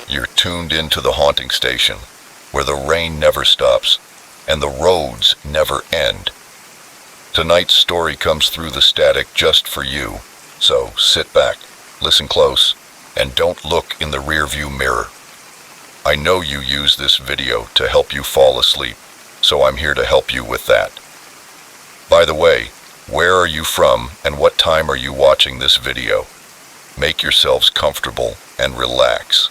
You're tuned into the haunting station, where the rain never stops and the roads never end. Tonight's story comes through the static just for you, so sit back, listen close, and don't look in the rearview mirror. I know you use this video to help you fall asleep, so I'm here to help you with that. By the way, where are you from and what time are you watching this video? Make yourselves comfortable and relax.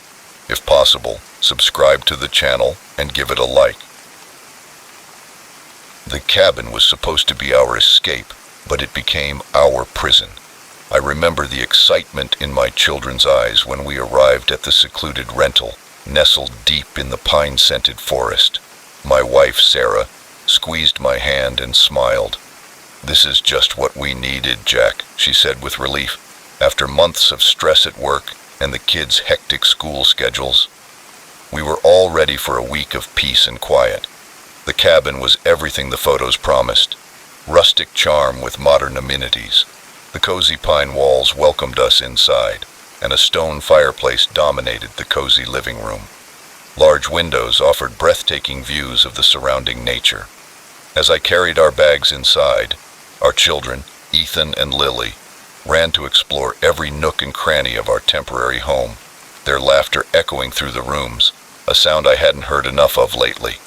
If possible, subscribe to the channel and give it a like. The cabin was supposed to be our escape, but it became our prison. I remember the excitement in my children's eyes when we arrived at the secluded rental, nestled deep in the pine-scented forest. My wife, Sarah, squeezed my hand and smiled. "This is just what we needed, Jack," she said with relief. After months of stress at work and the kids' hectic school schedules, we were all ready for a week of peace and quiet. The cabin was everything the photos promised. Rustic charm with modern amenities. The cozy pine walls welcomed us inside, and a stone fireplace dominated the cozy living room. Large windows offered breathtaking views of the surrounding nature. As I carried our bags inside, our children, Ethan and Lily, ran to explore every nook and cranny of our temporary home, their laughter echoing through the rooms, a sound I hadn't heard enough of lately.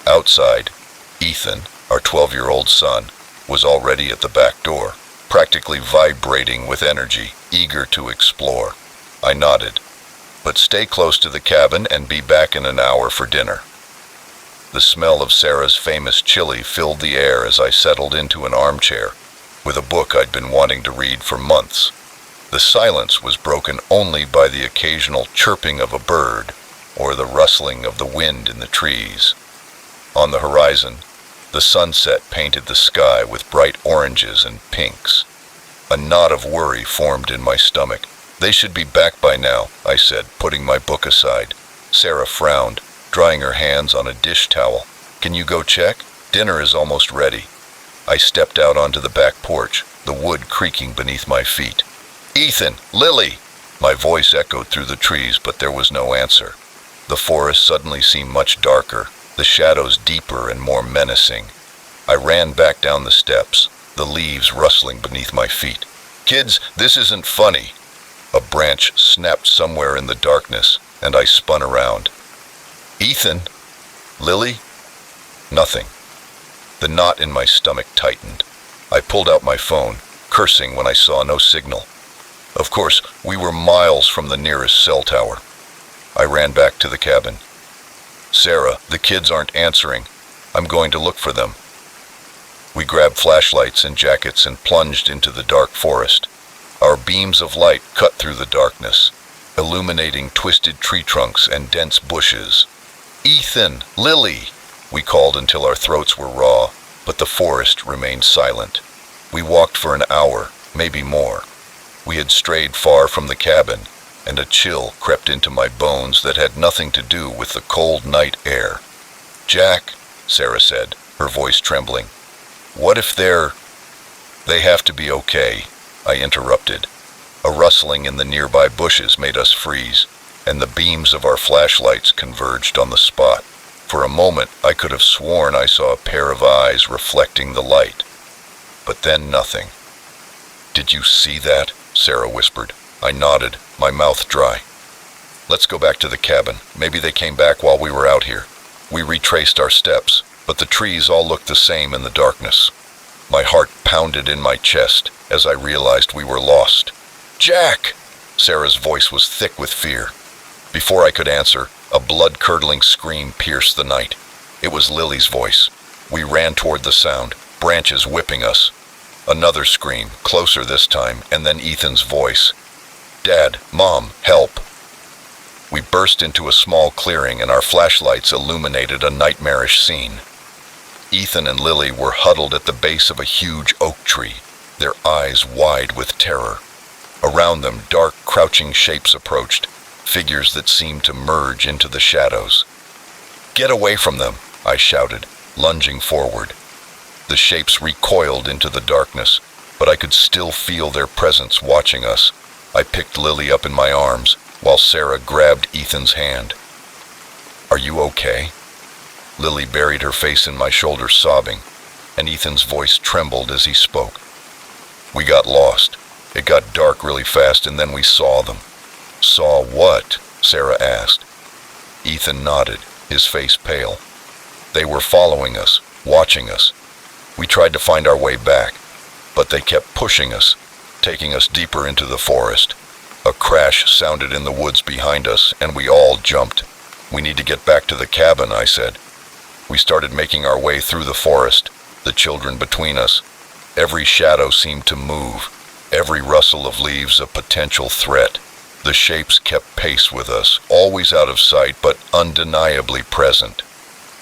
Outside, Ethan, our 12-year-old son, was already at the back door, practically vibrating with energy, eager to explore. I nodded. "But stay close to the cabin and be back in an hour for dinner." The smell of Sarah's famous chili filled the air as I settled into an armchair, with a book I'd been wanting to read for months. The silence was broken only by the occasional chirping of a bird or the rustling of the wind in the trees. On the horizon, the sunset painted the sky with bright oranges and pinks. A knot of worry formed in my stomach. "They should be back by now," I said, putting my book aside. Sarah frowned, drying her hands on a dish towel. "Can you go check? Dinner is almost ready." I stepped out onto the back porch, the wood creaking beneath my feet. "Ethan! Lily!" My voice echoed through the trees, but there was no answer. The forest suddenly seemed much darker, the shadows deeper and more menacing. I ran back down the steps, the leaves rustling beneath my feet. "Kids, this isn't funny." A branch snapped somewhere in the darkness, and I spun around. "Ethan? Lily?" Nothing. The knot in my stomach tightened. I pulled out my phone, cursing when I saw no signal. Of course, we were miles from the nearest cell tower. I ran back to the cabin. "Sarah, the kids aren't answering. I'm going to look for them." We grabbed flashlights and jackets and plunged into the dark forest. Our beams of light cut through the darkness, illuminating twisted tree trunks and dense bushes. "Ethan! Lily!" We called until our throats were raw, but the forest remained silent. We walked for an hour, maybe more. We had strayed far from the cabin, and a chill crept into my bones that had nothing to do with the cold night air. "Jack," Sarah said, her voice trembling, "what if they have to be okay?" I interrupted. A rustling in the nearby bushes made us freeze, and the beams of our flashlights converged on the spot. For a moment, I could have sworn I saw a pair of eyes reflecting the light. But then nothing. "Did you see that?" Sarah whispered. I nodded, my mouth dry. "Let's go back to the cabin. Maybe they came back while we were out here." We retraced our steps, but the trees all looked the same in the darkness. My heart pounded in my chest as I realized we were lost. "Jack!" Sarah's voice was thick with fear. Before I could answer, a blood-curdling scream pierced the night. It was Lily's voice. We ran toward the sound, branches whipping us. Another scream, closer this time, and then Ethan's voice. "Dad, Mom, help!" We burst into a small clearing and our flashlights illuminated a nightmarish scene. Ethan and Lily were huddled at the base of a huge oak tree, their eyes wide with terror. Around them, dark, crouching shapes approached, figures that seemed to merge into the shadows. "Get away from them!" I shouted, lunging forward. The shapes recoiled into the darkness, but I could still feel their presence watching us. I picked Lily up in my arms, while Sarah grabbed Ethan's hand. "Are you okay?" Lily buried her face in my shoulder, sobbing, and Ethan's voice trembled as he spoke. "We got lost. It got dark really fast, and then we saw them." "Saw what?" Sarah asked. Ethan nodded, his face pale. "They were following us, watching us. We tried to find our way back, but they kept pushing us, taking us deeper into the forest. A crash sounded in the woods behind us, and we all jumped. 'We need to get back to the cabin,' I said. We started making our way through the forest, the children between us. Every shadow seemed to move, every rustle of leaves a potential threat. The shapes kept pace with us, always out of sight but undeniably present.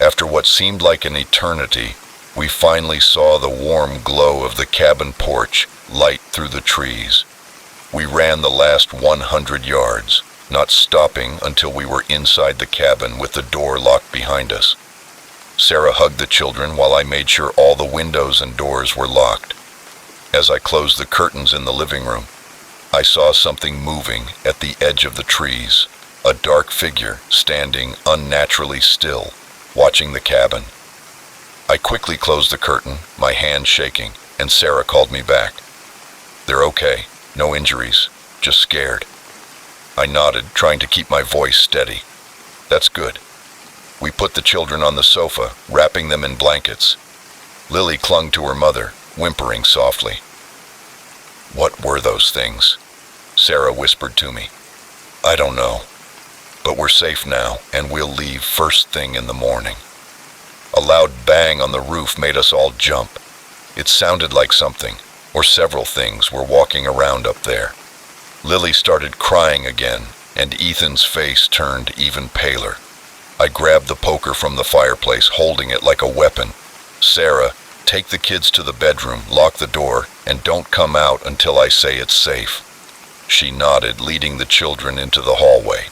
After what seemed like an eternity, we finally saw the warm glow of the cabin porch light through the trees. We ran the last 100 yards, not stopping until we were inside the cabin with the door locked behind us. Sarah hugged the children while I made sure all the windows and doors were locked. As I closed the curtains in the living room, I saw something moving at the edge of the trees, a dark figure standing unnaturally still, watching the cabin. I quickly closed the curtain, my hand shaking, and Sarah called me back. "They're okay, no injuries, just scared." I nodded, trying to keep my voice steady. "That's good." We put the children on the sofa, wrapping them in blankets. Lily clung to her mother, whimpering softly. "What were those things?" Sarah whispered to me. "I don't know, but we're safe now, and we'll leave first thing in the morning." A loud bang on the roof made us all jump. It sounded like something, or several things, were walking around up there. Lily started crying again, and Ethan's face turned even paler. I grabbed the poker from the fireplace, holding it like a weapon. "Sarah, take the kids to the bedroom, lock the door, and don't come out until I say it's safe." She nodded, leading the children into the hallway.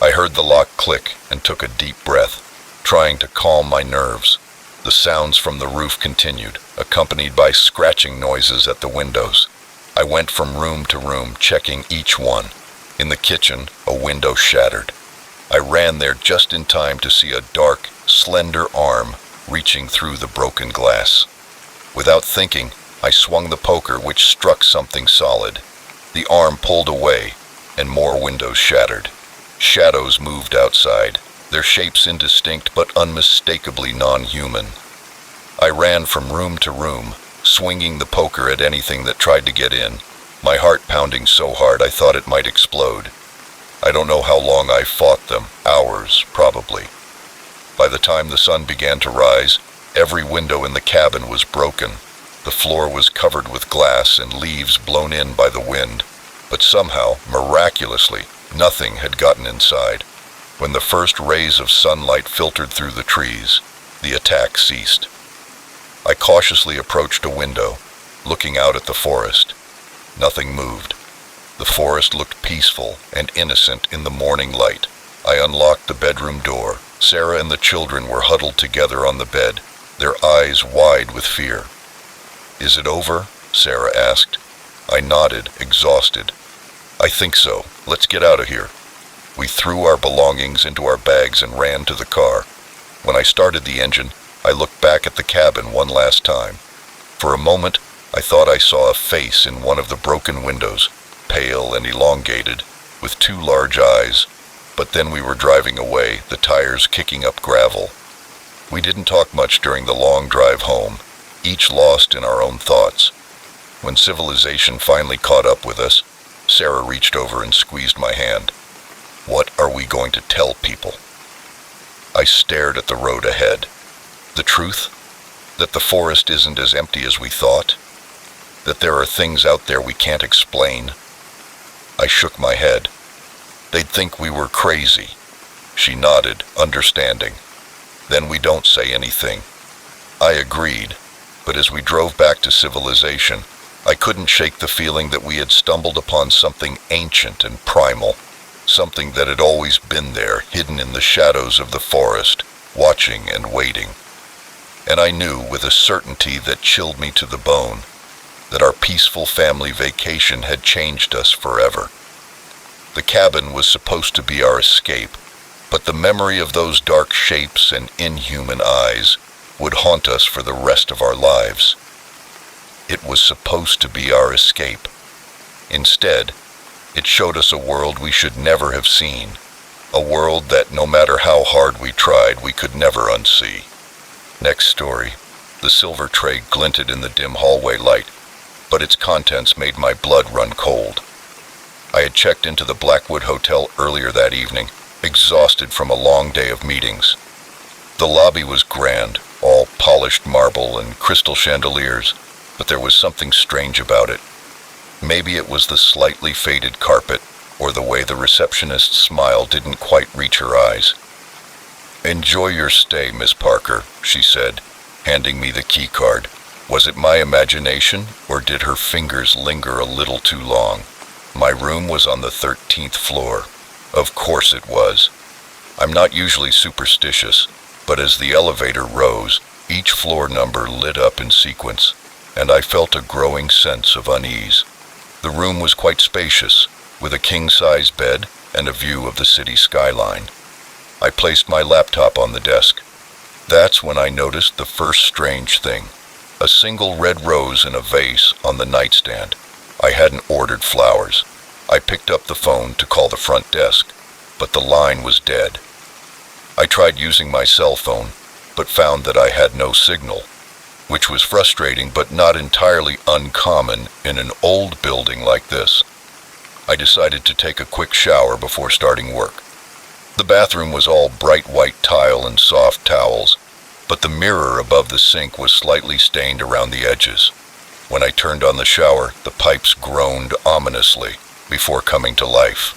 I heard the lock click and took a deep breath, trying to calm my nerves. The sounds from the roof continued, accompanied by scratching noises at the windows. I went from room to room, checking each one. In the kitchen, a window shattered. I ran there just in time to see a dark, slender arm reaching through the broken glass. Without thinking, I swung the poker, which struck something solid. The arm pulled away, and more windows shattered. Shadows moved outside, their shapes indistinct but unmistakably non-human. I ran from room to room, swinging the poker at anything that tried to get in, my heart pounding so hard I thought it might explode. I don't know how long I fought them, hours, probably. By the time the sun began to rise, every window in the cabin was broken. The floor was covered with glass and leaves blown in by the wind, but somehow, miraculously, nothing had gotten inside. When the first rays of sunlight filtered through the trees, the attack ceased. I cautiously approached a window, looking out at the forest. Nothing moved. The forest looked peaceful and innocent in the morning light. I unlocked the bedroom door. Sarah and the children were huddled together on the bed, their eyes wide with fear. "Is it over?" Sarah asked. I nodded, exhausted. "I think so. Let's get out of here." We threw our belongings into our bags and ran to the car. When I started the engine, I looked back at the cabin one last time. For a moment, I thought I saw a face in one of the broken windows, pale and elongated, with two large eyes. But then we were driving away, the tires kicking up gravel. We didn't talk much during the long drive home, each lost in our own thoughts. When civilization finally caught up with us, Sarah reached over and squeezed my hand. "What are we going to tell people?" I stared at the road ahead. The truth? That the forest isn't as empty as we thought? That there are things out there we can't explain? I shook my head. "They'd think we were crazy." She nodded, understanding. "Then we don't say anything." I agreed, but as we drove back to civilization, I couldn't shake the feeling that we had stumbled upon something ancient and primal, something that had always been there, hidden in the shadows of the forest, watching and waiting. And I knew with a certainty that chilled me to the bone, that our peaceful family vacation had changed us forever. The cabin was supposed to be our escape, but the memory of those dark shapes and inhuman eyes would haunt us for the rest of our lives. It was supposed to be our escape. Instead, it showed us a world we should never have seen, a world that no matter how hard we tried, we could never unsee. Next story. The silver tray glinted in the dim hallway light, but its contents made my blood run cold. I had checked into the Blackwood Hotel earlier that evening, exhausted from a long day of meetings. The lobby was grand, all polished marble and crystal chandeliers, but there was something strange about it. Maybe it was the slightly faded carpet, or the way the receptionist's smile didn't quite reach her eyes. "Enjoy your stay, Miss Parker," she said, handing me the key card. Was it my imagination, or did her fingers linger a little too long? My room was on the 13th floor. Of course it was. I'm not usually superstitious, but as the elevator rose, each floor number lit up in sequence, and I felt a growing sense of unease. The room was quite spacious, with a king-size bed and a view of the city skyline. I placed my laptop on the desk. That's when I noticed the first strange thing. A single red rose in a vase on the nightstand. I hadn't ordered flowers. I picked up the phone to call the front desk, but the line was dead. I tried using my cell phone, but found that I had no signal, which was frustrating but not entirely uncommon in an old building like this. I decided to take a quick shower before starting work. The bathroom was all bright white tile and soft towels, but the mirror above the sink was slightly stained around the edges. When I turned on the shower, the pipes groaned ominously before coming to life.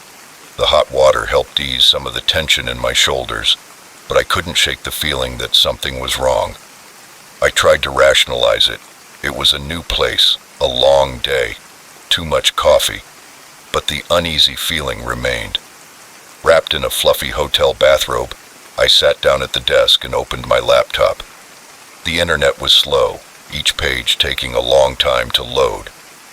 The hot water helped ease some of the tension in my shoulders, but I couldn't shake the feeling that something was wrong. I tried to rationalize it. It was a new place, a long day, too much coffee, but the uneasy feeling remained. Wrapped in a fluffy hotel bathrobe, I sat down at the desk and opened my laptop. The internet was slow, each page taking a long time to load.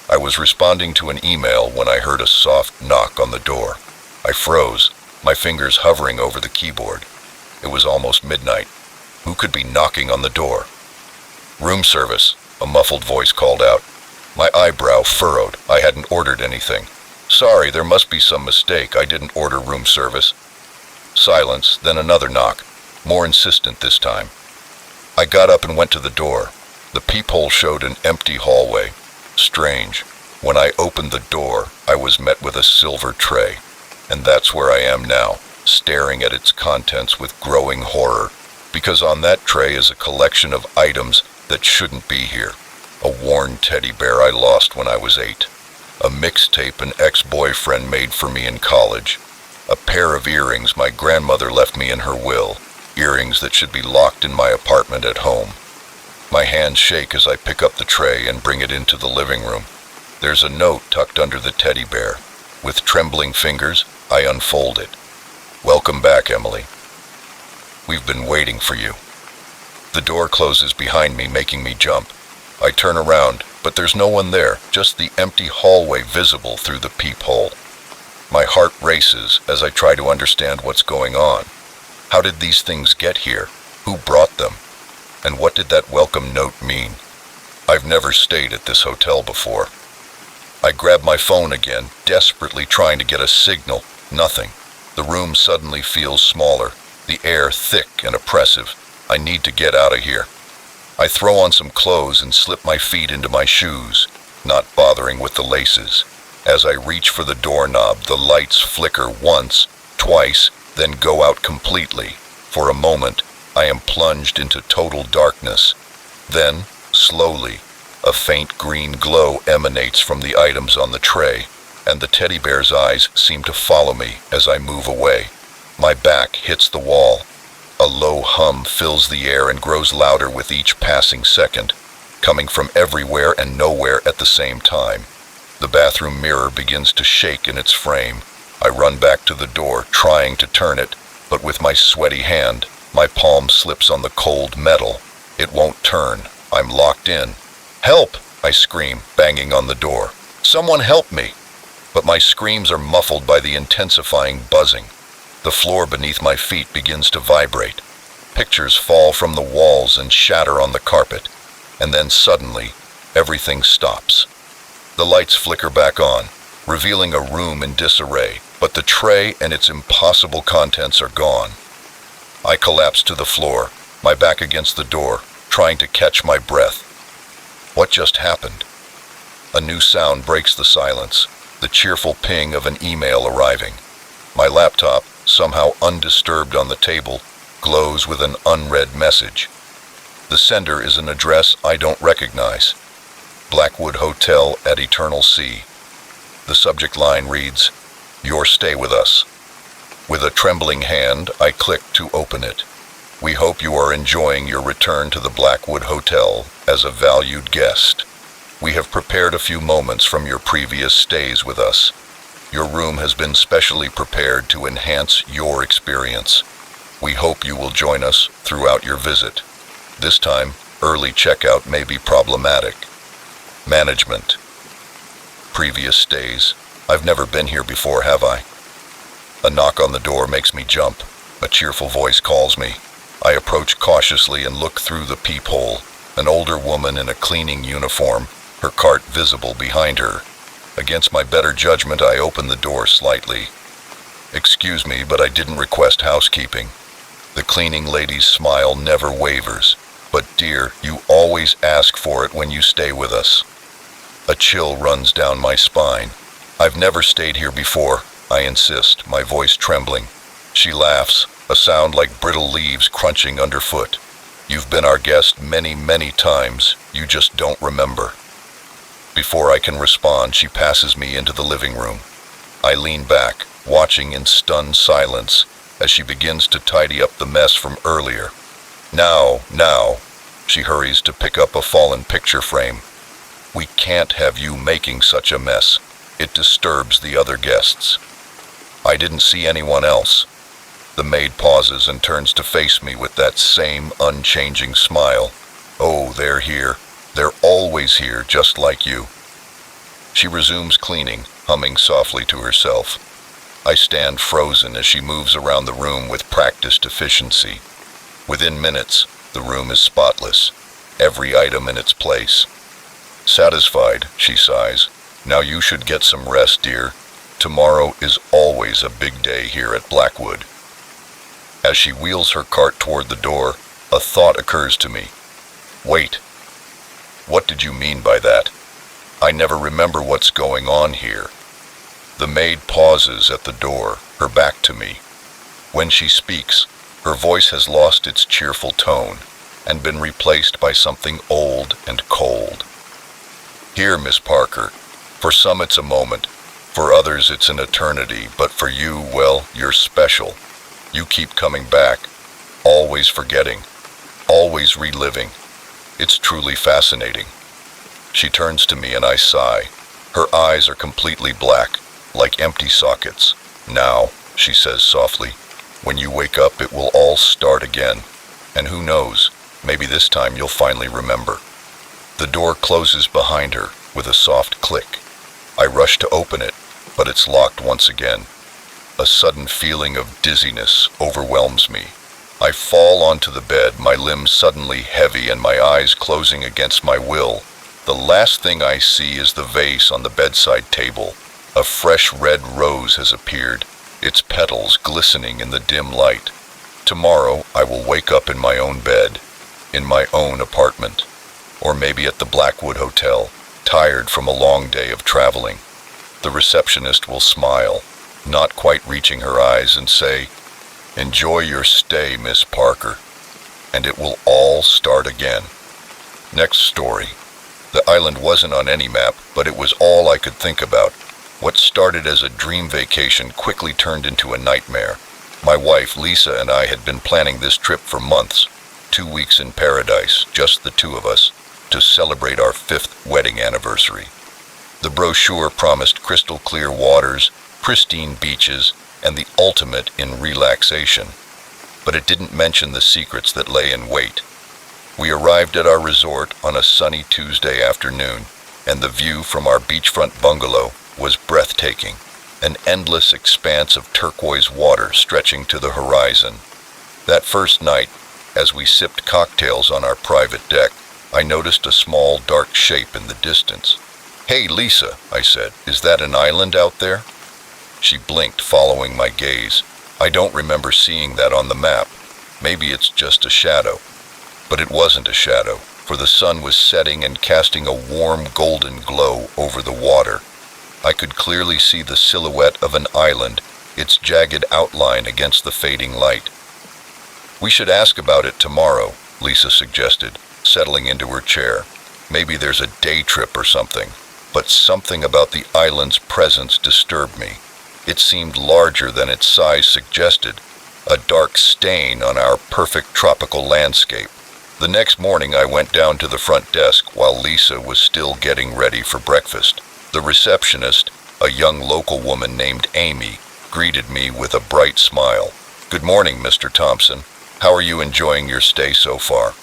I was responding to an email when I heard a soft knock on the door. I froze, my fingers hovering over the keyboard. It was almost midnight. Who could be knocking on the door? "Room service," a muffled voice called out. My eyebrow furrowed. I hadn't ordered anything. "Sorry, there must be some mistake. I didn't order room service." Silence, then another knock, more insistent this time. I got up and went to the door. The peephole showed an empty hallway. Strange. When I opened the door, I was met with a silver tray. And that's where I am now, staring at its contents with growing horror, because on that tray is a collection of items that shouldn't be here. A worn teddy bear I lost when I was 8. A mixtape an ex-boyfriend made for me in college. A pair of earrings my grandmother left me in her will, earrings that should be locked in my apartment at home. My hands shake as I pick up the tray and bring it into the living room. There's a note tucked under the teddy bear. With trembling fingers, I unfold it. "Welcome back, Emily. We've been waiting for you." The door closes behind me, making me jump. I turn around, but there's no one there, just the empty hallway visible through the peephole. My heart races as I try to understand what's going on. How did these things get here? Who brought them? And what did that welcome note mean? I've never stayed at this hotel before. I grab my phone again, desperately trying to get a signal. Nothing. The room suddenly feels smaller, the air thick and oppressive. I need to get out of here. I throw on some clothes and slip my feet into my shoes, not bothering with the laces. As I reach for the doorknob, the lights flicker once, twice, then go out completely. For a moment, I am plunged into total darkness. Then, slowly, a faint green glow emanates from the items on the tray, and the teddy bear's eyes seem to follow me as I move away. My back hits the wall. A low hum fills the air and grows louder with each passing second, coming from everywhere and nowhere at the same time. The bathroom mirror begins to shake in its frame. I run back to the door, trying to turn it, but with my sweaty hand, my palm slips on the cold metal. It won't turn. I'm locked in. "Help!" I scream, banging on the door. "Someone help me!" but my screams are muffled by the intensifying buzzing. The floor beneath my feet begins to vibrate. Pictures fall from the walls and shatter on the carpet, and then suddenly, everything stops. The lights flicker back on, revealing a room in disarray, but the tray and its impossible contents are gone. I collapse to the floor, my back against the door, trying to catch my breath. What just happened? A new sound breaks the silence, the cheerful ping of an email arriving. My laptop, somehow undisturbed on the table, glows with an unread message. The sender is an address I don't recognize. Blackwood Hotel at Eternal Sea. The subject line reads, "Your stay with us." With a trembling hand, I click to open it. "We hope you are enjoying your return to the Blackwood Hotel as a valued guest. We have prepared a few moments from your previous stays with us. Your room has been specially prepared to enhance your experience. We hope you will join us throughout your visit. This time, early checkout may be problematic. Management." Previous stays. I've never been here before, have I? A knock on the door makes me jump. A cheerful voice calls me. I approach cautiously and look through the peephole. An older woman in a cleaning uniform, her cart visible behind her. Against my better judgment, I open the door slightly. "Excuse me, but I didn't request housekeeping." The cleaning lady's smile never wavers. "But dear, you always ask for it when you stay with us." A chill runs down my spine. "I've never stayed here before," I insist, my voice trembling. She laughs, a sound like brittle leaves crunching underfoot. "You've been our guest many, many times. You just don't remember." Before I can respond, she passes me into the living room. I lean back, watching in stunned silence as she begins to tidy up the mess from earlier. Now, she hurries to pick up a fallen picture frame. "We can't have you making such a mess. It disturbs the other guests." I didn't see anyone else. The maid pauses and turns to face me with that same unchanging smile. "Oh, they're here. They're always here, just like you." She resumes cleaning, humming softly to herself. I stand frozen as she moves around the room with practiced efficiency. Within minutes, the room is spotless, every item in its place. "Satisfied," she sighs. "Now you should get some rest, dear. Tomorrow is always a big day here at Blackwood." As she wheels her cart toward the door, a thought occurs to me. Wait. What did you mean by that? I never remember what's going on here. The maid pauses at the door, her back to me. When she speaks, her voice has lost its cheerful tone and been replaced by something old and cold. "Here, Miss Parker, for some it's a moment, for others it's an eternity, but for you, well, you're special. You keep coming back, always forgetting, always reliving. It's truly fascinating." She turns to me and I sigh. Her eyes are completely black, like empty sockets. "Now," she says softly, "when you wake up it will all start again. And who knows, maybe this time you'll finally remember." The door closes behind her with a soft click. I rush to open it, but it's locked once again. A sudden feeling of dizziness overwhelms me. I fall onto the bed, my limbs suddenly heavy and my eyes closing against my will. The last thing I see is the vase on the bedside table. A fresh red rose has appeared, its petals glistening in the dim light. Tomorrow I will wake up in my own bed, in my own apartment, or maybe at the Blackwood Hotel, tired from a long day of traveling. The receptionist will smile, not quite reaching her eyes, and say, "Enjoy your stay, Miss Parker," and it will all start again. Next story. The island wasn't on any map, but it was all I could think about. What started as a dream vacation quickly turned into a nightmare. My wife, Lisa, and I had been planning this trip for months. 2 weeks in paradise, just the two of us, to celebrate our 5th wedding anniversary. The brochure promised crystal clear waters, pristine beaches, and the ultimate in relaxation. But it didn't mention the secrets that lay in wait. We arrived at our resort on a sunny Tuesday afternoon, and the view from our beachfront bungalow, was breathtaking, an endless expanse of turquoise water stretching to the horizon. That first night, as we sipped cocktails on our private deck, I noticed a small dark shape in the distance. "Hey, Lisa," I said, "is that an island out there?" She blinked, following my gaze. "I don't remember seeing that on the map. Maybe it's just a shadow." But it wasn't a shadow, for the sun was setting and casting a warm golden glow over the water. I could clearly see the silhouette of an island, its jagged outline against the fading light. "We should ask about it tomorrow," Lisa suggested, settling into her chair. "Maybe there's a day trip or something." But something about the island's presence disturbed me. It seemed larger than its size suggested, a dark stain on our perfect tropical landscape. The next morning I went down to the front desk while Lisa was still getting ready for breakfast. The receptionist, a young local woman named Amy, greeted me with a bright smile. "Good morning, Mr. Thompson. How are you enjoying your stay so far?"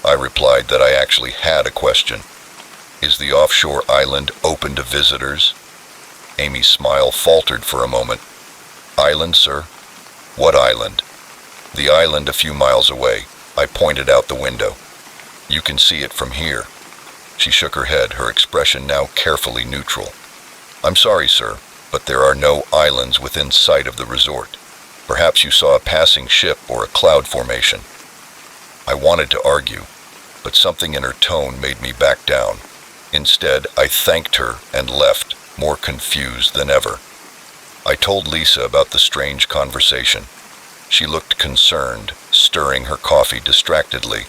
I replied that I actually had a question. "Is the offshore island open to visitors?" Amy's smile faltered for a moment. "Island, sir?" "What island?" "The island a few miles away." I pointed out the window. "You can see it from here." She shook her head, her expression now carefully neutral. "I'm sorry, sir, but there are no islands within sight of the resort. Perhaps you saw a passing ship or a cloud formation." I wanted to argue, but something in her tone made me back down. Instead, I thanked her and left, more confused than ever. I told Lisa about the strange conversation. She looked concerned, stirring her coffee distractedly.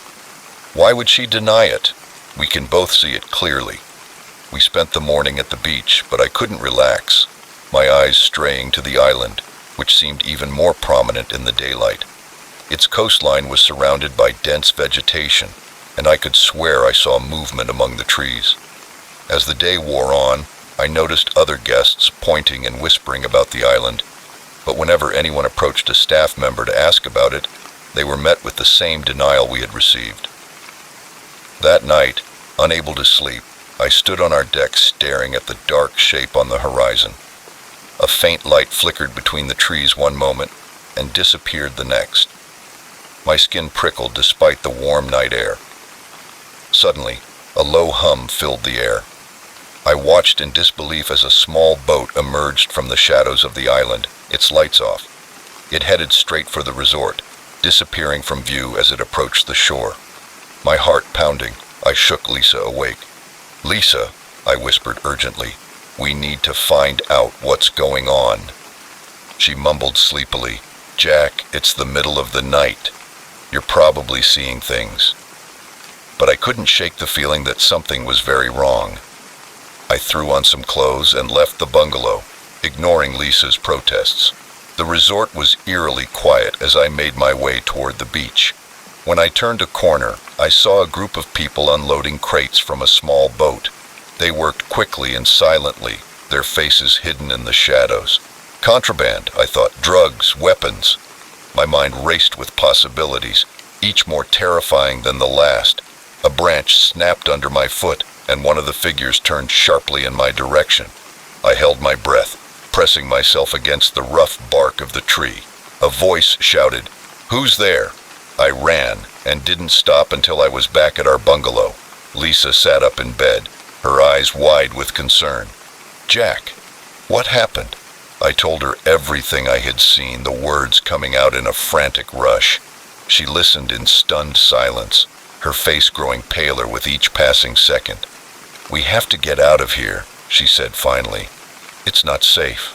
"Why would she deny it? We can both see it clearly." We spent the morning at the beach, but I couldn't relax, my eyes straying to the island, which seemed even more prominent in the daylight. Its coastline was surrounded by dense vegetation, and I could swear I saw movement among the trees. As the day wore on, I noticed other guests pointing and whispering about the island, but whenever anyone approached a staff member to ask about it, they were met with the same denial we had received. That night, unable to sleep, I stood on our deck staring at the dark shape on the horizon. A faint light flickered between the trees one moment and disappeared the next. My skin prickled despite the warm night air. Suddenly, a low hum filled the air. I watched in disbelief as a small boat emerged from the shadows of the island, its lights off. It headed straight for the resort, disappearing from view as it approached the shore. My heart pounding, I shook Lisa awake. "Lisa," I whispered urgently, "we need to find out what's going on." She mumbled sleepily, "Jack, it's the middle of the night. You're probably seeing things." But I couldn't shake the feeling that something was very wrong. I threw on some clothes and left the bungalow, ignoring Lisa's protests. The resort was eerily quiet as I made my way toward the beach. When I turned a corner, I saw a group of people unloading crates from a small boat. They worked quickly and silently, their faces hidden in the shadows. Contraband, I thought, drugs, weapons. My mind raced with possibilities, each more terrifying than the last. A branch snapped under my foot, and one of the figures turned sharply in my direction. I held my breath, pressing myself against the rough bark of the tree. A voice shouted, "Who's there?" I ran, and didn't stop until I was back at our bungalow. Lisa sat up in bed, her eyes wide with concern. "Jack, what happened?" I told her everything I had seen, the words coming out in a frantic rush. She listened in stunned silence, her face growing paler with each passing second. "We have to get out of here," she said finally. "It's not safe."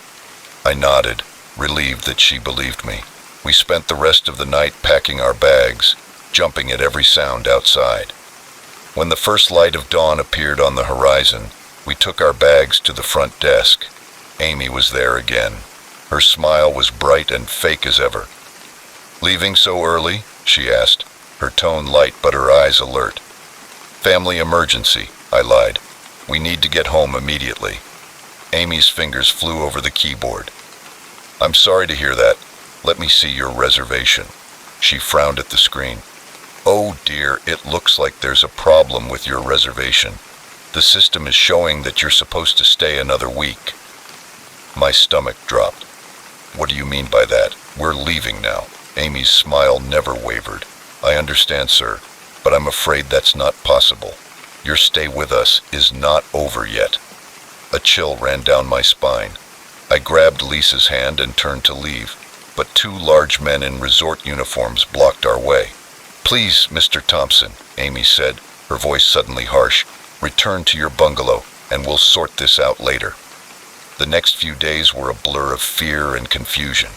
I nodded, relieved that she believed me. We spent the rest of the night packing our bags, jumping at every sound outside. When the first light of dawn appeared on the horizon, we took our bags to the front desk. Amy was there again. Her smile was bright and fake as ever. "Leaving so early?" she asked, her tone light but her eyes alert. "Family emergency," I lied. "We need to get home immediately." Amy's fingers flew over the keyboard. "I'm sorry to hear that. Let me see your reservation." She frowned at the screen. "Oh dear, it looks like there's a problem with your reservation. The system is showing that you're supposed to stay another week." My stomach dropped. What do you mean by that? We're leaving now. Amy's smile never wavered. I understand, sir, but I'm afraid that's not possible. Your stay with us is not over yet. A chill ran down my spine. I grabbed Lisa's hand and turned to leave, but two large men in resort uniforms blocked our way. Please, Mr. Thompson, Amy said, her voice suddenly harsh, return to your bungalow and we'll sort this out later. The next few days were a blur of fear and confusion.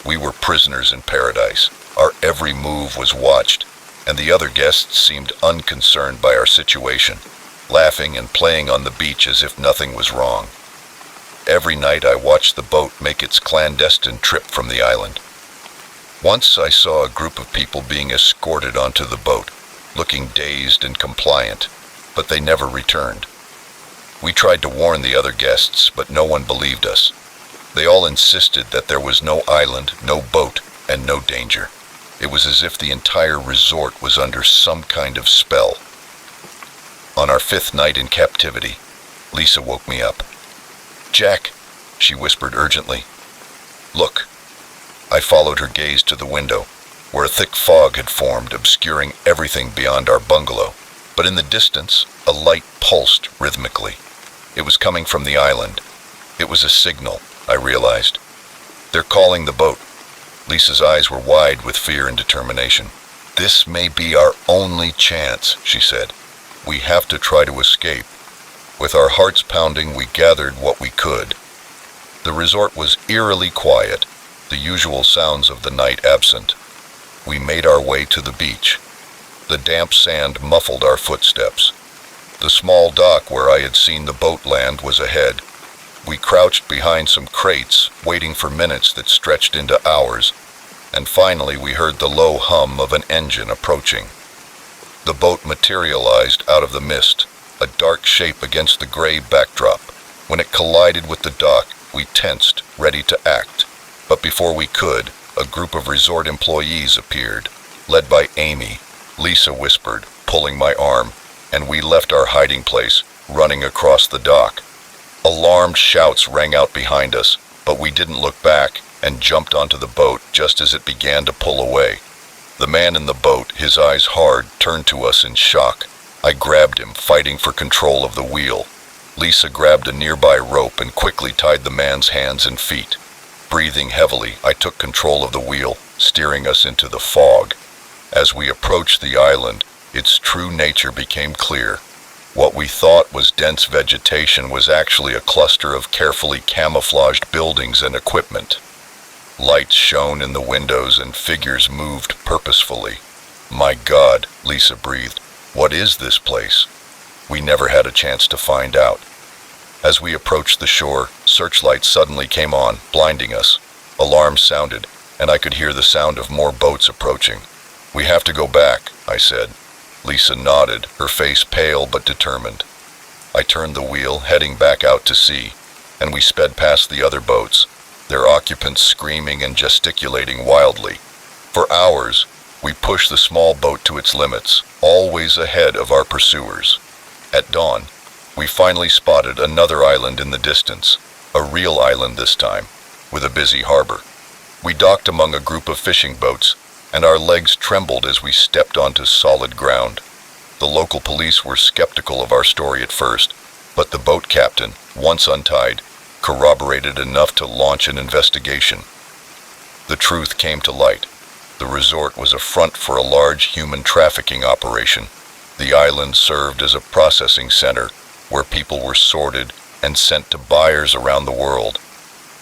We were prisoners in paradise. Our every move was watched, and the other guests seemed unconcerned by our situation, laughing and playing on the beach as if nothing was wrong. Every night I watched the boat make its clandestine trip from the island. Once I saw a group of people being escorted onto the boat, looking dazed and compliant, but they never returned. We tried to warn the other guests, but no one believed us. They all insisted that there was no island, no boat, and no danger. It was as if the entire resort was under some kind of spell. On our 5th night in captivity, Lisa woke me up. Jack, she whispered urgently. Look. I followed her gaze to the window, where a thick fog had formed, obscuring everything beyond our bungalow. But in the distance, a light pulsed rhythmically. It was coming from the island. It was a signal, I realized. They're calling the boat. Lisa's eyes were wide with fear and determination. This may be our only chance, she said. We have to try to escape. With our hearts pounding, we gathered what we could. The resort was eerily quiet, the usual sounds of the night absent. We made our way to the beach. The damp sand muffled our footsteps. The small dock where I had seen the boat land was ahead. We crouched behind some crates, waiting for minutes that stretched into hours, and finally we heard the low hum of an engine approaching. The boat materialized out of the mist, a dark shape against the gray backdrop. When it collided with the dock, we tensed, ready to act. But before we could, a group of resort employees appeared, led by Amy. Lisa whispered, pulling my arm, and we left our hiding place, running across the dock. Alarmed shouts rang out behind us, but we didn't look back and jumped onto the boat just as it began to pull away. The man in the boat, his eyes hard, turned to us in shock. I grabbed him, fighting for control of the wheel. Lisa grabbed a nearby rope and quickly tied the man's hands and feet. Breathing heavily, I took control of the wheel, steering us into the fog. As we approached the island, its true nature became clear. What we thought was dense vegetation was actually a cluster of carefully camouflaged buildings and equipment. Lights shone in the windows and figures moved purposefully. My God, Lisa breathed. What is this place? We never had a chance to find out. As we approached the shore, searchlights suddenly came on, blinding us. Alarms sounded, and I could hear the sound of more boats approaching. We have to go back, I said. Lisa nodded, her face pale but determined. I turned the wheel, heading back out to sea, and we sped past the other boats, their occupants screaming and gesticulating wildly. For hours, we pushed the small boat to its limits, always ahead of our pursuers. At dawn, we finally spotted another island in the distance, a real island this time, with a busy harbor. We docked among a group of fishing boats, and our legs trembled as we stepped onto solid ground. The local police were skeptical of our story at first, but the boat captain, once untied, corroborated enough to launch an investigation. The truth came to light. The resort was a front for a large human trafficking operation. The island served as a processing center where people were sorted and sent to buyers around the world.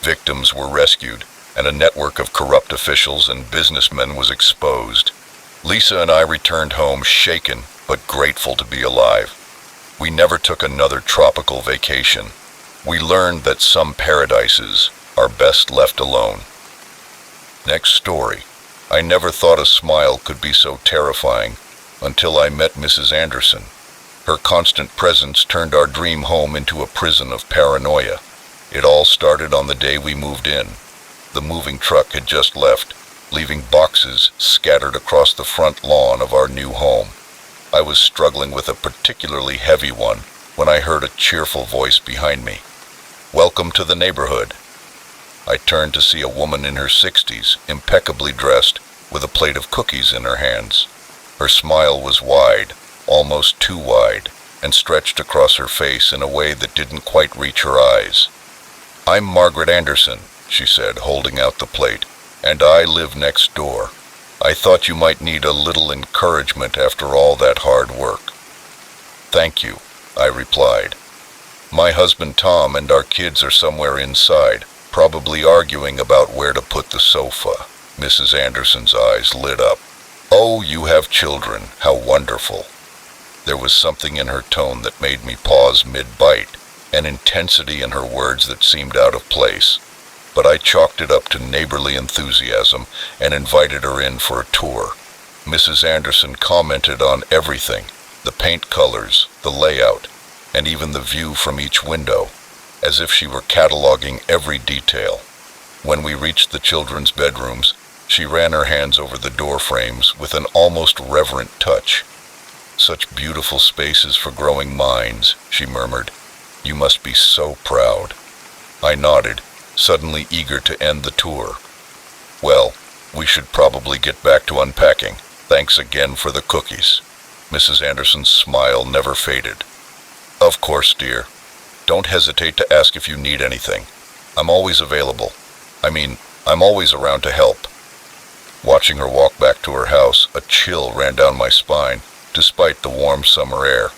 Victims were rescued, and a network of corrupt officials and businessmen was exposed. Lisa and I returned home shaken but grateful to be alive. We never took another tropical vacation. We learned that some paradises are best left alone. Next story. I never thought a smile could be so terrifying until I met Mrs. Anderson. Her constant presence turned our dream home into a prison of paranoia. It all started on the day we moved in. The moving truck had just left, leaving boxes scattered across the front lawn of our new home. I was struggling with a particularly heavy one when I heard a cheerful voice behind me. "Welcome to the neighborhood. I turned to see a woman in her 60s, impeccably dressed, with a plate of cookies in her hands. Her smile was wide, almost too wide, and stretched across her face in a way that didn't quite reach her eyes. "I'm Margaret Anderson," she said, holding out the plate, "and I live next door. I thought you might need a little encouragement after all that hard work." "Thank you," I replied. "My husband Tom and our kids are somewhere inside, probably arguing about where to put the sofa." Mrs. Anderson's eyes lit up. "Oh, you have children. How wonderful." There was something in her tone that made me pause mid-bite, an intensity in her words that seemed out of place. But I chalked it up to neighborly enthusiasm and invited her in for a tour. Mrs. Anderson commented on everything, the paint colors, the layout, and even the view from each window, as if she were cataloging every detail. When we reached the children's bedrooms, she ran her hands over the door frames with an almost reverent touch. "Such beautiful spaces for growing minds," she murmured. "You must be so proud." I nodded, suddenly eager to end the tour. "Well, we should probably get back to unpacking. Thanks again for the cookies." Mrs. Anderson's smile never faded. "Of course, dear. Don't hesitate to ask if you need anything. I'm always available. I'm always around to help." Watching her walk back to her house, a chill ran down my spine, despite the warm summer air.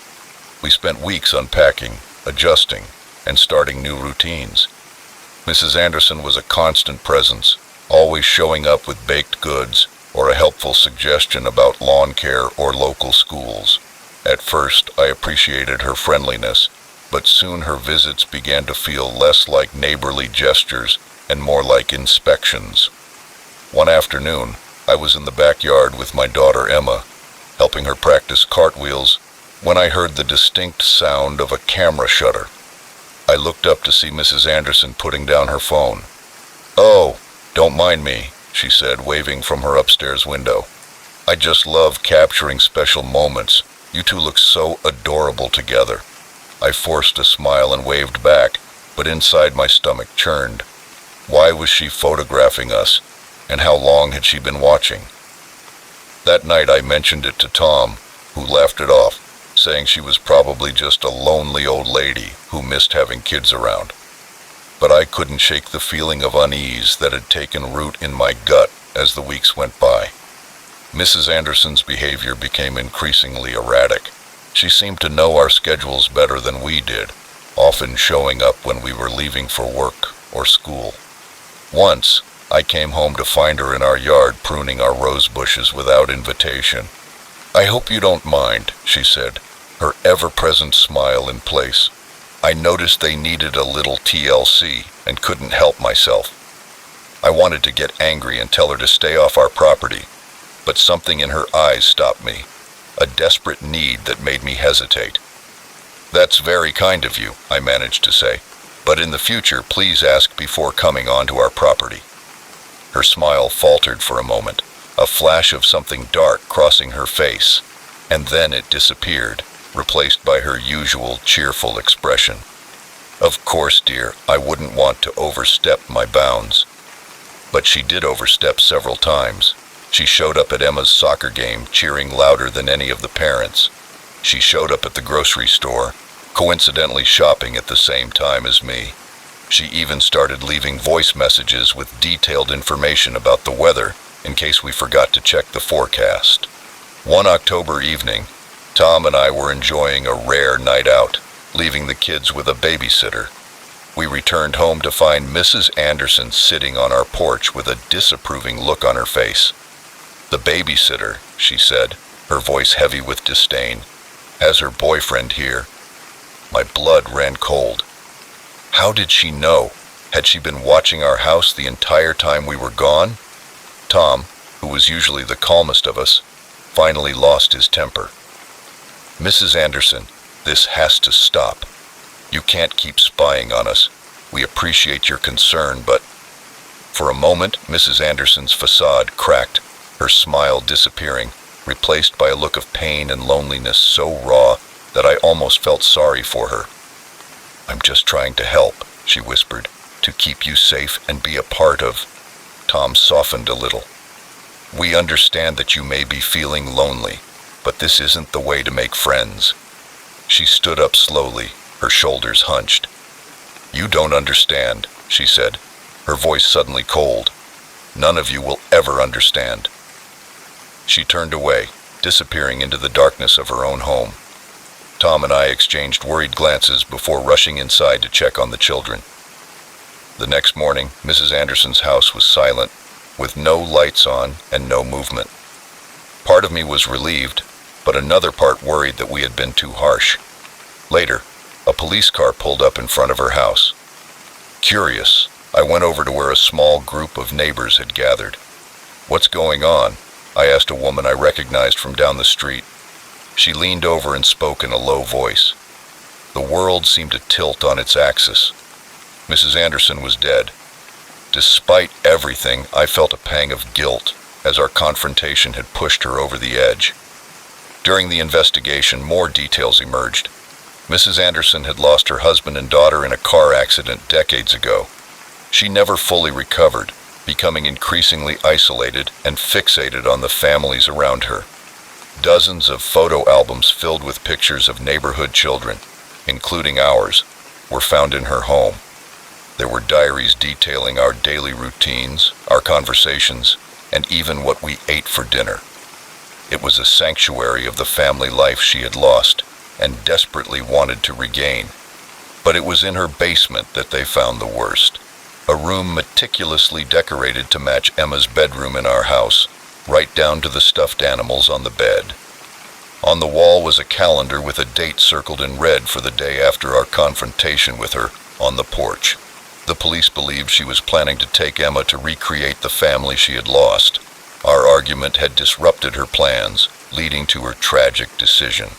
We spent weeks unpacking, adjusting, and starting new routines. Mrs. Anderson was a constant presence, always showing up with baked goods or a helpful suggestion about lawn care or local schools. At first, I appreciated her friendliness, but soon her visits began to feel less like neighborly gestures and more like inspections. One afternoon, I was in the backyard with my daughter Emma, helping her practice cartwheels, when I heard the distinct sound of a camera shutter. I looked up to see Mrs. Anderson putting down her phone. "Oh, don't mind me," she said, waving from her upstairs window. "I just love capturing special moments. You two look so adorable together." I forced a smile and waved back, but inside my stomach churned. Why was she photographing us, and how long had she been watching? That night I mentioned it to Tom, who laughed it off, saying she was probably just a lonely old lady who missed having kids around. But I couldn't shake the feeling of unease that had taken root in my gut as the weeks went by. Mrs. Anderson's behavior became increasingly erratic. She seemed to know our schedules better than we did, often showing up when we were leaving for work or school. Once, I came home to find her in our yard pruning our rose bushes without invitation. "I hope you don't mind," she said, her ever-present smile in place. I noticed they needed a little TLC and couldn't help myself. I wanted to get angry and tell her to stay off our property, but something in her eyes stopped me, a desperate need that made me hesitate. "That's very kind of you," I managed to say, "but in the future, please ask before coming onto our property." Her smile faltered for a moment, a flash of something dark crossing her face, and then it disappeared, replaced by her usual cheerful expression. "Of course, dear, I wouldn't want to overstep my bounds." But she did overstep several times. She showed up at Emma's soccer game, cheering louder than any of the parents. She showed up at the grocery store, coincidentally shopping at the same time as me. She even started leaving voice messages with detailed information about the weather in case we forgot to check the forecast. One October evening, Tom and I were enjoying a rare night out, leaving the kids with a babysitter. We returned home to find Mrs. Anderson sitting on our porch with a disapproving look on her face. "The babysitter," she said, her voice heavy with disdain, "has her boyfriend here." My blood ran cold. How did she know? Had she been watching our house the entire time we were gone? Tom, who was usually the calmest of us, finally lost his temper. "Mrs. Anderson, this has to stop. You can't keep spying on us. We appreciate your concern, but..." For a moment, Mrs. Anderson's facade cracked, her smile disappearing, replaced by a look of pain and loneliness so raw that I almost felt sorry for her. "I'm just trying to help," she whispered. to keep you safe and be a part of. Tom softened a little. We understand that you may be feeling lonely, but this isn't the way to make friends. She stood up slowly, her shoulders hunched. You don't understand, she said, her voice suddenly cold. None of you will ever understand. She turned away, disappearing into the darkness of her own home. Tom and I exchanged worried glances before rushing inside to check on the children. The next morning, Mrs. Anderson's house was silent, with no lights on and no movement. Part of me was relieved, but another part worried that we had been too harsh. Later, a police car pulled up in front of her house. Curious, I went over to where a small group of neighbors had gathered. What's going on? I asked a woman I recognized from down the street. She leaned over and spoke in a low voice. The world seemed to tilt on its axis. Mrs. Anderson was dead. Despite everything, I felt a pang of guilt as our confrontation had pushed her over the edge. During the investigation, more details emerged. Mrs. Anderson had lost her husband and daughter in a car accident decades ago. She never fully recovered, becoming increasingly isolated and fixated on the families around her. Dozens of photo albums filled with pictures of neighborhood children, including ours, were found in her home. There were diaries detailing our daily routines, our conversations, and even what we ate for dinner. It was a sanctuary of the family life she had lost and desperately wanted to regain. But it was in her basement that they found the worst. A room meticulously decorated to match Emma's bedroom in our house, right down to the stuffed animals on the bed. On the wall was a calendar with a date circled in red for the day after our confrontation with her on the porch. The police believed she was planning to take Emma to recreate the family she had lost. Our argument had disrupted her plans, leading to her tragic decision.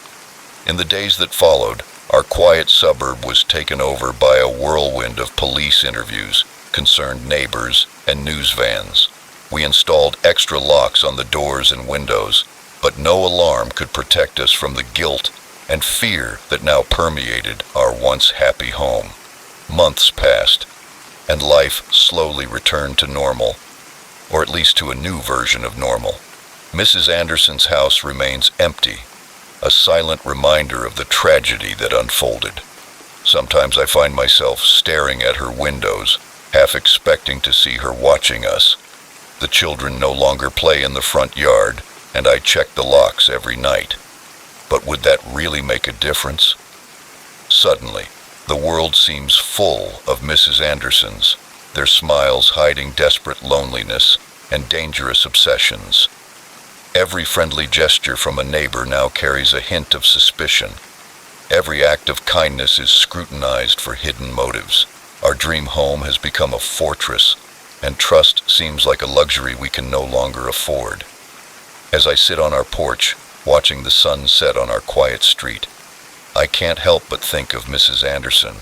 In the days that followed, our quiet suburb was taken over by a whirlwind of police interviews, concerned neighbors, and news vans. We installed extra locks on the doors and windows, but no alarm could protect us from the guilt and fear that now permeated our once happy home. Months passed, and life slowly returned to normal, or at least to a new version of normal. Mrs. Anderson's house remains empty, a silent reminder of the tragedy that unfolded. Sometimes I find myself staring at her windows, half expecting to see her watching us. The children no longer play in the front yard, and I check the locks every night. But would that really make a difference? Suddenly, the world seems full of Mrs. Andersons, their smiles hiding desperate loneliness and dangerous obsessions. Every friendly gesture from a neighbor now carries a hint of suspicion. Every act of kindness is scrutinized for hidden motives. Our dream home has become a fortress, and trust seems like a luxury we can no longer afford. As I sit on our porch, watching the sun set on our quiet street, I can't help but think of Mrs. Anderson,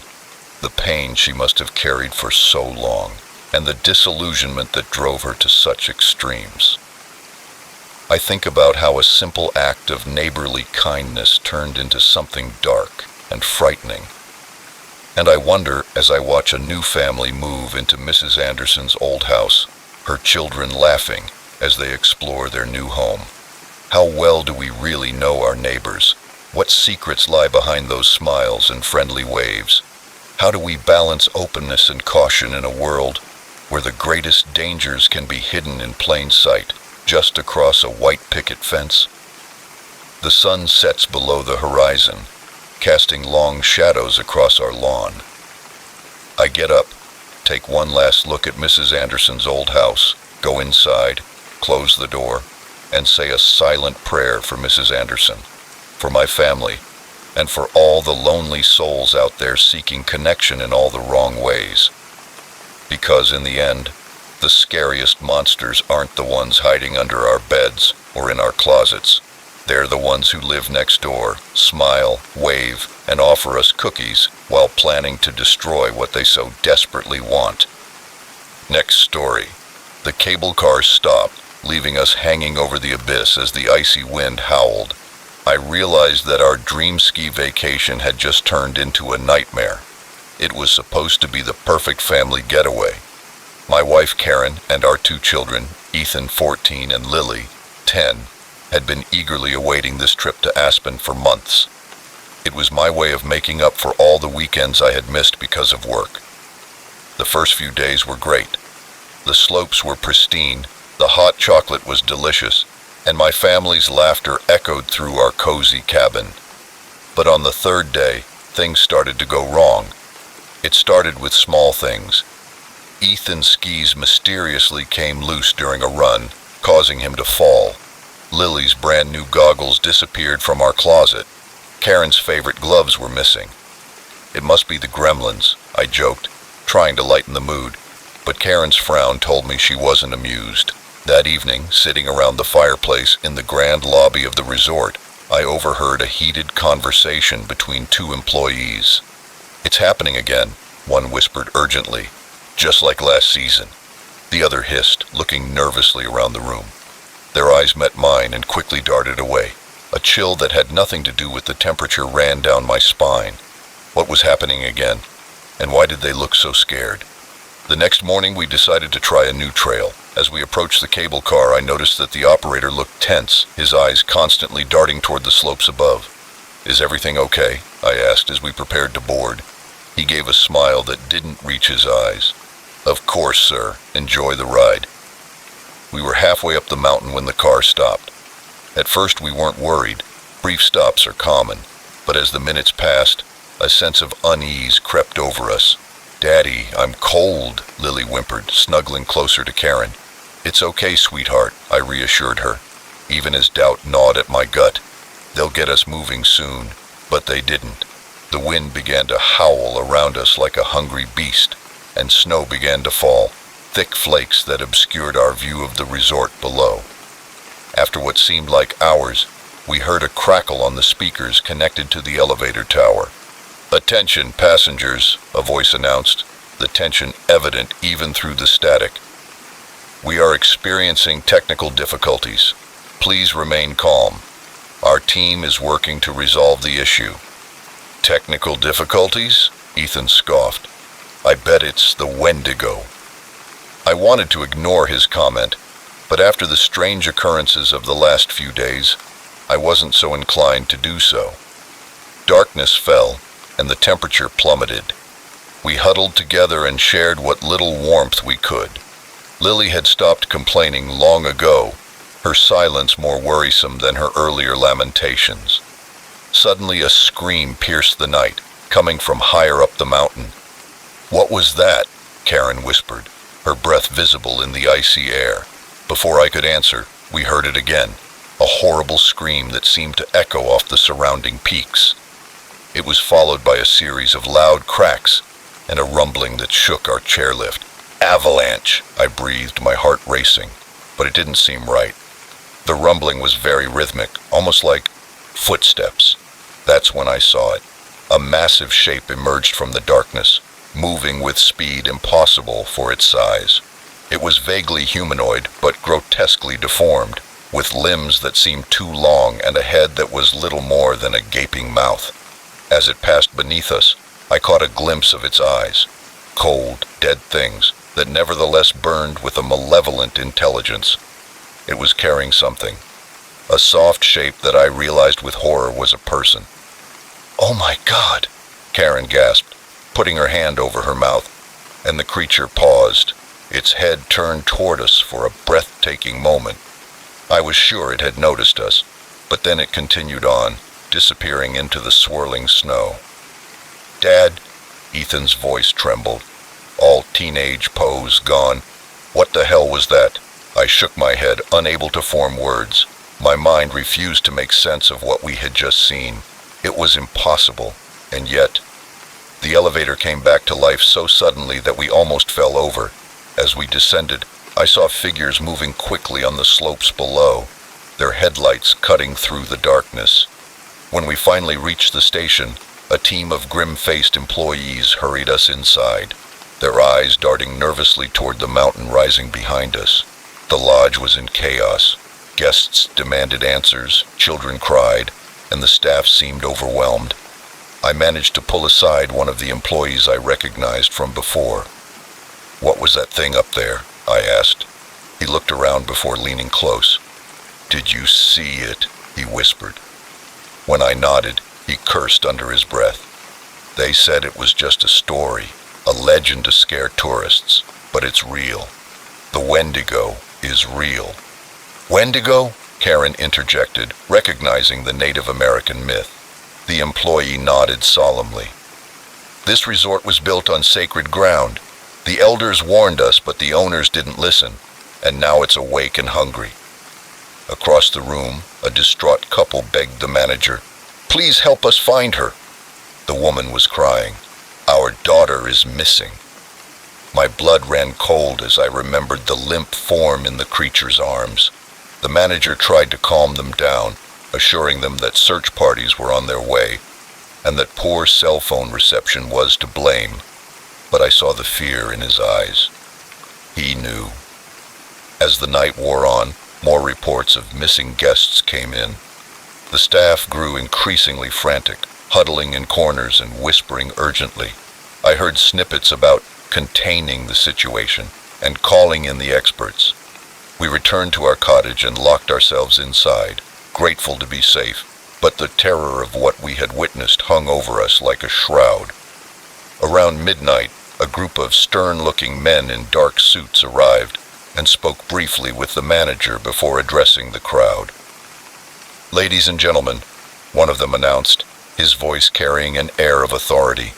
the pain she must have carried for so long, and the disillusionment that drove her to such extremes. I think about how a simple act of neighborly kindness turned into something dark and frightening. And I wonder, as I watch a new family move into Mrs. Anderson's old house, her children laughing as they explore their new home. How well do we really know our neighbors? What secrets lie behind those smiles and friendly waves? How do we balance openness and caution in a world where the greatest dangers can be hidden in plain sight, just across a white picket fence? The sun sets below the horizon, casting long shadows across our lawn. I get up, take one last look at Mrs. Anderson's old house, go inside, close the door, and say a silent prayer for Mrs. Anderson, for my family, and for all the lonely souls out there seeking connection in all the wrong ways. Because in the end, the scariest monsters aren't the ones hiding under our beds or in our closets. They're the ones who live next door, smile, wave, and offer us cookies while planning to destroy what they so desperately want. Next story. The cable car stopped, leaving us hanging over the abyss as the icy wind howled. I realized that our dream ski vacation had just turned into a nightmare. It was supposed to be the perfect family getaway. My wife Karen and our 2 children, Ethan 14 and Lily 10, had been eagerly awaiting this trip to Aspen for months. It was my way of making up for all the weekends I had missed because of work. The first few days were great. The slopes were pristine, the hot chocolate was delicious, and my family's laughter echoed through our cozy cabin. But on the 3rd day, things started to go wrong. It started with small things. Ethan's skis mysteriously came loose during a run, causing him to fall. Lily's brand new goggles disappeared from our closet. Karen's favorite gloves were missing. It must be the gremlins, I joked, trying to lighten the mood, but Karen's frown told me she wasn't amused. That evening, sitting around the fireplace in the grand lobby of the resort, I overheard a heated conversation between 2 employees. "It's happening again," one whispered urgently. "Just like last season," the other hissed, looking nervously around the room. Their eyes met mine and quickly darted away. A chill that had nothing to do with the temperature ran down my spine. What was happening again? And why did they look so scared? The next morning we decided to try a new trail. As we approached the cable car, I noticed that the operator looked tense, his eyes constantly darting toward the slopes above. "Is everything okay?" I asked as we prepared to board. He gave a smile that didn't reach his eyes. "Of course, sir. Enjoy the ride." We were halfway up the mountain when the car stopped. At first we weren't worried. Brief stops are common. But as the minutes passed, a sense of unease crept over us. "Daddy, I'm cold," Lily whimpered, snuggling closer to Karen. "It's okay, sweetheart," I reassured her, even as doubt gnawed at my gut. "They'll get us moving soon." But they didn't. The wind began to howl around us like a hungry beast, and snow began to fall, thick flakes that obscured our view of the resort below. After what seemed like hours, we heard a crackle on the speakers connected to the elevator tower. "Attention, passengers," a voice announced, the tension evident even through the static. "We are experiencing technical difficulties. Please remain calm. Our team is working to resolve the issue." "Technical difficulties?" Ethan scoffed. "I bet it's the Wendigo." I wanted to ignore his comment, but after the strange occurrences of the last few days, I wasn't so inclined to do so. Darkness fell, and the temperature plummeted. We huddled together and shared what little warmth we could. Lily had stopped complaining long ago, her silence more worrisome than her earlier lamentations. Suddenly a scream pierced the night, coming from higher up the mountain. "What was that?" Karen whispered, her breath visible in the icy air. Before I could answer, we heard it again, a horrible scream that seemed to echo off the surrounding peaks. It was followed by a series of loud cracks and a rumbling that shook our chairlift. "Avalanche," I breathed, my heart racing, but it didn't seem right. The rumbling was very rhythmic, almost like footsteps. That's when I saw it. A massive shape emerged from the darkness, moving with speed impossible for its size. It was vaguely humanoid, but grotesquely deformed, with limbs that seemed too long and a head that was little more than a gaping mouth. As it passed beneath us, I caught a glimpse of its eyes, cold, dead things that nevertheless burned with a malevolent intelligence. It was carrying something, a soft shape that I realized with horror was a person. "Oh my God!" Karen gasped, putting her hand over her mouth, and the creature paused, its head turned toward us for a breathtaking moment. I was sure it had noticed us, but then it continued on, disappearing into the swirling snow. "Dad," Ethan's voice trembled, all teenage pose gone. "What the hell was that?" I shook my head, unable to form words. My mind refused to make sense of what we had just seen. It was impossible, and yet the elevator came back to life so suddenly that we almost fell over. As we descended, I saw figures moving quickly on the slopes below, their headlights cutting through the darkness. When we finally reached the station, a team of grim-faced employees hurried us inside, their eyes darting nervously toward the mountain rising behind us. The lodge was in chaos. Guests demanded answers, children cried, and the staff seemed overwhelmed. I managed to pull aside one of the employees I recognized from before. "What was that thing up there?" I asked. He looked around before leaning close. "Did you see it?" he whispered. When I nodded, he cursed under his breath. "They said it was just a story, a legend to scare tourists, but it's real. The Wendigo is real." "Wendigo?" Karen interjected, recognizing the Native American myth. The employee nodded solemnly. "This resort was built on sacred ground. The elders warned us, but the owners didn't listen, and now it's awake and hungry." Across the room, a distraught couple begged the manager, "Please help us find her." The woman was crying, "Our daughter is missing." My blood ran cold as I remembered the limp form in the creature's arms. The manager tried to calm them down, assuring them that search parties were on their way, and that poor cell phone reception was to blame. But I saw the fear in his eyes. He knew. As the night wore on, more reports of missing guests came in. The staff grew increasingly frantic, huddling in corners and whispering urgently. I heard snippets about containing the situation and calling in the experts. We returned to our cottage and locked ourselves inside, grateful to be safe, but the terror of what we had witnessed hung over us like a shroud. Around midnight, a group of stern-looking men in dark suits arrived and spoke briefly with the manager before addressing the crowd. "Ladies and gentlemen," one of them announced, his voice carrying an air of authority,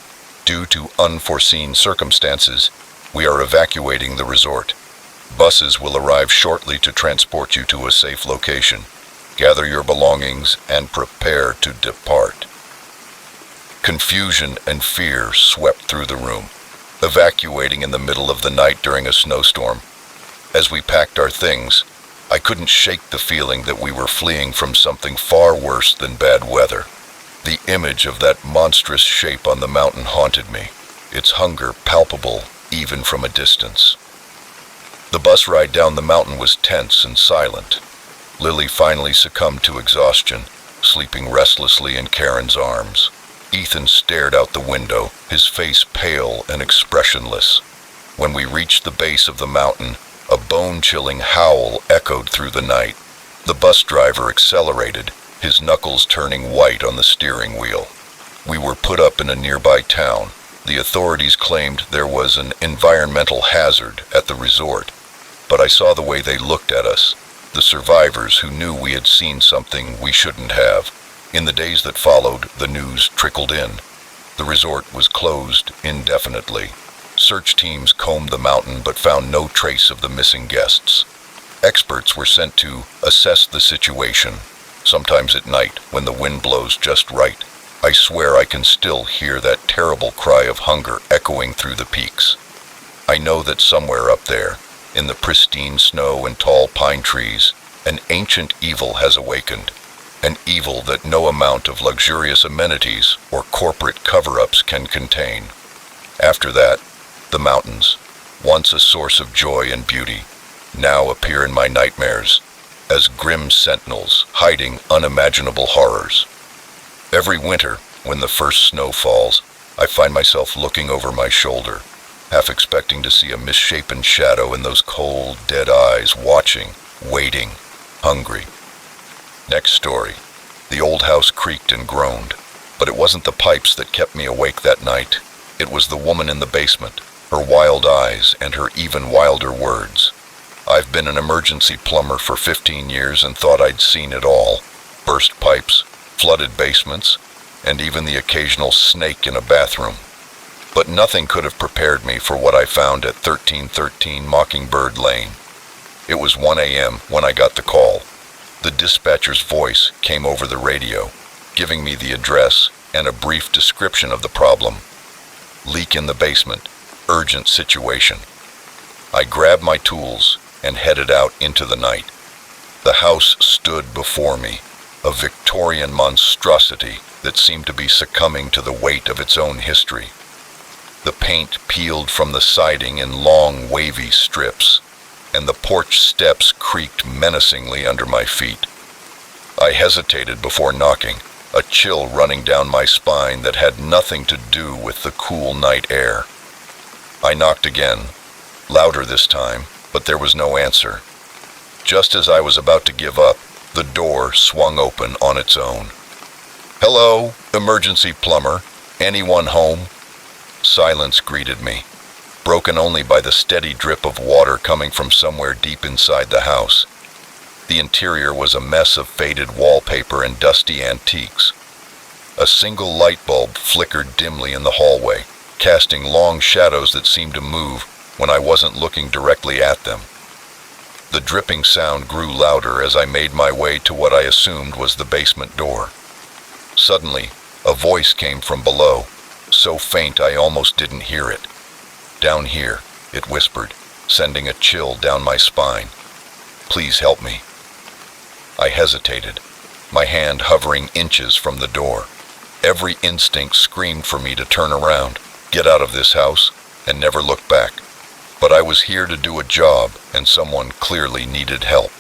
"due to unforeseen circumstances, we are evacuating the resort. Buses will arrive shortly to transport you to a safe location. Gather your belongings and prepare to depart." Confusion and fear swept through the room, evacuating in the middle of the night during a snowstorm. As we packed our things, I couldn't shake the feeling that we were fleeing from something far worse than bad weather. The image of that monstrous shape on the mountain haunted me, its hunger palpable even from a distance. The bus ride down the mountain was tense and silent. Lily finally succumbed to exhaustion, sleeping restlessly in Karen's arms. Ethan stared out the window, his face pale and expressionless. When we reached the base of the mountain, a bone-chilling howl echoed through the night. The bus driver accelerated, his knuckles turning white on the steering wheel. We were put up in a nearby town. The authorities claimed there was an environmental hazard at the resort, but I saw the way they looked at us, the survivors who knew we had seen something we shouldn't have. In the days that followed, the news trickled in. The resort was closed indefinitely. Search teams combed the mountain but found no trace of the missing guests. Experts were sent to assess the situation, sometimes at night when the wind blows just right. I swear I can still hear that terrible cry of hunger echoing through the peaks. I know that somewhere up there, in the pristine snow and tall pine trees, an ancient evil has awakened, an evil that no amount of luxurious amenities or corporate cover-ups can contain. After that, the mountains, once a source of joy and beauty, now appear in my nightmares as grim sentinels hiding unimaginable horrors. Every winter, when the first snow falls, I find myself looking over my shoulder, half expecting to see a misshapen shadow in those cold, dead eyes, watching, waiting, hungry. Next story. The old house creaked and groaned, but it wasn't the pipes that kept me awake that night. It was the woman in the basement, her wild eyes and her even wilder words. I've been an emergency plumber for 15 years and thought I'd seen it all. Burst pipes, flooded basements, and even the occasional snake in a bathroom. But nothing could have prepared me for what I found at 1313 Mockingbird Lane. It was 1 a.m. when I got the call. The dispatcher's voice came over the radio, giving me the address and a brief description of the problem. Leak in the basement, urgent situation. I grabbed my tools and headed out into the night. The house stood before me, a Victorian monstrosity that seemed to be succumbing to the weight of its own history. The paint peeled from the siding in long, wavy strips, and the porch steps creaked menacingly under my feet. I hesitated before knocking, a chill running down my spine that had nothing to do with the cool night air. I knocked again, louder this time, but there was no answer. Just as I was about to give up, the door swung open on its own. "Hello, emergency plumber. Anyone home?" Silence greeted me, broken only by the steady drip of water coming from somewhere deep inside the house. The interior was a mess of faded wallpaper and dusty antiques. A single light bulb flickered dimly in the hallway, casting long shadows that seemed to move when I wasn't looking directly at them. The dripping sound grew louder as I made my way to what I assumed was the basement door. Suddenly, a voice came from below, so faint I almost didn't hear it. "Down here," it whispered, sending a chill down my spine. "Please help me." I hesitated, my hand hovering inches from the door. Every instinct screamed for me to turn around, get out of this house, and never look back. But I was here to do a job, and someone clearly needed help.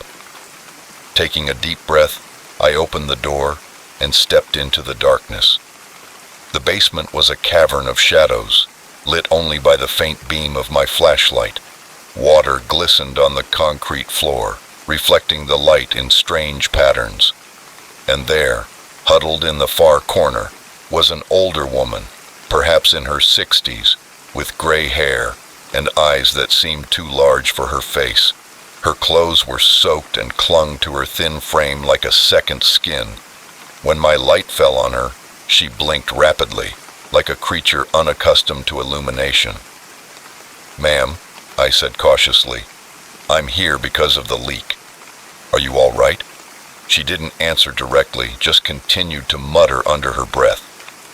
Taking a deep breath, I opened the door and stepped into the darkness. The basement was a cavern of shadows, lit only by the faint beam of my flashlight. Water glistened on the concrete floor, reflecting the light in strange patterns. And there, huddled in the far corner, was an older woman, perhaps in her 60s, with gray hair and eyes that seemed too large for her face. Her clothes were soaked and clung to her thin frame like a second skin. When my light fell on her, she blinked rapidly, like a creature unaccustomed to illumination. "Ma'am," I said cautiously, "I'm here because of the leak. Are you all right?" She didn't answer directly, just continued to mutter under her breath.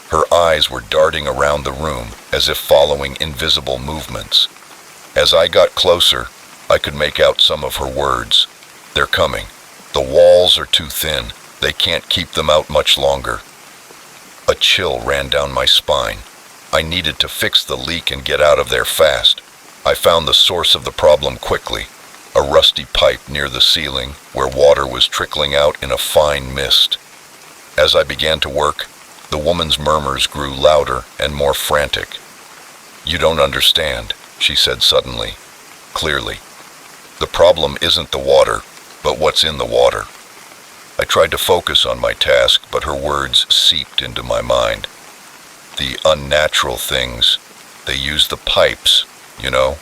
Her eyes were darting around the room, as if following invisible movements. As I got closer, I could make out some of her words. "They're coming. The walls are too thin. They can't keep them out much longer." A chill ran down my spine. I needed to fix the leak and get out of there fast. I found the source of the problem quickly. A rusty pipe near the ceiling where water was trickling out in a fine mist. As I began to work, the woman's murmurs grew louder and more frantic. "You don't understand," she said suddenly, clearly. "The problem isn't the water, but what's in the water." I tried to focus on my task, but her words seeped into my mind. "The unnatural things, they use the pipes, you know,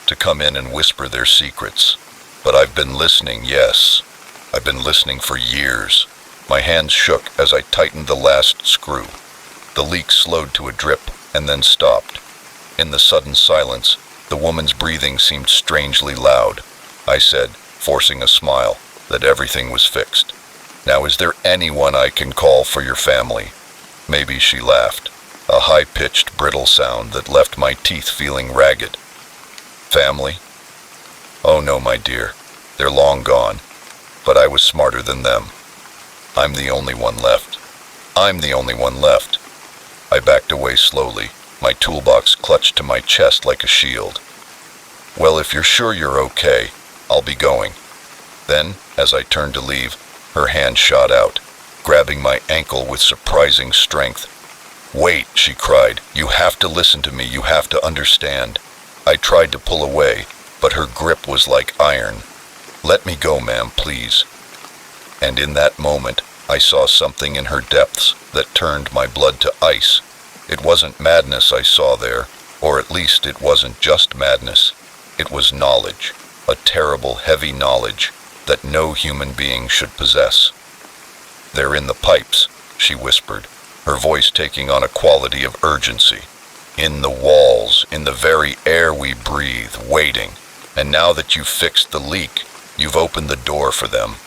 to come in and whisper their secrets. But I've been listening, yes. I've been listening for years." My hands shook as I tightened the last screw. The leak slowed to a drip and then stopped. In the sudden silence, the woman's breathing seemed strangely loud. I said, forcing a smile, that everything was fixed. "Now is there anyone I can call for your family?" Maybe she laughed, a high-pitched, brittle sound that left my teeth feeling ragged. "Family? Oh no, my dear, they're long gone, but I was smarter than them. I'm the only one left. I'm the only one left." I backed away slowly, my toolbox clutched to my chest like a shield. "Well, if you're sure you're okay, I'll be going." Then, as I turned to leave, her hand shot out, grabbing my ankle with surprising strength. "Wait," she cried. "You have to listen to me. You have to understand." I tried to pull away, but her grip was like iron. "Let me go, ma'am, please." And in that moment, I saw something in her depths that turned my blood to ice. It wasn't madness I saw there, or at least it wasn't just madness. It was knowledge, a terrible, heavy knowledge that no human being should possess. "They're in the pipes," she whispered, her voice taking on a quality of urgency. "In the walls, in the very air we breathe, waiting. And now that you've fixed the leak, you've opened the door for them."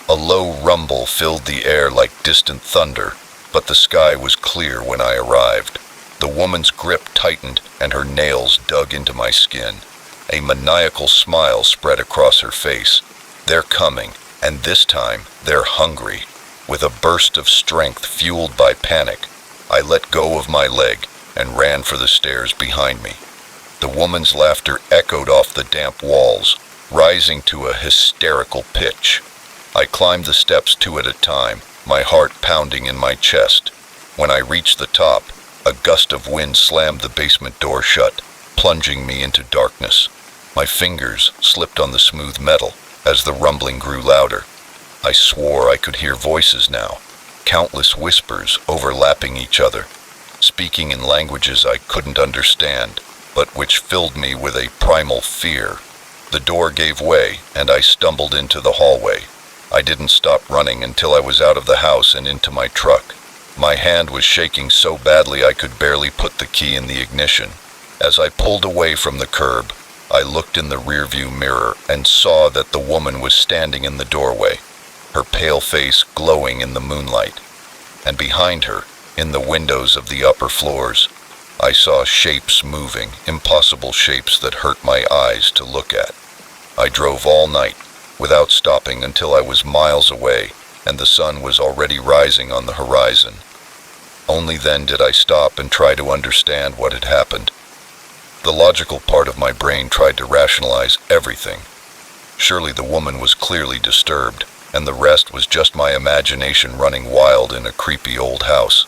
A low rumble filled the air like distant thunder, but the sky was clear when I arrived. The woman's grip tightened and her nails dug into my skin. A maniacal smile spread across her face. "They're coming, and this time they're hungry." With a burst of strength fueled by panic, I let go of my leg and ran for the stairs behind me. The woman's laughter echoed off the damp walls, rising to a hysterical pitch. I climbed the steps 2 at a time, my heart pounding in my chest. When I reached the top, a gust of wind slammed the basement door shut, plunging me into darkness. My fingers slipped on the smooth metal as the rumbling grew louder. I swore I could hear voices now, countless whispers overlapping each other, speaking in languages I couldn't understand, but which filled me with a primal fear. The door gave way, and I stumbled into the hallway. I didn't stop running until I was out of the house and into my truck. My hand was shaking so badly I could barely put the key in the ignition. As I pulled away from the curb, I looked in the rearview mirror and saw that the woman was standing in the doorway, her pale face glowing in the moonlight. And behind her, in the windows of the upper floors, I saw shapes moving, impossible shapes that hurt my eyes to look at. I drove all night, without stopping until I was miles away and the sun was already rising on the horizon. Only then did I stop and try to understand what had happened. The logical part of my brain tried to rationalize everything. Surely the woman was clearly disturbed, and the rest was just my imagination running wild in a creepy old house.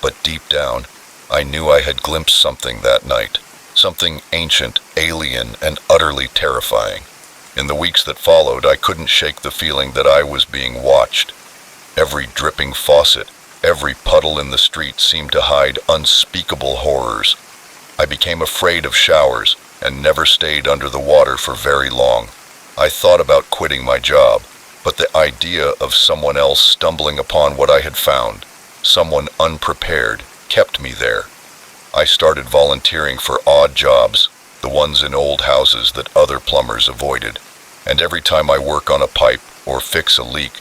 But deep down, I knew I had glimpsed something that night, something ancient, alien, and utterly terrifying. In the weeks that followed, I couldn't shake the feeling that I was being watched. Every dripping faucet, every puddle in the street seemed to hide unspeakable horrors. I became afraid of showers and never stayed under the water for very long. I thought about quitting my job, but the idea of someone else stumbling upon what I had found, someone unprepared, kept me there. I started volunteering for odd jobs, the ones in old houses that other plumbers avoided, and every time I work on a pipe or fix a leak,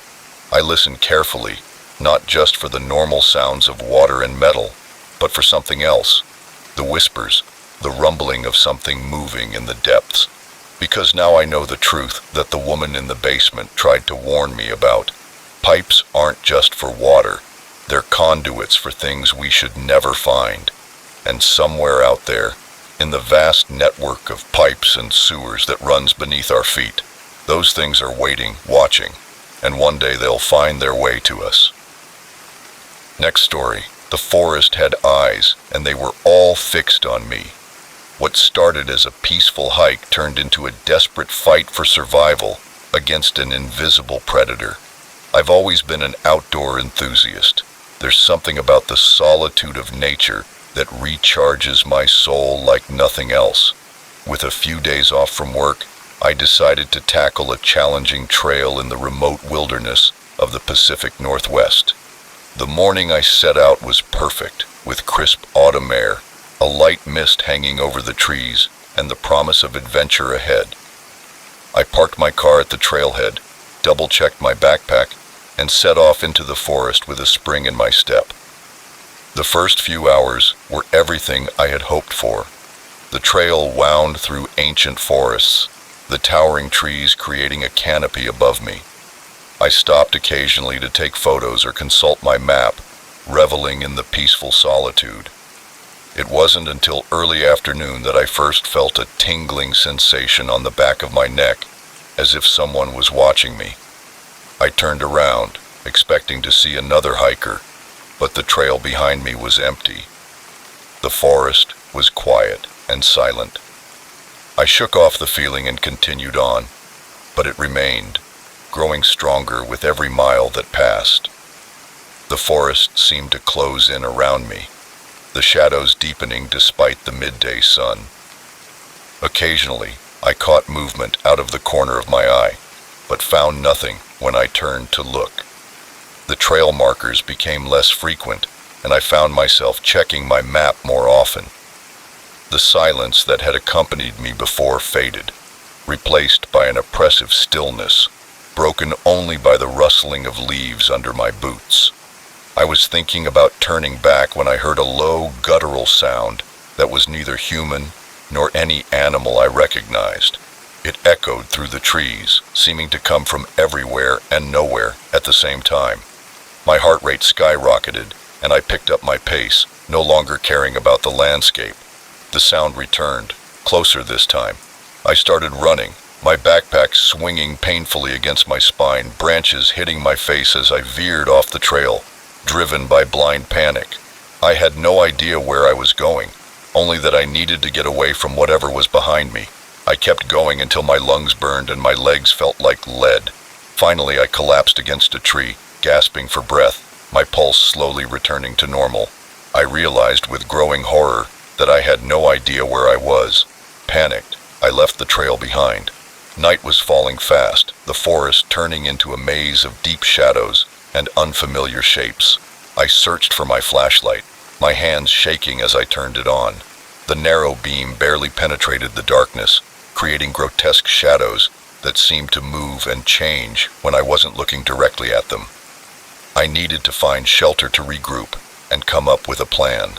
I listen carefully, not just for the normal sounds of water and metal, but for something else, the whispers, the rumbling of something moving in the depths. Because now I know the truth that the woman in the basement tried to warn me about. Pipes aren't just for water, they're conduits for things we should never find. And somewhere out there, in the vast network of pipes and sewers that runs beneath our feet, those things are waiting, watching, and one day they'll find their way to us. Next story. The forest had eyes, and they were all fixed on me. What started as a peaceful hike turned into a desperate fight for survival against an invisible predator. I've always been an outdoor enthusiast. There's something about the solitude of nature that recharges my soul like nothing else. With a few days off from work, I decided to tackle a challenging trail in the remote wilderness of the Pacific Northwest. The morning I set out was perfect, with crisp autumn air, a light mist hanging over the trees, and the promise of adventure ahead. I parked my car at the trailhead, double-checked my backpack, and set off into the forest with a spring in my step. The first few hours were everything I had hoped for. The trail wound through ancient forests, the towering trees creating a canopy above me. I stopped occasionally to take photos or consult my map, reveling in the peaceful solitude. It wasn't until early afternoon that I first felt a tingling sensation on the back of my neck, as if someone was watching me. I turned around, expecting to see another hiker, but the trail behind me was empty. The forest was quiet and silent. I shook off the feeling and continued on, but it remained, growing stronger with every mile that passed. The forest seemed to close in around me, the shadows deepening despite the midday sun. Occasionally, I caught movement out of the corner of my eye, but found nothing when I turned to look. The trail markers became less frequent, and I found myself checking my map more often. The silence that had accompanied me before faded, replaced by an oppressive stillness, broken only by the rustling of leaves under my boots. I was thinking about turning back when I heard a low, guttural sound that was neither human nor any animal I recognized. It echoed through the trees, seeming to come from everywhere and nowhere at the same time. My heart rate skyrocketed, and I picked up my pace, no longer caring about the landscape. The sound returned, closer this time. I started running, my backpack swinging painfully against my spine, branches hitting my face as I veered off the trail, driven by blind panic. I had no idea where I was going, only that I needed to get away from whatever was behind me. I kept going until my lungs burned and my legs felt like lead. Finally, I collapsed against a tree, gasping for breath, my pulse slowly returning to normal. I realized with growing horror that I had no idea where I was. Panicked, I left the trail behind. Night was falling fast, the forest turning into a maze of deep shadows and unfamiliar shapes. I searched for my flashlight, my hands shaking as I turned it on. The narrow beam barely penetrated the darkness, creating grotesque shadows that seemed to move and change when I wasn't looking directly at them. I needed to find shelter to regroup and come up with a plan.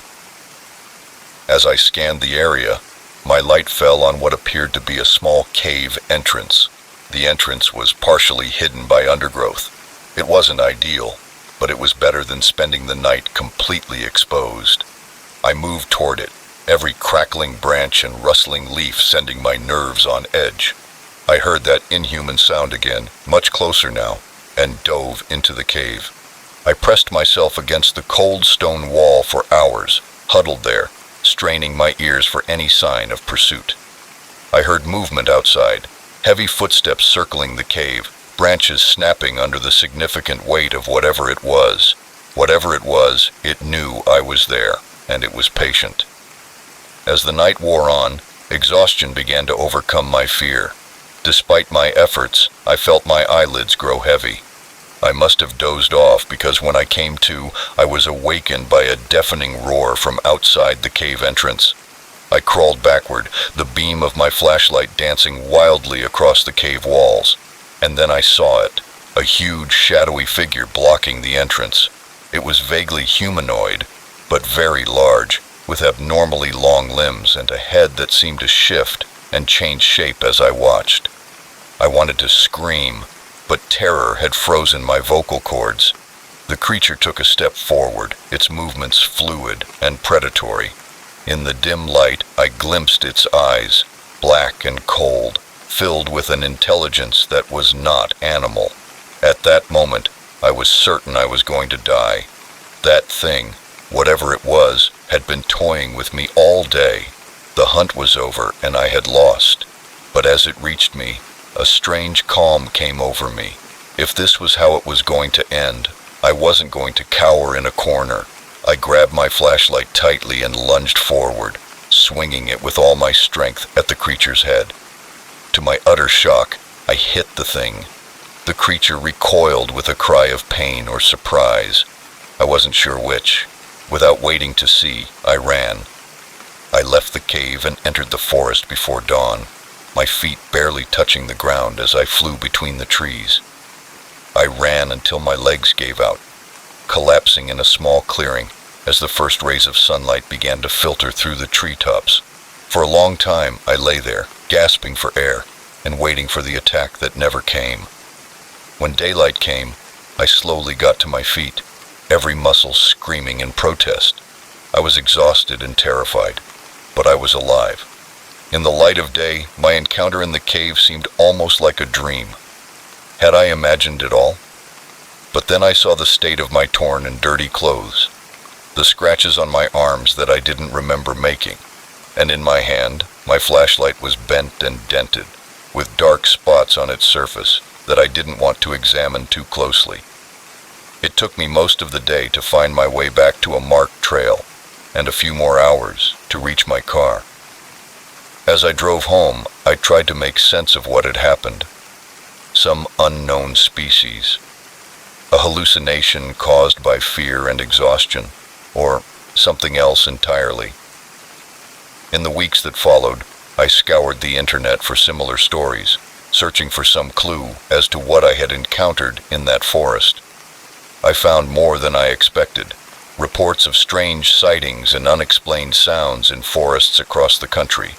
As I scanned the area, my light fell on what appeared to be a small cave entrance. The entrance was partially hidden by undergrowth. It wasn't ideal, but it was better than spending the night completely exposed. I moved toward it, every crackling branch and rustling leaf sending my nerves on edge. I heard that inhuman sound again, much closer now, and dove into the cave. I pressed myself against the cold stone wall for hours, huddled there, straining my ears for any sign of pursuit. I heard movement outside, heavy footsteps circling the cave, branches snapping under the significant weight of whatever it was. Whatever it was, it knew I was there, and it was patient. As the night wore on, exhaustion began to overcome my fear. Despite my efforts, I felt my eyelids grow heavy. I must have dozed off because when I came to, I was awakened by a deafening roar from outside the cave entrance. I crawled backward, the beam of my flashlight dancing wildly across the cave walls. And then I saw it, a huge shadowy figure blocking the entrance. It was vaguely humanoid, but very large, with abnormally long limbs and a head that seemed to shift and change shape as I watched. I wanted to scream, but terror had frozen my vocal cords. The creature took a step forward, its movements fluid and predatory. In the dim light, I glimpsed its eyes, black and cold, filled with an intelligence that was not animal. At that moment, I was certain I was going to die. That thing, whatever it was, had been toying with me all day. The hunt was over and I had lost. But as it reached me, a strange calm came over me. If this was how it was going to end, I wasn't going to cower in a corner. I grabbed my flashlight tightly and lunged forward, swinging it with all my strength at the creature's head. To my utter shock, I hit the thing. The creature recoiled with a cry of pain or surprise. I wasn't sure which. Without waiting to see, I ran. I left the cave and entered the forest before dawn, my feet barely touching the ground as I flew between the trees. I ran until my legs gave out, collapsing in a small clearing as the first rays of sunlight began to filter through the treetops. For a long time, I lay there, gasping for air and waiting for the attack that never came. When daylight came, I slowly got to my feet, every muscle screaming in protest. I was exhausted and terrified, but I was alive. In the light of day, my encounter in the cave seemed almost like a dream. Had I imagined it all? But then I saw the state of my torn and dirty clothes, the scratches on my arms that I didn't remember making, and in my hand, my flashlight was bent and dented, with dark spots on its surface that I didn't want to examine too closely. It took me most of the day to find my way back to a marked trail, and a few more hours to reach my car. As I drove home, I tried to make sense of what had happened. Some unknown species, a hallucination caused by fear and exhaustion, or something else entirely. In the weeks that followed, I scoured the internet for similar stories, searching for some clue as to what I had encountered in that forest. I found more than I expected, reports of strange sightings and unexplained sounds in forests across the country.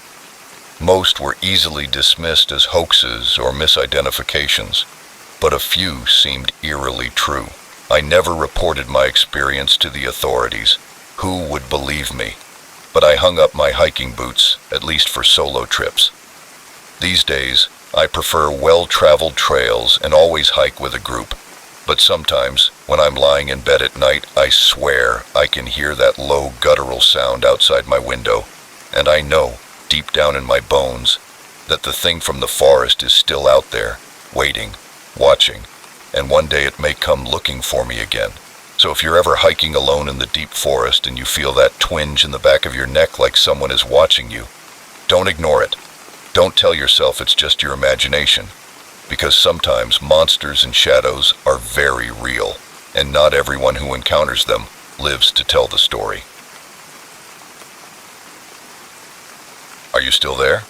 Most were easily dismissed as hoaxes or misidentifications, but a few seemed eerily true. I never reported my experience to the authorities. Who would believe me? But I hung up my hiking boots, at least for solo trips. These days, I prefer well-traveled trails and always hike with a group. But sometimes, when I'm lying in bed at night, I swear I can hear that low guttural sound outside my window, and I know, deep down in my bones, that the thing from the forest is still out there, waiting, watching, and one day it may come looking for me again. So if you're ever hiking alone in the deep forest and you feel that twinge in the back of your neck like someone is watching you, don't ignore it. Don't tell yourself it's just your imagination, because sometimes monsters and shadows are very real, and not everyone who encounters them lives to tell the story. Are you still there?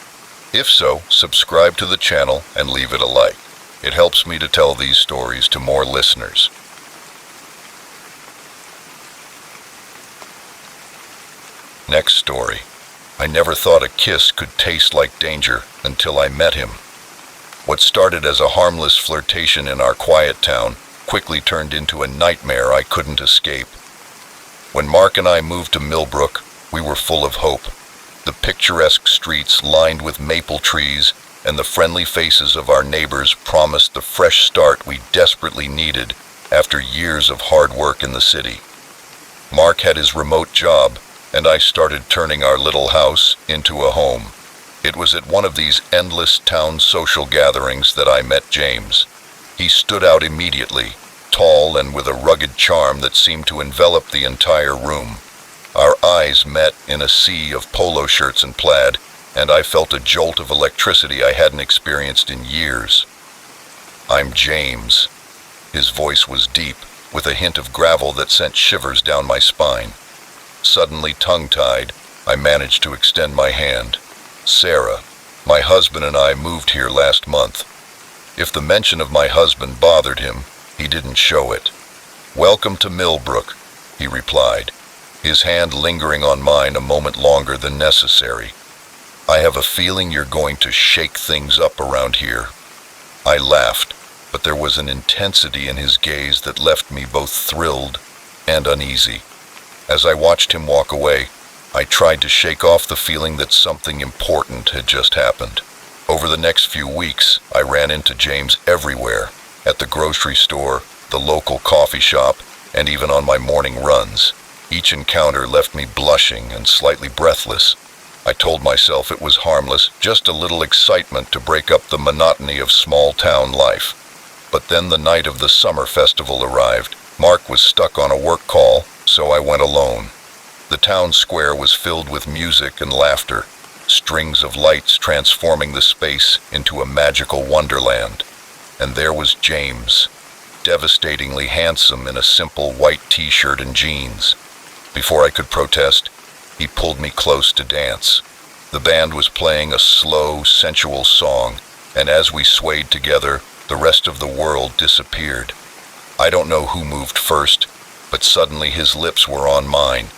If so, subscribe to the channel and leave it a like. It helps me to tell these stories to more listeners. Next story. I never thought a kiss could taste like danger until I met him. What started as a harmless flirtation in our quiet town quickly turned into a nightmare I couldn't escape. When Mark and I moved to Millbrook, we were full of hope. The picturesque streets lined with maple trees and the friendly faces of our neighbors promised the fresh start we desperately needed after years of hard work in the city. Mark had his remote job, and I started turning our little house into a home. It was at one of these endless town social gatherings that I met James. He stood out immediately, tall and with a rugged charm that seemed to envelop the entire room. Our eyes met in a sea of polo shirts and plaid, and I felt a jolt of electricity I hadn't experienced in years. "I'm James." His voice was deep, with a hint of gravel that sent shivers down my spine. Suddenly tongue-tied, I managed to extend my hand. "Sarah, my husband and I moved here last month." If the mention of my husband bothered him, he didn't show it. "Welcome to Millbrook," he replied, his hand lingering on mine a moment longer than necessary. "I have a feeling you're going to shake things up around here." I laughed, but there was an intensity in his gaze that left me both thrilled and uneasy. As I watched him walk away, I tried to shake off the feeling that something important had just happened. Over the next few weeks, I ran into James everywhere, at the grocery store, the local coffee shop, and even on my morning runs. Each encounter left me blushing and slightly breathless. I told myself it was harmless, just a little excitement to break up the monotony of small-town life. But then the night of the summer festival arrived. Mark was stuck on a work call, so I went alone. The town square was filled with music and laughter, strings of lights transforming the space into a magical wonderland. And there was James, devastatingly handsome in a simple white t-shirt and jeans. Before I could protest, he pulled me close to dance. The band was playing a slow, sensual song, and as we swayed together, the rest of the world disappeared. I don't know who moved first, but suddenly his lips were on mine.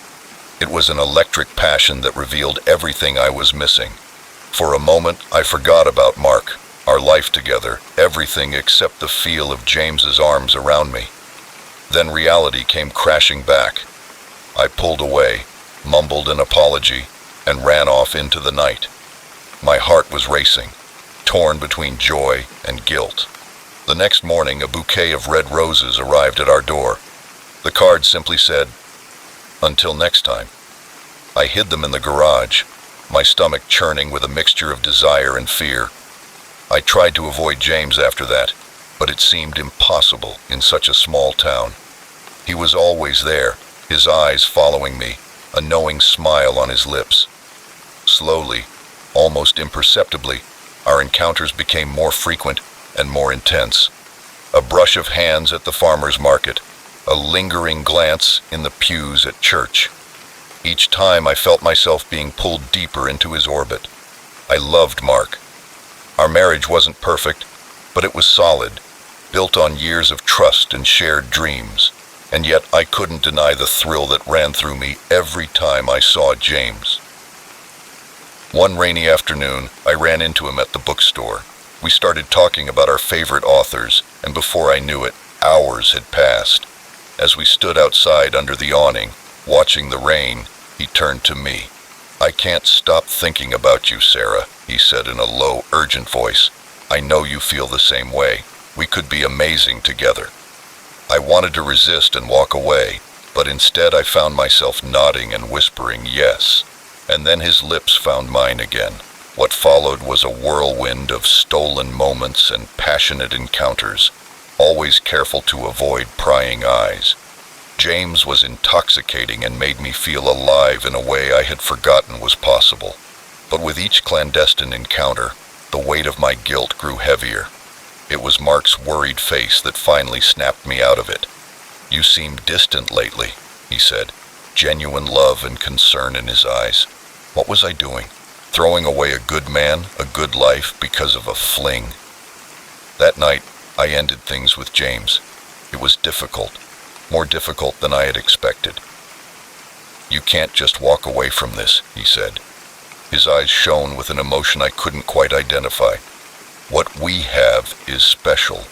It was an electric passion that revealed everything I was missing. For a moment, I forgot about Mark, our life together, everything except the feel of James's arms around me. Then reality came crashing back. I pulled away, mumbled an apology, and ran off into the night. My heart was racing, torn between joy and guilt. The next morning, a bouquet of red roses arrived at our door. The card simply said, "Until next time." I hid them in the garage, my stomach churning with a mixture of desire and fear. I tried to avoid James after that, but it seemed impossible in such a small town. He was always there, his eyes following me, a knowing smile on his lips. Slowly, almost imperceptibly, our encounters became more frequent and more intense. A brush of hands at the farmer's market, a lingering glance in the pews at church. Each time I felt myself being pulled deeper into his orbit. I loved Mark. Our marriage wasn't perfect, but it was solid, built on years of trust and shared dreams. And yet I couldn't deny the thrill that ran through me every time I saw James. One rainy afternoon, I ran into him at the bookstore. We started talking about our favorite authors, and before I knew it, hours had passed. As we stood outside under the awning, watching the rain, he turned to me. "I can't stop thinking about you, Sarah," he said in a low, urgent voice. I know you feel the same way. We could be amazing together." I wanted to resist and walk away, but instead I found myself nodding and whispering yes. And then his lips found mine again. What followed was a whirlwind of stolen moments and passionate encounters, always careful to avoid prying eyes. James was intoxicating and made me feel alive in a way I had forgotten was possible. But with each clandestine encounter, the weight of my guilt grew heavier. It was Mark's worried face that finally snapped me out of it. "You seem distant lately," he said, genuine love and concern in his eyes. What was I doing? Throwing away a good man, a good life, because of a fling? That night, I ended things with James. It was difficult, more difficult than I had expected. "You can't just walk away from this," he said. His eyes shone with an emotion I couldn't quite identify. "What we have is special."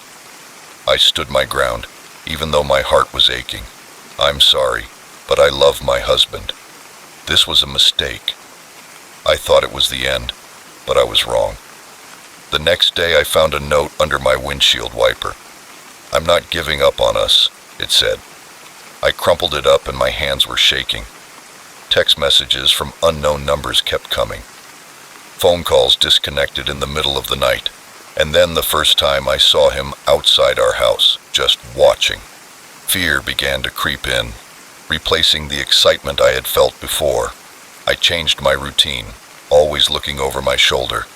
I stood my ground, even though my heart was aching. "I'm sorry, but I love my husband. This was a mistake." I thought it was the end, but I was wrong. The next day I found a note under my windshield wiper. "I'm not giving up on us," it said. I crumpled it up and my hands were shaking. Text messages from unknown numbers kept coming. Phone calls disconnected in the middle of the night. And then the first time I saw him outside our house, just watching. Fear began to creep in, replacing the excitement I had felt before. I changed my routine, always looking over my shoulder.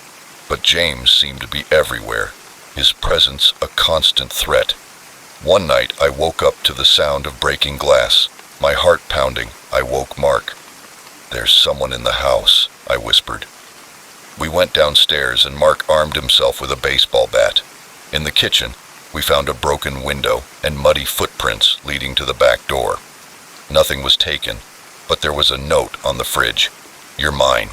But James seemed to be everywhere, his presence a constant threat. One night I woke up to the sound of breaking glass. My heart pounding, I woke Mark. "There's someone in the house," I whispered. We went downstairs and Mark armed himself with a baseball bat. In the kitchen, we found a broken window and muddy footprints leading to the back door. Nothing was taken, but there was a note on the fridge. "You're mine."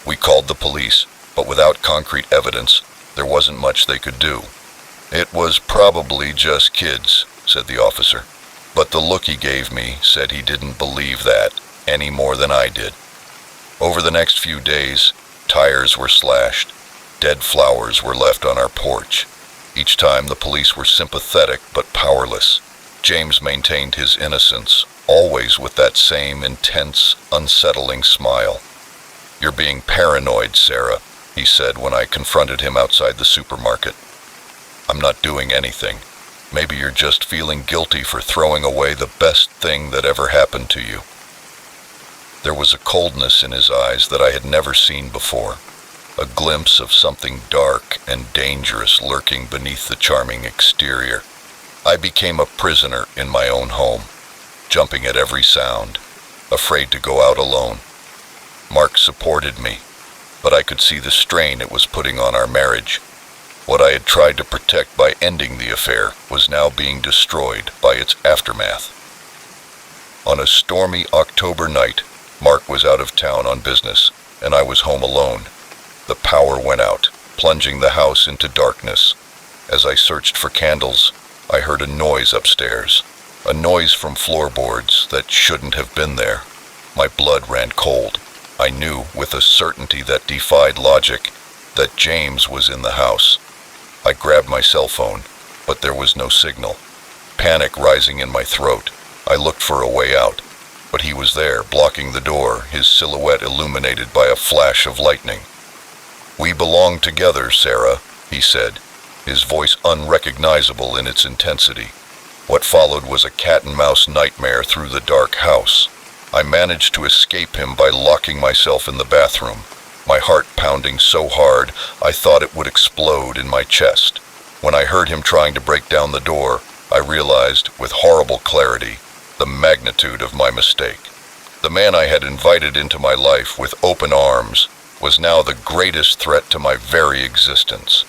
We called the police, but without concrete evidence, there wasn't much they could do. "It was probably just kids," said the officer. But the look he gave me said he didn't believe that any more than I did. Over the next few days, tires were slashed. Dead flowers were left on our porch. Each time the police were sympathetic but powerless. James maintained his innocence, always with that same intense, unsettling smile. "You're being paranoid, Sarah," he said when I confronted him outside the supermarket. "I'm not doing anything. Maybe you're just feeling guilty for throwing away the best thing that ever happened to you." There was a coldness in his eyes that I had never seen before, a glimpse of something dark and dangerous lurking beneath the charming exterior. I became a prisoner in my own home, jumping at every sound, afraid to go out alone. Mark supported me, but I could see the strain it was putting on our marriage. What I had tried to protect by ending the affair was now being destroyed by its aftermath. On a stormy October night, Mark was out of town on business, and I was home alone. The power went out, plunging the house into darkness. As I searched for candles, I heard a noise upstairs, a noise from floorboards that shouldn't have been there. My blood ran cold. I knew, with a certainty that defied logic, that James was in the house. I grabbed my cell phone, but there was no signal. Panic rising in my throat, I looked for a way out. But he was there, blocking the door, his silhouette illuminated by a flash of lightning. "We belong together, Sarah," he said, his voice unrecognizable in its intensity. What followed was a cat-and-mouse nightmare through the dark house. I managed to escape him by locking myself in the bathroom, my heart pounding so hard I thought it would explode in my chest. When I heard him trying to break down the door, I realized, with horrible clarity, the magnitude of my mistake. The man I had invited into my life with open arms was now the greatest threat to my very existence.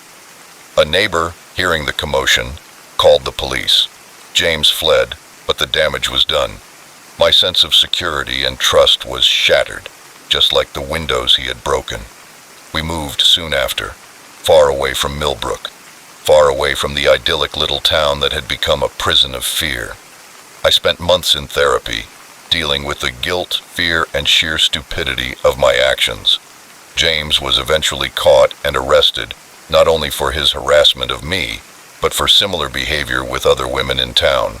A neighbor, hearing the commotion, called the police. James fled, but the damage was done. My sense of security and trust was shattered, just like the windows he had broken. We moved soon after, far away from Millbrook, far away from the idyllic little town that had become a prison of fear. I spent months in therapy, dealing with the guilt, fear, and sheer stupidity of my actions. James was eventually caught and arrested, not only for his harassment of me, but for similar behavior with other women in town.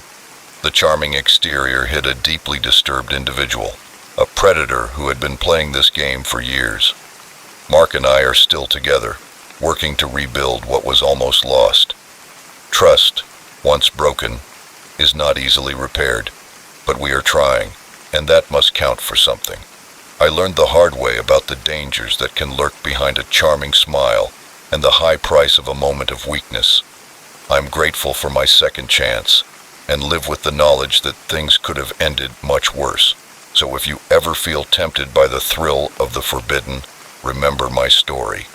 The charming exterior hid a deeply disturbed individual, a predator who had been playing this game for years. Mark and I are still together, working to rebuild what was almost lost. Trust, once broken, is not easily repaired, but we are trying, and that must count for something. I learned the hard way about the dangers that can lurk behind a charming smile and the high price of a moment of weakness. I'm grateful for my second chance, and live with the knowledge that things could have ended much worse. So if you ever feel tempted by the thrill of the forbidden, remember my story.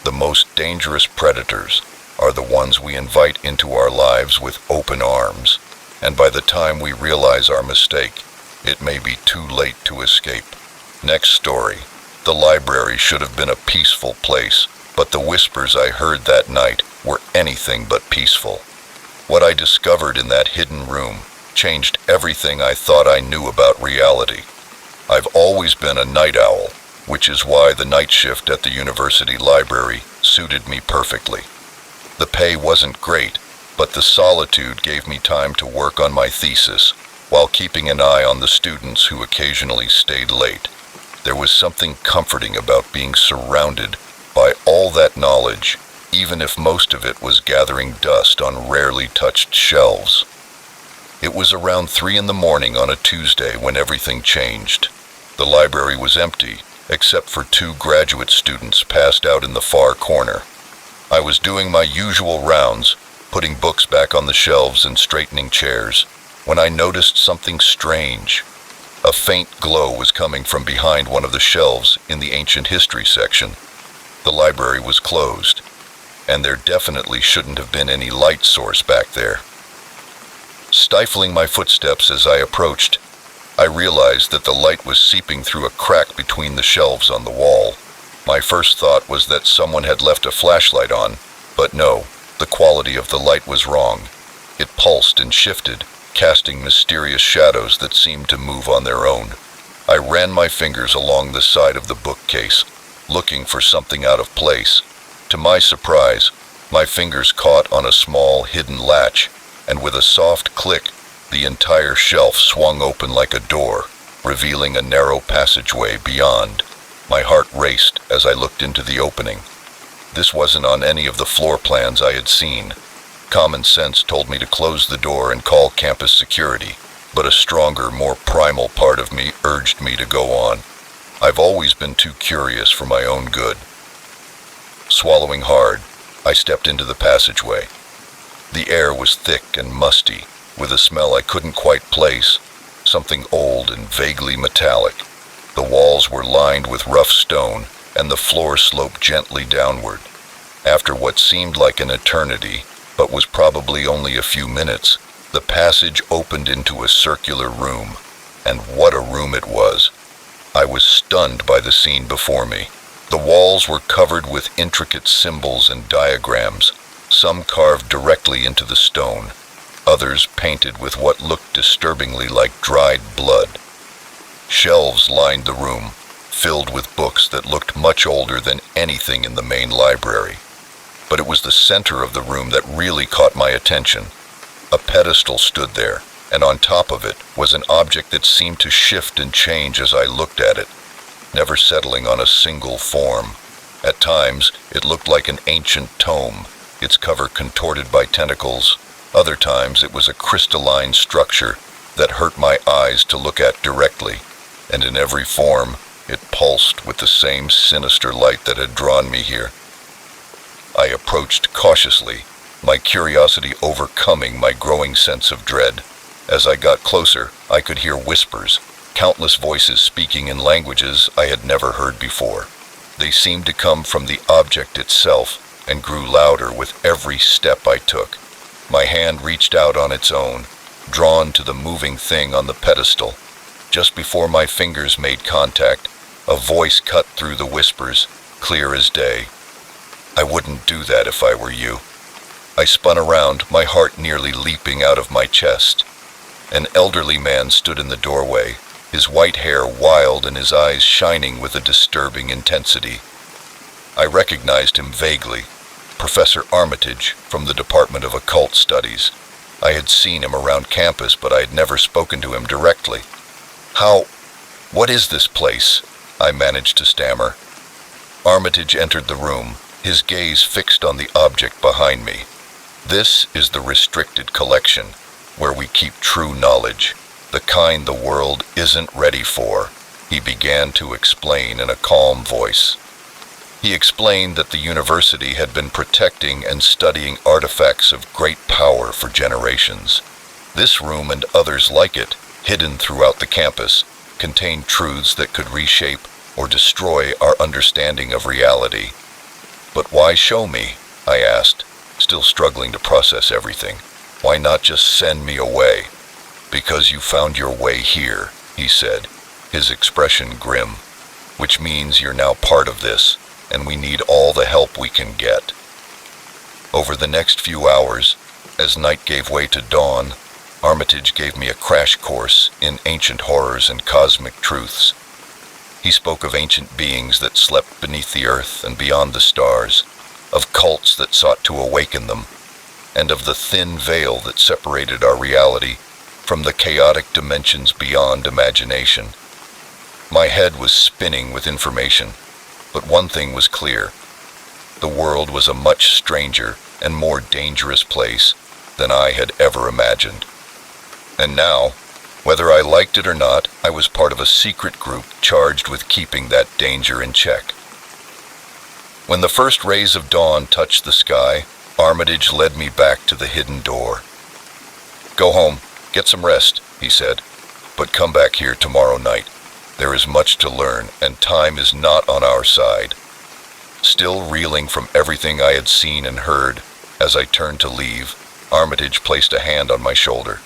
The most dangerous predators are the ones we invite into our lives with open arms, and by the time we realize our mistake, it may be too late to escape. Next story. The library should have been a peaceful place, but the whispers I heard that night were anything but peaceful. What I discovered in that hidden room changed everything I thought I knew about reality. I've always been a night owl, which is why the night shift at the university library suited me perfectly. The pay wasn't great, but the solitude gave me time to work on my thesis, while keeping an eye on the students who occasionally stayed late. There was something comforting about being surrounded by all that knowledge, even if most of it was gathering dust on rarely touched shelves. It was around 3 in the morning on a Tuesday when everything changed. The library was empty, except for 2 graduate students passed out in the far corner. I was doing my usual rounds, putting books back on the shelves and straightening chairs, when I noticed something strange. A faint glow was coming from behind one of the shelves in the ancient history section. The library was closed, and there definitely shouldn't have been any light source back there. Stifling my footsteps as I approached, I realized that the light was seeping through a crack between the shelves on the wall. My first thought was that someone had left a flashlight on, but no, the quality of the light was wrong. It pulsed and shifted, casting mysterious shadows that seemed to move on their own. I ran my fingers along the side of the bookcase, looking for something out of place. To my surprise, my fingers caught on a small hidden latch, and with a soft click, the entire shelf swung open like a door, revealing a narrow passageway beyond. My heart raced as I looked into the opening. This wasn't on any of the floor plans I had seen. Common sense told me to close the door and call campus security, but a stronger, more primal part of me urged me to go on. I've always been too curious for my own good. Swallowing hard, I stepped into the passageway. The air was thick and musty, with a smell I couldn't quite place, something old and vaguely metallic. The walls were lined with rough stone, and the floor sloped gently downward. After what seemed like an eternity, but was probably only a few minutes, the passage opened into a circular room, and what a room it was. I was stunned by the scene before me. The walls were covered with intricate symbols and diagrams, some carved directly into the stone, others painted with what looked disturbingly like dried blood. Shelves lined the room, filled with books that looked much older than anything in the main library. But it was the center of the room that really caught my attention. A pedestal stood there, and on top of it was an object that seemed to shift and change as I looked at it, never settling on a single form. At times, it looked like an ancient tome, its cover contorted by tentacles. Other times, it was a crystalline structure that hurt my eyes to look at directly, and in every form, it pulsed with the same sinister light that had drawn me here. I approached cautiously, my curiosity overcoming my growing sense of dread. As I got closer, I could hear whispers, countless voices speaking in languages I had never heard before. They seemed to come from the object itself and grew louder with every step I took. My hand reached out on its own, drawn to the moving thing on the pedestal. Just before my fingers made contact, a voice cut through the whispers, clear as day. "I wouldn't do that if I were you." I spun around, my heart nearly leaping out of my chest. An elderly man stood in the doorway, his white hair wild and his eyes shining with a disturbing intensity. I recognized him vaguely, Professor Armitage from the Department of Occult Studies. I had seen him around campus, but I had never spoken to him directly. What is this place? I managed to stammer. Armitage entered the room, his gaze fixed on the object behind me. This is the restricted collection, where we keep true knowledge, the kind the world isn't ready for, he began to explain in a calm voice. He explained that the university had been protecting and studying artifacts of great power for generations. This room and others like it, hidden throughout the campus, contained truths that could reshape or destroy our understanding of reality. But why show me? I asked, still struggling to process everything. Why not just send me away? Because you found your way here, he said, his expression grim, which means you're now part of this, and we need all the help we can get. Over the next few hours, as night gave way to dawn, Armitage gave me a crash course in ancient horrors and cosmic truths. He spoke of ancient beings that slept beneath the earth and beyond the stars, of cults that sought to awaken them, and of the thin veil that separated our reality from the chaotic dimensions beyond imagination. My head was spinning with information, but one thing was clear. The world was a much stranger and more dangerous place than I had ever imagined. And now, whether I liked it or not, I was part of a secret group charged with keeping that danger in check. When the first rays of dawn touched the sky, Armitage led me back to the hidden door. "Go home, get some rest," he said, "but come back here tomorrow night. There is much to learn, and time is not on our side." Still reeling from everything I had seen and heard, as I turned to leave, Armitage placed a hand on my shoulder.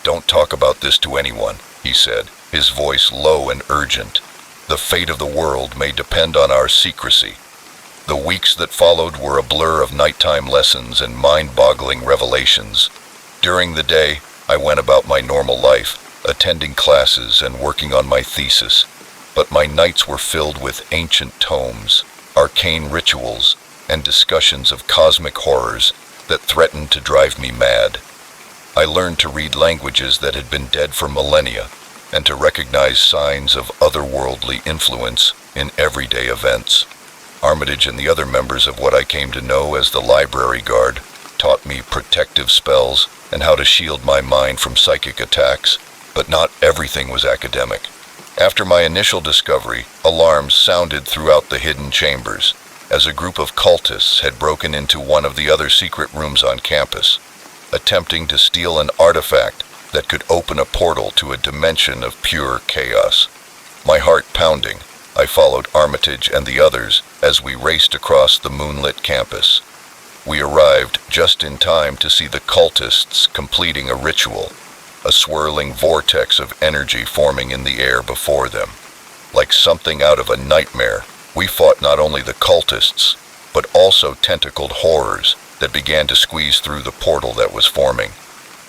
"Don't talk about this to anyone," he said, his voice low and urgent. "The fate of the world may depend on our secrecy." The weeks that followed were a blur of nighttime lessons and mind-boggling revelations. During the day, I went about my normal life, attending classes and working on my thesis, but my nights were filled with ancient tomes, arcane rituals, and discussions of cosmic horrors that threatened to drive me mad. I learned to read languages that had been dead for millennia, and to recognize signs of otherworldly influence in everyday events. Armitage and the other members of what I came to know as the Library Guard taught me protective spells and how to shield my mind from psychic attacks, but not everything was academic. After my initial discovery, alarms sounded throughout the hidden chambers, as a group of cultists had broken into one of the other secret rooms on campus, attempting to steal an artifact that could open a portal to a dimension of pure chaos. My heart pounding, I followed Armitage and the others as we raced across the moonlit campus. We arrived just in time to see the cultists completing a ritual, a swirling vortex of energy forming in the air before them. Like something out of a nightmare, we fought not only the cultists, but also tentacled horrors that began to squeeze through the portal that was forming.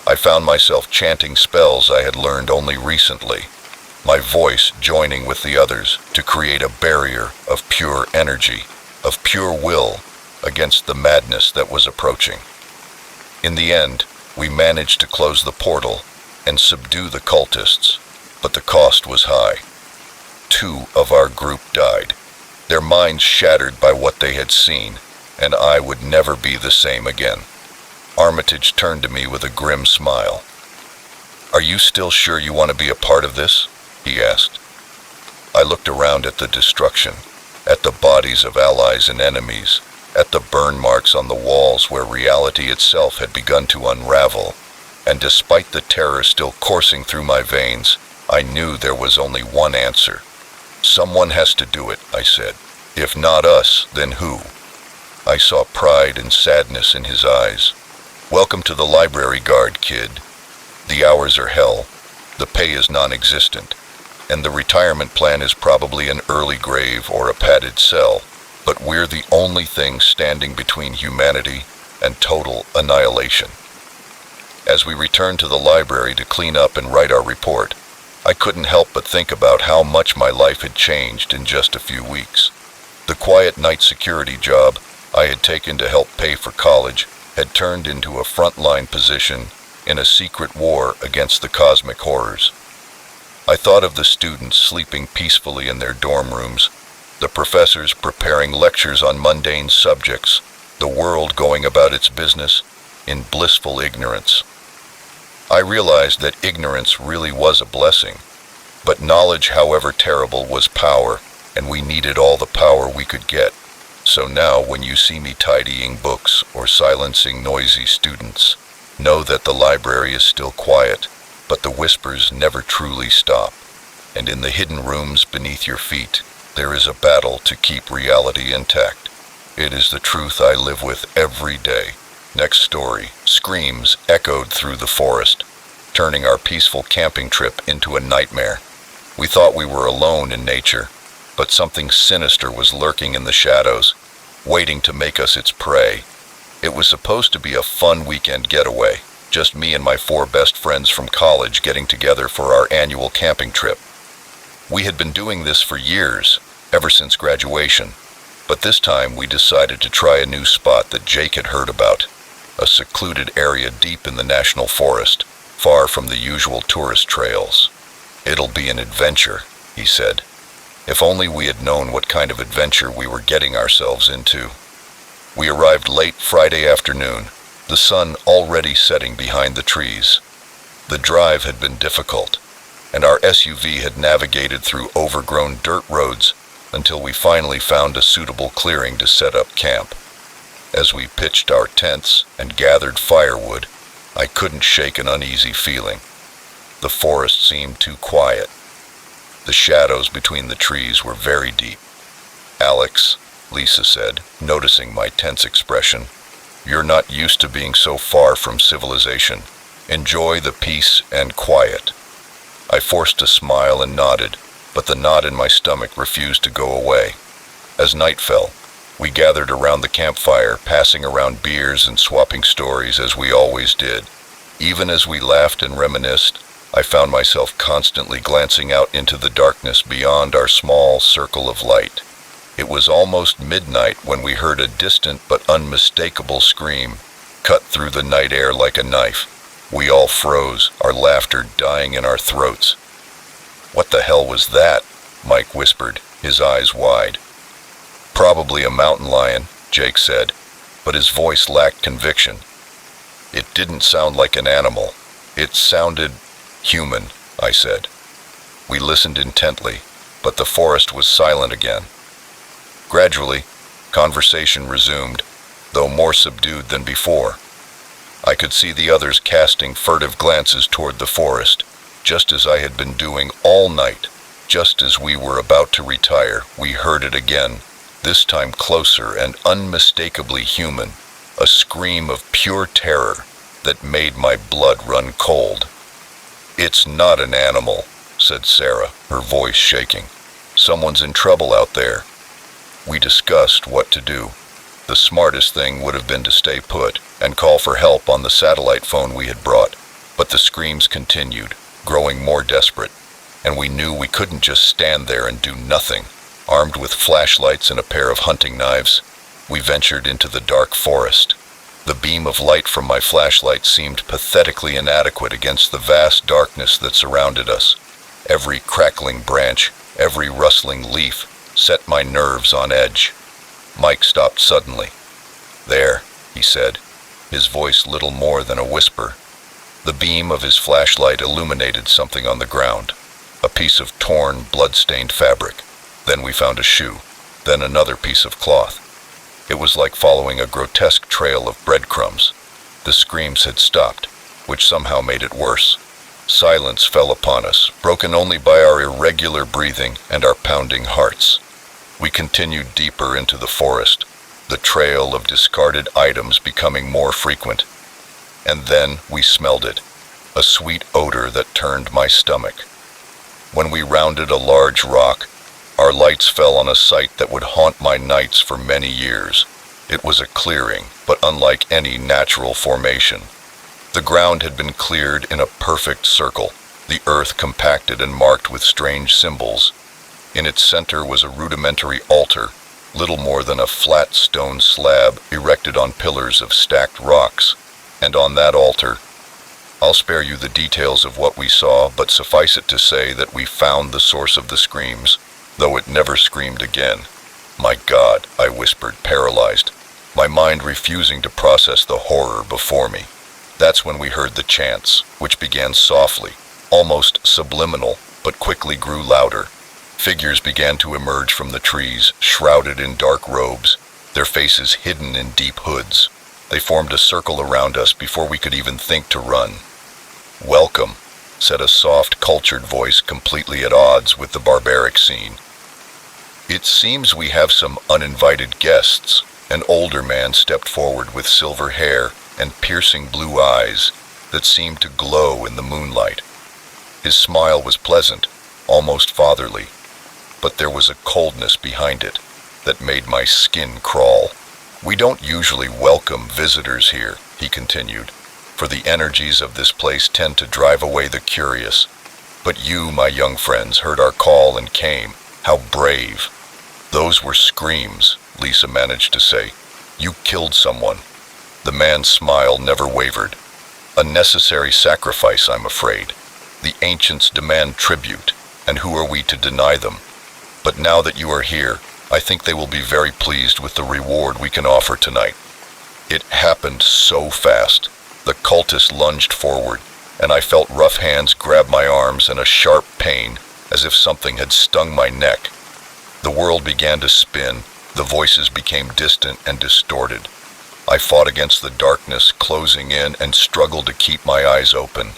I found myself chanting spells I had learned only recently, my voice joining with the others to create a barrier of pure energy, of pure will, against the madness that was approaching. In the end, we managed to close the portal and subdue the cultists, but the cost was high. 2 of our group died, their minds shattered by what they had seen, and I would never be the same again. Armitage turned to me with a grim smile. "Are you still sure you want to be a part of this?" he asked. I looked around at the destruction, at the bodies of allies and enemies, at the burn marks on the walls where reality itself had begun to unravel, and despite the terror still coursing through my veins, I knew there was only one answer. "Someone has to do it," I said. "If not us, then who?" I saw pride and sadness in his eyes. "Welcome to the Library Guard, kid. The hours are hell, the pay is non-existent, and the retirement plan is probably an early grave or a padded cell, but we're the only thing standing between humanity and total annihilation." As we returned to the library to clean up and write our report, I couldn't help but think about how much my life had changed in just a few weeks. The quiet night security job I had taken to help pay for college had turned into a frontline position in a secret war against the cosmic horrors. I thought of the students sleeping peacefully in their dorm rooms, the professors preparing lectures on mundane subjects, the world going about its business in blissful ignorance. I realized that ignorance really was a blessing, but knowledge, however terrible, was power, and we needed all the power we could get. So now, when you see me tidying books or silencing noisy students, know that the library is still quiet, but the whispers never truly stop. And in the hidden rooms beneath your feet, there is a battle to keep reality intact. It is the truth I live with every day. Next story. Screams echoed through the forest, turning our peaceful camping trip into a nightmare. We thought we were alone in nature, but something sinister was lurking in the shadows, waiting to make us its prey. It was supposed to be a fun weekend getaway, just me and my 4 best friends from college getting together for our annual camping trip. We had been doing this for years, ever since graduation, but this time we decided to try a new spot that Jake had heard about, a secluded area deep in the national forest, far from the usual tourist trails. "It'll be an adventure," he said. If only we had known what kind of adventure we were getting ourselves into. We arrived late Friday afternoon, the sun already setting behind the trees. The drive had been difficult, and our SUV had navigated through overgrown dirt roads until we finally found a suitable clearing to set up camp. As we pitched our tents and gathered firewood, I couldn't shake an uneasy feeling. The forest seemed too quiet. The shadows between the trees were very deep. "Alex," Lisa said, noticing my tense expression, "you're not used to being so far from civilization. Enjoy the peace and quiet." I forced a smile and nodded, but the knot in my stomach refused to go away. As night fell, we gathered around the campfire, passing around beers and swapping stories as we always did. Even as we laughed and reminisced, I found myself constantly glancing out into the darkness beyond our small circle of light. It was almost midnight when we heard a distant but unmistakable scream, cut through the night air like a knife. We all froze, our laughter dying in our throats. "What the hell was that?" Mike whispered, his eyes wide. "Probably a mountain lion," Jake said, but his voice lacked conviction. "It didn't sound like an animal. It sounded human," I said. We listened intently, but the forest was silent again. Gradually, conversation resumed, though more subdued than before. I could see the others casting furtive glances toward the forest, just as I had been doing all night. Just as we were about to retire, we heard it again, this time closer and unmistakably human, a scream of pure terror that made my blood run cold. "It's not an animal," said Sarah, her voice shaking. "Someone's in trouble out there." We discussed what to do. The smartest thing would have been to stay put and call for help on the satellite phone we had brought, but the screams continued, growing more desperate, and we knew we couldn't just stand there and do nothing. Armed with flashlights and a pair of hunting knives, we ventured into the dark forest. The beam of light from my flashlight seemed pathetically inadequate against the vast darkness that surrounded us. Every crackling branch, every rustling leaf, set my nerves on edge. Mike stopped suddenly. "There," he said, his voice little more than a whisper. The beam of his flashlight illuminated something on the ground, a piece of torn, blood-stained fabric. Then we found a shoe, then another piece of cloth. It was like following a grotesque trail of breadcrumbs. The screams had stopped, which somehow made it worse. Silence fell upon us, broken only by our irregular breathing and our pounding hearts. We continued deeper into the forest, the trail of discarded items becoming more frequent. And then we smelled it, a sweet odor that turned my stomach. When we rounded a large rock, our lights fell on a sight that would haunt my nights for many years. It was a clearing, but unlike any natural formation. The ground had been cleared in a perfect circle, the earth compacted and marked with strange symbols. In its center was a rudimentary altar, little more than a flat stone slab erected on pillars of stacked rocks, and on that altar, I'll spare you the details of what we saw, but suffice it to say that we found the source of the screams, though it never screamed again. My God, I whispered, paralyzed, my mind refusing to process the horror before me. That's when we heard the chants, which began softly, almost subliminal, but quickly grew louder. Figures began to emerge from the trees, shrouded in dark robes, their faces hidden in deep hoods. They formed a circle around us before we could even think to run. "Welcome," said a soft, cultured voice completely at odds with the barbaric scene. "It seems we have some uninvited guests." An older man stepped forward with silver hair and piercing blue eyes that seemed to glow in the moonlight. His smile was pleasant, almost fatherly, but there was a coldness behind it that made my skin crawl. "We don't usually welcome visitors here," he continued, "for the energies of this place tend to drive away the curious. But you, my young friends, heard our call and came. How brave." "Those were screams," Lisa managed to say. "You killed someone." The man's smile never wavered. "A necessary sacrifice, I'm afraid. The ancients demand tribute, and who are we to deny them? But now that you are here, I think they will be very pleased with the reward we can offer tonight." It happened so fast. The cultist lunged forward, and I felt rough hands grab my arms and a sharp pain, as if something had stung my neck. The world began to spin, the voices became distant and distorted. I fought against the darkness closing in and struggled to keep my eyes open.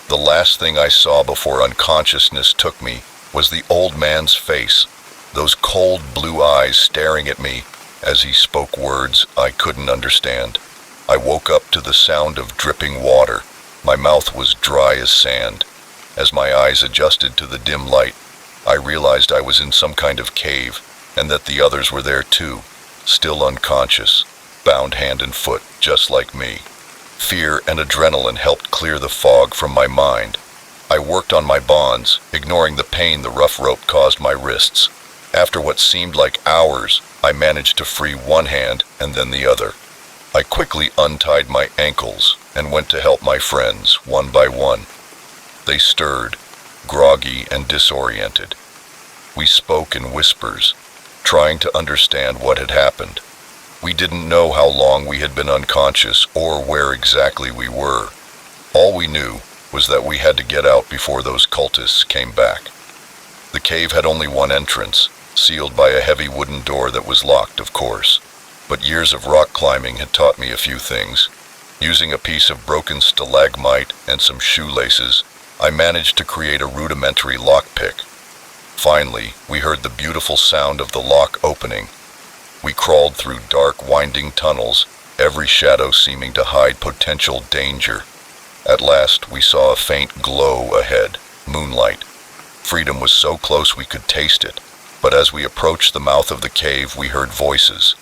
The last thing I saw before unconsciousness took me was the old man's face, those cold blue eyes staring at me as he spoke words I couldn't understand. I woke up to the sound of dripping water. My mouth was dry as sand. As my eyes adjusted to the dim light, I realized I was in some kind of cave, and that the others were there too, still unconscious, bound hand and foot, just like me. Fear and adrenaline helped clear the fog from my mind. I worked on my bonds, ignoring the pain the rough rope caused my wrists. After what seemed like hours, I managed to free one hand and then the other. I quickly untied my ankles and went to help my friends, one by one. They stirred, groggy and disoriented. We spoke in whispers, trying to understand what had happened. We didn't know how long we had been unconscious or where exactly we were. All we knew was that we had to get out before those cultists came back. The cave had only one entrance, sealed by a heavy wooden door that was locked, of course. But years of rock climbing had taught me a few things. Using a piece of broken stalagmite and some shoelaces, I managed to create a rudimentary lockpick. Finally, we heard the beautiful sound of the lock opening. We crawled through dark, winding tunnels, every shadow seeming to hide potential danger. At last, we saw a faint glow ahead, moonlight. Freedom was so close we could taste it, but as we approached the mouth of the cave, we heard voices.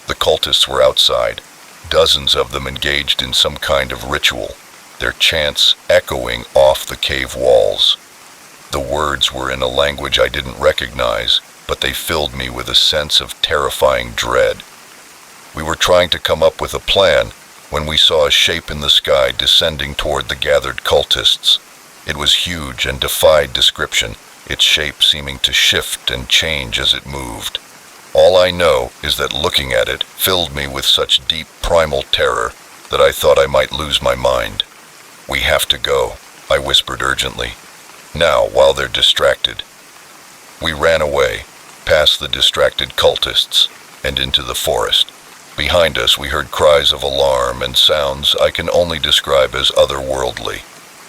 The cultists were outside, dozens of them engaged in some kind of ritual, their chants echoing off the cave walls. The words were in a language I didn't recognize, but they filled me with a sense of terrifying dread. We were trying to come up with a plan when we saw a shape in the sky descending toward the gathered cultists. It was huge and defied description, its shape seeming to shift and change as it moved. All I know is that looking at it filled me with such deep primal terror that I thought I might lose my mind. "We have to go," I whispered urgently. "Now, while they're distracted." We ran away, past the distracted cultists, and into the forest. Behind us we heard cries of alarm and sounds I can only describe as otherworldly.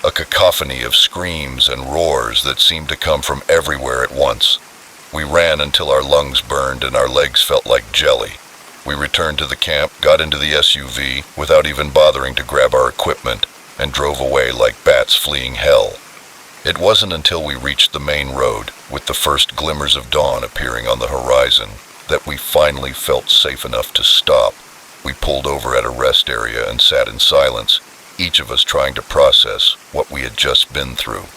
A cacophony of screams and roars that seemed to come from everywhere at once. We ran until our lungs burned and our legs felt like jelly. We returned to the camp, got into the SUV without even bothering to grab our equipment, and drove away like bats fleeing hell. It wasn't until we reached the main road, with the first glimmers of dawn appearing on the horizon, that we finally felt safe enough to stop. We pulled over at a rest area and sat in silence, each of us trying to process what we had just been through.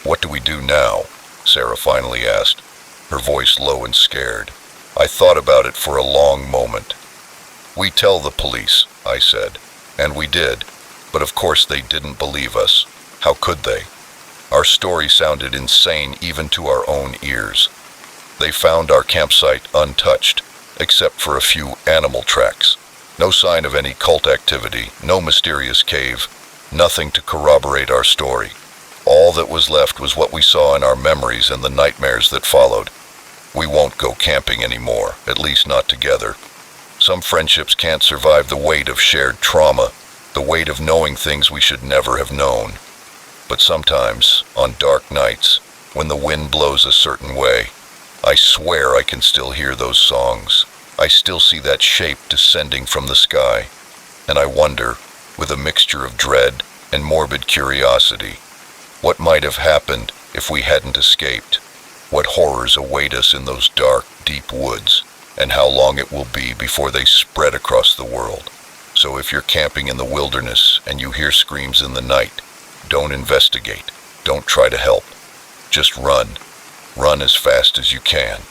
"What do we do now?" Sarah finally asked, her voice low and scared. I thought about it for a long moment. "We tell the police," I said. And we did. But of course they didn't believe us. How could they? Our story sounded insane even to our own ears. They found our campsite untouched, except for a few animal tracks. No sign of any cult activity, no mysterious cave, nothing to corroborate our story. All that was left was what we saw in our memories and the nightmares that followed. We won't go camping anymore, at least not together. Some friendships can't survive the weight of shared trauma, the weight of knowing things we should never have known. But sometimes, on dark nights, when the wind blows a certain way, I swear I can still hear those songs. I still see that shape descending from the sky, and I wonder, with a mixture of dread and morbid curiosity, what might have happened if we hadn't escaped, what horrors await us in those dark, deep woods, and how long it will be before they spread across the world. So if you're camping in the wilderness and you hear screams in the night, don't investigate, don't try to help. Just run. Run as fast as you can.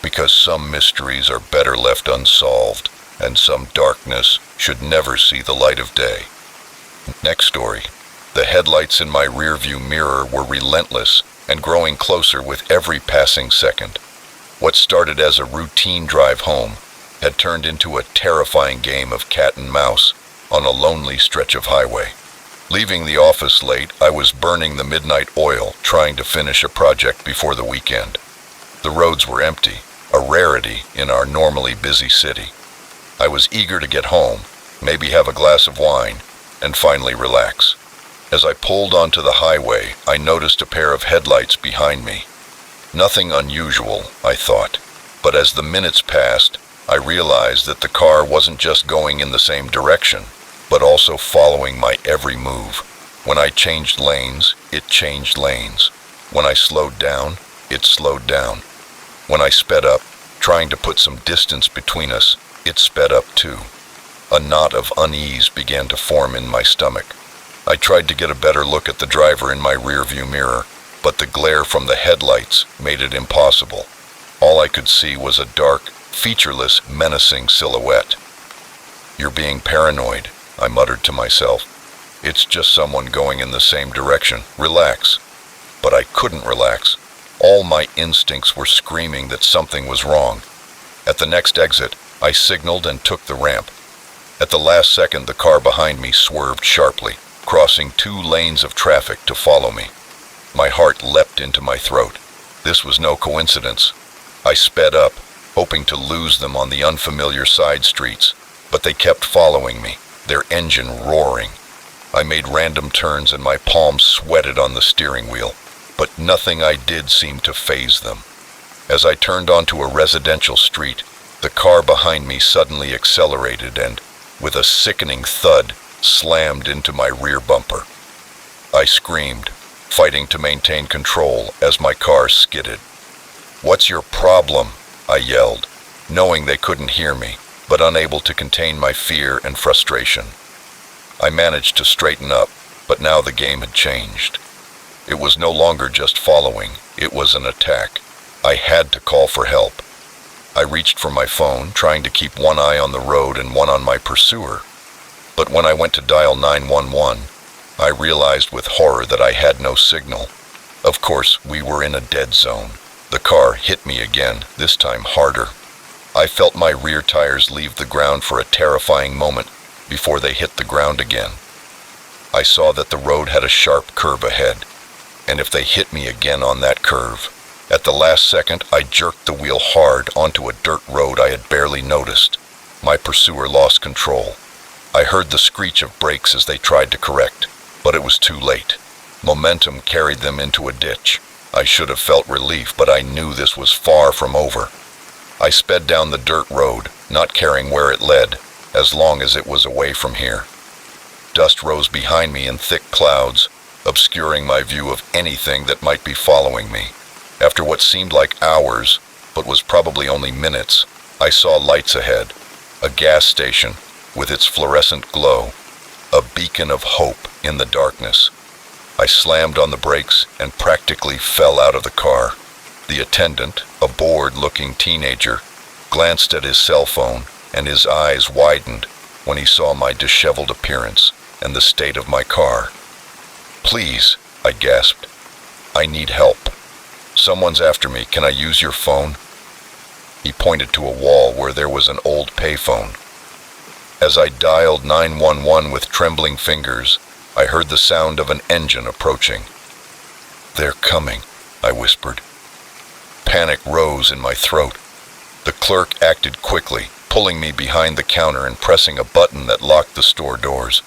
Because some mysteries are better left unsolved, and some darkness should never see the light of day. Next story. The headlights in my rearview mirror were relentless and growing closer with every passing second. What started as a routine drive home had turned into a terrifying game of cat and mouse on a lonely stretch of highway. Leaving the office late, I was burning the midnight oil trying to finish a project before the weekend. The roads were empty, a rarity in our normally busy city. I was eager to get home, maybe have a glass of wine, and finally relax. As I pulled onto the highway, I noticed a pair of headlights behind me. Nothing unusual, I thought, but as the minutes passed, I realized that the car wasn't just going in the same direction, but also following my every move. When I changed lanes, it changed lanes. When I slowed down, it slowed down. When I sped up, trying to put some distance between us, it sped up too. A knot of unease began to form in my stomach. I tried to get a better look at the driver in my rearview mirror, but the glare from the headlights made it impossible. All I could see was a dark, featureless, menacing silhouette. "You're being paranoid," I muttered to myself. "It's just someone going in the same direction. Relax." But I couldn't relax. All my instincts were screaming that something was wrong. At the next exit, I signaled and took the ramp. At the last second, the car behind me swerved sharply, crossing 2 lanes of traffic to follow me. My heart leapt into my throat. This was no coincidence. I sped up, hoping to lose them on the unfamiliar side streets, but they kept following me, their engine roaring. I made random turns and my palms sweated on the steering wheel, but nothing I did seemed to faze them. As I turned onto a residential street, the car behind me suddenly accelerated and, with a sickening thud, slammed into my rear bumper. I screamed, fighting to maintain control as my car skidded. "What's your problem?" I yelled, knowing they couldn't hear me, but unable to contain my fear and frustration. I managed to straighten up, but now the game had changed. It was no longer just following, it was an attack. I had to call for help. I reached for my phone, trying to keep one eye on the road and one on my pursuer. But when I went to dial 911, I realized with horror that I had no signal. Of course, we were in a dead zone. The car hit me again, this time harder. I felt my rear tires leave the ground for a terrifying moment before they hit the ground again. I saw that the road had a sharp curve ahead, and if they hit me again on that curve, at the last second I jerked the wheel hard onto a dirt road I had barely noticed. My pursuer lost control. I heard the screech of brakes as they tried to correct, but it was too late. Momentum carried them into a ditch. I should have felt relief, but I knew this was far from over. I sped down the dirt road, not caring where it led, as long as it was away from here. Dust rose behind me in thick clouds, obscuring my view of anything that might be following me. After what seemed like hours, but was probably only minutes, I saw lights ahead, a gas station with its fluorescent glow, a beacon of hope in the darkness. I slammed on the brakes and practically fell out of the car. The attendant, a bored-looking teenager, glanced at his cell phone, and his eyes widened when he saw my disheveled appearance and the state of my car. "Please," I gasped. "I need help. Someone's after me. Can I use your phone?" He pointed to a wall where there was an old payphone. As I dialed 911 with trembling fingers, I heard the sound of an engine approaching. "They're coming," I whispered. Panic rose in my throat. The clerk acted quickly, pulling me behind the counter and pressing a button that locked the store doors.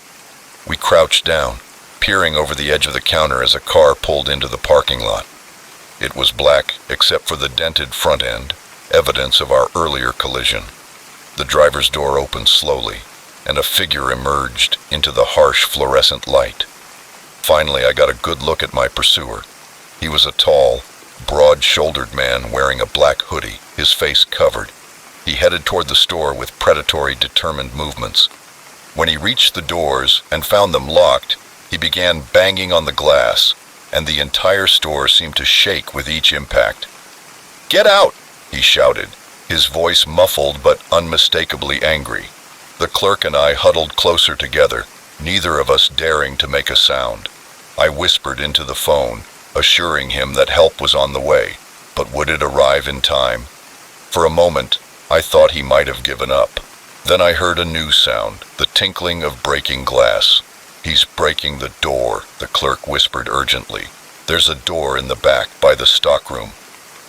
We crouched down, peering over the edge of the counter as a car pulled into the parking lot. It was black except for the dented front end, evidence of our earlier collision. The driver's door opened slowly, and a figure emerged into the harsh fluorescent light. Finally, I got a good look at my pursuer. He was a tall, broad-shouldered man wearing a black hoodie, his face covered. He headed toward the store with predatory, determined movements. When he reached the doors and found them locked, he began banging on the glass, and the entire store seemed to shake with each impact. "Get out!" he shouted, his voice muffled but unmistakably angry. The clerk and I huddled closer together, neither of us daring to make a sound. I whispered into the phone, assuring him that help was on the way, but would it arrive in time? For a moment, I thought he might have given up. Then I heard a new sound, the tinkling of breaking glass. "He's breaking the door," the clerk whispered urgently. "There's a door in the back by the stockroom."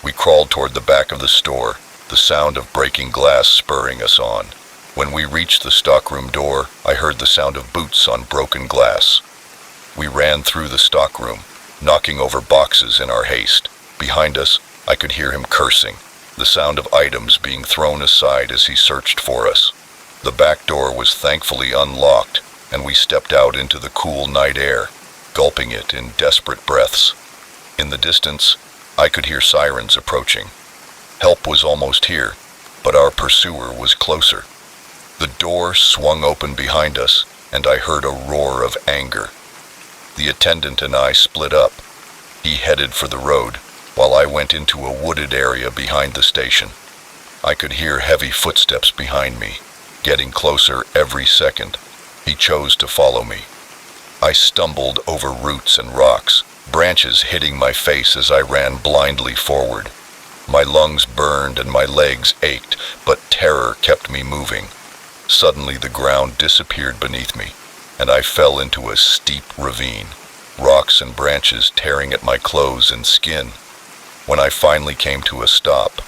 We crawled toward the back of the store, the sound of breaking glass spurring us on. When we reached the stockroom door, I heard the sound of boots on broken glass. We ran through the stockroom, knocking over boxes in our haste. Behind us, I could hear him cursing, the sound of items being thrown aside as he searched for us. The back door was thankfully unlocked, and we stepped out into the cool night air, gulping it in desperate breaths. In the distance, I could hear sirens approaching. Help was almost here, but our pursuer was closer. The door swung open behind us, and I heard a roar of anger. The attendant and I split up. He headed for the road, while I went into a wooded area behind the station. I could hear heavy footsteps behind me, getting closer every second. He chose to follow me. I stumbled over roots and rocks, branches hitting my face as I ran blindly forward. My lungs burned and my legs ached, but terror kept me moving. Suddenly the ground disappeared beneath me, and I fell into a steep ravine, rocks and branches tearing at my clothes and skin. When I finally came to a stop,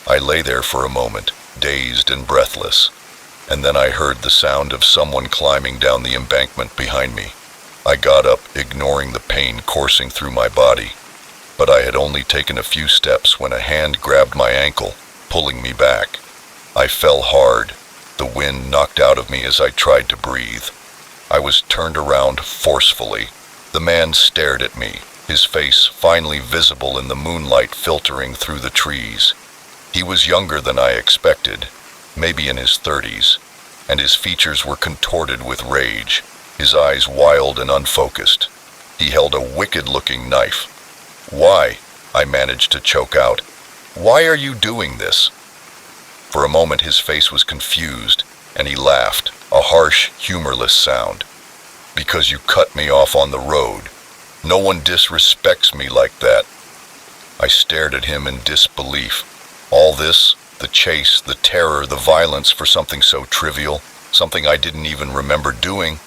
I lay there for a moment, dazed and breathless, and then I heard the sound of someone climbing down the embankment behind me. I got up, ignoring the pain coursing through my body, but I had only taken a few steps when a hand grabbed my ankle, pulling me back. I fell hard, the wind knocked out of me as I tried to breathe. I was turned around forcefully. The man stared at me, his face finally visible in the moonlight filtering through the trees. He was younger than I expected, maybe in his 30s, and his features were contorted with rage, his eyes wild and unfocused. He held a wicked-looking knife. "Why?" I managed to choke out. "Why are you doing this?" For a moment his face was confused, and he laughed, a harsh, humorless sound. "Because you cut me off on the road. No one disrespects me like that." I stared at him in disbelief. All this, the chase, the terror, the violence for something so trivial, something I didn't even remember doing.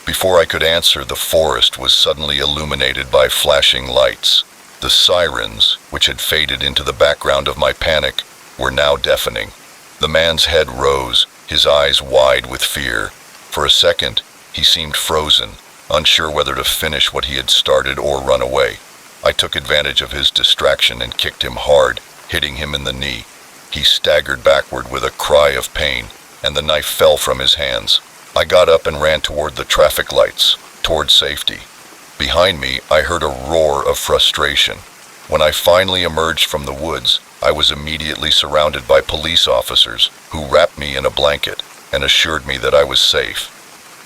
Before I could answer, the forest was suddenly illuminated by flashing lights. The sirens, which had faded into the background of my panic, were now deafening. The man's head rose, his eyes wide with fear. For a second, he seemed frozen, unsure whether to finish what he had started or run away. I took advantage of his distraction and kicked him hard, hitting him in the knee. He staggered backward with a cry of pain, and the knife fell from his hands. I got up and ran toward the traffic lights, toward safety. Behind me, I heard a roar of frustration. When I finally emerged from the woods, I was immediately surrounded by police officers who wrapped me in a blanket and assured me that I was safe.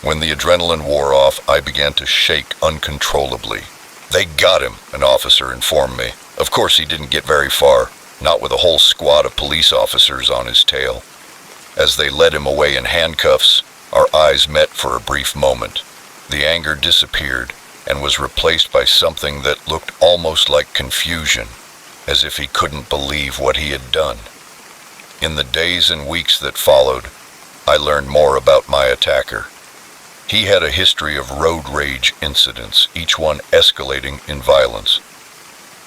When the adrenaline wore off, I began to shake uncontrollably. "They got him," an officer informed me. "Of course he didn't get very far. not with a whole squad of police officers on his tail. As they led him away in handcuffs, our eyes met for a brief moment. The anger disappeared and was replaced by something that looked almost like confusion, as if he couldn't believe what he had done. In the days and weeks that followed, I learned more about my attacker. He had a history of road rage incidents, each one escalating in violence.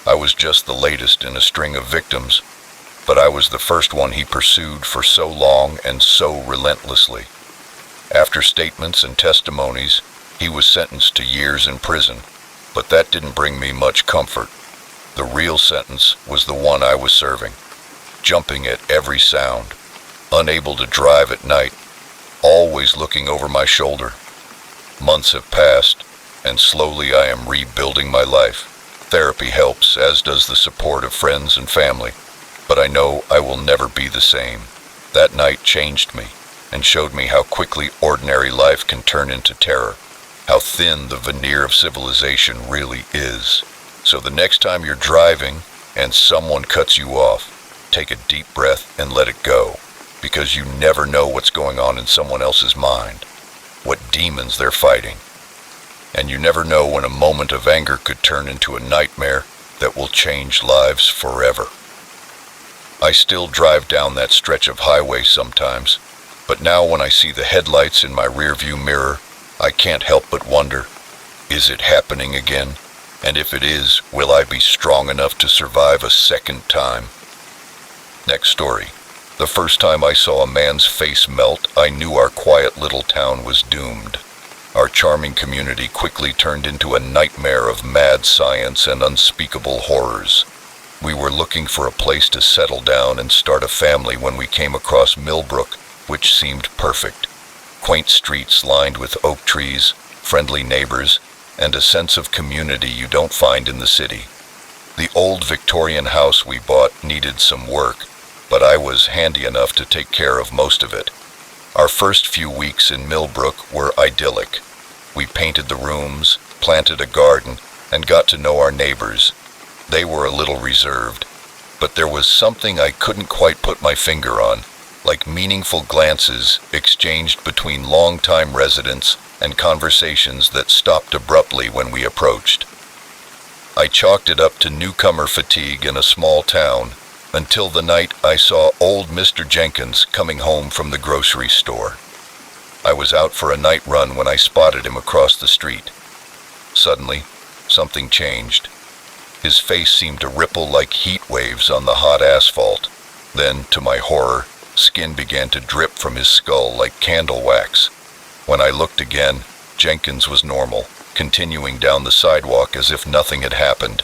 I was just the latest in a string of victims, but I was the first one he pursued for so long and so relentlessly. After statements and testimonies, he was sentenced to years in prison, but that didn't bring me much comfort. The real sentence was the one I was serving, jumping at every sound, unable to drive at night, always looking over my shoulder. Months have passed, and slowly I am rebuilding my life. Therapy helps, as does the support of friends and family, but I know I will never be the same. That night changed me and showed me how quickly ordinary life can turn into terror, how thin the veneer of civilization really is. So the next time you're driving and someone cuts you off, take a deep breath and let it go, because you never know what's going on in someone else's mind, what demons they're fighting. And you never know when a moment of anger could turn into a nightmare that will change lives forever. I still drive down that stretch of highway sometimes, but now when I see the headlights in my rearview mirror, I can't help but wonder, is it happening again? And if it is, will I be strong enough to survive a second time? Next story. The first time I saw a man's face melt, I knew our quiet little town was doomed. Our charming community quickly turned into a nightmare of mad science and unspeakable horrors. We were looking for a place to settle down and start a family when we came across Millbrook, which seemed perfect. Quaint streets lined with oak trees, friendly neighbors, and a sense of community you don't find in the city. The old Victorian house we bought needed some work, but I was handy enough to take care of most of it. Our first few weeks in Millbrook were idyllic. We painted the rooms, planted a garden, and got to know our neighbors. They were a little reserved, but there was something I couldn't quite put my finger on, like meaningful glances exchanged between long-time residents and conversations that stopped abruptly when we approached. I chalked it up to newcomer fatigue in a small town, until the night I saw old Mr. Jenkins coming home from the grocery store. I was out for a night run when I spotted him across the street. Suddenly, something changed. His face seemed to ripple like heat waves on the hot asphalt. Then, to my horror, skin began to drip from his skull like candle wax. When I looked again, Jenkins was normal, continuing down the sidewalk as if nothing had happened.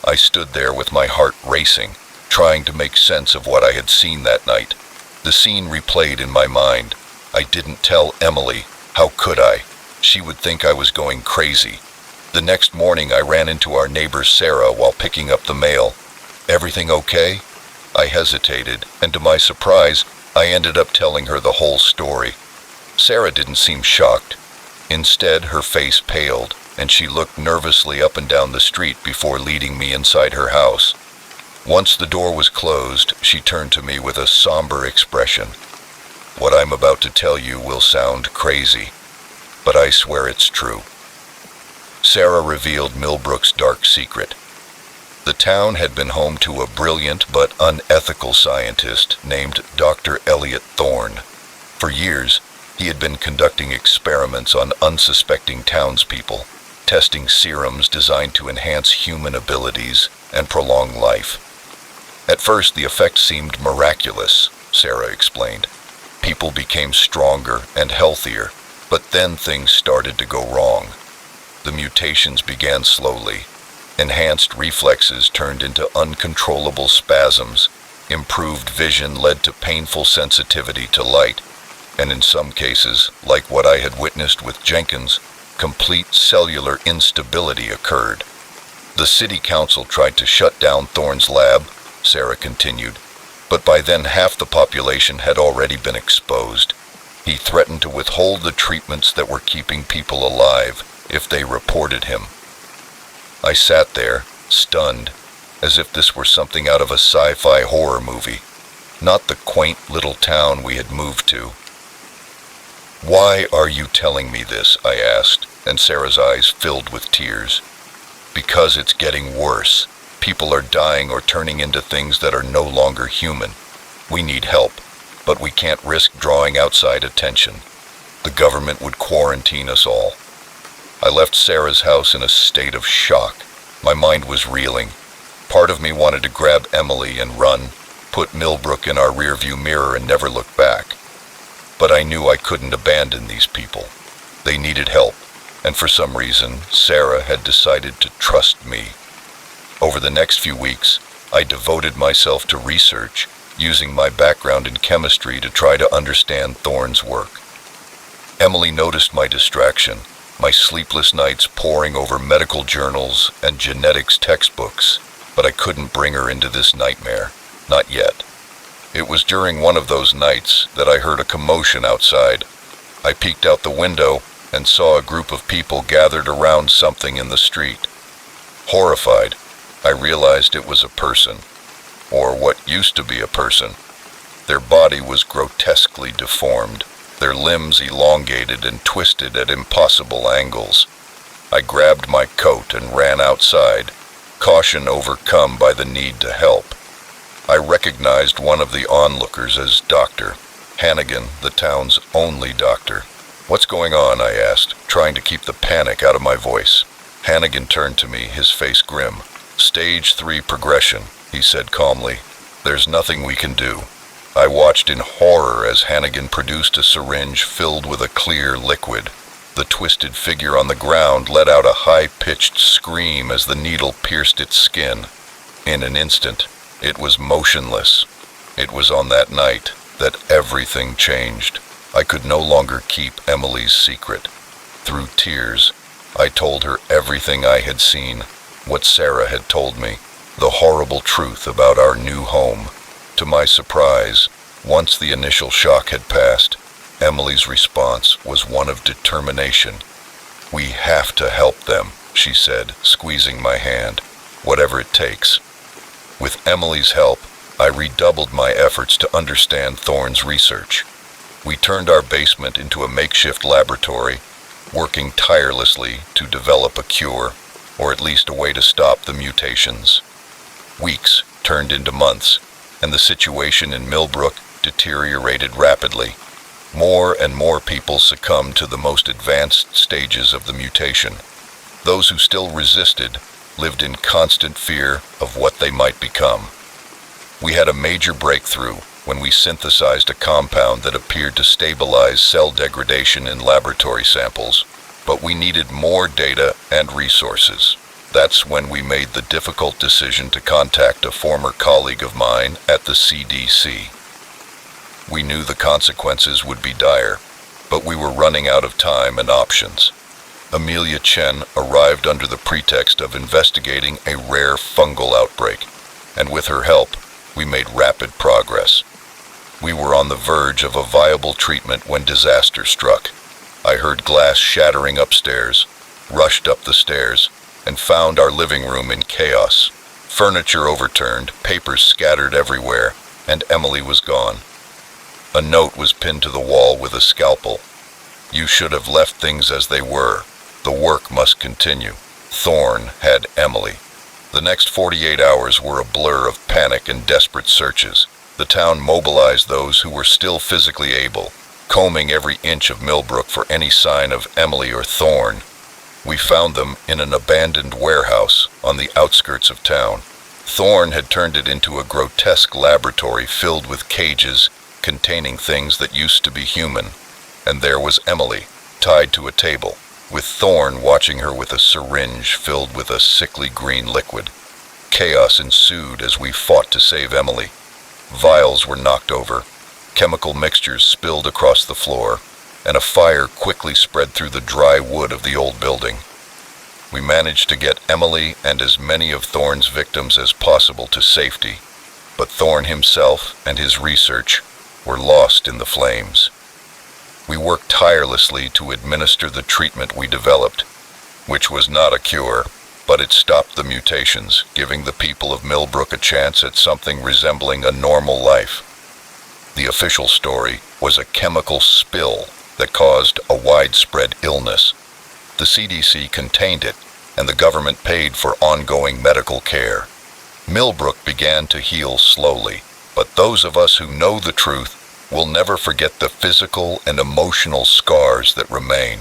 I stood there with my heart racing, trying to make sense of what I had seen that night. The scene replayed in my mind. I didn't tell Emily. How could I? She would think I was going crazy. The next morning I ran into our neighbor Sarah while picking up the mail. "Everything okay?" I hesitated, and to my surprise, I ended up telling her the whole story. Sarah didn't seem shocked. Instead, her face paled, and she looked nervously up and down the street before leading me inside her house. Once the door was closed, she turned to me with a somber expression. "What I'm about to tell you will sound crazy, but I swear it's true." Sarah revealed Millbrook's dark secret. The town had been home to a brilliant but unethical scientist named Dr. Elliot Thorne. For years, he had been conducting experiments on unsuspecting townspeople, testing serums designed to enhance human abilities and prolong life. At first, the effect seemed miraculous, Sarah explained. People became stronger and healthier, but then things started to go wrong. The mutations began slowly. Enhanced reflexes turned into uncontrollable spasms. Improved vision led to painful sensitivity to light, and in some cases, like what I had witnessed with Jenkins, complete cellular instability occurred. The city council tried to shut down Thorne's lab, Sarah continued, but by then half the population had already been exposed. He threatened to withhold the treatments that were keeping people alive if they reported him. I sat there, stunned, as if this were something out of a sci-fi horror movie, not the quaint little town we had moved to. "Why are you telling me this?" I asked, and Sarah's eyes filled with tears. "Because it's getting worse. People are dying or turning into things that are no longer human. We need help, but we can't risk drawing outside attention. The government would quarantine us all." I left Sarah's house in a state of shock. My mind was reeling. Part of me wanted to grab Emily and run, put Millbrook in our rearview mirror and never look back. But I knew I couldn't abandon these people. They needed help, and for some reason, Sarah had decided to trust me. Over the next few weeks, I devoted myself to research, using my background in chemistry to try to understand Thorne's work. Emily noticed my distraction, my sleepless nights poring over medical journals and genetics textbooks, but I couldn't bring her into this nightmare, not yet. It was during one of those nights that I heard a commotion outside. I peeked out the window and saw a group of people gathered around something in the street. Horrified, I realized it was a person, or what used to be a person. Their body was grotesquely deformed, their limbs elongated and twisted at impossible angles. I grabbed my coat and ran outside, caution overcome by the need to help. I recognized one of the onlookers as Dr. Hannigan, the town's only doctor. "What's going on?" I asked, trying to keep the panic out of my voice. Hannigan turned to me, his face grim. "Stage 3 progression," he said calmly. "There's nothing we can do." I watched in horror as Hannigan produced a syringe filled with a clear liquid. The twisted figure on the ground let out a high-pitched scream as the needle pierced its skin. In an instant, it was motionless. It was on that night that everything changed. I could no longer keep Emily's secret. Through tears, I told her everything I had seen, what Sarah had told me, the horrible truth about our new home. To my surprise, once the initial shock had passed, Emily's response was one of determination. "We have to help them," she said, squeezing my hand, "whatever it takes." With Emily's help, I redoubled my efforts to understand Thorne's research. We turned our basement into a makeshift laboratory, working tirelessly to develop a cure, or at least a way to stop the mutations. Weeks turned into months, and the situation in Millbrook deteriorated rapidly. More and more people succumbed to the most advanced stages of the mutation. Those who still resisted lived in constant fear of what they might become. We had a major breakthrough when we synthesized a compound that appeared to stabilize cell degradation in laboratory samples, but we needed more data and resources. That's when we made the difficult decision to contact a former colleague of mine at the CDC. We knew the consequences would be dire, but we were running out of time and options. Amelia Chen arrived under the pretext of investigating a rare fungal outbreak, and with her help, we made rapid progress. We were on the verge of a viable treatment when disaster struck. I heard glass shattering upstairs, rushed up the stairs, and found our living room in chaos. Furniture overturned, papers scattered everywhere, and Emily was gone. A note was pinned to the wall with a scalpel. "You should have left things as they were. The work must continue." Thorne had Emily. The next 48 hours were a blur of panic and desperate searches. The town mobilized those who were still physically able, combing every inch of Millbrook for any sign of Emily or Thorne. We found them in an abandoned warehouse on the outskirts of town. Thorne had turned it into a grotesque laboratory filled with cages containing things that used to be human, and there was Emily, tied to a table, with Thorne watching her with a syringe filled with a sickly green liquid. Chaos ensued as we fought to save Emily. Vials were knocked over, chemical mixtures spilled across the floor, and a fire quickly spread through the dry wood of the old building. We managed to get Emily and as many of Thorne's victims as possible to safety, but Thorne himself and his research were lost in the flames. We worked tirelessly to administer the treatment we developed, which was not a cure, but it stopped the mutations, giving the people of Millbrook a chance at something resembling a normal life. The official story was a chemical spill that caused a widespread illness. The CDC contained it, and the government paid for ongoing medical care. Millbrook began to heal slowly, but those of us who know the truth will never forget the physical and emotional scars that remain.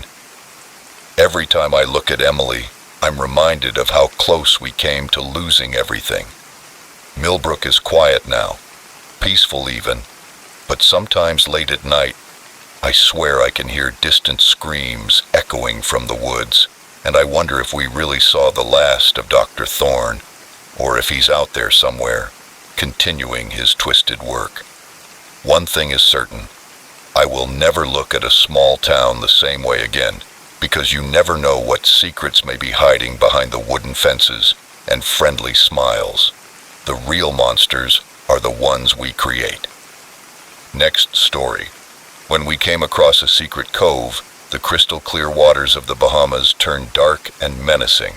Every time I look at Emily, I'm reminded of how close we came to losing everything. Millbrook is quiet now, peaceful even, but sometimes late at night, I swear I can hear distant screams echoing from the woods, and I wonder if we really saw the last of Dr. Thorne, or if he's out there somewhere, continuing his twisted work. One thing is certain, I will never look at a small town the same way again, because you never know what secrets may be hiding behind the wooden fences and friendly smiles. The real monsters are the ones we create. Next story. When we came across a secret cove, the crystal clear waters of the Bahamas turned dark and menacing.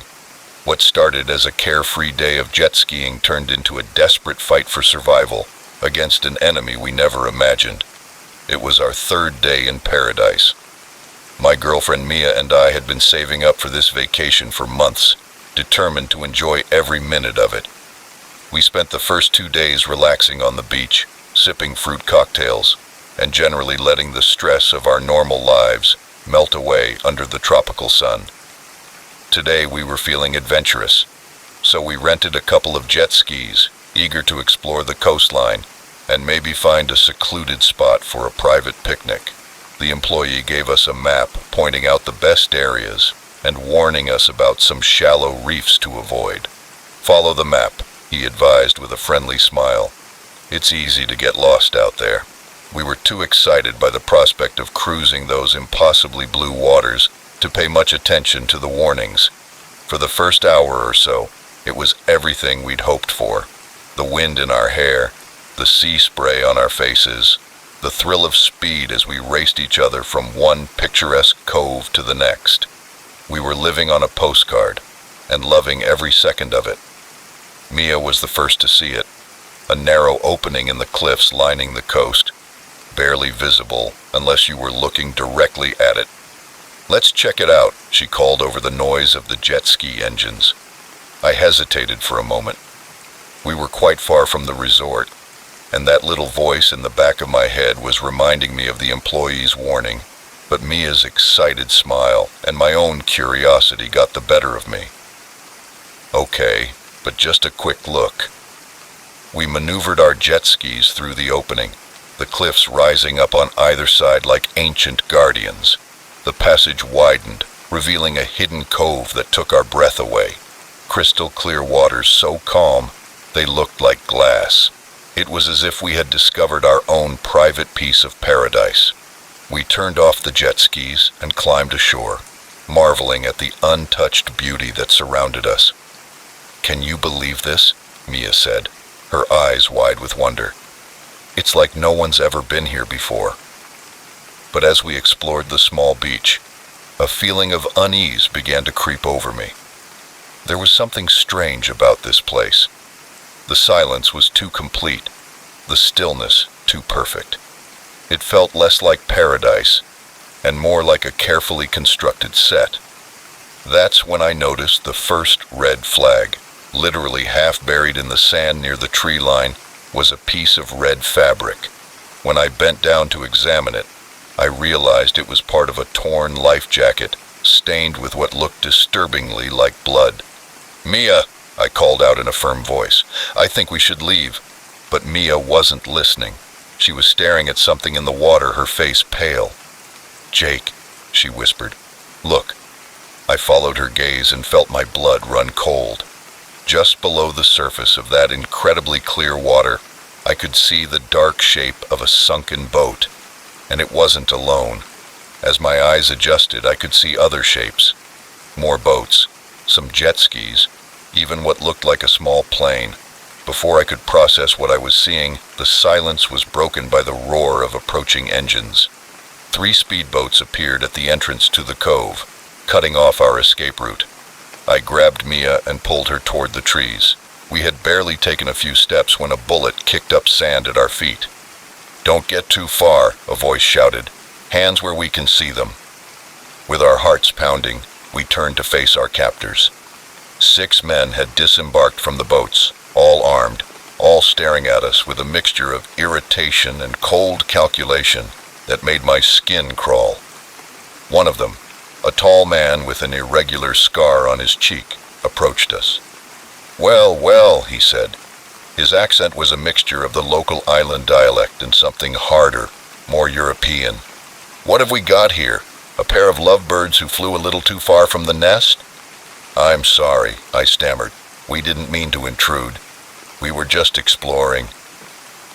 What started as a carefree day of jet skiing turned into a desperate fight for survival against an enemy we never imagined. It was our third day in paradise. My girlfriend Mia and I had been saving up for this vacation for months, determined to enjoy every minute of it. We spent the first 2 days relaxing on the beach, sipping fruit cocktails, and generally letting the stress of our normal lives melt away under the tropical sun. Today we were feeling adventurous, so we rented a couple of jet skis, eager to explore the coastline and maybe find a secluded spot for a private picnic. The employee gave us a map pointing out the best areas and warning us about some shallow reefs to avoid. "Follow the map," he advised with a friendly smile. "It's easy to get lost out there." We were too excited by the prospect of cruising those impossibly blue waters to pay much attention to the warnings. For the first hour or so, it was everything we'd hoped for. The wind in our hair, the sea spray on our faces, the thrill of speed as we raced each other from one picturesque cove to the next. We were living on a postcard and loving every second of it. Mia was the first to see it, a narrow opening in the cliffs lining the coast, barely visible unless you were looking directly at it. "Let's check it out," she called over the noise of the jet ski engines. I hesitated for a moment. We were quite far from the resort, and that little voice in the back of my head was reminding me of the employee's warning, but Mia's excited smile and my own curiosity got the better of me. Okay, but just a quick look. We maneuvered our jet skis through the opening, the cliffs rising up on either side like ancient guardians. The passage widened, revealing a hidden cove that took our breath away. Crystal clear waters so calm, they looked like glass. It was as if we had discovered our own private piece of paradise. We turned off the jet skis and climbed ashore, marveling at the untouched beauty that surrounded us. "Can you believe this?" Mia said, her eyes wide with wonder. "It's like no one's ever been here before." But as we explored the small beach, a feeling of unease began to creep over me. There was something strange about this place. The silence was too complete, the stillness too perfect. It felt less like paradise and more like a carefully constructed set. That's when I noticed the first red flag. Literally half buried in the sand near the tree line was a piece of red fabric. When I bent down to examine it, I realized it was part of a torn life jacket, stained with what looked disturbingly like blood. "Mia," I called out in a firm voice, "I think we should leave." But Mia wasn't listening. She was staring at something in the water, her face pale. "Jake," she whispered, "look." I followed her gaze and felt my blood run cold. Just below the surface of that incredibly clear water, I could see the dark shape of a sunken boat. And it wasn't alone. As my eyes adjusted, I could see other shapes. More boats, some jet skis, even what looked like a small plane. Before I could process what I was seeing, the silence was broken by the roar of approaching engines. 3 speedboats appeared at the entrance to the cove, cutting off our escape route. I grabbed Mia and pulled her toward the trees. We had barely taken a few steps when a bullet kicked up sand at our feet. "Don't get too far," a voice shouted. "Hands where we can see them." With our hearts pounding, we turned to face our captors. 6 men had disembarked from the boats, all armed, all staring at us with a mixture of irritation and cold calculation that made my skin crawl. One of them, a tall man with an irregular scar on his cheek, approached us. "Well, well," he said. His accent was a mixture of the local island dialect and something harder, more European. "What have we got here? A pair of lovebirds who flew a little too far from the nest?" "I'm sorry," I stammered. "We didn't mean to intrude. We were just exploring."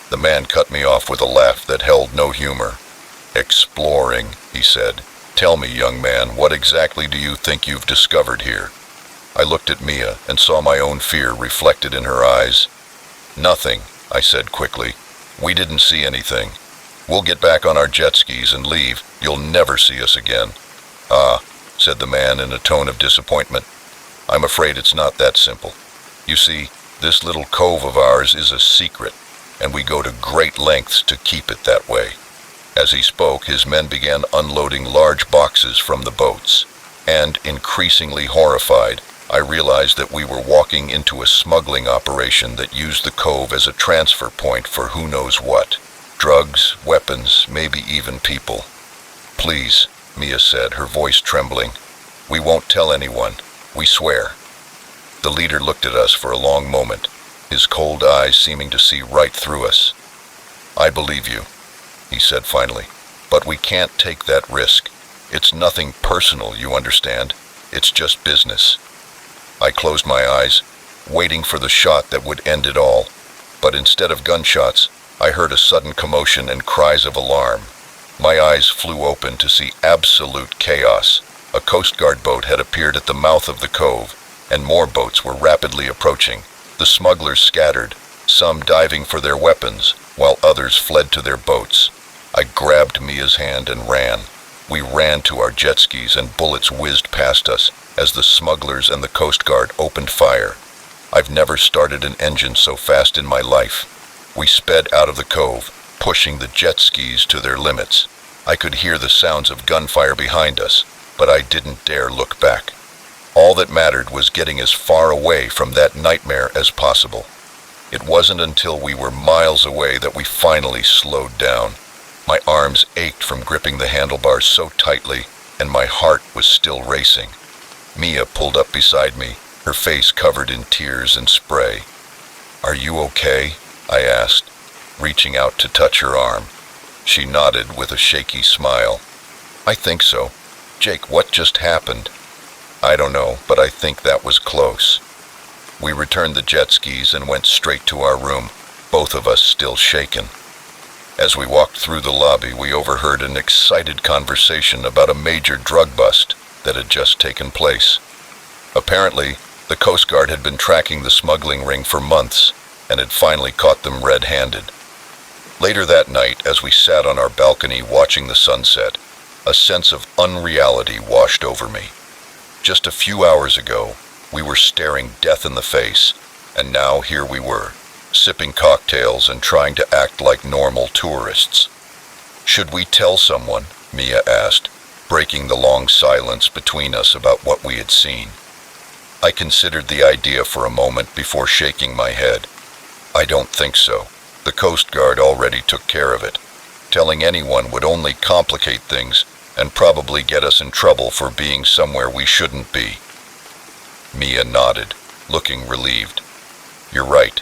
The man cut me off with a laugh that held no humor. "Exploring," he said. "Tell me, young man, what exactly do you think you've discovered here?" I looked at Mia and saw my own fear reflected in her eyes. "Nothing," I said quickly. "We didn't see anything. We'll get back on our jet skis and leave. You'll never see us again." "Ah," said the man in a tone of disappointment. "I'm afraid it's not that simple. You see, this little cove of ours is a secret, and we go to great lengths to keep it that way." As he spoke, his men began unloading large boxes from the boats, and, increasingly horrified, I realized that we were walking into a smuggling operation that used the cove as a transfer point for who knows what. Drugs, weapons, maybe even people. "Please," Mia said, her voice trembling. "We won't tell anyone. We swear." The leader looked at us for a long moment, his cold eyes seeming to see right through us. "I believe you," he said finally, "but we can't take that risk. It's nothing personal, you understand. It's just business." I closed my eyes, waiting for the shot that would end it all, but instead of gunshots, I heard a sudden commotion and cries of alarm. My eyes flew open to see absolute chaos. A Coast Guard boat had appeared at the mouth of the cove, and more boats were rapidly approaching. The smugglers scattered, some diving for their weapons, while others fled to their boats. I grabbed Mia's hand and ran. We ran to our jet skis and bullets whizzed past us as the smugglers and the Coast Guard opened fire. I've never started an engine so fast in my life. We sped out of the cove, pushing the jet skis to their limits. I could hear the sounds of gunfire behind us, but I didn't dare look back. All that mattered was getting as far away from that nightmare as possible. It wasn't until we were miles away that we finally slowed down. My arms ached from gripping the handlebars so tightly, and my heart was still racing. Mia pulled up beside me, her face covered in tears and spray. "Are you okay?" I asked, reaching out to touch her arm. She nodded with a shaky smile. "I think so. Jake, what just happened?" "I don't know, but I think that was close." We returned the jet skis and went straight to our room, both of us still shaken. As we walked through the lobby, we overheard an excited conversation about a major drug bust that had just taken place. Apparently, the Coast Guard had been tracking the smuggling ring for months and had finally caught them red-handed. Later that night, as we sat on our balcony watching the sunset, a sense of unreality washed over me. Just a few hours ago, we were staring death in the face, and now here we were, sipping cocktails and trying to act like normal tourists. "Should we tell someone?" Mia asked, breaking the long silence between us about what we had seen. I considered the idea for a moment before shaking my head. "I don't think so. The Coast Guard already took care of it. Telling anyone would only complicate things and probably get us in trouble for being somewhere we shouldn't be." Mia nodded, looking relieved. "You're right.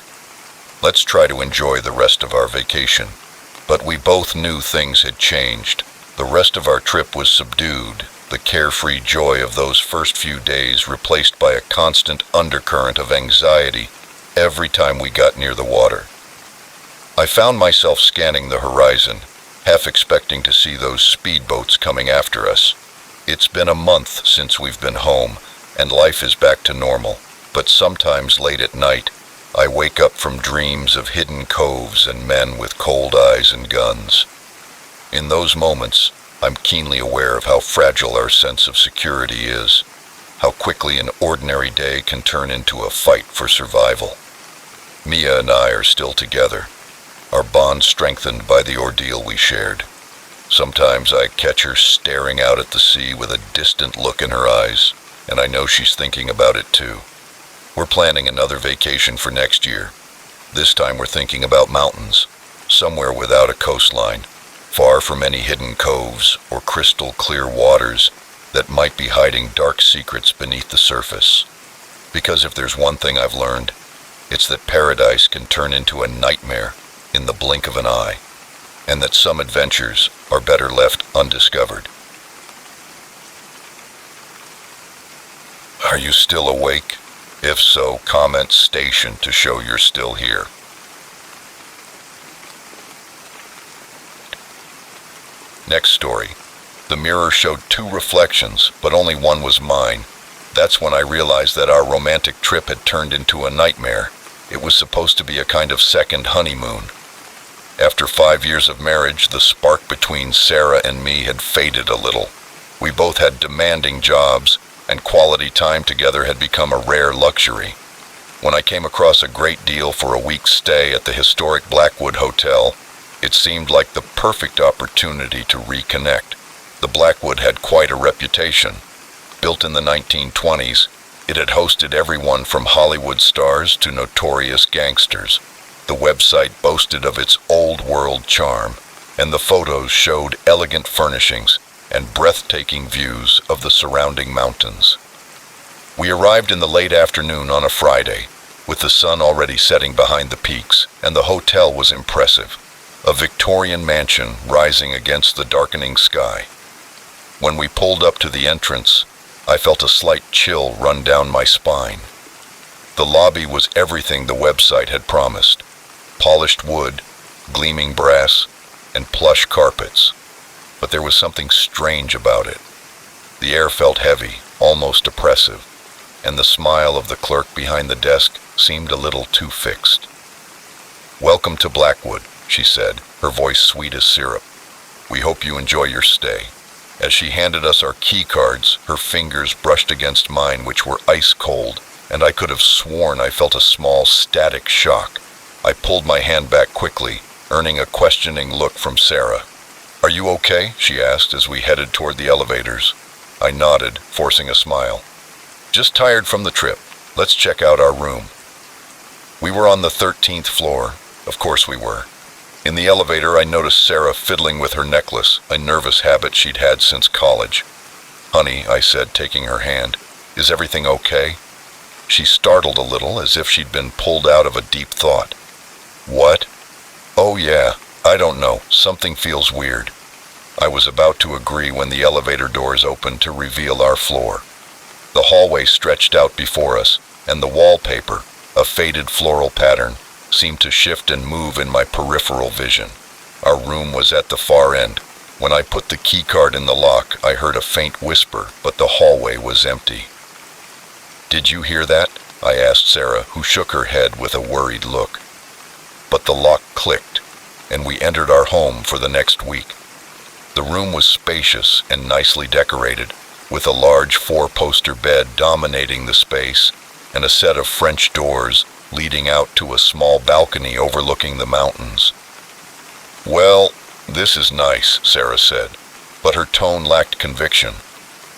Let's try to enjoy the rest of our vacation." But we both knew things had changed. The rest of our trip was subdued, the carefree joy of those first few days replaced by a constant undercurrent of anxiety every time we got near the water. I found myself scanning the horizon, half expecting to see those speedboats coming after us. It's been a month since we've been home, and life is back to normal, but sometimes late at night, I wake up from dreams of hidden coves and men with cold eyes and guns. In those moments, I'm keenly aware of how fragile our sense of security is. how quickly an ordinary day can turn into a fight for survival. Mia and I are still together, our bond strengthened by the ordeal we shared. Sometimes I catch her staring out at the sea with a distant look in her eyes, and I know she's thinking about it too. We're planning another vacation for next year. This time we're thinking about mountains, somewhere without a coastline, far from any hidden coves or crystal clear waters that might be hiding dark secrets beneath the surface. Because if there's one thing I've learned, it's that paradise can turn into a nightmare in the blink of an eye, and that some adventures are better left undiscovered. Are you still awake? If so, comment station to show you're still here. Next story. The mirror showed two reflections, but only one was mine. That's when I realized that our romantic trip had turned into a nightmare. It was supposed to be a kind of second honeymoon. After 5 years of marriage, the spark between Sarah and me had faded a little. We both had demanding jobs, and quality time together had become a rare luxury. When I came across a great deal for a week's stay at the historic Blackwood Hotel, it seemed like the perfect opportunity to reconnect. The Blackwood had quite a reputation. Built in the 1920s, it had hosted everyone from Hollywood stars to notorious gangsters. The website boasted of its old-world charm, and the photos showed elegant furnishings and breathtaking views of the surrounding mountains. We arrived in the late afternoon on a Friday, with the sun already setting behind the peaks, and the hotel was impressive, a Victorian mansion rising against the darkening sky. When we pulled up to the entrance, I felt a slight chill run down my spine. The lobby was everything the website had promised: polished wood, gleaming brass, and plush carpets. But there was something strange about it. The air felt heavy, almost oppressive, and the smile of the clerk behind the desk seemed a little too fixed. "Welcome to Blackwood," she said, her voice sweet as syrup. "We hope you enjoy your stay." As she handed us our key cards, her fingers brushed against mine, which were ice cold, and I could have sworn I felt a small static shock. I pulled my hand back quickly, earning a questioning look from Sarah. "Are you okay?" she asked as we headed toward the elevators. I nodded, forcing a smile. "Just tired from the trip. Let's check out our room." We were on the 13th floor. Of course we were. In the elevator, I noticed Sarah fiddling with her necklace, a nervous habit she'd had since college. "Honey," I said, taking her hand, "is everything okay?" She startled a little, as if she'd been pulled out of a deep thought. "What?" "Oh yeah, I don't know. Something feels weird." I was about to agree when the elevator doors opened to reveal our floor. The hallway stretched out before us, and the wallpaper, a faded floral pattern, seemed to shift and move in my peripheral vision. Our room was at the far end. When I put the key card in the lock, I heard a faint whisper, but the hallway was empty. "Did you hear that?" I asked Sarah, who shook her head with a worried look. But the lock clicked, and we entered our home for the next week. The room was spacious and nicely decorated, with a large 4-poster bed dominating the space, and a set of French doors leading out to a small balcony overlooking the mountains. "Well, this is nice," Sarah said, but her tone lacked conviction.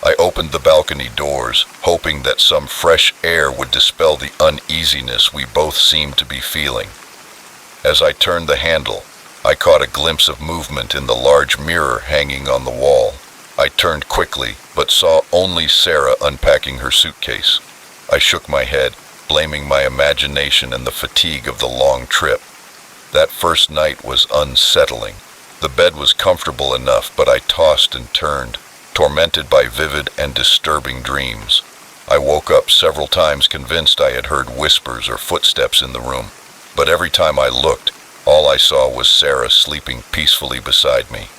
I opened the balcony doors, hoping that some fresh air would dispel the uneasiness we both seemed to be feeling. As I turned the handle, I caught a glimpse of movement in the large mirror hanging on the wall. I turned quickly, but saw only Sarah unpacking her suitcase. I shook my head, blaming my imagination and the fatigue of the long trip. That first night was unsettling. The bed was comfortable enough, but I tossed and turned, tormented by vivid and disturbing dreams. I woke up several times convinced I had heard whispers or footsteps in the room, but every time I looked, all I saw was Sarah sleeping peacefully beside me.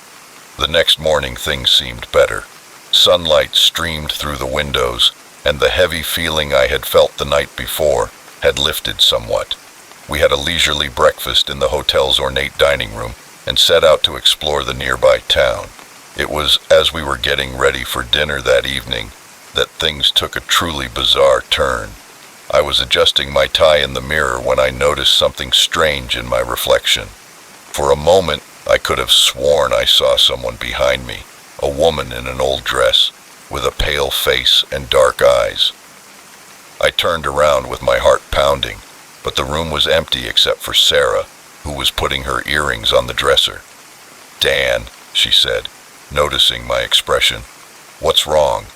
The next morning things seemed better. Sunlight streamed through the windows, and the heavy feeling I had felt the night before had lifted somewhat. We had a leisurely breakfast in the hotel's ornate dining room and set out to explore the nearby town. It was as we were getting ready for dinner that evening that things took a truly bizarre turn. I was adjusting my tie in the mirror when I noticed something strange in my reflection. For a moment, I could have sworn I saw someone behind me, a woman in an old dress, with a pale face and dark eyes. I turned around with my heart pounding, but the room was empty except for Sarah, who was putting her earrings on the dresser. "Dan," she said, noticing my expression. "What's wrong?"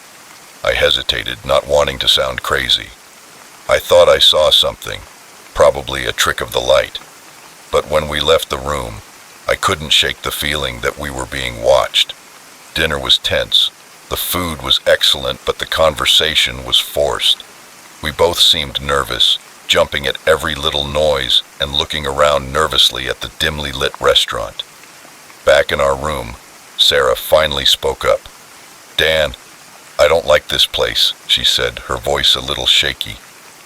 I hesitated, not wanting to sound crazy. I thought I saw something, probably a trick of the light. But when we left the room, I couldn't shake the feeling that we were being watched. Dinner was tense. The food was excellent, but the conversation was forced. We both seemed nervous, jumping at every little noise and looking around nervously at the dimly lit restaurant. Back in our room, Sarah finally spoke up. "Dan, I don't like this place," she said, her voice a little shaky.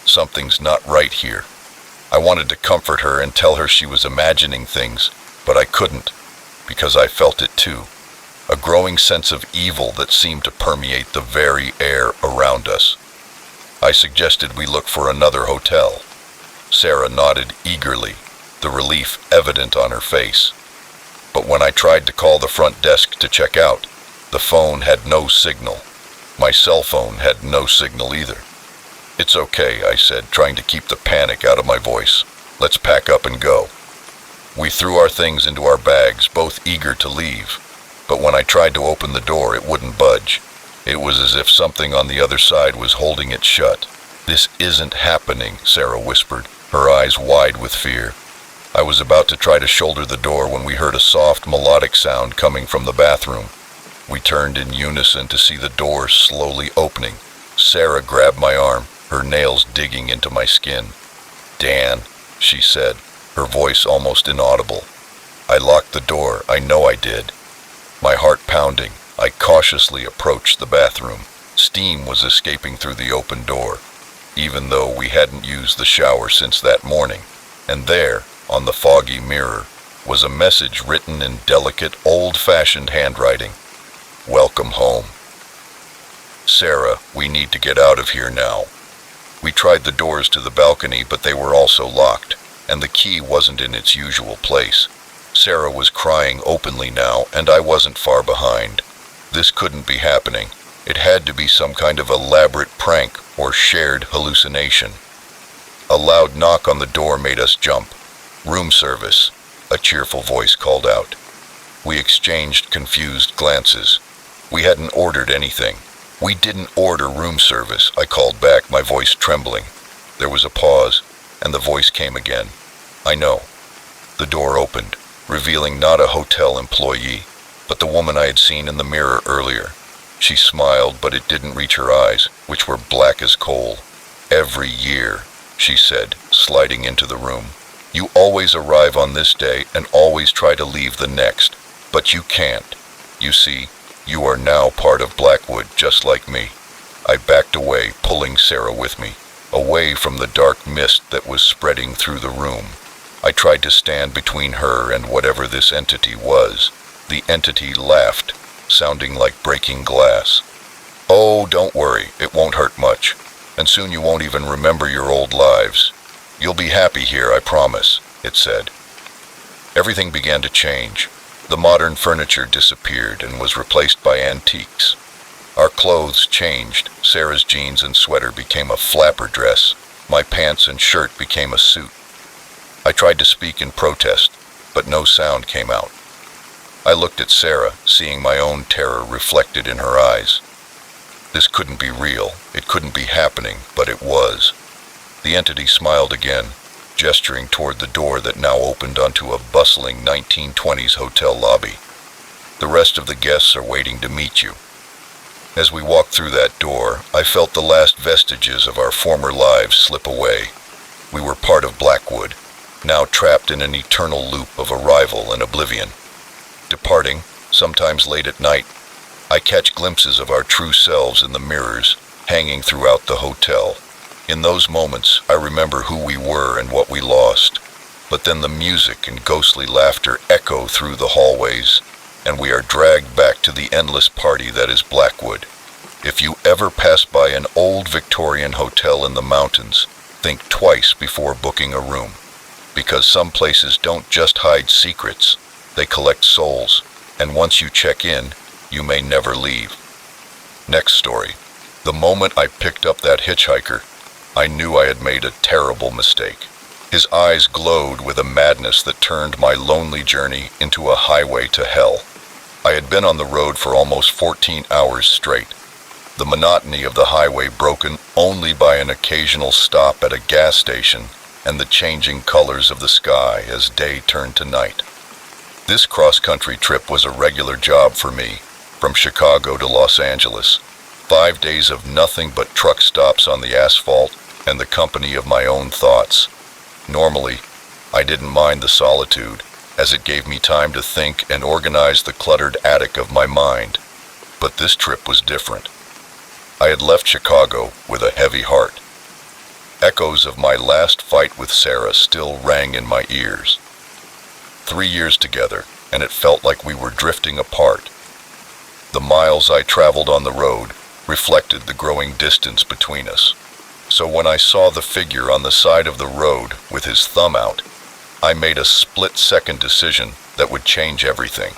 "Something's not right here." I wanted to comfort her and tell her she was imagining things, but I couldn't, because I felt it too. A growing sense of evil that seemed to permeate the very air around us. I suggested we look for another hotel. Sarah nodded eagerly, the relief evident on her face. But when I tried to call the front desk to check out, the phone had no signal. My cell phone had no signal either. "It's okay," I said, trying to keep the panic out of my voice. "Let's pack up and go." We threw our things into our bags, both eager to leave. But when I tried to open the door, it wouldn't budge. It was as if something on the other side was holding it shut. "This isn't happening," Sarah whispered, her eyes wide with fear. I was about to try to shoulder the door when we heard a soft, melodic sound coming from the bathroom. We turned in unison to see the door slowly opening. Sarah grabbed my arm, her nails digging into my skin. "Dan," she said, her voice almost inaudible. I locked the door, I know I did. My heart pounding, I cautiously approached the bathroom. Steam was escaping through the open door, even though we hadn't used the shower since that morning. And there, on the foggy mirror, was a message written in delicate, old-fashioned handwriting. "Welcome home. Sarah, we need to get out of here now." We tried the doors to the balcony, but they were also locked, and the key wasn't in its usual place. Sarah was crying openly now, and I wasn't far behind. This couldn't be happening. It had to be some kind of elaborate prank or shared hallucination. A loud knock on the door made us jump. "Room service," a cheerful voice called out. We exchanged confused glances. We hadn't ordered anything. "We didn't order room service," I called back, my voice trembling. There was a pause, and the voice came again. "I know." The door opened, revealing not a hotel employee, but the woman I had seen in the mirror earlier. She smiled, but it didn't reach her eyes, which were black as coal. "Every year," she said, sliding into the room, "you always arrive on this day and always try to leave the next, but you can't. You see, you are now part of Blackwood, just like me." I backed away, pulling Sarah with me, away from the dark mist that was spreading through the room. I tried to stand between her and whatever this entity was. The entity laughed, sounding like breaking glass. "Oh, don't worry, it won't hurt much, and soon you won't even remember your old lives. You'll be happy here, I promise," it said. Everything began to change. The modern furniture disappeared and was replaced by antiques. Our clothes changed. Sarah's jeans and sweater became a flapper dress. My pants and shirt became a suit. I tried to speak in protest, but no sound came out. I looked at Sarah, seeing my own terror reflected in her eyes. This couldn't be real. It couldn't be happening, but it was. The entity smiled again, gesturing toward the door that now opened onto a bustling 1920s hotel lobby. "The rest of the guests are waiting to meet you." As we walked through that door, I felt the last vestiges of our former lives slip away. We were part of Blackwood, now trapped in an eternal loop of arrival and oblivion. Departing, sometimes late at night, I catch glimpses of our true selves in the mirrors, hanging throughout the hotel. In those moments, I remember who we were and what we lost. But then the music and ghostly laughter echo through the hallways, and we are dragged back to the endless party that is Blackwood. If you ever pass by an old Victorian hotel in the mountains, think twice before booking a room, because some places don't just hide secrets, they collect souls, and once you check in, you may never leave. Next story. The moment I picked up that hitchhiker, I knew I had made a terrible mistake. His eyes glowed with a madness that turned my lonely journey into a highway to hell. I had been on the road for almost 14 hours straight, the monotony of the highway broken only by an occasional stop at a gas station and the changing colors of the sky as day turned to night. This cross-country trip was a regular job for me, from Chicago to Los Angeles. 5 days of nothing but truck stops on the asphalt and the company of my own thoughts. Normally, I didn't mind the solitude, as it gave me time to think and organize the cluttered attic of my mind. But this trip was different. I had left Chicago with a heavy heart. Echoes of my last fight with Sarah still rang in my ears. 3 years together, and it felt like we were drifting apart. The miles I traveled on the road reflected the growing distance between us. So when I saw the figure on the side of the road with his thumb out, I made a split-second decision that would change everything.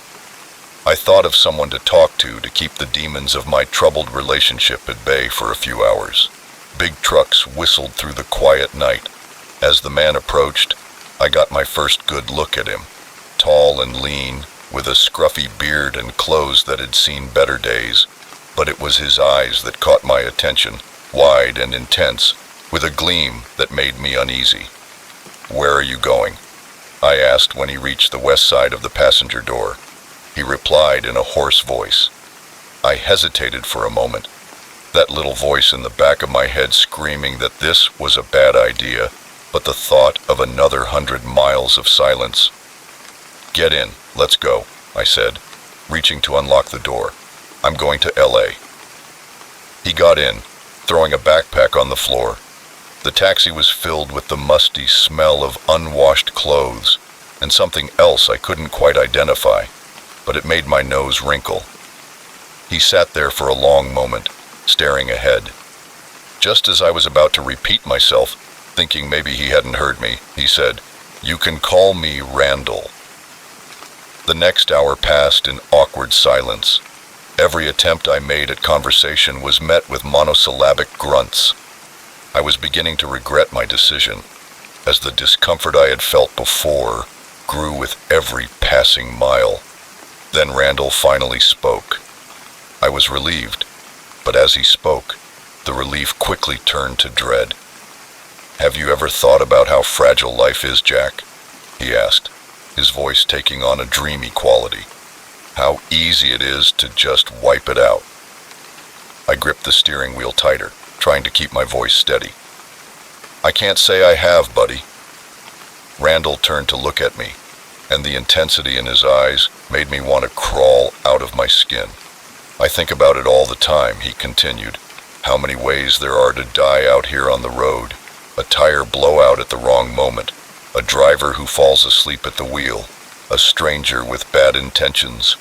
I thought of someone to talk to keep the demons of my troubled relationship at bay for a few hours. Big trucks whistled through the quiet night. As the man approached, I got my first good look at him. Tall and lean, with a scruffy beard and clothes that had seen better days, but it was his eyes that caught my attention, wide and intense, with a gleam that made me uneasy. "Where are you going?" I asked when he reached the west side of the passenger door. He replied in a hoarse voice. I hesitated for a moment, that little voice in the back of my head screaming that this was a bad idea, but the thought of another 100 miles of silence. "Get in, let's go," I said, reaching to unlock the door. "I'm going to LA." He got in, throwing a backpack on the floor. The taxi was filled with the musty smell of unwashed clothes and something else I couldn't quite identify, but it made my nose wrinkle. He sat there for a long moment, staring ahead. Just as I was about to repeat myself, thinking maybe he hadn't heard me, he said, "You can call me Randall." The next hour passed in awkward silence. Every attempt I made at conversation was met with monosyllabic grunts. I was beginning to regret my decision, as the discomfort I had felt before grew with every passing mile. Then Randall finally spoke. I was relieved, but as he spoke, the relief quickly turned to dread. "Have you ever thought about how fragile life is, Jack?" he asked, his voice taking on a dreamy quality. "How easy it is to just wipe it out." I gripped the steering wheel tighter, trying to keep my voice steady. "I can't say I have, buddy." Randall turned to look at me, and the intensity in his eyes made me want to crawl out of my skin. "I think about it all the time," he continued. "How many ways there are to die out here on the road. A tire blowout at the wrong moment, a driver who falls asleep at the wheel, a stranger with bad intentions."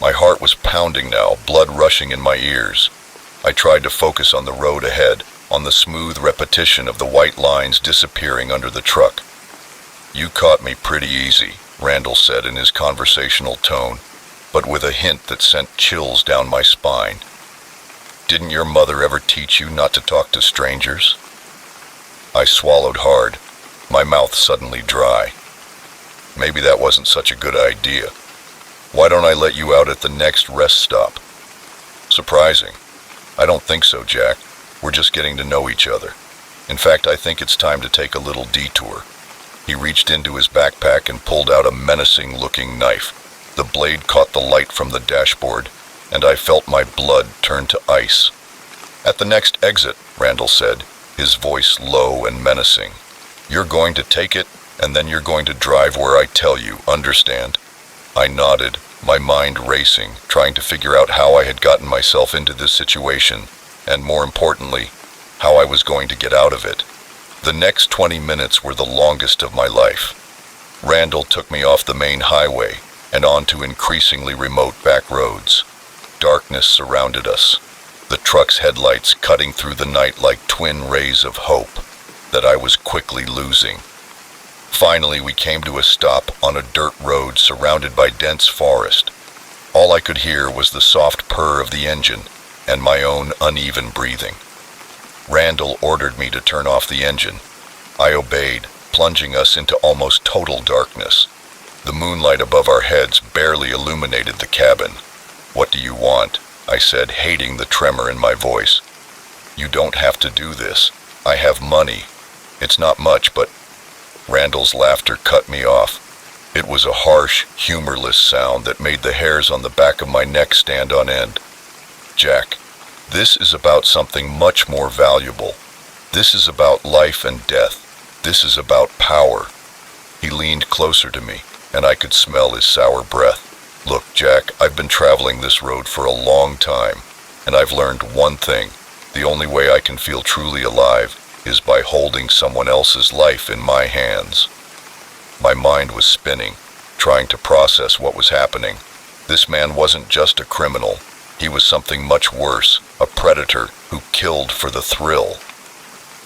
My heart was pounding now, blood rushing in my ears. I tried to focus on the road ahead, on the smooth repetition of the white lines disappearing under the truck. "You caught me pretty easy," Randall said in his conversational tone, but with a hint that sent chills down my spine. "Didn't your mother ever teach you not to talk to strangers?" I swallowed hard, my mouth suddenly dry. Maybe that wasn't such a good idea. "Why don't I let you out at the next rest stop?" "Surprising. I don't think so, Jack. We're just getting to know each other. In fact, I think it's time to take a little detour." He reached into his backpack and pulled out a menacing-looking knife. The blade caught the light from the dashboard, and I felt my blood turn to ice. "At the next exit," Randall said, his voice low and menacing. "You're going to take it, and then you're going to drive where I tell you, understand?" I nodded, my mind racing, trying to figure out how I had gotten myself into this situation, and more importantly, how I was going to get out of it. The next 20 minutes were the longest of my life. Randall took me off the main highway and onto increasingly remote back roads. Darkness surrounded us. the truck's headlights cutting through the night like twin rays of hope that I was quickly losing. Finally, we came to a stop on a dirt road surrounded by dense forest. All I could hear was the soft purr of the engine and my own uneven breathing. Randall ordered me to turn off the engine. I obeyed, plunging us into almost total darkness. The moonlight above our heads barely illuminated the cabin. "What do you want?" I said, hating the tremor in my voice. "You don't have to do this. I have money. It's not much, but..." Randall's laughter cut me off. It was a harsh, humorless sound that made the hairs on the back of my neck stand on end. "Jack, this is about something much more valuable. This is about life and death. This is about power." He leaned closer to me, and I could smell his sour breath. "Look, Jack, I've been traveling this road for a long time, and I've learned one thing. The only way I can feel truly alive is by holding someone else's life in my hands." My mind was spinning, trying to process what was happening. This man wasn't just a criminal. He was something much worse, a predator who killed for the thrill.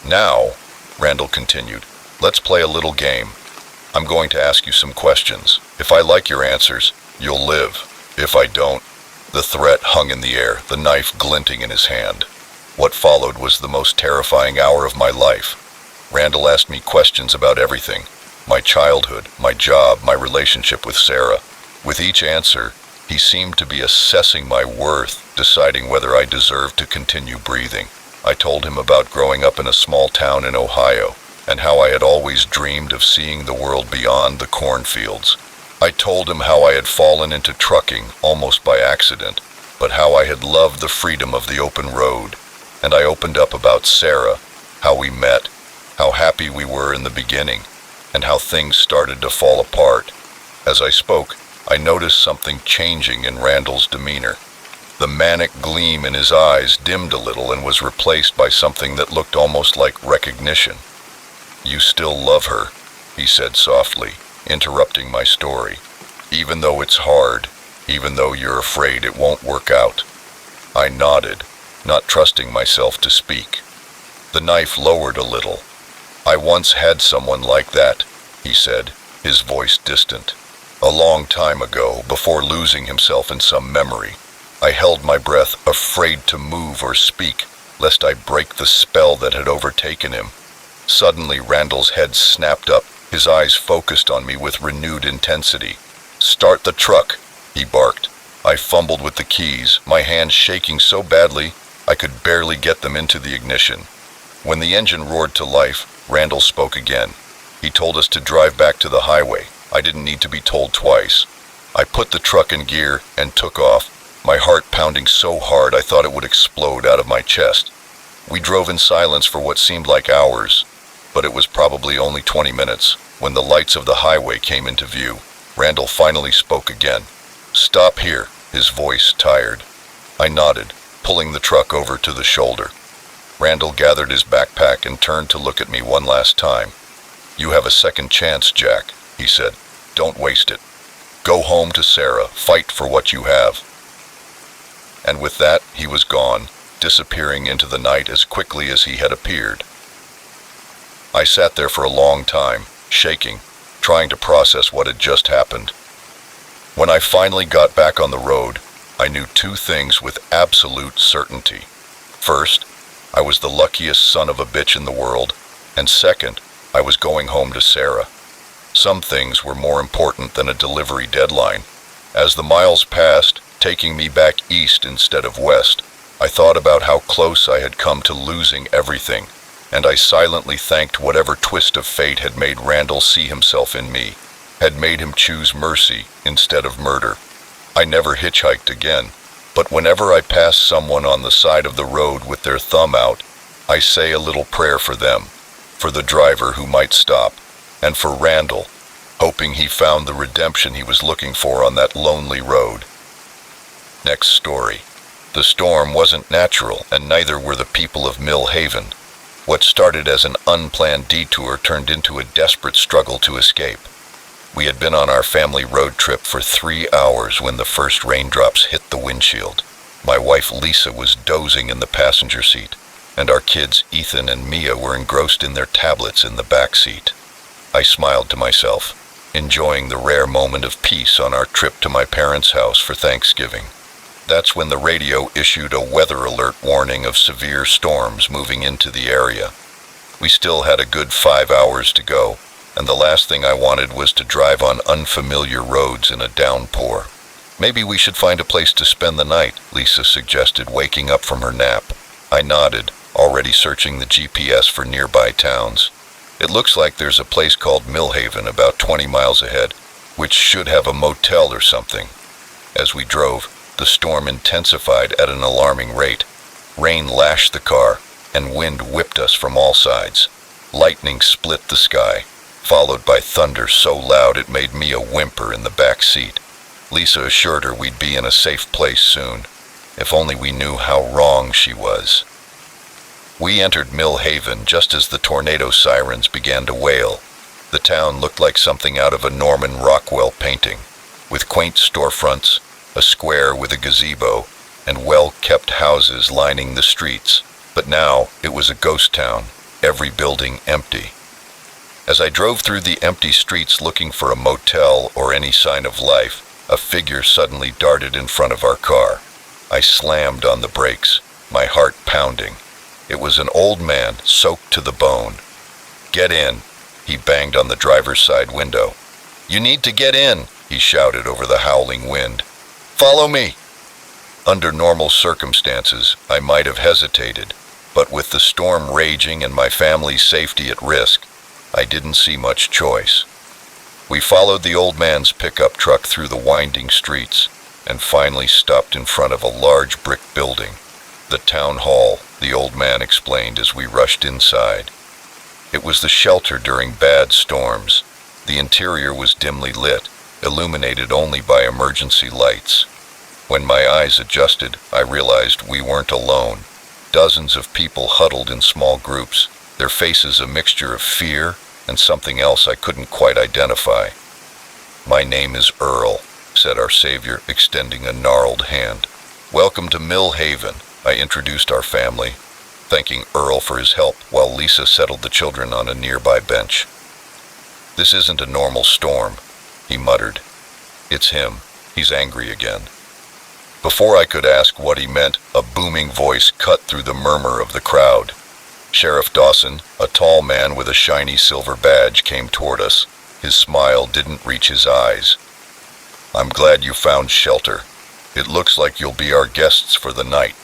"Now," Randall continued, "let's play a little game. I'm going to ask you some questions. If I like your answers, you'll live. If I don't..." The threat hung in the air, the knife glinting in his hand. What followed was the most terrifying hour of my life. Randall asked me questions about everything: my childhood, my job, my relationship with Sarah. With each answer, he seemed to be assessing my worth, deciding whether I deserved to continue breathing. I told him about growing up in a small town in Ohio, and how I had always dreamed of seeing the world beyond the cornfields. I told him how I had fallen into trucking almost by accident, but how I had loved the freedom of the open road. And I opened up about Sarah, how we met, how happy we were in the beginning, and how things started to fall apart. As I spoke, I noticed something changing in Randall's demeanor. The manic gleam in his eyes dimmed a little and was replaced by something that looked almost like recognition. "You still love her," he said softly, interrupting my story. "Even though it's hard, even though you're afraid it won't work out." I nodded, not trusting myself to speak. The knife lowered a little. "I once had someone like that," he said, his voice distant. "A long time ago, before losing himself in some memory. I held my breath, afraid to move or speak, lest I break the spell that had overtaken him." Suddenly, Randall's head snapped up, his eyes focused on me with renewed intensity. "Start the truck," he barked. I fumbled with the keys, my hands shaking so badly I could barely get them into the ignition. When the engine roared to life, Randall spoke again. He told us to drive back to the highway. I didn't need to be told twice. I put the truck in gear and took off, my heart pounding so hard I thought it would explode out of my chest. We drove in silence for what seemed like hours, but it was probably only 20 minutes when the lights of the highway came into view. Randall finally spoke again. "Stop here," his voice tired. I nodded, pulling the truck over to the shoulder. Randall gathered his backpack and turned to look at me one last time. "You have a second chance, Jack," he said. "Don't waste it. Go home to Sarah, fight for what you have." And with that, he was gone, disappearing into the night as quickly as he had appeared. I sat there for a long time, shaking, trying to process what had just happened. When I finally got back on the road, I knew two things with absolute certainty. First, I was the luckiest son of a bitch in the world, and second, I was going home to Sarah. Some things were more important than a delivery deadline. As the miles passed, taking me back east instead of west, I thought about how close I had come to losing everything, and I silently thanked whatever twist of fate had made Randall see himself in me, had made him choose mercy instead of murder. I never hitchhiked again, but whenever I pass someone on the side of the road with their thumb out, I say a little prayer for them, for the driver who might stop, and for Randall, hoping he found the redemption he was looking for on that lonely road. Next story. The storm wasn't natural, and neither were the people of Mill Haven. What started as an unplanned detour turned into a desperate struggle to escape. We had been on our family road trip for 3 hours when the first raindrops hit the windshield. My wife Lisa was dozing in the passenger seat, and our kids Ethan and Mia were engrossed in their tablets in the back seat. I smiled to myself, enjoying the rare moment of peace on our trip to my parents' house for Thanksgiving. That's when the radio issued a weather alert warning of severe storms moving into the area. We still had a good 5 hours to go, and the last thing I wanted was to drive on unfamiliar roads in a downpour. Maybe we should find a place to spend the night, Lisa suggested, waking up from her nap. I nodded, already searching the GPS for nearby towns. It looks like there's a place called Millhaven about 20 miles ahead, which should have a motel or something. As we drove, the storm intensified at an alarming rate. Rain lashed the car, and wind whipped us from all sides. Lightning split the sky, followed by thunder so loud it made Mia whimper in the back seat. Lisa assured her we'd be in a safe place soon, if only we knew how wrong she was. We entered Millhaven just as the tornado sirens began to wail. The town looked like something out of a Norman Rockwell painting, with quaint storefronts, a square with a gazebo, and well-kept houses lining the streets. But now it was a ghost town, every building empty. As I drove through the empty streets looking for a motel or any sign of life, a figure suddenly darted in front of our car. I slammed on the brakes, my heart pounding. It was an old man, soaked to the bone. "Get in," he banged on the driver's side window. "You need to get in," he shouted over the howling wind. "Follow me." Under normal circumstances, I might have hesitated, but with the storm raging and my family's safety at risk, I didn't see much choice. We followed the old man's pickup truck through the winding streets and finally stopped in front of a large brick building. "The town hall," the old man explained as we rushed inside. It was the shelter during bad storms. The interior was dimly lit, illuminated only by emergency lights. When my eyes adjusted, I realized we weren't alone. Dozens of people huddled in small groups, their faces a mixture of fear and something else I couldn't quite identify. "My name is Earl," said our savior, extending a gnarled hand. "Welcome to Millhaven," I introduced our family, thanking Earl for his help while Lisa settled the children on a nearby bench. "This isn't a normal storm," he muttered. "It's him. He's angry again." Before I could ask what he meant, a booming voice cut through the murmur of the crowd. Sheriff Dawson, a tall man with a shiny silver badge, came toward us. His smile didn't reach his eyes. "I'm glad you found shelter. It looks like you'll be our guests for the night."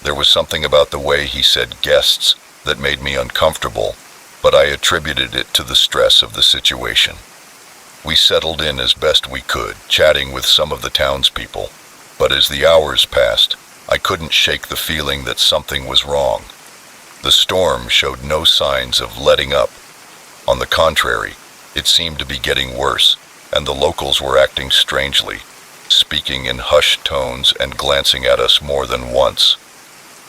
There was something about the way he said guests that made me uncomfortable, but I attributed it to the stress of the situation. We settled in as best we could, chatting with some of the townspeople, but as the hours passed, I couldn't shake the feeling that something was wrong. The storm showed no signs of letting up. On the contrary, it seemed to be getting worse, and the locals were acting strangely, speaking in hushed tones and glancing at us more than once.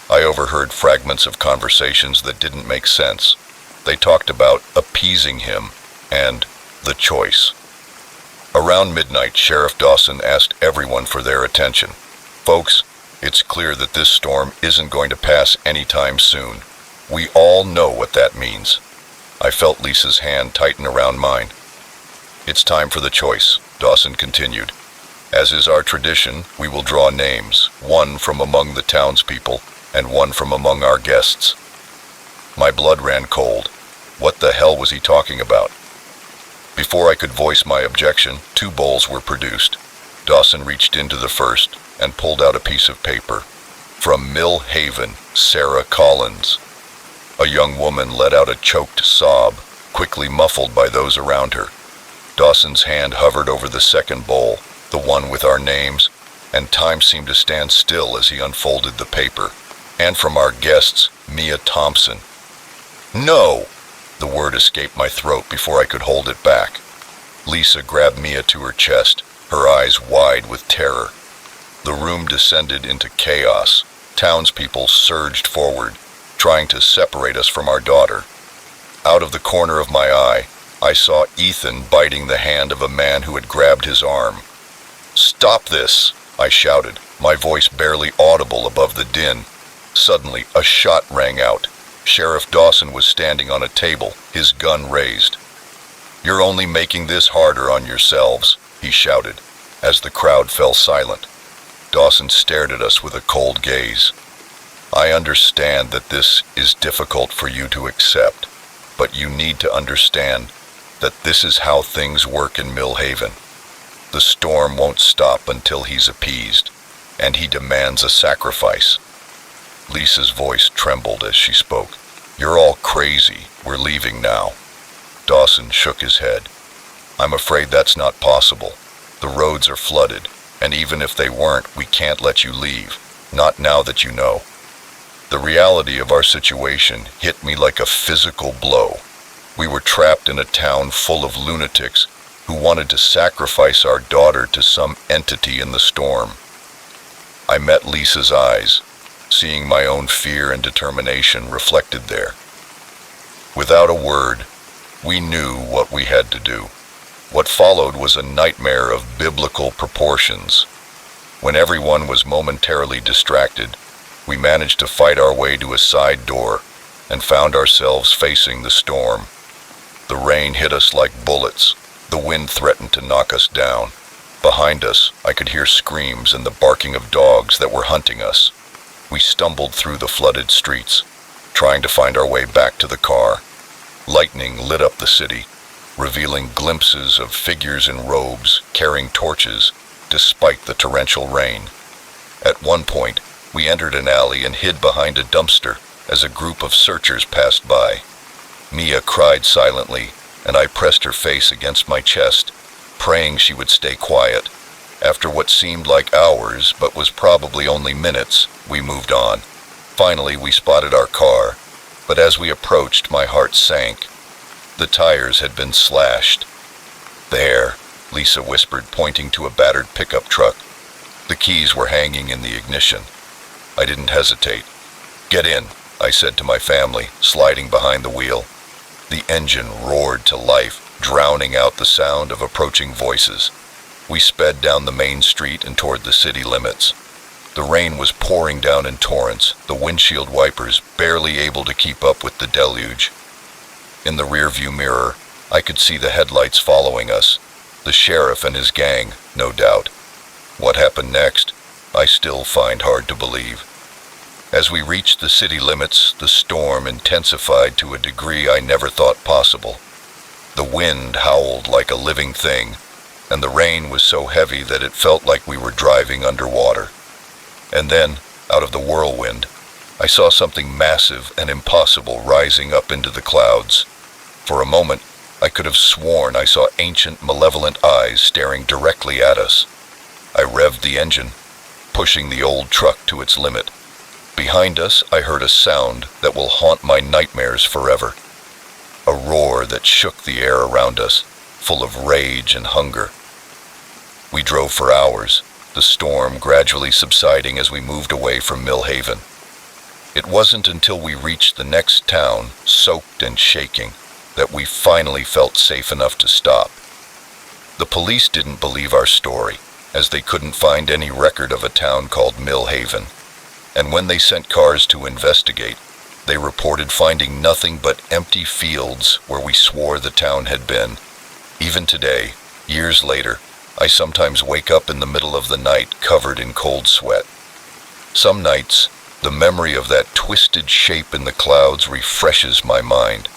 I overheard fragments of conversations that didn't make sense. They talked about appeasing him and the choice. Around midnight, Sheriff Dawson asked everyone for their attention. "Folks, it's clear that this storm isn't going to pass anytime soon. We all know what that means." I felt Lisa's hand tighten around mine. "It's time for the choice," Dawson continued. "As is our tradition, we will draw names, one from among the townspeople and one from among our guests." My blood ran cold. What the hell was he talking about? Before I could voice my objection, 2 bowls were produced. Dawson reached into the first and pulled out a piece of paper. "From Millhaven, Sarah Collins." A young woman let out a choked sob, quickly muffled by those around her. Dawson's hand hovered over the second bowl, the one with our names, and time seemed to stand still as he unfolded the paper. "And from our guests, Mia Thompson." "No!" The word escaped my throat before I could hold it back. Lisa grabbed Mia to her chest, her eyes wide with terror. The room descended into chaos. Townspeople surged forward, trying to separate us from our daughter. Out of the corner of my eye, I saw Ethan biting the hand of a man who had grabbed his arm. "Stop this!" I shouted, my voice barely audible above the din. Suddenly, a shot rang out. Sheriff Dawson was standing on a table, his gun raised. "You're only making this harder on yourselves," he shouted, as the crowd fell silent. Dawson stared at us with a cold gaze. "I understand that this is difficult for you to accept, but you need to understand that this is how things work in Millhaven. The storm won't stop until he's appeased, and he demands a sacrifice." Lisa's voice trembled as she spoke. "You're all crazy. We're leaving now." Dawson shook his head. "I'm afraid that's not possible. The roads are flooded, and even if they weren't, we can't let you leave. Not now that you know." The reality of our situation hit me like a physical blow. We were trapped in a town full of lunatics who wanted to sacrifice our daughter to some entity in the storm. I met Lisa's eyes, seeing my own fear and determination reflected there. Without a word, we knew what we had to do. What followed was a nightmare of biblical proportions. When everyone was momentarily distracted, we managed to fight our way to a side door and found ourselves facing the storm. The rain hit us like bullets. The wind threatened to knock us down. Behind us, I could hear screams and the barking of dogs that were hunting us. We stumbled through the flooded streets, trying to find our way back to the car. Lightning lit up the city, revealing glimpses of figures in robes carrying torches despite the torrential rain. At one point, we entered an alley and hid behind a dumpster as a group of searchers passed by. Mia cried silently, and I pressed her face against my chest, praying she would stay quiet. After what seemed like hours, but was probably only minutes, we moved on. Finally, we spotted our car, but as we approached, my heart sank. The tires had been slashed. "There," Lisa whispered, pointing to a battered pickup truck. The keys were hanging in the ignition. I didn't hesitate. "Get in," I said to my family, sliding behind the wheel. The engine roared to life, drowning out the sound of approaching voices. We sped down the main street and toward the city limits. The rain was pouring down in torrents, the windshield wipers barely able to keep up with the deluge. In the rearview mirror, I could see the headlights following us, the sheriff and his gang, no doubt. What happened next, I still find hard to believe. As we reached the city limits, the storm intensified to a degree I never thought possible. The wind howled like a living thing, and the rain was so heavy that it felt like we were driving underwater. And then, out of the whirlwind, I saw something massive and impossible rising up into the clouds. For a moment, I could have sworn I saw ancient, malevolent eyes staring directly at us. I revved the engine, pushing the old truck to its limit. Behind us, I heard a sound that will haunt my nightmares forever. A roar that shook the air around us, full of rage and hunger. We drove for hours, the storm gradually subsiding as we moved away from Millhaven. It wasn't until we reached the next town, soaked and shaking, that we finally felt safe enough to stop. The police didn't believe our story, as they couldn't find any record of a town called Millhaven. And when they sent cars to investigate, they reported finding nothing but empty fields where we swore the town had been. Even today, years later, I sometimes wake up in the middle of the night covered in cold sweat. Some nights, the memory of that twisted shape in the clouds refreshes my mind.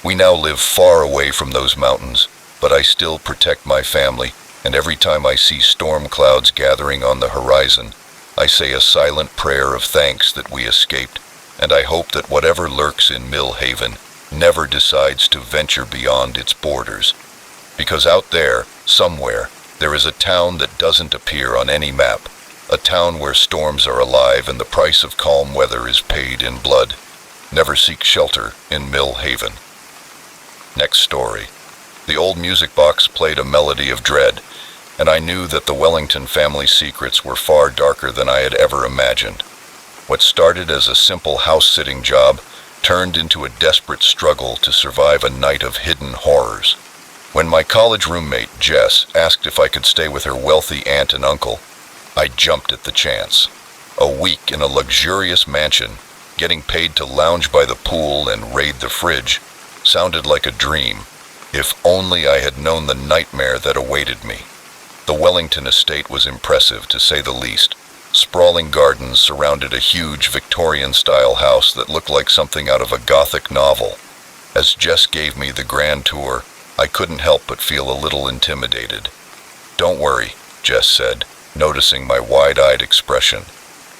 We now live far away from those mountains, but I still protect my family, and every time I see storm clouds gathering on the horizon, I say a silent prayer of thanks that we escaped, and I hope that whatever lurks in Millhaven never decides to venture beyond its borders. Because out there, somewhere, there is a town that doesn't appear on any map, a town where storms are alive and the price of calm weather is paid in blood. Never seek shelter in Millhaven. Next story. The old music box played a melody of dread, and I knew that the Wellington family secrets were far darker than I had ever imagined. What started as a simple house-sitting job turned into a desperate struggle to survive a night of hidden horrors. When my college roommate, Jess, asked if I could stay with her wealthy aunt and uncle, I jumped at the chance. A week in a luxurious mansion, getting paid to lounge by the pool and raid the fridge, sounded like a dream. If only I had known the nightmare that awaited me. The Wellington estate was impressive, to say the least. Sprawling gardens surrounded a huge Victorian-style house that looked like something out of a Gothic novel. As Jess gave me the grand tour, I couldn't help but feel a little intimidated. "Don't worry," Jess said, noticing my wide-eyed expression.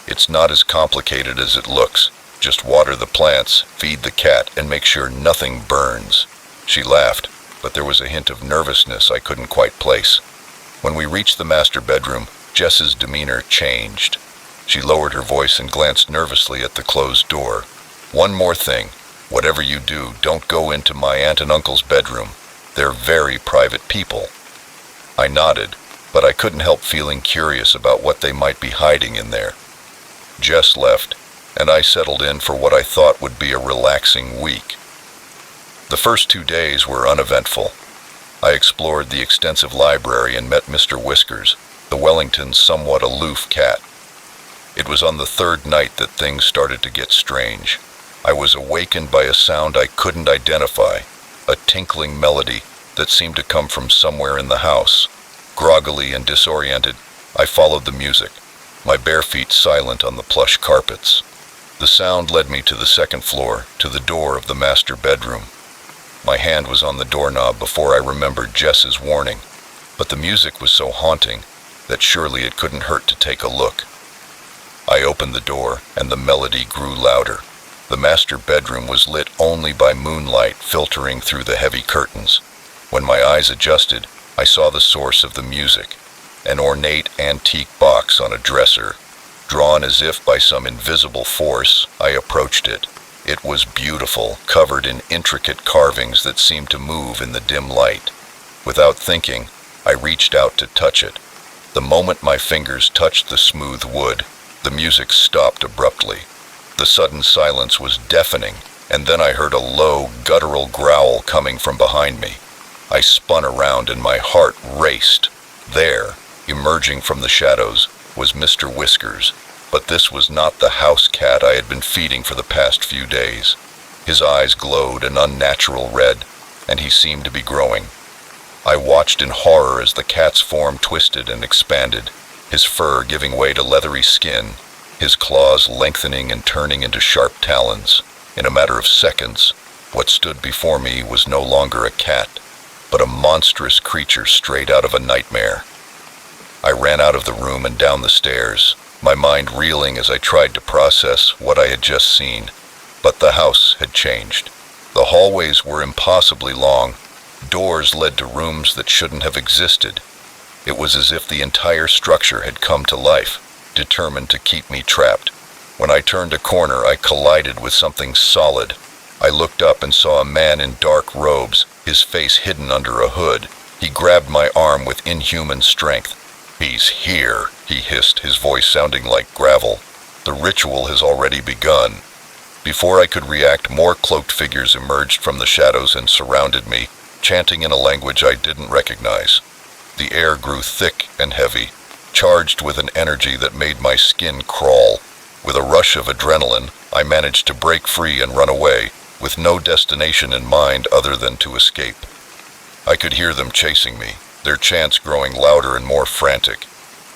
"It's not as complicated as it looks. Just water the plants, feed the cat, and make sure nothing burns." She laughed, but there was a hint of nervousness I couldn't quite place. When we reached the master bedroom, Jess's demeanor changed. She lowered her voice and glanced nervously at the closed door. "One more thing. Whatever you do, don't go into my aunt and uncle's bedroom. They're very private people." I nodded, but I couldn't help feeling curious about what they might be hiding in there. Jess left, and I settled in for what I thought would be a relaxing week. The first 2 days were uneventful. I explored the extensive library and met Mr. Whiskers, the Wellington's somewhat aloof cat. It was on the third night that things started to get strange. I was awakened by a sound I couldn't identify, a tinkling melody that seemed to come from somewhere in the house. Groggily and disoriented, I followed the music, my bare feet silent on the plush carpets. The sound led me to the second floor, to the door of the master bedroom. My hand was on the doorknob before I remembered Jess's warning, but the music was so haunting that surely it couldn't hurt to take a look. I opened the door, and the melody grew louder. The master bedroom was lit only by moonlight filtering through the heavy curtains. When my eyes adjusted, I saw the source of the music, an ornate antique box on a dresser. Drawn as if by some invisible force, I approached it. It was beautiful, covered in intricate carvings that seemed to move in the dim light. Without thinking, I reached out to touch it. The moment my fingers touched the smooth wood, the music stopped abruptly. The sudden silence was deafening, and then I heard a low, guttural growl coming from behind me. I spun around and my heart raced. There, emerging from the shadows, was Mr. Whiskers, but this was not the house cat I had been feeding for the past few days. His eyes glowed an unnatural red, and he seemed to be growing. I watched in horror as the cat's form twisted and expanded, his fur giving way to leathery skin, his claws lengthening and turning into sharp talons. In a matter of seconds, what stood before me was no longer a cat, but a monstrous creature straight out of a nightmare. I ran out of the room and down the stairs, my mind reeling as I tried to process what I had just seen. But the house had changed. The hallways were impossibly long. Doors led to rooms that shouldn't have existed. It was as if the entire structure had come to life, determined to keep me trapped. When I turned a corner, I collided with something solid. I looked up and saw a man in dark robes, his face hidden under a hood. He grabbed my arm with inhuman strength. "He's here," he hissed, his voice sounding like gravel. "The ritual has already begun." Before I could react, more cloaked figures emerged from the shadows and surrounded me, chanting in a language I didn't recognize. The air grew thick and heavy, charged with an energy that made my skin crawl. With a rush of adrenaline, I managed to break free and run away, with no destination in mind other than to escape. I could hear them chasing me, their chants growing louder and more frantic.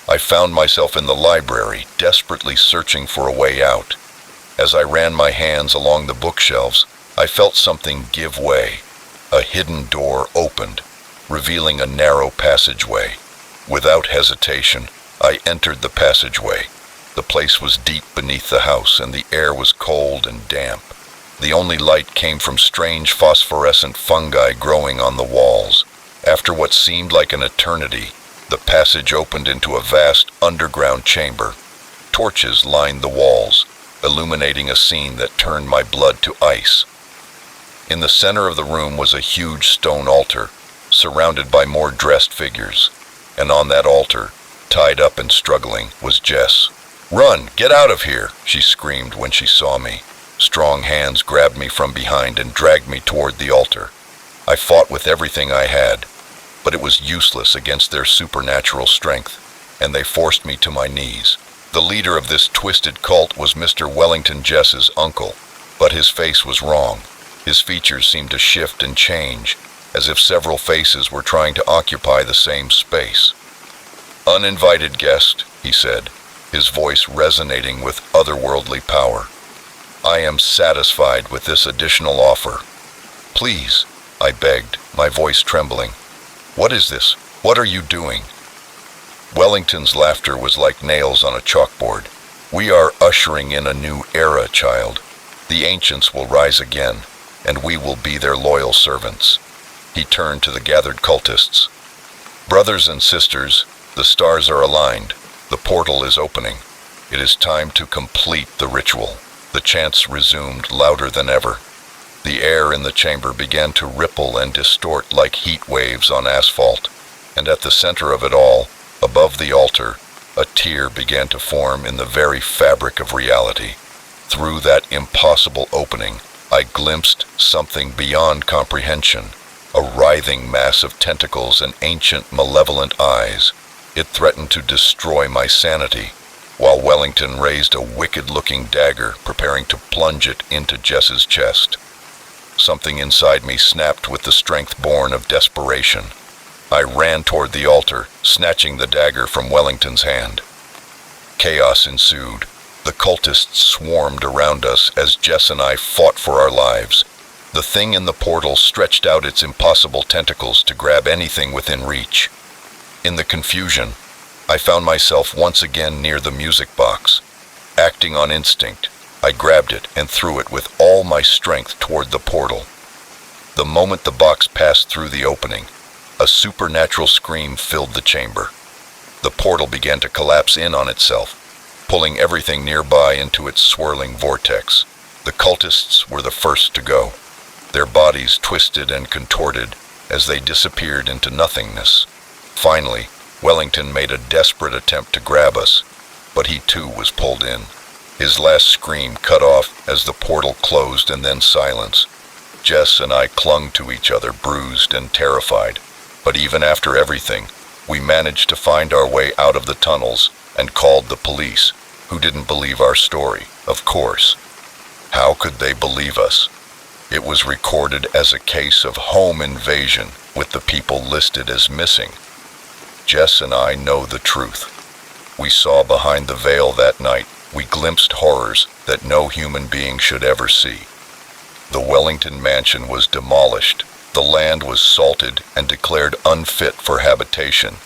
I found myself in the library, desperately searching for a way out. As I ran my hands along the bookshelves, I felt something give way. A hidden door opened, revealing a narrow passageway. Without hesitation, I entered the passageway. The place was deep beneath the house, and the air was cold and damp. The only light came from strange phosphorescent fungi growing on the walls. After what seemed like an eternity, the passage opened into a vast underground chamber. Torches lined the walls, illuminating a scene that turned my blood to ice. In the center of the room was a huge stone altar, surrounded by more dressed figures. And on that altar, tied up and struggling, was Jess. "Run! Get out of here!" she screamed when she saw me. Strong hands grabbed me from behind and dragged me toward the altar. I fought with everything I had, but it was useless against their supernatural strength. and they forced me to my knees. The leader of this twisted cult was Mr. Wellington Jess's uncle, but his face was wrong. His features seemed to shift and change, as if several faces were trying to occupy the same space. "Uninvited guest," he said, his voice resonating with otherworldly power. "I am satisfied with this additional offer." "Please," I begged, my voice trembling. "What is this? What are you doing?" Wellington's laughter was like nails on a chalkboard. "We are ushering in a new era, child. The ancients will rise again, and we will be their loyal servants." He turned to the gathered cultists. "Brothers and sisters, the stars are aligned. The portal is opening. It is time to complete the ritual." The chants resumed louder than ever. The air in the chamber began to ripple and distort like heat waves on asphalt, and at the center of it all, above the altar, a tear began to form in the very fabric of reality. Through that impossible opening, I glimpsed something beyond comprehension, a writhing mass of tentacles and ancient malevolent eyes. It threatened to destroy my sanity, while Wellington raised a wicked-looking dagger, preparing to plunge it into Jess's chest. Something inside me snapped with the strength born of desperation. I ran toward the altar, snatching the dagger from Wellington's hand. Chaos ensued. The cultists swarmed around us as Jess and I fought for our lives. The thing in the portal stretched out its impossible tentacles to grab anything within reach. In the confusion, I found myself once again near the music box. Acting on instinct, I grabbed it and threw it with all my strength toward the portal. The moment the box passed through the opening, a supernatural scream filled the chamber. The portal began to collapse in on itself, pulling everything nearby into its swirling vortex. The cultists were the first to go. Their bodies twisted and contorted as they disappeared into nothingness. Finally, Wellington made a desperate attempt to grab us, but he too was pulled in. His last scream cut off as the portal closed and then silence. Jess and I clung to each other, bruised and terrified. But even after everything, we managed to find our way out of the tunnels and called the police, who didn't believe our story, of course. How could they believe us? It was recorded as a case of home invasion, with the people listed as missing. Jess and I know the truth. We saw behind the veil that night. We glimpsed horrors that no human being should ever see. The Wellington mansion was demolished. The land was salted and declared unfit for habitation.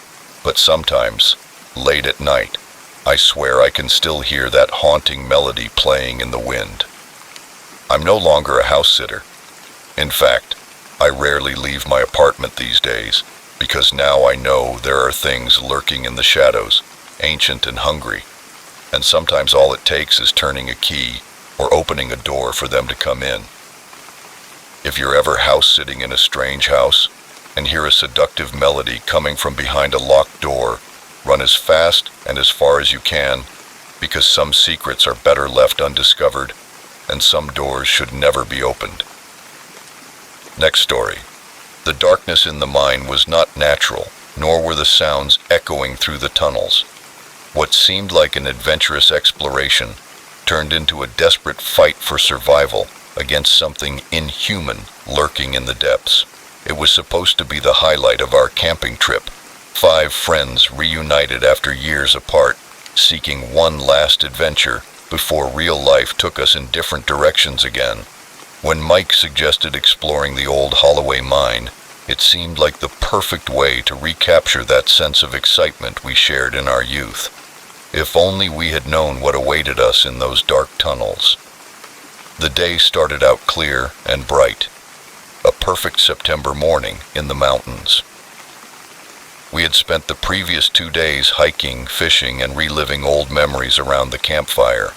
But sometimes, late at night, I swear I can still hear that haunting melody playing in the wind. I'm no longer a house sitter. In fact, I rarely leave my apartment these days, because now I know there are things lurking in the shadows, ancient and hungry, and sometimes all it takes is turning a key or opening a door for them to come in. If you're ever house-sitting in a strange house and hear a seductive melody coming from behind a locked door, run as fast and as far as you can, because some secrets are better left undiscovered, and some doors should never be opened. Next story. The darkness in the mine was not natural, nor were the sounds echoing through the tunnels. What seemed like an adventurous exploration turned into a desperate fight for survival against something inhuman lurking in the depths. It was supposed to be the highlight of our camping trip. 5 friends reunited after years apart, seeking one last adventure before real life took us in different directions again. When Mike suggested exploring the old Holloway mine, it seemed like the perfect way to recapture that sense of excitement we shared in our youth. If only we had known what awaited us in those dark tunnels. The day started out clear and bright, a perfect September morning in the mountains. We had spent the previous 2 days hiking, fishing, and reliving old memories around the campfire.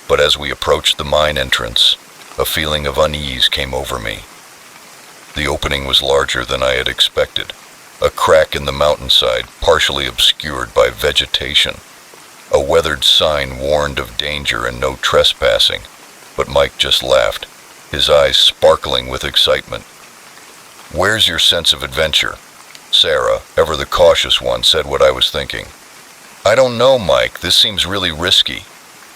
But as we approached the mine entrance, a feeling of unease came over me. The opening was larger than I had expected, a crack in the mountainside partially obscured by vegetation. A weathered sign warned of danger and no trespassing, but Mike just laughed, his eyes sparkling with excitement. "Where's your sense of adventure?" Sarah, ever the cautious one, said what I was thinking. I don't know, Mike. This seems really risky.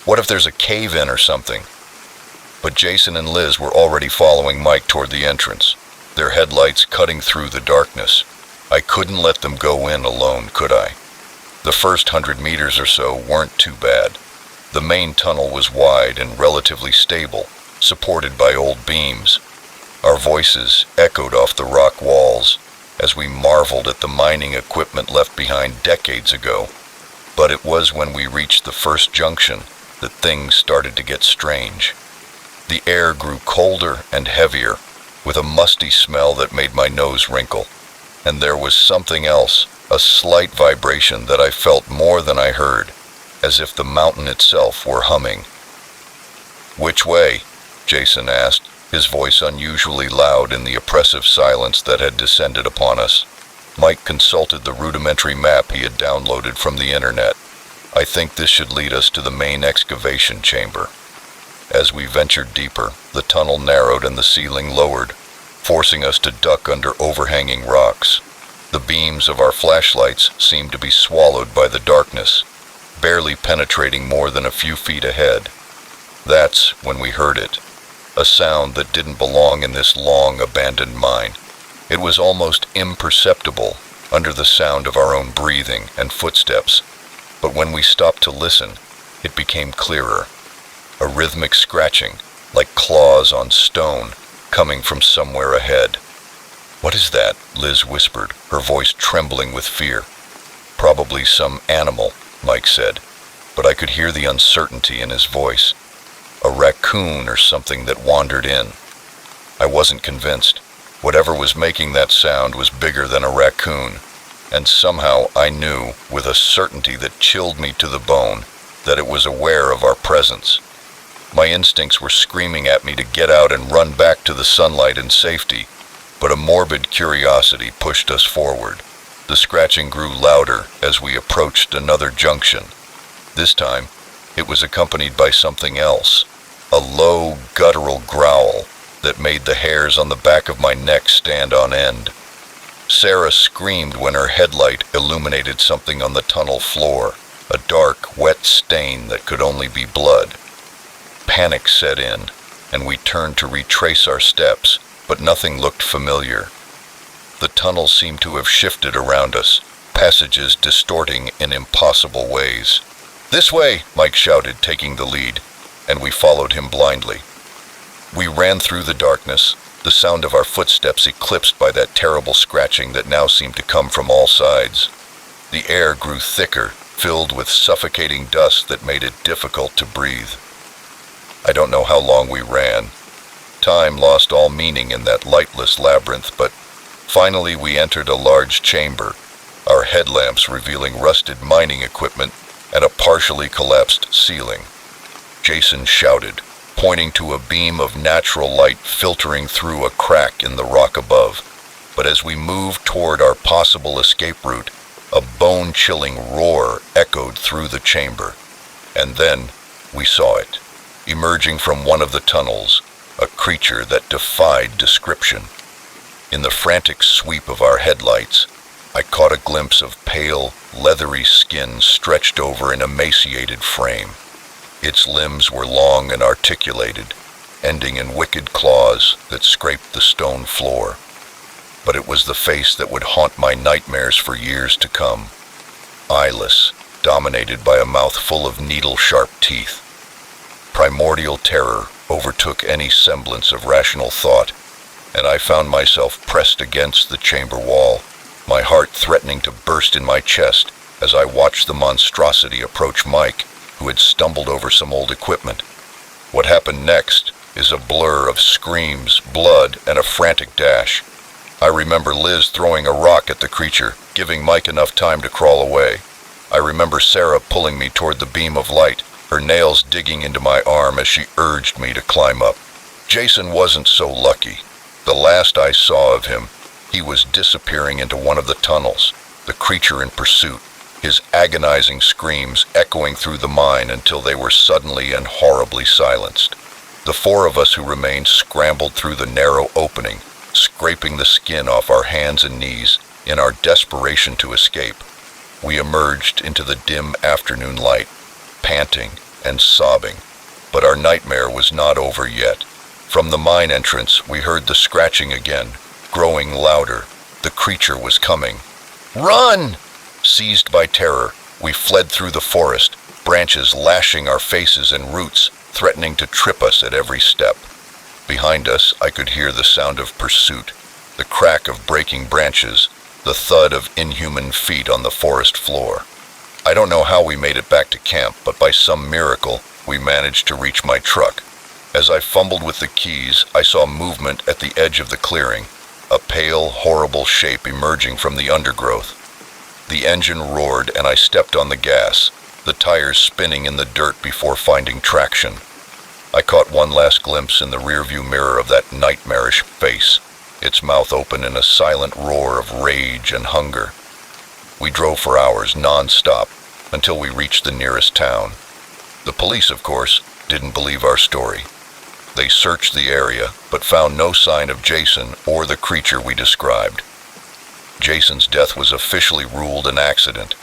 What if there's a cave-in or something? But Jason and Liz were already following Mike toward the entrance, their headlights cutting through the darkness. I couldn't let them go in alone, could I? The first 100 meters or so weren't too bad. The main tunnel was wide and relatively stable, supported by old beams. Our voices echoed off the rock walls as we marveled at the mining equipment left behind decades ago. But it was when we reached the first junction that things started to get strange. The air grew colder and heavier, with a musty smell that made my nose wrinkle. And there was something else, a slight vibration that I felt more than I heard, as if the mountain itself were humming. "Which way?" Jason asked, his voice unusually loud in the oppressive silence that had descended upon us. Mike consulted the rudimentary map he had downloaded from the internet. "I think this should lead us to the main excavation chamber." As we ventured deeper, the tunnel narrowed and the ceiling lowered, forcing us to duck under overhanging rocks. The beams of our flashlights seemed to be swallowed by the darkness, barely penetrating more than a few feet ahead. That's when we heard it, a sound that didn't belong in this long abandoned mine. It was almost imperceptible under the sound of our own breathing and footsteps, but when we stopped to listen, it became clearer. A rhythmic scratching, like claws on stone, coming from somewhere ahead. "What is that?" Liz whispered, her voice trembling with fear. "Probably some animal," Mike said, but I could hear the uncertainty in his voice. A raccoon or something that wandered in. I wasn't convinced. Whatever was making that sound was bigger than a raccoon, and somehow I knew, with a certainty that chilled me to the bone, that it was aware of our presence. My instincts were screaming at me to get out and run back to the sunlight and safety, but a morbid curiosity pushed us forward. The scratching grew louder as we approached another junction. This time, it was accompanied by something else, a low, guttural growl that made the hairs on the back of my neck stand on end. Sarah screamed when her headlight illuminated something on the tunnel floor, a dark, wet stain that could only be blood. Panic set in, and we turned to retrace our steps, but nothing looked familiar. The tunnel seemed to have shifted around us, passages distorting in impossible ways. "This way," Mike shouted, taking the lead, and we followed him blindly. We ran through the darkness, the sound of our footsteps eclipsed by that terrible scratching that now seemed to come from all sides. The air grew thicker, filled with suffocating dust that made it difficult to breathe. I don't know how long we ran. Time lost all meaning in that lightless labyrinth, but finally we entered a large chamber, our headlamps revealing rusted mining equipment and a partially collapsed ceiling. Jason shouted, pointing to a beam of natural light filtering through a crack in the rock above. But as we moved toward our possible escape route, a bone-chilling roar echoed through the chamber. And then we saw it. Emerging from one of the tunnels, a creature that defied description. In the frantic sweep of our headlights, I caught a glimpse of pale, leathery skin stretched over an emaciated frame. Its limbs were long and articulated, ending in wicked claws that scraped the stone floor. But it was the face that would haunt my nightmares for years to come. Eyeless, dominated by a mouth full of needle-sharp teeth. Primordial terror overtook any semblance of rational thought, and I found myself pressed against the chamber wall, my heart threatening to burst in my chest as I watched the monstrosity approach Mike, who had stumbled over some old equipment. What happened next is a blur of screams, blood, and a frantic dash. I remember Liz throwing a rock at the creature, giving Mike enough time to crawl away. I remember Sarah pulling me toward the beam of light, her nails digging into my arm as she urged me to climb up. Jason wasn't so lucky. The last I saw of him, he was disappearing into one of the tunnels, the creature in pursuit, his agonizing screams echoing through the mine until they were suddenly and horribly silenced. The four of us who remained scrambled through the narrow opening, scraping the skin off our hands and knees in our desperation to escape. We emerged into the dim afternoon light, panting and sobbing, but our nightmare was not over yet. From the mine entrance, we heard the scratching again, growing louder. The creature was coming. "Run!" Seized by terror, we fled through the forest, branches lashing our faces and roots, threatening to trip us at every step. Behind us, I could hear the sound of pursuit, the crack of breaking branches, the thud of inhuman feet on the forest floor. I don't know how we made it back to camp, but by some miracle, we managed to reach my truck. As I fumbled with the keys, I saw movement at the edge of the clearing, a pale, horrible shape emerging from the undergrowth. The engine roared and I stepped on the gas, the tires spinning in the dirt before finding traction. I caught one last glimpse in the rearview mirror of that nightmarish face, its mouth open in a silent roar of rage and hunger. We drove for hours non-stop until we reached the nearest town. The police, of course, didn't believe our story. They searched the area, but found no sign of Jason or the creature we described. Jason's death was officially ruled an accident,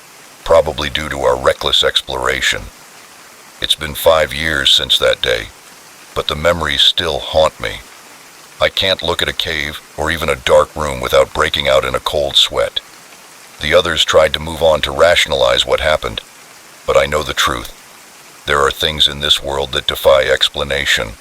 probably due to our reckless exploration. It's been 5 years since that day, but the memories still haunt me. I can't look at a cave or even a dark room without breaking out in a cold sweat. The others tried to move on to rationalize what happened, but I know the truth. There are things in this world that defy explanation.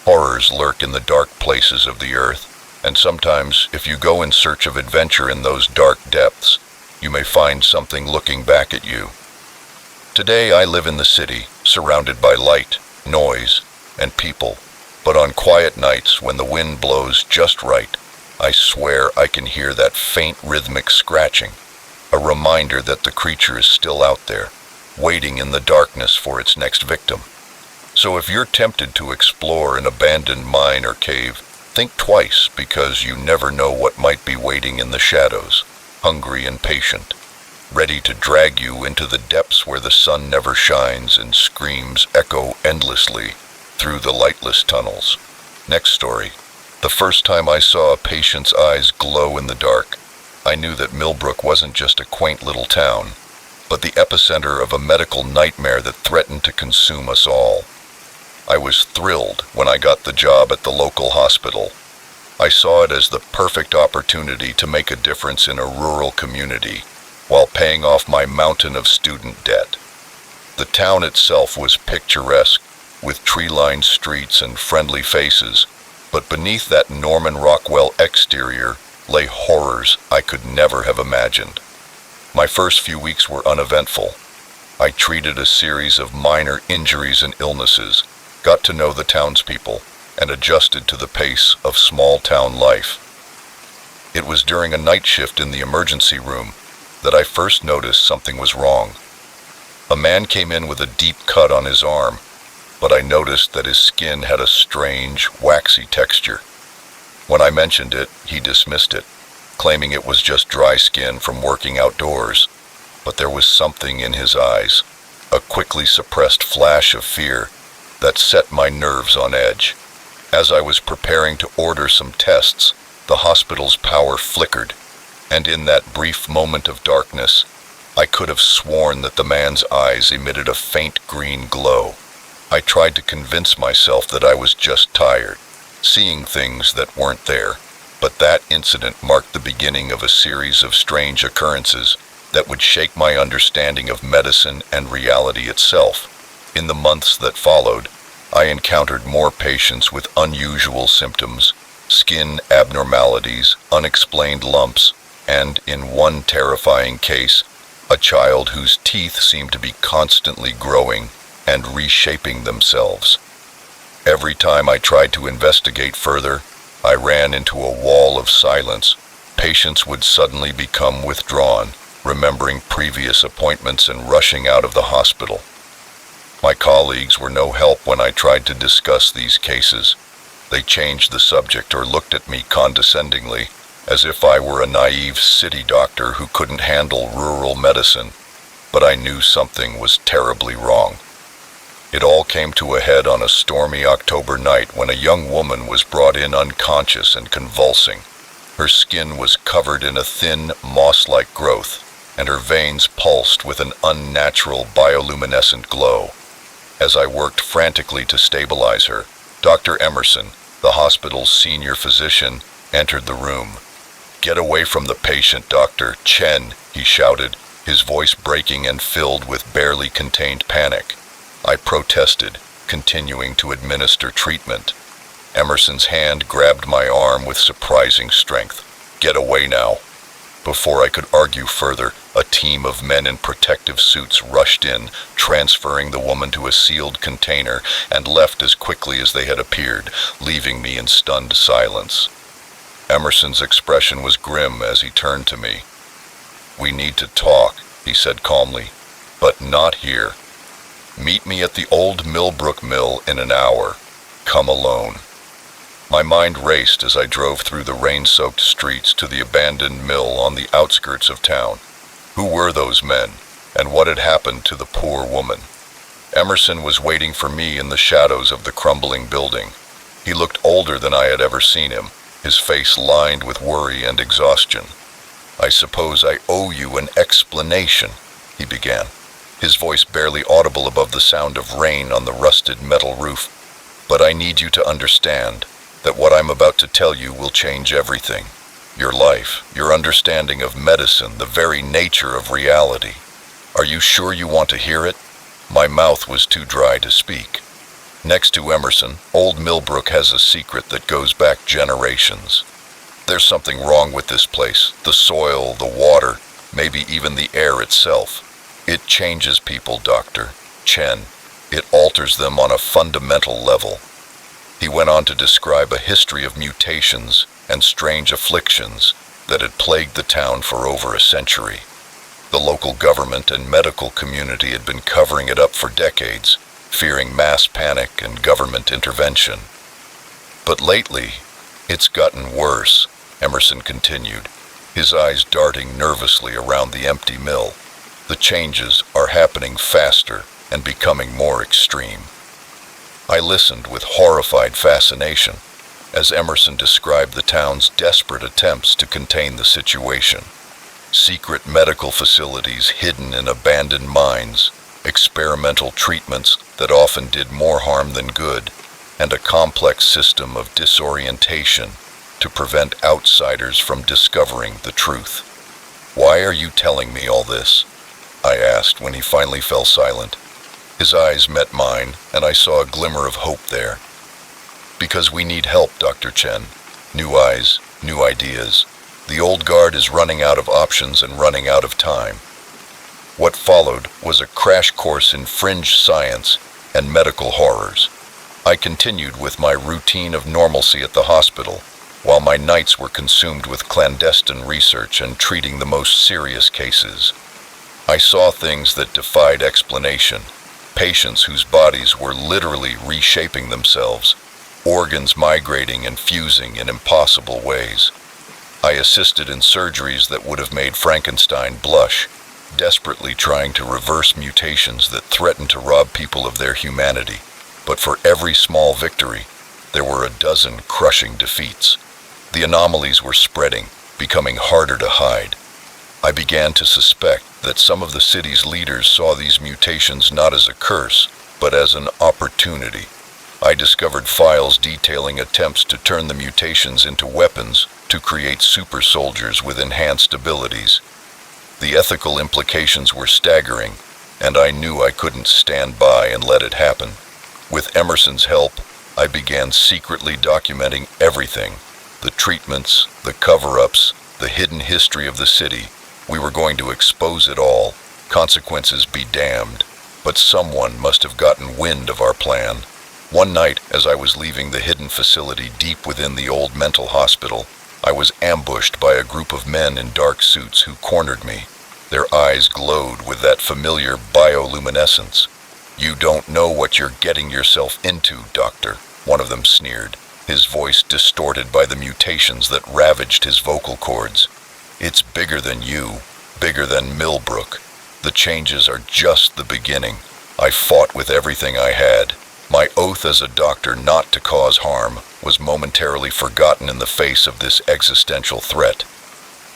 Horrors lurk in the dark places of the earth, and sometimes, if you go in search of adventure in those dark depths, you may find something looking back at you. Today I live in the city, surrounded by light, noise, and people, but on quiet nights when the wind blows just right, I swear I can hear that faint rhythmic scratching, a reminder that the creature is still out there, waiting in the darkness for its next victim. So if you're tempted to explore an abandoned mine or cave, think twice, because you never know what might be waiting in the shadows, hungry and patient, ready to drag you into the depths where the sun never shines and screams echo endlessly through the lightless tunnels. Next story. The first time I saw a patient's eyes glow in the dark, I knew that Millbrook wasn't just a quaint little town, but the epicenter of a medical nightmare that threatened to consume us all. I was thrilled when I got the job at the local hospital. I saw it as the perfect opportunity to make a difference in a rural community, while paying off my mountain of student debt. The town itself was picturesque, with tree-lined streets and friendly faces, but beneath that Norman Rockwell exterior lay horrors I could never have imagined. My first few weeks were uneventful. I treated a series of minor injuries and illnesses, got to know the townspeople, and adjusted to the pace of small-town life. It was during a night shift in the emergency room that I first noticed something was wrong. A man came in with a deep cut on his arm, but I noticed that his skin had a strange, waxy texture. When I mentioned it, he dismissed it, claiming it was just dry skin from working outdoors. But there was something in his eyes, a quickly suppressed flash of fear that set my nerves on edge. As I was preparing to order some tests, the hospital's power flickered, and in that brief moment of darkness, I could have sworn that the man's eyes emitted a faint green glow. I tried to convince myself that I was just tired, seeing things that weren't there, but that incident marked the beginning of a series of strange occurrences that would shake my understanding of medicine and reality itself. In the months that followed, I encountered more patients with unusual symptoms, skin abnormalities, unexplained lumps, and, in one terrifying case, a child whose teeth seemed to be constantly growing and reshaping themselves. Every time I tried to investigate further, I ran into a wall of silence. Patients would suddenly become withdrawn, remembering previous appointments and rushing out of the hospital. My colleagues were no help when I tried to discuss these cases. They changed the subject or looked at me condescendingly, as if I were a naive city doctor who couldn't handle rural medicine. But I knew something was terribly wrong. It all came to a head on a stormy October night when a young woman was brought in unconscious and convulsing. Her skin was covered in a thin, moss-like growth, and her veins pulsed with an unnatural bioluminescent glow. As I worked frantically to stabilize her, Dr. Emerson, the hospital's senior physician, entered the room. "Get away from the patient, Dr. Chen," he shouted, his voice breaking and filled with barely contained panic. I protested, continuing to administer treatment. Emerson's hand grabbed my arm with surprising strength. "Get away now." Before I could argue further, a team of men in protective suits rushed in, transferring the woman to a sealed container, and left as quickly as they had appeared, leaving me in stunned silence. Emerson's expression was grim as he turned to me. "We need to talk," he said calmly, "but not here. Meet me at the old Millbrook Mill in an hour. Come alone." My mind raced as I drove through the rain-soaked streets to the abandoned mill on the outskirts of town. Who were those men, and what had happened to the poor woman? Emerson was waiting for me in the shadows of the crumbling building. He looked older than I had ever seen him, his face lined with worry and exhaustion. "I suppose I owe you an explanation," he began, his voice barely audible above the sound of rain on the rusted metal roof. "But I need you to understand that what I'm about to tell you will change everything. Your life, your understanding of medicine, the very nature of reality. Are you sure you want to hear it?" My mouth was too dry to speak. Next to Emerson, old Millbrook has a secret that goes back generations. There's something wrong with this place, the soil, the water, maybe even the air itself. It changes people, Dr. Chen. It alters them on a fundamental level. He went on to describe a history of mutations and strange afflictions that had plagued the town for over a century. The local government and medical community had been covering it up for decades, fearing mass panic and government intervention. "But lately, it's gotten worse," Emerson continued, his eyes darting nervously around the empty mill. "The changes are happening faster and becoming more extreme." I listened with horrified fascination as Emerson described the town's desperate attempts to contain the situation. Secret medical facilities hidden in abandoned mines, experimental treatments that often did more harm than good, and a complex system of disorientation to prevent outsiders from discovering the truth. "Why are you telling me all this?" I asked when he finally fell silent. His eyes met mine, and I saw a glimmer of hope there. "Because we need help, Dr. Chen. New eyes, new ideas. The old guard is running out of options and running out of time." What followed was a crash course in fringe science and medical horrors. I continued with my routine of normalcy at the hospital, while my nights were consumed with clandestine research and treating the most serious cases. I saw things that defied explanation. Patients whose bodies were literally reshaping themselves, organs migrating and fusing in impossible ways. I assisted in surgeries that would have made Frankenstein blush, desperately trying to reverse mutations that threatened to rob people of their humanity. But for every small victory, there were a dozen crushing defeats. The anomalies were spreading, becoming harder to hide. I began to suspect that some of the city's leaders saw these mutations not as a curse, but as an opportunity. I discovered files detailing attempts to turn the mutations into weapons to create super soldiers with enhanced abilities. The ethical implications were staggering, and I knew I couldn't stand by and let it happen. With Emerson's help, I began secretly documenting everything: the treatments, the cover-ups, the hidden history of the city. We were going to expose it all, consequences be damned. But someone must have gotten wind of our plan. One night, as I was leaving the hidden facility deep within the old mental hospital, I was ambushed by a group of men in dark suits who cornered me. Their eyes glowed with that familiar bioluminescence. "You don't know what you're getting yourself into, Doctor," one of them sneered, his voice distorted by the mutations that ravaged his vocal cords. "It's bigger than you, bigger than Millbrook. The changes are just the beginning." I fought with everything I had. My oath as a doctor not to cause harm was momentarily forgotten in the face of this existential threat.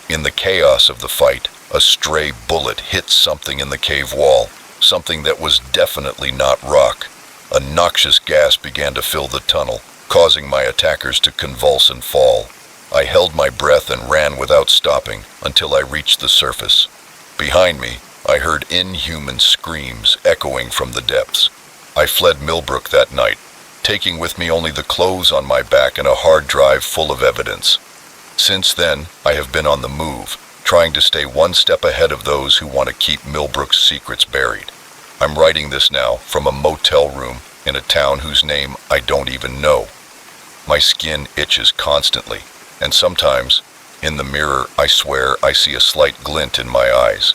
In the chaos of the fight, A stray bullet hit something in the cave wall, something that was definitely not rock. A noxious gas began to fill the tunnel, causing my attackers to convulse and fall. I held my breath and ran without stopping until I reached the surface. Behind me, I heard inhuman screams echoing from the depths. I fled Millbrook that night, taking with me only the clothes on my back and a hard drive full of evidence. Since then, I have been on the move, trying to stay one step ahead of those who want to keep Millbrook's secrets buried. I'm writing this now from a motel room in a town whose name I don't even know. My skin itches constantly, and sometimes, in the mirror, I swear I see a slight glint in my eyes.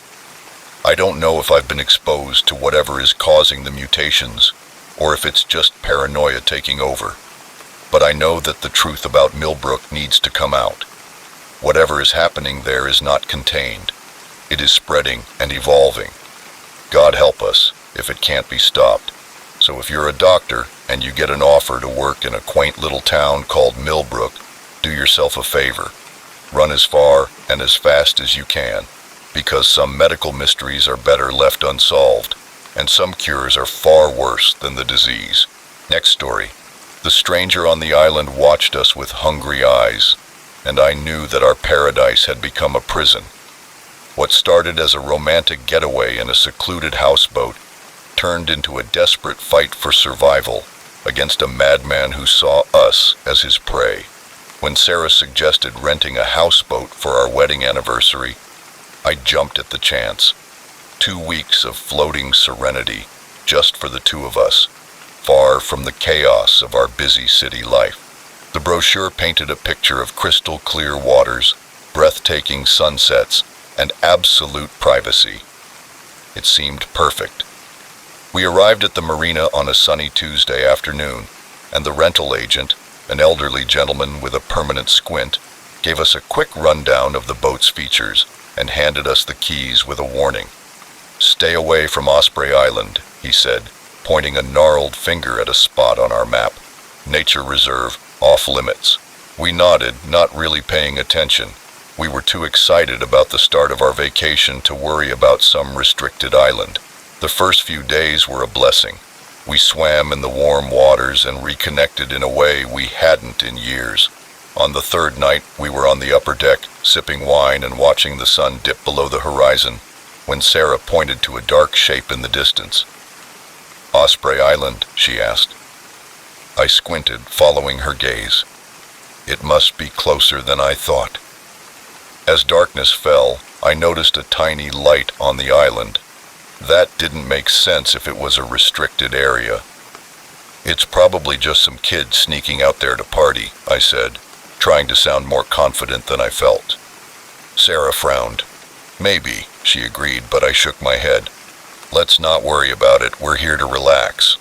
I don't know if I've been exposed to whatever is causing the mutations, or if it's just paranoia taking over. But I know that the truth about Millbrook needs to come out. Whatever is happening there is not contained. It is spreading and evolving. God help us if it can't be stopped. So if you're a doctor and you get an offer to work in a quaint little town called Millbrook, do yourself a favor. Run as far and as fast as you can, because some medical mysteries are better left unsolved, and some cures are far worse than the disease. Next story. The stranger on the island watched us with hungry eyes, and I knew that our paradise had become a prison. What started as a romantic getaway in a secluded houseboat turned into a desperate fight for survival against a madman who saw us as his prey. When Sarah suggested renting a houseboat for our wedding anniversary, I jumped at the chance. 2 weeks of floating serenity, just for the two of us, far from the chaos of our busy city life. The brochure painted a picture of crystal clear waters, breathtaking sunsets, and absolute privacy. It seemed perfect. We arrived at the marina on a sunny Tuesday afternoon, and the rental agent, an elderly gentleman with a permanent squint, gave us a quick rundown of the boat's features and handed us the keys with a warning. "Stay away from Osprey Island," he said, pointing a gnarled finger at a spot on our map. "Nature reserve, off limits." We nodded, not really paying attention. We were too excited about the start of our vacation to worry about some restricted island. The first few days were a blessing. We swam in the warm waters and reconnected in a way we hadn't in years. On the third night, we were on the upper deck, sipping wine and watching the sun dip below the horizon, when Sarah pointed to a dark shape in the distance. "Osprey Island?" she asked. I squinted, following her gaze. It must be closer than I thought. As darkness fell, I noticed a tiny light on the island. That didn't make sense if it was a restricted area. "It's probably just some kids sneaking out there to party," I said, trying to sound more confident than I felt. Sarah frowned. "Maybe," she agreed, but I shook my head. "Let's not worry about it, we're here to relax."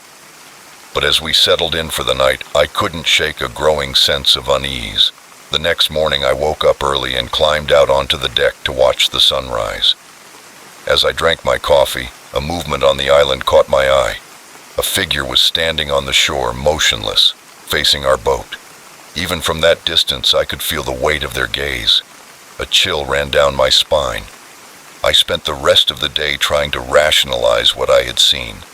But as we settled in for the night, I couldn't shake a growing sense of unease. The next morning I woke up early and climbed out onto the deck to watch the sunrise. As I drank my coffee, a movement on the island caught my eye. A figure was standing on the shore, motionless, facing our boat. Even from that distance, I could feel the weight of their gaze. A chill ran down my spine. I spent the rest of the day trying to rationalize what I had seen.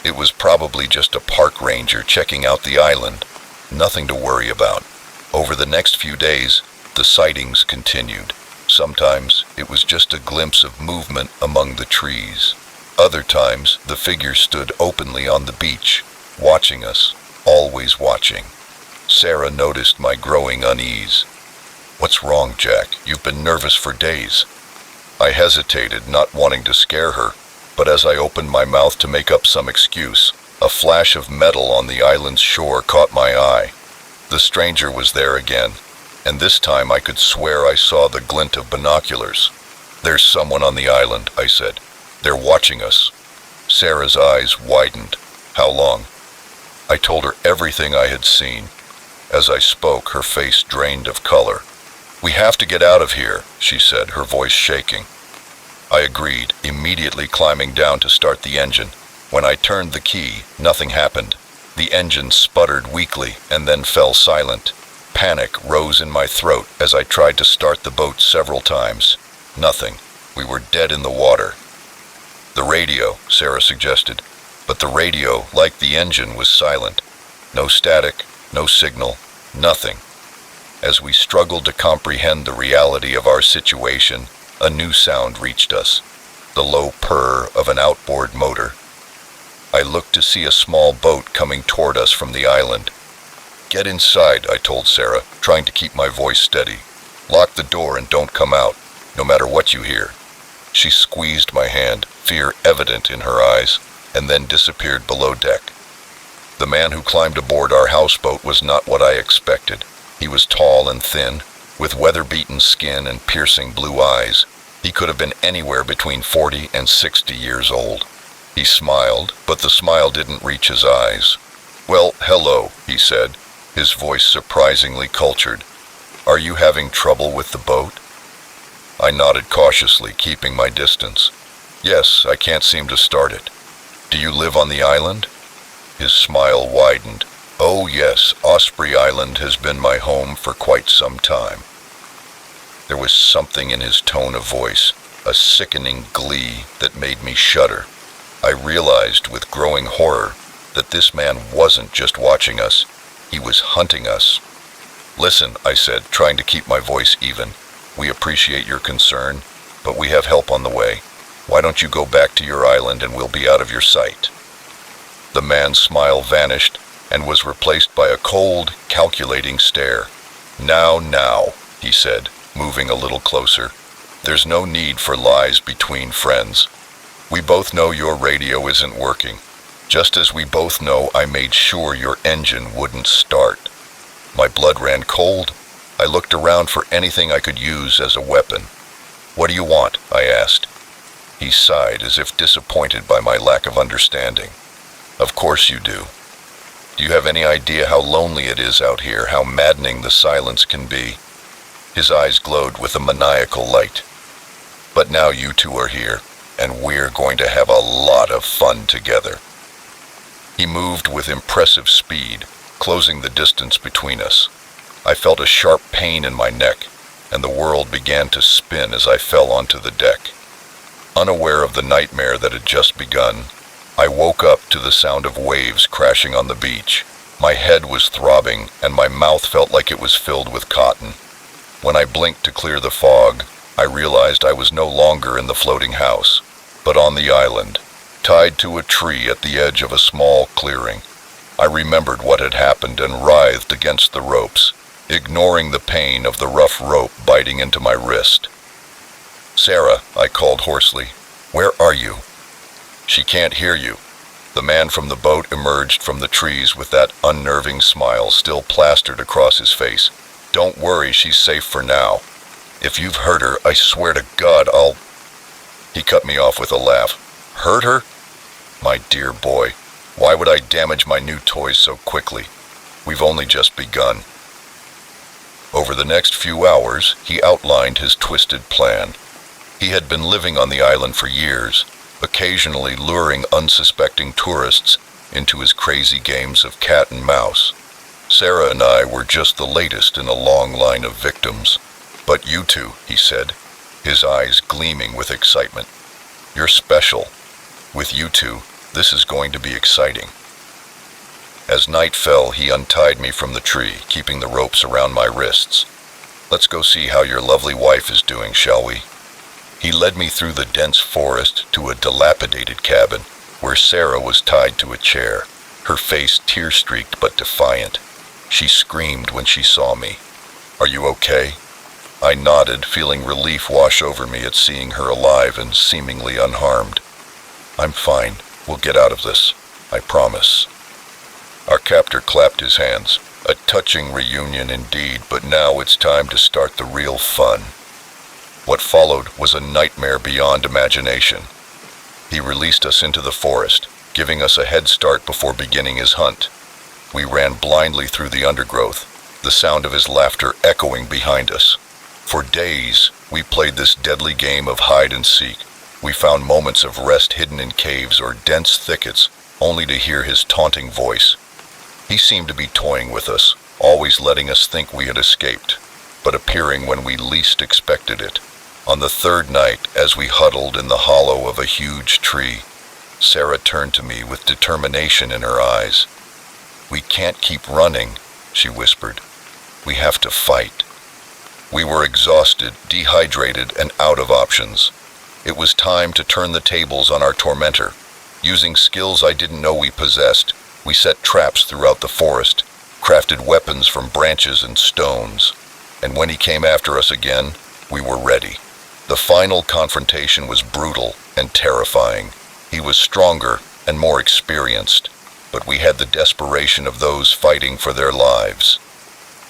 It was probably just a park ranger checking out the island. Nothing to worry about. Over the next few days, the sightings continued. Sometimes it was just a glimpse of movement among the trees. Other times, the figure stood openly on the beach, watching us, always watching. Sarah noticed my growing unease. "What's wrong, Jack? You've been nervous for days." I hesitated, not wanting to scare her, but as I opened my mouth to make up some excuse, a flash of metal on the island's shore caught my eye. The stranger was there again, and this time I could swear I saw the glint of binoculars. "There's someone on the island," I said. "They're watching us." Sarah's eyes widened. "How long?" I told her everything I had seen. As I spoke, her face drained of color. "We have to get out of here," she said, her voice shaking. I agreed, immediately climbing down to start the engine. When I turned the key, nothing happened. The engine sputtered weakly and then fell silent. Panic rose in my throat as I tried to start the boat several times. Nothing. We were dead in the water. The radio, Sarah suggested, but the radio, like the engine, was silent. No static, no signal, nothing. As we struggled to comprehend the reality of our situation, a new sound reached us, the low purr of an outboard motor. I looked to see a small boat coming toward us from the island. "Get inside," I told Sarah, trying to keep my voice steady. "Lock the door and don't come out, no matter what you hear." She squeezed my hand, fear evident in her eyes, and then disappeared below deck. The man who climbed aboard our houseboat was not what I expected. He was tall and thin, with weather-beaten skin and piercing blue eyes. He could have been anywhere between 40 and 60 years old. He smiled, but the smile didn't reach his eyes. "Well, hello," he said, his voice surprisingly cultured. "Are you having trouble with the boat?" I nodded cautiously, keeping my distance. "Yes, I can't seem to start it." "Do you live on the island?" His smile widened. "Oh yes, Osprey Island has been my home for quite some time." There was something in his tone of voice, a sickening glee that made me shudder. I realized with growing horror that this man wasn't just watching us, he was hunting us. "Listen," I said, trying to keep my voice even. "We appreciate your concern, but we have help on the way. Why don't you go back to your island and we'll be out of your sight?" The man's smile vanished and was replaced by a cold, calculating stare. Now, he said, moving a little closer. "There's no need for lies between friends. We both know your radio isn't working, just as we both know I made sure your engine wouldn't start." My blood ran cold. I looked around for anything I could use as a weapon. "What do you want?" I asked. He sighed as if disappointed by my lack of understanding. "Of course you do. Do you have any idea how lonely it is out here, how maddening the silence can be?" His eyes glowed with a maniacal light. "But now you two are here, and we're going to have a lot of fun together." He moved with impressive speed, closing the distance between us. I felt a sharp pain in my neck, and the world began to spin as I fell onto the deck. Unaware of the nightmare that had just begun, I woke up to the sound of waves crashing on the beach. My head was throbbing, and my mouth felt like it was filled with cotton. When I blinked to clear the fog, I realized I was no longer in the floating house, but on the island, tied to a tree at the edge of a small clearing. I remembered what had happened and writhed against the ropes, ignoring the pain of the rough rope biting into my wrist. "Sarah," I called hoarsely, "where are you?" "She can't hear you." The man from the boat emerged from the trees with that unnerving smile still plastered across his face. "Don't worry, she's safe for now. If you've hurt her, I swear to God I'll—" He cut me off with a laugh. "Hurt her? My dear boy, why would I damage my new toys so quickly? We've only just begun." Over the next few hours, he outlined his twisted plan. He had been living on the island for years, occasionally luring unsuspecting tourists into his crazy games of cat and mouse. Sarah and I were just the latest in a long line of victims. "But you two," he said, his eyes gleaming with excitement. "You're special. With you two, this is going to be exciting." As night fell, he untied me from the tree, keeping the ropes around my wrists. "Let's go see how your lovely wife is doing, shall we?" He led me through the dense forest to a dilapidated cabin, where Sarah was tied to a chair, her face tear-streaked but defiant. She screamed when she saw me. "Are you okay?" I nodded, feeling relief wash over me at seeing her alive and seemingly unharmed. "I'm fine. We'll get out of this. I promise." Our captor clapped his hands. A touching reunion indeed, but now it's time to start the real fun. What followed was a nightmare beyond imagination. He released us into the forest, giving us a head start before beginning his hunt. We ran blindly through the undergrowth, the sound of his laughter echoing behind us. For days, we played this deadly game of hide and seek. We found moments of rest hidden in caves or dense thickets, only to hear his taunting voice. He seemed to be toying with us, always letting us think we had escaped, but appearing when we least expected it. On the third night, as we huddled in the hollow of a huge tree, Sarah turned to me with determination in her eyes. "We can't keep running," she whispered. "We have to fight." We were exhausted, dehydrated, and out of options. It was time to turn the tables on our tormentor. Using skills I didn't know we possessed, we set traps throughout the forest, crafted weapons from branches and stones, and when he came after us again, we were ready. The final confrontation was brutal and terrifying. He was stronger and more experienced, but we had the desperation of those fighting for their lives.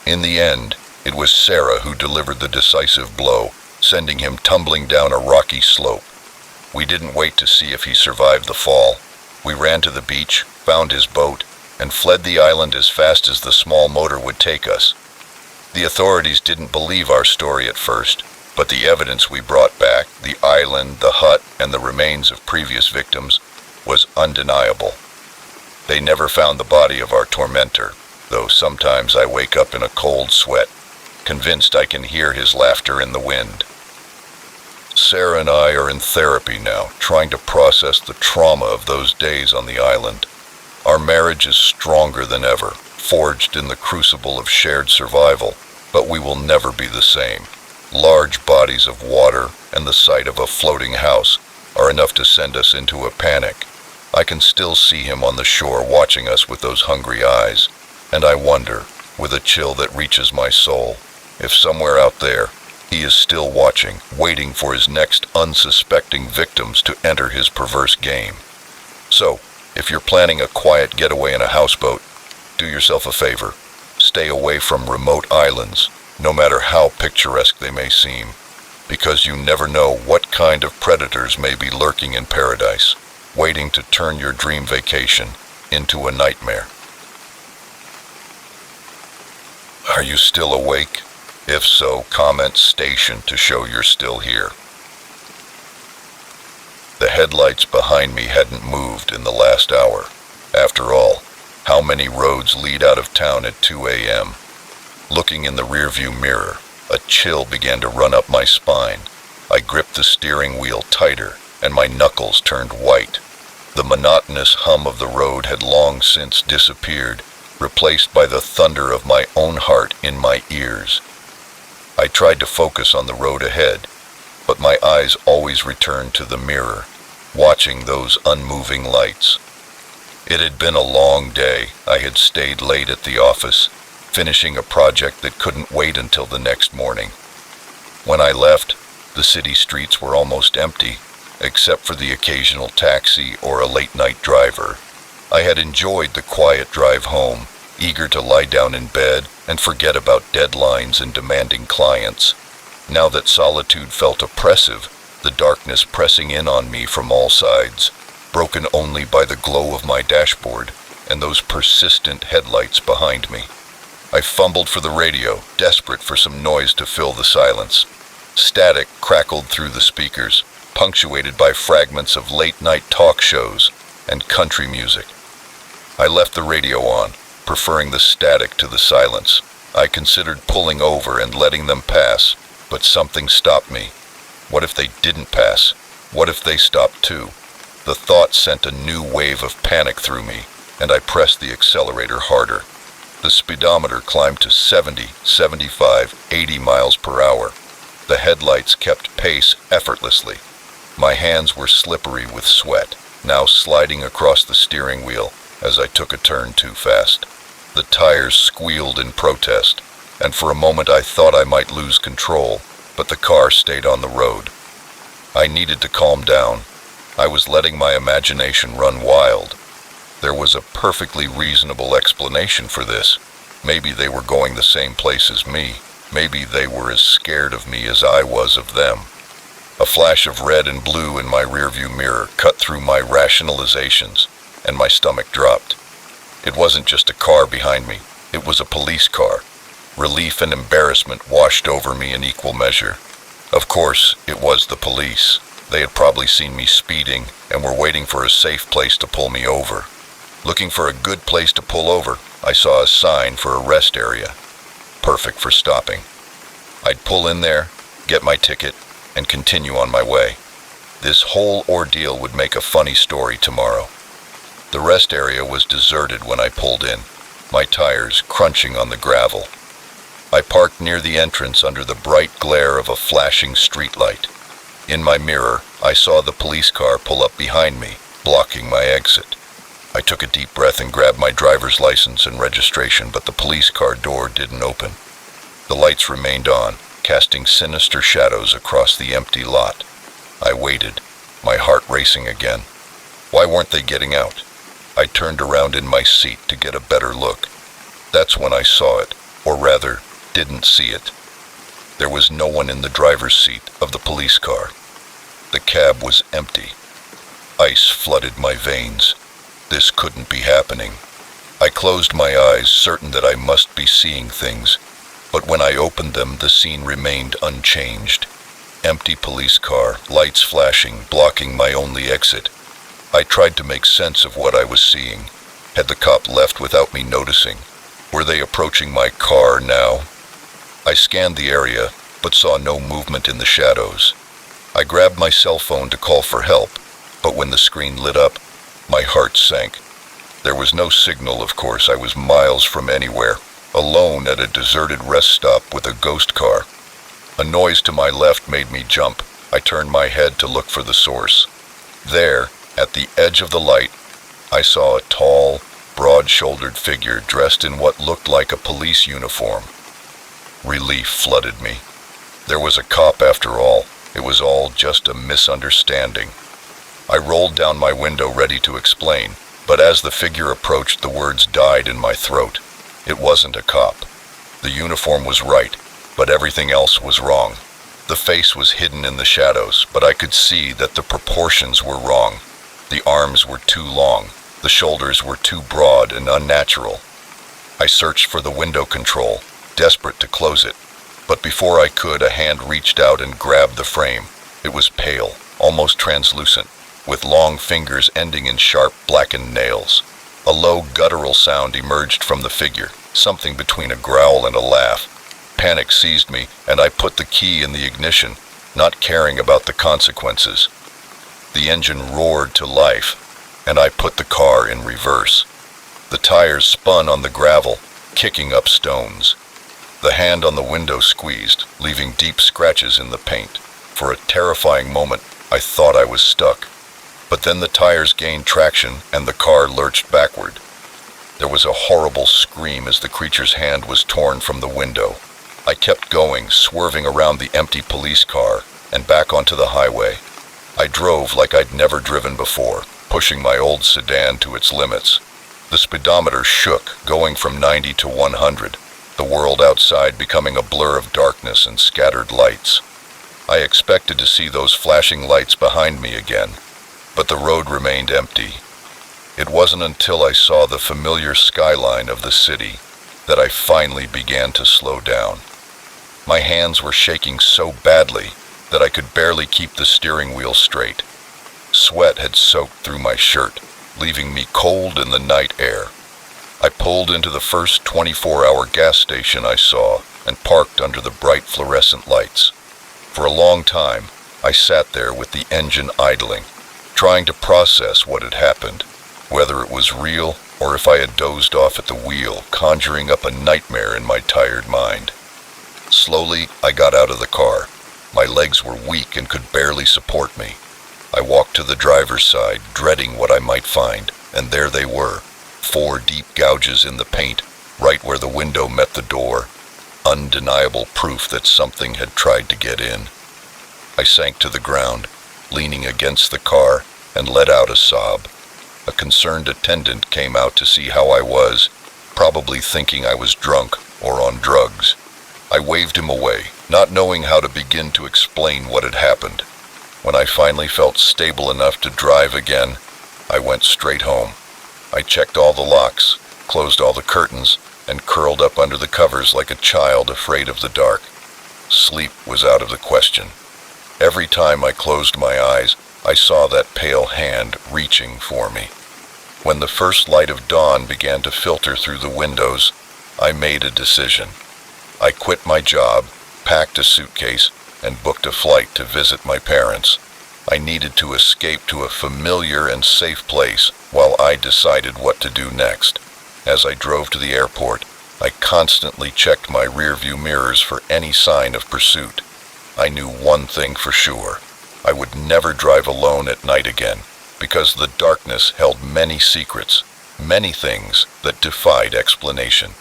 In the end, it was Sarah who delivered the decisive blow, sending him tumbling down a rocky slope. We didn't wait to see if he survived the fall. We ran to the beach, found his boat, and fled the island as fast as the small motor would take us. The authorities didn't believe our story at first, but the evidence we brought back, the island, the hut, and the remains of previous victims, was undeniable. They never found the body of our tormentor, though sometimes I wake up in a cold sweat, convinced I can hear his laughter in the wind. Sarah and I are in therapy now, trying to process the trauma of those days on the island. Our marriage is stronger than ever, forged in the crucible of shared survival, but we will never be the same. Large bodies of water and the sight of a floating house are enough to send us into a panic. I can still see him on the shore watching us with those hungry eyes, and I wonder, with a chill that reaches my soul, if somewhere out there he is still watching, waiting for his next unsuspecting victims to enter his perverse game. So, if you're planning a quiet getaway in a houseboat, do yourself a favor. Stay away from remote islands, no matter how picturesque they may seem, because you never know what kind of predators may be lurking in paradise, waiting to turn your dream vacation into a nightmare. Are you still awake? If so, comment station to show you're still here. The headlights behind me hadn't moved in the last hour. After all, how many roads lead out of town at 2 a.m.? Looking in the rearview mirror, a chill began to run up my spine. I gripped the steering wheel tighter, and my knuckles turned white. The monotonous hum of the road had long since disappeared, replaced by the thunder of my own heart in my ears. I tried to focus on the road ahead, but my eyes always returned to the mirror, watching those unmoving lights. It had been a long day. I had stayed late at the office, finishing a project that couldn't wait until the next morning. When I left, the city streets were almost empty, except for the occasional taxi or a late-night driver. I had enjoyed the quiet drive home, eager to lie down in bed and forget about deadlines and demanding clients. Now that solitude felt oppressive, the darkness pressing in on me from all sides, broken only by the glow of my dashboard and those persistent headlights behind me. I fumbled for the radio, desperate for some noise to fill the silence. Static crackled through the speakers, punctuated by fragments of late-night talk shows and country music. I left the radio on, preferring the static to the silence. I considered pulling over and letting them pass, but something stopped me. What if they didn't pass? What if they stopped too? The thought sent a new wave of panic through me, and I pressed the accelerator harder. The speedometer climbed to 70, 75, 80 miles per hour. The headlights kept pace effortlessly. My hands were slippery with sweat, now sliding across the steering wheel as I took a turn too fast. The tires squealed in protest, and for a moment I thought I might lose control, but the car stayed on the road. I needed to calm down. I was letting my imagination run wild. There was a perfectly reasonable explanation for this. Maybe they were going the same place as me. Maybe they were as scared of me as I was of them. A flash of red and blue in my rearview mirror cut through my rationalizations, and my stomach dropped. It wasn't just a car behind me. It was a police car. Relief and embarrassment washed over me in equal measure. Of course, it was the police. They had probably seen me speeding and were waiting for a safe place to pull me over. Looking for a good place to pull over, I saw a sign for a rest area. Perfect for stopping. I'd pull in there, get my ticket, and continue on my way. This whole ordeal would make a funny story tomorrow. The rest area was deserted when I pulled in, my tires crunching on the gravel. I parked near the entrance under the bright glare of a flashing streetlight. In my mirror, I saw the police car pull up behind me, blocking my exit. I took a deep breath and grabbed my driver's license and registration, but the police car door didn't open. The lights remained on, casting sinister shadows across the empty lot. I waited, my heart racing again. Why weren't they getting out? I turned around in my seat to get a better look. That's when I saw it, or rather, didn't see it. There was no one in the driver's seat of the police car. The cab was empty. Ice flooded my veins. This couldn't be happening. I closed my eyes, certain that I must be seeing things, but when I opened them, the scene remained unchanged. Empty police car, lights flashing, blocking my only exit. I tried to make sense of what I was seeing. Had the cop left without me noticing? Were they approaching my car now? I scanned the area, but saw no movement in the shadows. I grabbed my cell phone to call for help, but when the screen lit up, my heart sank. There was no signal, of course. I was miles from anywhere, alone at a deserted rest stop with a ghost car. A noise to my left made me jump. I turned my head to look for the source. There, at the edge of the light, I saw a tall, broad-shouldered figure dressed in what looked like a police uniform. Relief flooded me. There was a cop after all. It was all just a misunderstanding. I rolled down my window ready to explain, but as the figure approached, the words died in my throat. It wasn't a cop. The uniform was right, but everything else was wrong. The face was hidden in the shadows, but I could see that the proportions were wrong. The arms were too long. The shoulders were too broad and unnatural. I searched for the window control, desperate to close it, but before I could, a hand reached out and grabbed the frame. It was pale, almost translucent, with long fingers ending in sharp, blackened nails. A low, guttural sound emerged from the figure, something between a growl and a laugh. Panic seized me, and I put the key in the ignition, not caring about the consequences. The engine roared to life, and I put the car in reverse. The tires spun on the gravel, kicking up stones. The hand on the window squeezed, leaving deep scratches in the paint. For a terrifying moment, I thought I was stuck. But then the tires gained traction, and the car lurched backward. There was a horrible scream as the creature's hand was torn from the window. I kept going, swerving around the empty police car and back onto the highway. I drove like I'd never driven before, pushing my old sedan to its limits. The speedometer shook, going from 90 to 100, the world outside becoming a blur of darkness and scattered lights. I expected to see those flashing lights behind me again, but the road remained empty. It wasn't until I saw the familiar skyline of the city that I finally began to slow down. My hands were shaking so badly that I could barely keep the steering wheel straight. Sweat had soaked through my shirt, leaving me cold in the night air. I pulled into the first 24-hour gas station I saw and parked under the bright fluorescent lights. For a long time, I sat there with the engine idling, trying to process what had happened, whether it was real or if I had dozed off at the wheel, conjuring up a nightmare in my tired mind. Slowly, I got out of the car. My legs were weak and could barely support me. I walked to the driver's side, dreading what I might find, and there they were, 4 deep gouges in the paint, right where the window met the door. Undeniable proof that something had tried to get in. I sank to the ground, leaning against the car, and let out a sob. A concerned attendant came out to see how I was, probably thinking I was drunk or on drugs. I waved him away, not knowing how to begin to explain what had happened. When I finally felt stable enough to drive again, I went straight home. I checked all the locks, closed all the curtains, and curled up under the covers like a child afraid of the dark. Sleep was out of the question. Every time I closed my eyes, I saw that pale hand reaching for me. When the first light of dawn began to filter through the windows, I made a decision. I quit my job, packed a suitcase, and booked a flight to visit my parents. I needed to escape to a familiar and safe place while I decided what to do next. As I drove to the airport, I constantly checked my rearview mirrors for any sign of pursuit. I knew one thing for sure. I would never drive alone at night again, because the darkness held many secrets, many things that defied explanation.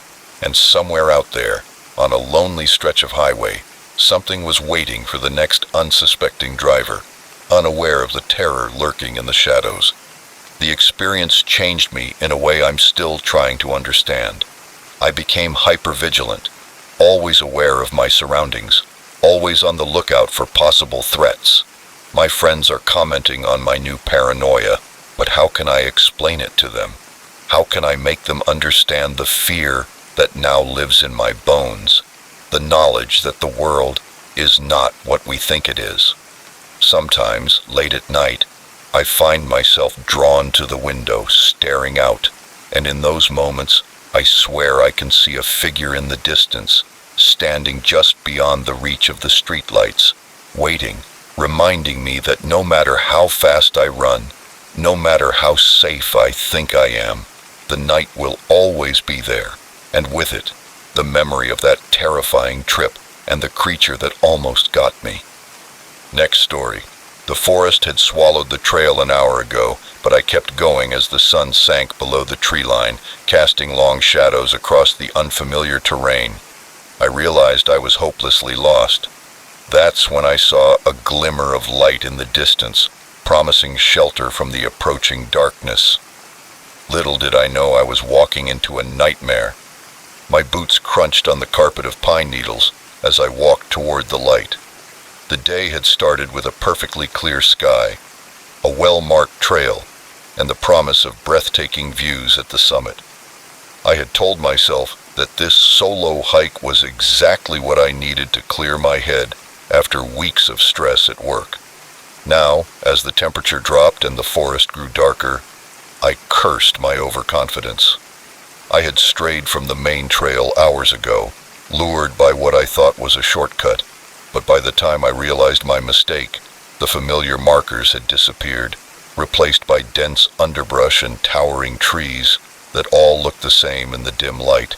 And somewhere out there, on a lonely stretch of highway, something was waiting for the next unsuspecting driver, unaware of the terror lurking in the shadows. The experience changed me in a way I'm still trying to understand. I became hypervigilant, always aware of my surroundings, always on the lookout for possible threats. My friends are commenting on my new paranoia, but how can I explain it to them? How can I make them understand the fear that now lives in my bones? The knowledge that the world is not what we think it is. Sometimes, late at night, I find myself drawn to the window, staring out, and in those moments, I swear I can see a figure in the distance, standing just beyond the reach of the streetlights, waiting, reminding me that no matter how fast I run, no matter how safe I think I am, the night will always be there, and with it, the memory of that terrifying trip and the creature that almost got me. Next story. The forest had swallowed the trail an hour ago, but I kept going as the sun sank below the tree line, casting long shadows across the unfamiliar terrain. I realized I was hopelessly lost. That's when I saw a glimmer of light in the distance, promising shelter from the approaching darkness. Little did I know I was walking into a nightmare. My boots crunched on the carpet of pine needles as I walked toward the light. The day had started with a perfectly clear sky, a well-marked trail, and the promise of breathtaking views at the summit. I had told myself that this solo hike was exactly what I needed to clear my head after weeks of stress at work. Now, as the temperature dropped and the forest grew darker, I cursed my overconfidence. I had strayed from the main trail hours ago, lured by what I thought was a shortcut, but by the time I realized my mistake, the familiar markers had disappeared, replaced by dense underbrush and towering trees that all looked the same in the dim light.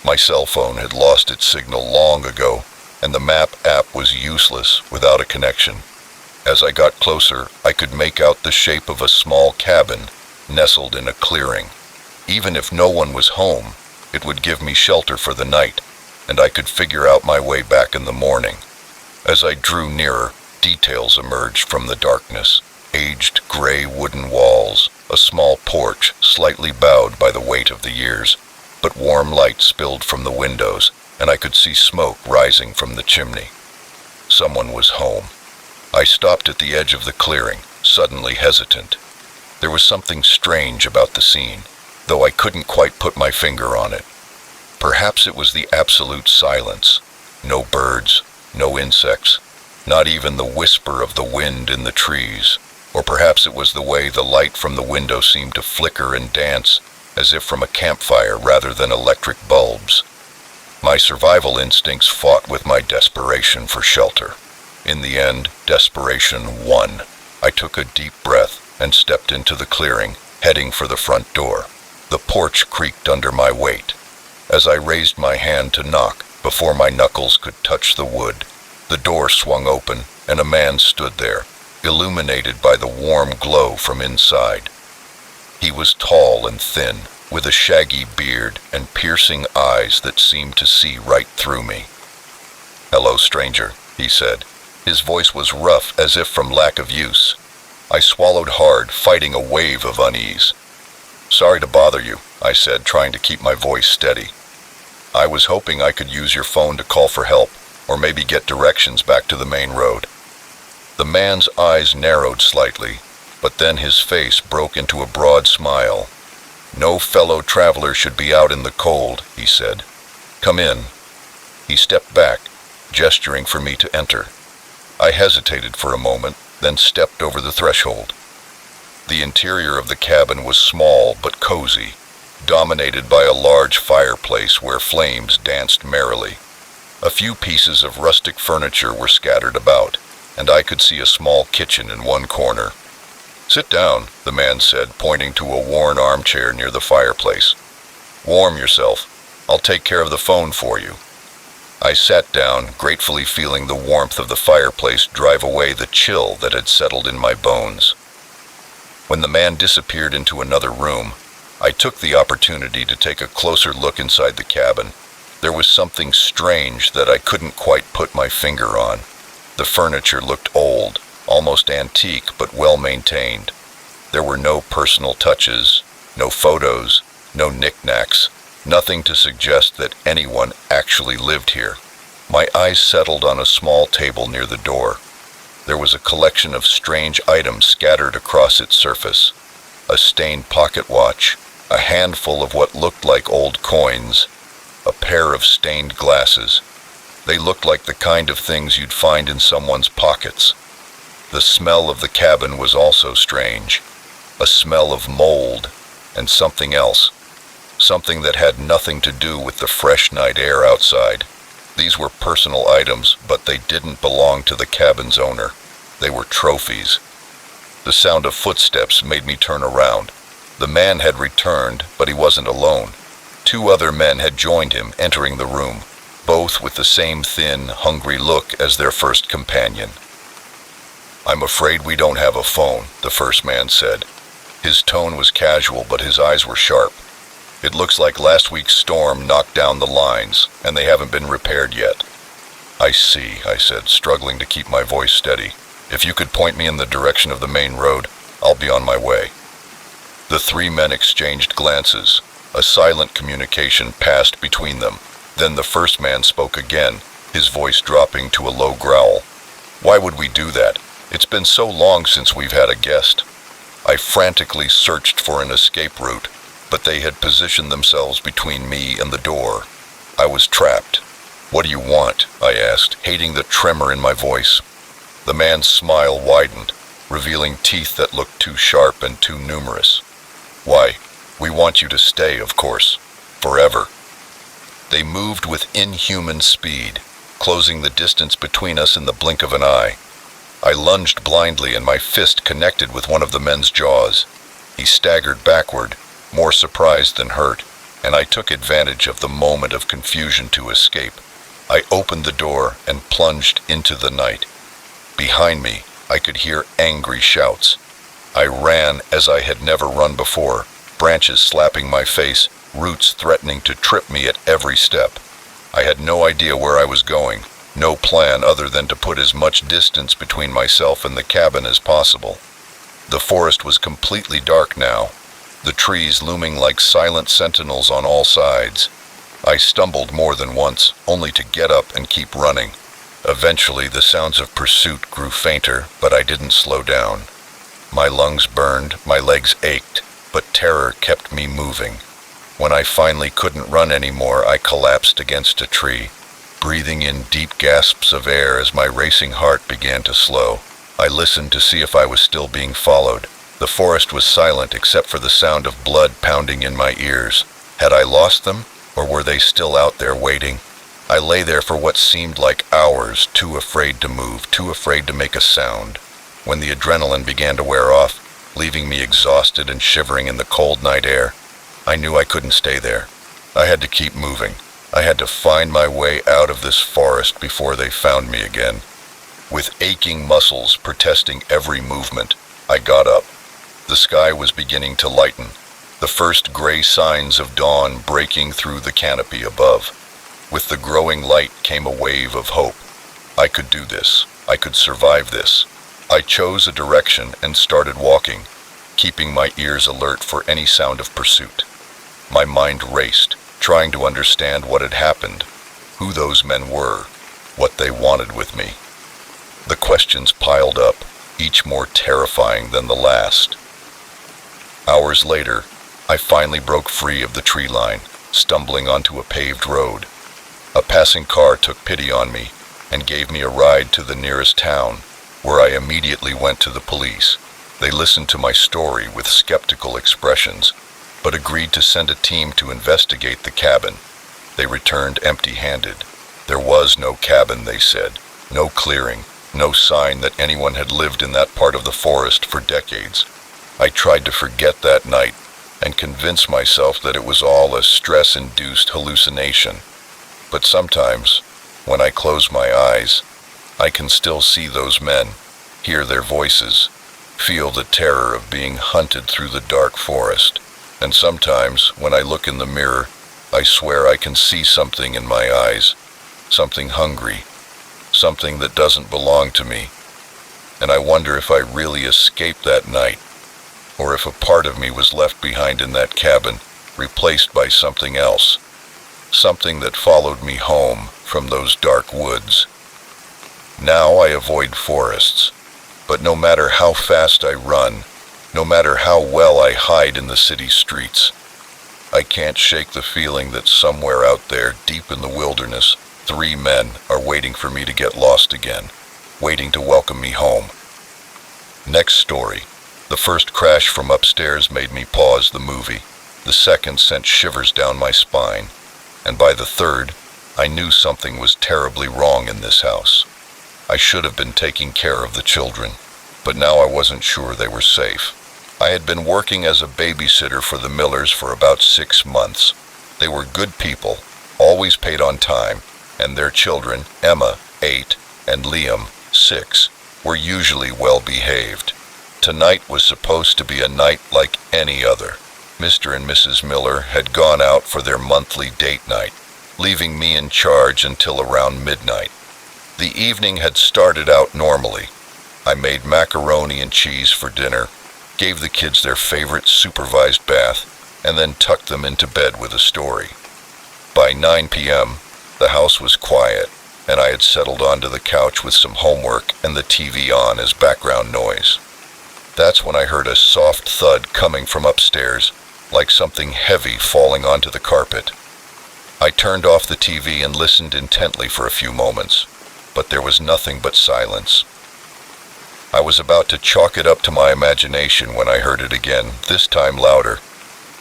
My cell phone had lost its signal long ago, and the map app was useless without a connection. As I got closer, I could make out the shape of a small cabin nestled in a clearing. Even if no one was home, it would give me shelter for the night, and I could figure out my way back in the morning. As I drew nearer, details emerged from the darkness. Aged gray wooden walls, a small porch slightly bowed by the weight of the years, but warm light spilled from the windows, and I could see smoke rising from the chimney. Someone was home. I stopped at the edge of the clearing, suddenly hesitant. There was something strange about the scene, though I couldn't quite put my finger on it. Perhaps it was the absolute silence. No birds, no insects, not even the whisper of the wind in the trees. Or perhaps it was the way the light from the window seemed to flicker and dance, as if from a campfire rather than electric bulbs. My survival instincts fought with my desperation for shelter. In the end, desperation won. I took a deep breath and stepped into the clearing, heading for the front door. The porch creaked under my weight. As I raised my hand to knock, before my knuckles could touch the wood, the door swung open and a man stood there, illuminated by the warm glow from inside. He was tall and thin, with a shaggy beard and piercing eyes that seemed to see right through me. "Hello, stranger," he said. His voice was rough as if from lack of use. I swallowed hard, fighting a wave of unease. "Sorry to bother you," I said, trying to keep my voice steady. "I was hoping I could use your phone to call for help, or maybe get directions back to the main road." The man's eyes narrowed slightly, but then his face broke into a broad smile. "No fellow traveler should be out in the cold," he said. "Come in." He stepped back, gesturing for me to enter. I hesitated for a moment, then stepped over the threshold. The interior of the cabin was small but cozy, dominated by a large fireplace where flames danced merrily. A few pieces of rustic furniture were scattered about, and I could see a small kitchen in one corner. "Sit down," the man said, pointing to a worn armchair near the fireplace. "Warm yourself. I'll take care of the phone for you." I sat down, gratefully feeling the warmth of the fireplace drive away the chill that had settled in my bones. When the man disappeared into another room, I took the opportunity to take a closer look inside the cabin. There was something strange that I couldn't quite put my finger on. The furniture looked old, almost antique, but well maintained. There were no personal touches, no photos, no knickknacks, nothing to suggest that anyone actually lived here. My eyes settled on a small table near the door. There was a collection of strange items scattered across its surface. A stained pocket watch, a handful of what looked like old coins, a pair of stained glasses. They looked like the kind of things you'd find in someone's pockets. The smell of the cabin was also strange. A smell of mold and something else. Something that had nothing to do with the fresh night air outside. These were personal items, but they didn't belong to the cabin's owner. They were trophies. The sound of footsteps made me turn around. The man had returned, but he wasn't alone. Two other men had joined him, entering the room, both with the same thin, hungry look as their first companion. "I'm afraid we don't have a phone," the first man said. His tone was casual, but his eyes were sharp. "It looks like last week's storm knocked down the lines, and they haven't been repaired yet." "I see," I said, struggling to keep my voice steady. "If you could point me in the direction of the main road, I'll be on my way." The three men exchanged glances. A silent communication passed between them. Then the first man spoke again, his voice dropping to a low growl. "Why would we do that? It's been so long since we've had a guest." I frantically searched for an escape route, but they had positioned themselves between me and the door. I was trapped. "What do you want?" I asked, hating the tremor in my voice. The man's smile widened, revealing teeth that looked too sharp and too numerous. "Why, we want you to stay, of course. Forever." They moved with inhuman speed, closing the distance between us in the blink of an eye. I lunged blindly, and my fist connected with one of the men's jaws. He staggered backward, more surprised than hurt, and I took advantage of the moment of confusion to escape. I opened the door and plunged into the night. Behind me, I could hear angry shouts. I ran as I had never run before, branches slapping my face, roots threatening to trip me at every step. I had no idea where I was going, no plan other than to put as much distance between myself and the cabin as possible. The forest was completely dark now, the trees looming like silent sentinels on all sides. I stumbled more than once, only to get up and keep running. Eventually, the sounds of pursuit grew fainter, but I didn't slow down. My lungs burned, my legs ached, but terror kept me moving. When I finally couldn't run anymore, I collapsed against a tree, breathing in deep gasps of air as my racing heart began to slow. I listened to see if I was still being followed. The forest was silent except for the sound of blood pounding in my ears. Had I lost them, or were they still out there waiting? I lay there for what seemed like hours, too afraid to move, too afraid to make a sound. When the adrenaline began to wear off, leaving me exhausted and shivering in the cold night air, I knew I couldn't stay there. I had to keep moving. I had to find my way out of this forest before they found me again. With aching muscles protesting every movement, I got up. The sky was beginning to lighten, the first gray signs of dawn breaking through the canopy above. With the growing light came a wave of hope. I could do this. I could survive this. I chose a direction and started walking, keeping my ears alert for any sound of pursuit. My mind raced, trying to understand what had happened, who those men were, what they wanted with me. The questions piled up, each more terrifying than the last. Hours later, I finally broke free of the tree line, stumbling onto a paved road. A passing car took pity on me and gave me a ride to the nearest town, where I immediately went to the police. They listened to my story with skeptical expressions, but agreed to send a team to investigate the cabin. They returned empty-handed. There was no cabin, they said, no clearing, no sign that anyone had lived in that part of the forest for decades. I tried to forget that night and convince myself that it was all a stress-induced hallucination. But sometimes, when I close my eyes, I can still see those men, hear their voices, feel the terror of being hunted through the dark forest. And sometimes, when I look in the mirror, I swear I can see something in my eyes, something hungry, something that doesn't belong to me. And I wonder if I really escaped that night, or if a part of me was left behind in that cabin, replaced by something else, something that followed me home from those dark woods. Now I avoid forests, but no matter how fast I run, no matter how well I hide in the city streets, I can't shake the feeling that somewhere out there, deep in the wilderness, 3 men are waiting for me to get lost again, waiting to welcome me home. Next story. The first crash from upstairs made me pause the movie. The second sent shivers down my spine. And by the third, I knew something was terribly wrong in this house. I should have been taking care of the children, but now I wasn't sure they were safe. I had been working as a babysitter for the Millers for about 6 months. They were good people, always paid on time, and their children, Emma, 8, and Liam, 6, were usually well behaved. Tonight was supposed to be a night like any other. Mr. and Mrs. Miller had gone out for their monthly date night, leaving me in charge until around midnight. The evening had started out normally. I made macaroni and cheese for dinner, gave the kids their favorite supervised bath, and then tucked them into bed with a story. By 9 p.m., the house was quiet, and I had settled onto the couch with some homework and the TV on as background noise. That's when I heard a soft thud coming from upstairs, like something heavy falling onto the carpet. I turned off the TV and listened intently for a few moments, but there was nothing but silence. I was about to chalk it up to my imagination when I heard it again, this time louder.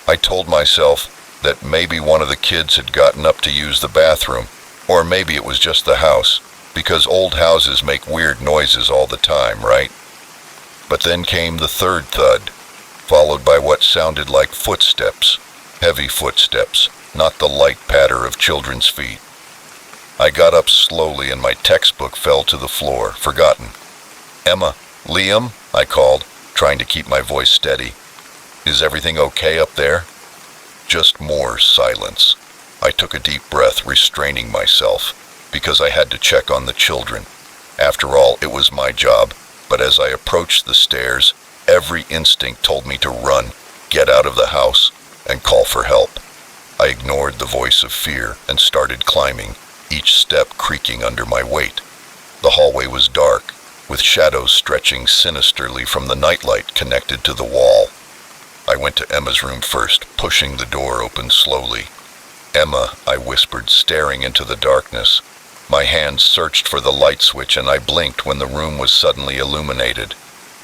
I told myself that maybe one of the kids had gotten up to use the bathroom, or maybe it was just the house, because old houses make weird noises all the time, right? But then came the third thud, followed by what sounded like footsteps, heavy footsteps, not the light patter of children's feet. I got up slowly and my textbook fell to the floor, forgotten. "Emma, Liam," I called, trying to keep my voice steady. "Is everything okay up there?" Just more silence. I took a deep breath, restraining myself, because I had to check on the children. After all, it was my job, but as I approached the stairs, every instinct told me to run, get out of the house, and call for help. I ignored the voice of fear and started climbing, each step creaking under my weight. The hallway was dark, with shadows stretching sinisterly from the nightlight connected to the wall. I went to Emma's room first, pushing the door open slowly. "Emma," I whispered, staring into the darkness. My hands searched for the light switch and I blinked when the room was suddenly illuminated.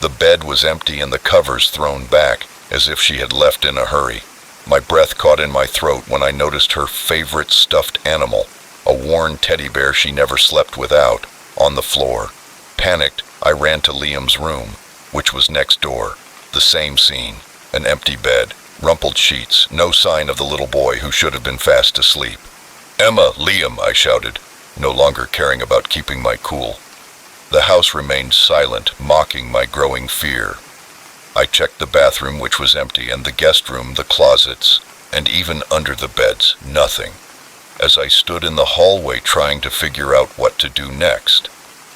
The bed was empty and the covers thrown back, as if she had left in a hurry. My breath caught in my throat when I noticed her favorite stuffed animal, a worn teddy bear she never slept without, on the floor. Panicked, I ran to Liam's room, which was next door. The same scene, an empty bed, rumpled sheets, no sign of the little boy who should have been fast asleep. "Emma, Liam," I shouted, no longer caring about keeping my cool. The house remained silent, mocking my growing fear. I checked the bathroom, which was empty, and the guest room, the closets, and even under the beds, nothing. As I stood in the hallway trying to figure out what to do next,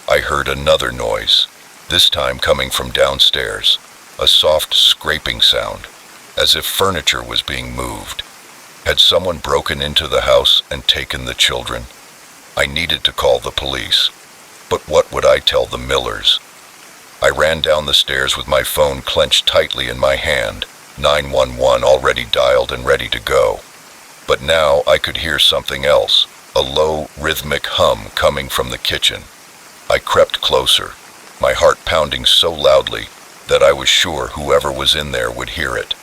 I heard another noise, this time coming from downstairs, a soft scraping sound, as if furniture was being moved. Had someone broken into the house and taken the children? I needed to call the police, but what would I tell the Millers? I ran down the stairs with my phone clenched tightly in my hand, 911 already dialed and ready to go. But now I could hear something else, a low, rhythmic hum coming from the kitchen. I crept closer, my heart pounding so loudly that I was sure whoever was in there would hear it.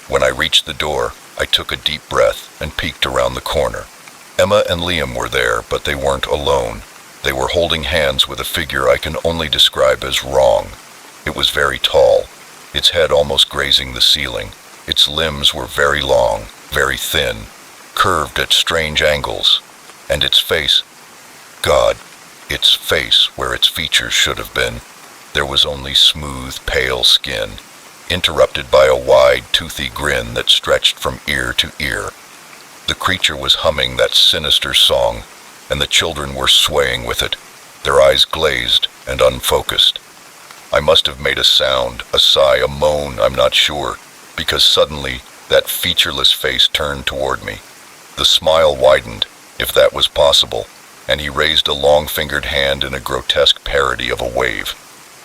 When I reached the door, I took a deep breath and peeked around the corner. Emma and Liam were there, but they weren't alone. They were holding hands with a figure I can only describe as wrong. It was very tall, its head almost grazing the ceiling. Its limbs were very long, very thin, curved at strange angles. And its face, God, its face where its features should have been, there was only smooth, pale skin, interrupted by a wide, toothy grin that stretched from ear to ear. The creature was humming that sinister song, and the children were swaying with it, their eyes glazed and unfocused. I must have made a sound, a sigh, a moan, I'm not sure, because suddenly that featureless face turned toward me. The smile widened, if that was possible, and he raised a long-fingered hand in a grotesque parody of a wave.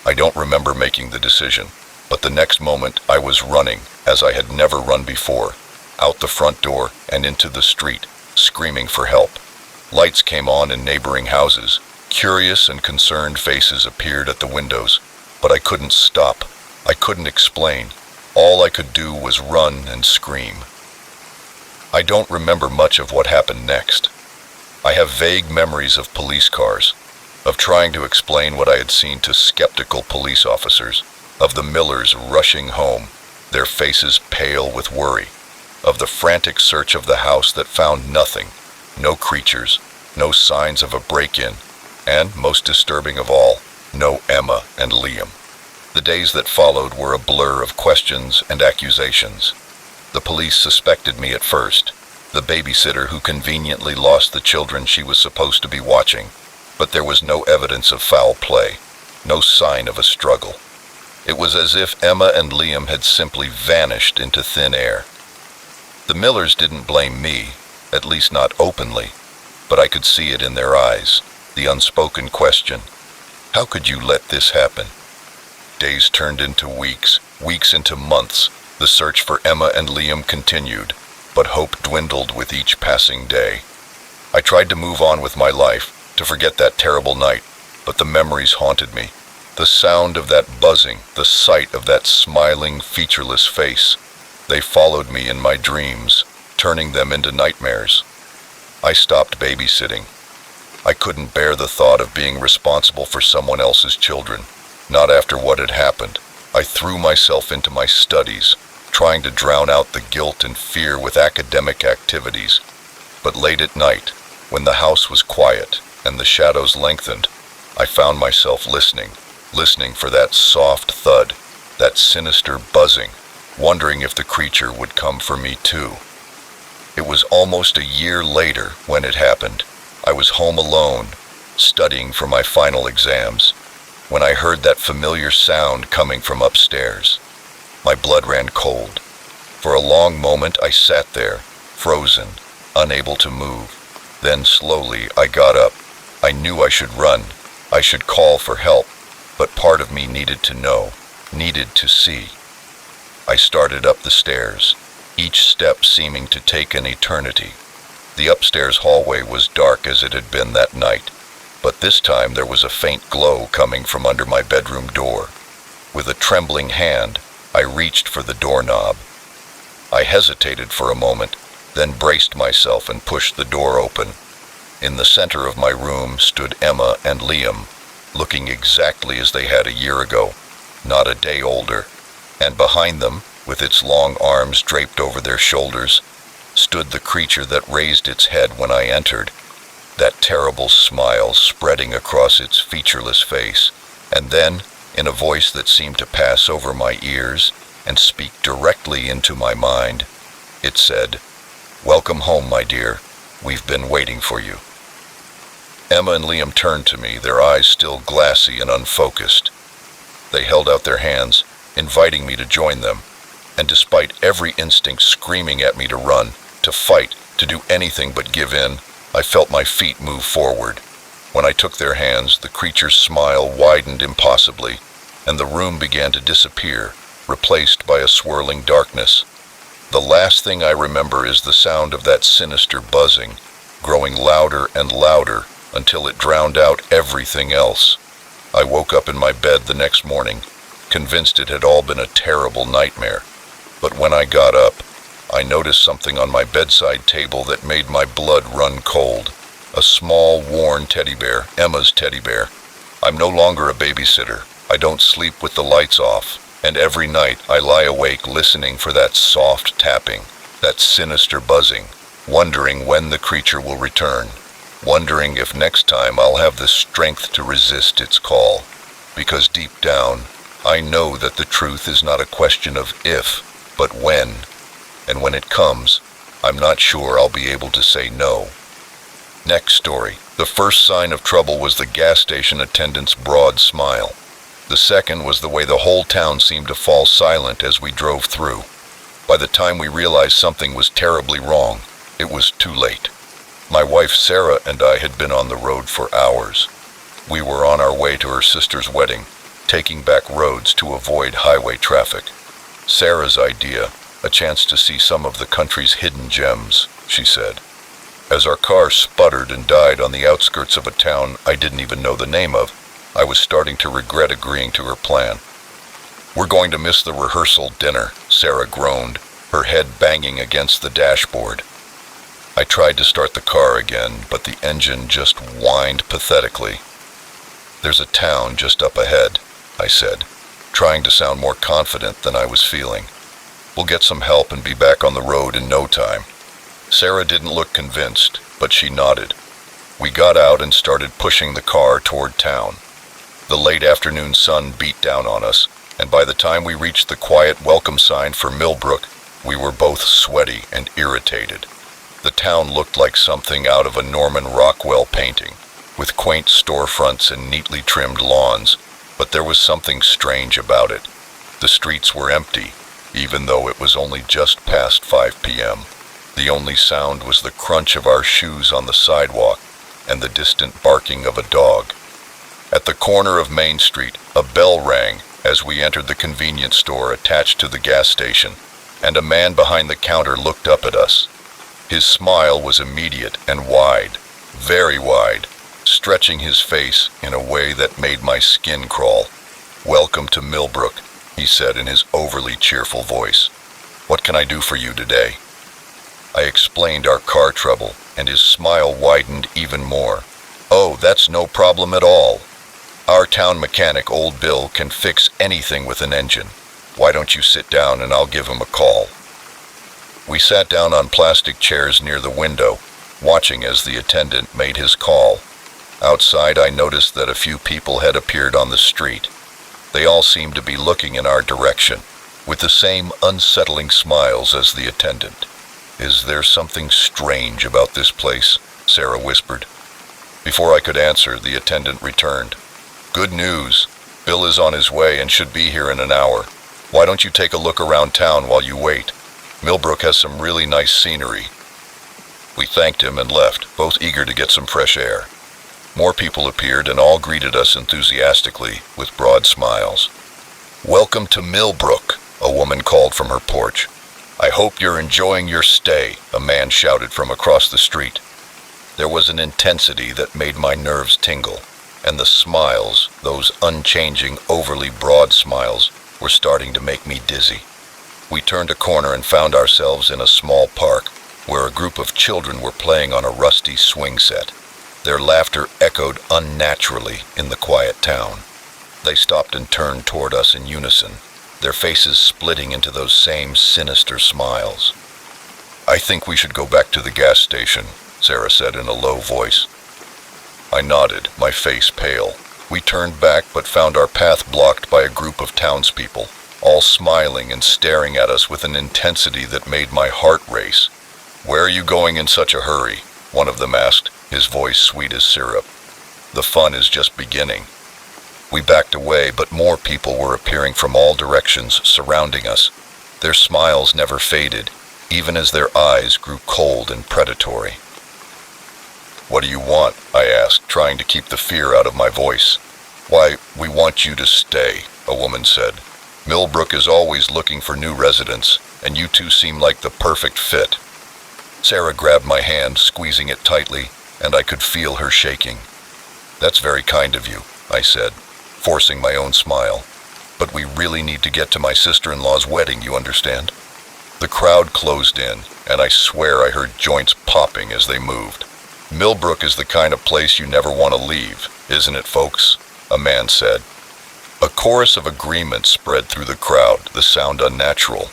I don't remember making the decision, but the next moment I was running, as I had never run before, out the front door and into the street, screaming for help. Lights came on in neighboring houses. Curious and concerned faces appeared at the windows, but I couldn't stop. I couldn't explain. All I could do was run and scream. I don't remember much of what happened next. I have vague memories of police cars, of trying to explain what I had seen to skeptical police officers, of the Millers rushing home, their faces pale with worry, of the frantic search of the house that found nothing, no creatures, no signs of a break-in, and, most disturbing of all, no Emma and Liam. The days that followed were a blur of questions and accusations. The police suspected me at first, the babysitter who conveniently lost the children she was supposed to be watching, but there was no evidence of foul play, no sign of a struggle. It was as if Emma and Liam had simply vanished into thin air. The Millers didn't blame me, at least not openly, but I could see it in their eyes, the unspoken question, how could you let this happen? Days turned into weeks, weeks into months. The search for Emma and Liam continued, but hope dwindled with each passing day. I tried to move on with my life, to forget that terrible night, but the memories haunted me. The sound of that buzzing, the sight of that smiling, featureless face, they followed me in my dreams, turning them into nightmares. I stopped babysitting. I couldn't bear the thought of being responsible for someone else's children, not after what had happened. I threw myself into my studies, trying to drown out the guilt and fear with academic activities. But late at night, when the house was quiet and the shadows lengthened, I found myself listening for that soft thud, that sinister buzzing, wondering if the creature would come for me too. It was almost a year later when it happened. I was home alone, studying for my final exams, when I heard that familiar sound coming from upstairs. My blood ran cold. For a long moment I sat there, frozen, unable to move. Then slowly I got up. I knew I should run. I should call for help, but part of me needed to know, needed to see. I started up the stairs, each step seeming to take an eternity. The upstairs hallway was dark as it had been that night, but this time there was a faint glow coming from under my bedroom door. With a trembling hand, I reached for the doorknob. I hesitated for a moment, then braced myself and pushed the door open. In the center of my room stood Emma and Liam, looking exactly as they had a year ago, not a day older. And behind them, with its long arms draped over their shoulders, stood the creature that raised its head when I entered, that terrible smile spreading across its featureless face. And then, in a voice that seemed to pass over my ears and speak directly into my mind, it said, "Welcome home, my dear. We've been waiting for you." Emma and Liam turned to me, their eyes still glassy and unfocused. They held out their hands, inviting me to join them, and despite every instinct screaming at me to run, to fight, to do anything but give in, I felt my feet move forward. When I took their hands, the creature's smile widened impossibly, and the room began to disappear, replaced by a swirling darkness. The last thing I remember is the sound of that sinister buzzing, growing louder and louder until it drowned out everything else. I woke up in my bed the next morning, convinced it had all been a terrible nightmare. But when I got up, I noticed something on my bedside table that made my blood run cold. A small, worn teddy bear, Emma's teddy bear. I'm no longer a babysitter. I don't sleep with the lights off, and every night I lie awake listening for that soft tapping, that sinister buzzing, wondering when the creature will return, wondering if next time I'll have the strength to resist its call. Because deep down, I know that the truth is not a question of if, but when. And when it comes, I'm not sure I'll be able to say no. Next story. The first sign of trouble was the gas station attendant's broad smile. The second was the way the whole town seemed to fall silent as we drove through. By the time we realized something was terribly wrong, it was too late. My wife Sarah and I had been on the road for hours. We were on our way to her sister's wedding, taking back roads to avoid highway traffic. Sarah's idea, a chance to see some of the country's hidden gems, she said. As our car sputtered and died on the outskirts of a town I didn't even know the name of, I was starting to regret agreeing to her plan. We're going to miss the rehearsal dinner, Sarah groaned, her head banging against the dashboard. I tried to start the car again, but the engine just whined pathetically. There's a town just up ahead, I said, trying to sound more confident than I was feeling. We'll get some help and be back on the road in no time. Sarah didn't look convinced, but she nodded. We got out and started pushing the car toward town. The late afternoon sun beat down on us, and by the time we reached the quiet welcome sign for Millbrook, we were both sweaty and irritated. The town looked like something out of a Norman Rockwell painting, with quaint storefronts and neatly trimmed lawns, but there was something strange about it. The streets were empty, even though it was only just past 5 p.m. The only sound was the crunch of our shoes on the sidewalk and the distant barking of a dog. At the corner of Main Street, a bell rang as we entered the convenience store attached to the gas station, and a man behind the counter looked up at us. His smile was immediate and wide, very wide, stretching his face in a way that made my skin crawl. "Welcome to Millbrook," he said in his overly cheerful voice. "What can I do for you today?" I explained our car trouble, and his smile widened even more. "Oh, that's no problem at all. Our town mechanic, Old Bill, can fix anything with an engine. Why don't you sit down and I'll give him a call?" We sat down on plastic chairs near the window, watching as the attendant made his call. Outside, I noticed that a few people had appeared on the street. They all seemed to be looking in our direction, with the same unsettling smiles as the attendant. "Is there something strange about this place?" Sarah whispered. Before I could answer, the attendant returned. "Good news. Bill is on his way and should be here in an hour. Why don't you take a look around town while you wait? Millbrook has some really nice scenery." We thanked him and left, both eager to get some fresh air. More people appeared and all greeted us enthusiastically with broad smiles. "Welcome to Millbrook," a woman called from her porch. "I hope you're enjoying your stay," a man shouted from across the street. There was an intensity that made my nerves tingle, and the smiles, those unchanging, overly broad smiles, were starting to make me dizzy. We turned a corner and found ourselves in a small park, where a group of children were playing on a rusty swing set. Their laughter echoed unnaturally in the quiet town. They stopped and turned toward us in unison, their faces splitting into those same sinister smiles. "I think we should go back to the gas station," Sarah said in a low voice. I nodded, my face pale. We turned back but found our path blocked by a group of townspeople, all smiling and staring at us with an intensity that made my heart race. "Where are you going in such a hurry?" one of them asked, his voice sweet as syrup. "The fun is just beginning." We backed away, but more people were appearing from all directions, surrounding us. Their smiles never faded, even as their eyes grew cold and predatory. "What do you want?" I asked, trying to keep the fear out of my voice. "Why, we want you to stay," a woman said. "Millbrook is always looking for new residents, and you two seem like the perfect fit." Sarah grabbed my hand, squeezing it tightly, and I could feel her shaking. "That's very kind of you," I said, forcing my own smile. "But we really need to get to my sister-in-law's wedding, you understand?" The crowd closed in, and I swear I heard joints popping as they moved. Millbrook is the kind of place you never want to leave, isn't it, folks? A man said. A chorus of agreement spread through the crowd, the sound unnatural.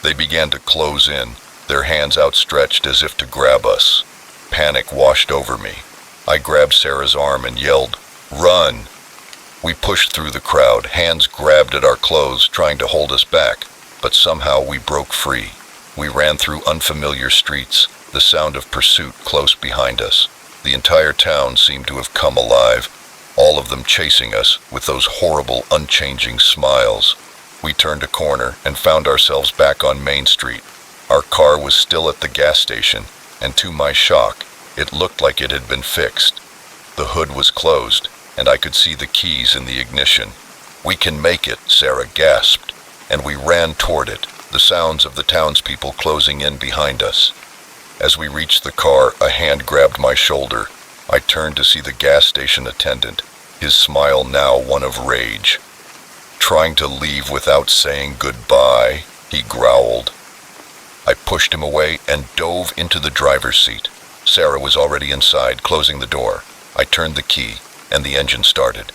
They began to close in, their hands outstretched as if to grab us. Panic washed over me. I grabbed Sarah's arm and yelled, "Run!" We pushed through the crowd, hands grabbed at our clothes, trying to hold us back, but somehow we broke free. We ran through unfamiliar streets, the sound of pursuit close behind us. The entire town seemed to have come alive, all of them chasing us with those horrible, unchanging smiles. We turned a corner and found ourselves back on Main Street. Our car was still at the gas station, and to my shock, it looked like it had been fixed. The hood was closed, and I could see the keys in the ignition. "We can make it," Sarah gasped, and we ran toward it, the sounds of the townspeople closing in behind us. As we reached the car, a hand grabbed my shoulder. I turned to see the gas station attendant, his smile now one of rage. "Trying to leave without saying goodbye," he growled. I pushed him away and dove into the driver's seat. Sarah was already inside, closing the door. I turned the key, and the engine started.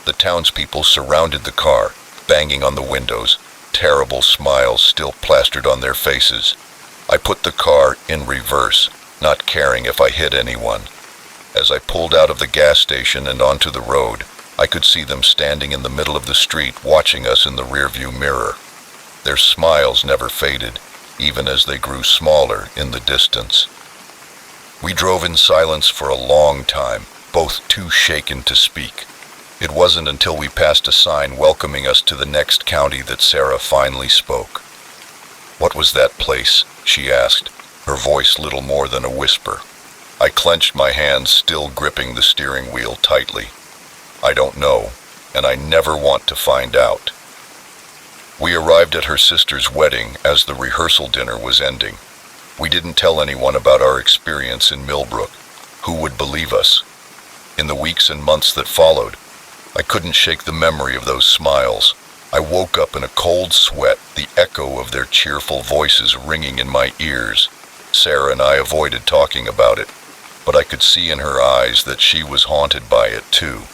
The townspeople surrounded the car, banging on the windows, terrible smiles still plastered on their faces. I put the car in reverse, not caring if I hit anyone. As I pulled out of the gas station and onto the road, I could see them standing in the middle of the street, watching us in the rearview mirror. Their smiles never faded, even as they grew smaller in the distance. We drove in silence for a long time, both too shaken to speak. It wasn't until we passed a sign welcoming us to the next county that Sarah finally spoke. "What was that place?" she asked, her voice little more than a whisper. I clenched my hands, still gripping the steering wheel tightly. "I don't know, and I never want to find out." We arrived at her sister's wedding as the rehearsal dinner was ending. We didn't tell anyone about our experience in Millbrook. Who would believe us? In the weeks and months that followed, I couldn't shake the memory of those smiles. I woke up in a cold sweat, the echo of their cheerful voices ringing in my ears. Sarah and I avoided talking about it, but I could see in her eyes that she was haunted by it too.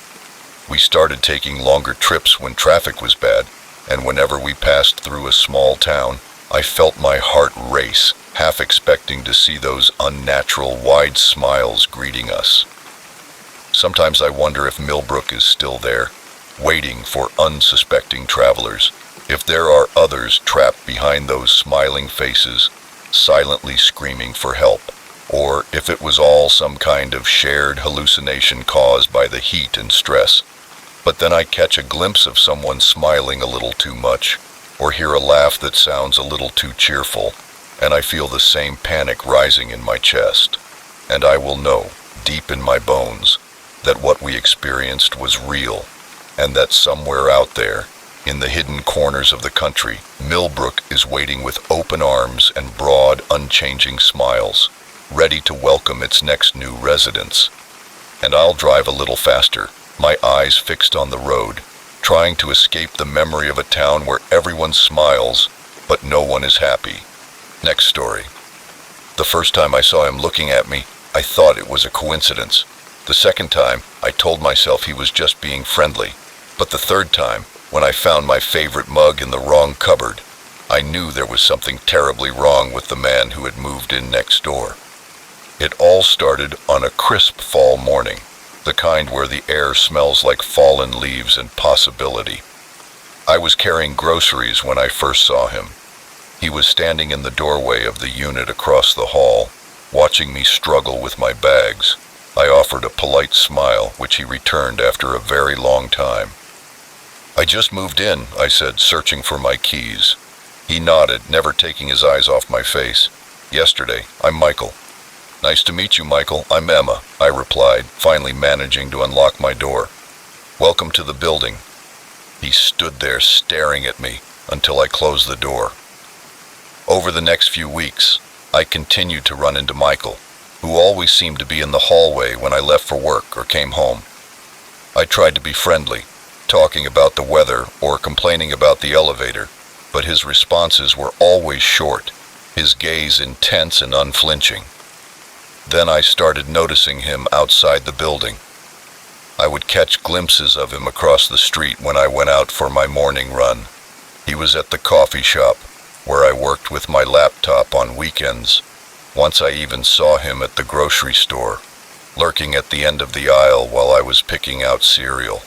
We started taking longer trips when traffic was bad, and whenever we passed through a small town, I felt my heart race, half expecting to see those unnatural, wide smiles greeting us. Sometimes I wonder if Millbrook is still there, waiting for unsuspecting travelers, if there are others trapped behind those smiling faces, silently screaming for help, or if it was all some kind of shared hallucination caused by the heat and stress. But then I catch a glimpse of someone smiling a little too much, or hear a laugh that sounds a little too cheerful, and I feel the same panic rising in my chest. And I will know, deep in my bones, that what we experienced was real, and that somewhere out there, in the hidden corners of the country, Millbrook is waiting with open arms and broad, unchanging smiles, ready to welcome its next new residents. And I'll drive a little faster, my eyes fixed on the road, trying to escape the memory of a town where everyone smiles, but no one is happy. Next story. The first time I saw him looking at me, I thought it was a coincidence. The second time, I told myself he was just being friendly. But the third time, when I found my favorite mug in the wrong cupboard, I knew there was something terribly wrong with the man who had moved in next door. It all started on a crisp fall morning, the kind where the air smells like fallen leaves and possibility. I was carrying groceries when I first saw him. He was standing in the doorway of the unit across the hall, watching me struggle with my bags. I offered a polite smile, which he returned after a very long time. "I just moved in," I said, searching for my keys. He nodded, never taking his eyes off my face. "Yesterday, I'm Michael." "Nice to meet you, Michael. I'm Emma," I replied, finally managing to unlock my door. "Welcome to the building." He stood there staring at me until I closed the door. Over the next few weeks, I continued to run into Michael, who always seemed to be in the hallway when I left for work or came home. I tried to be friendly, talking about the weather or complaining about the elevator, but his responses were always short, his gaze intense and unflinching. Then I started noticing him outside the building. I would catch glimpses of him across the street when I went out for my morning run. He was at the coffee shop, where I worked with my laptop on weekends. Once I even saw him at the grocery store, lurking at the end of the aisle while I was picking out cereal.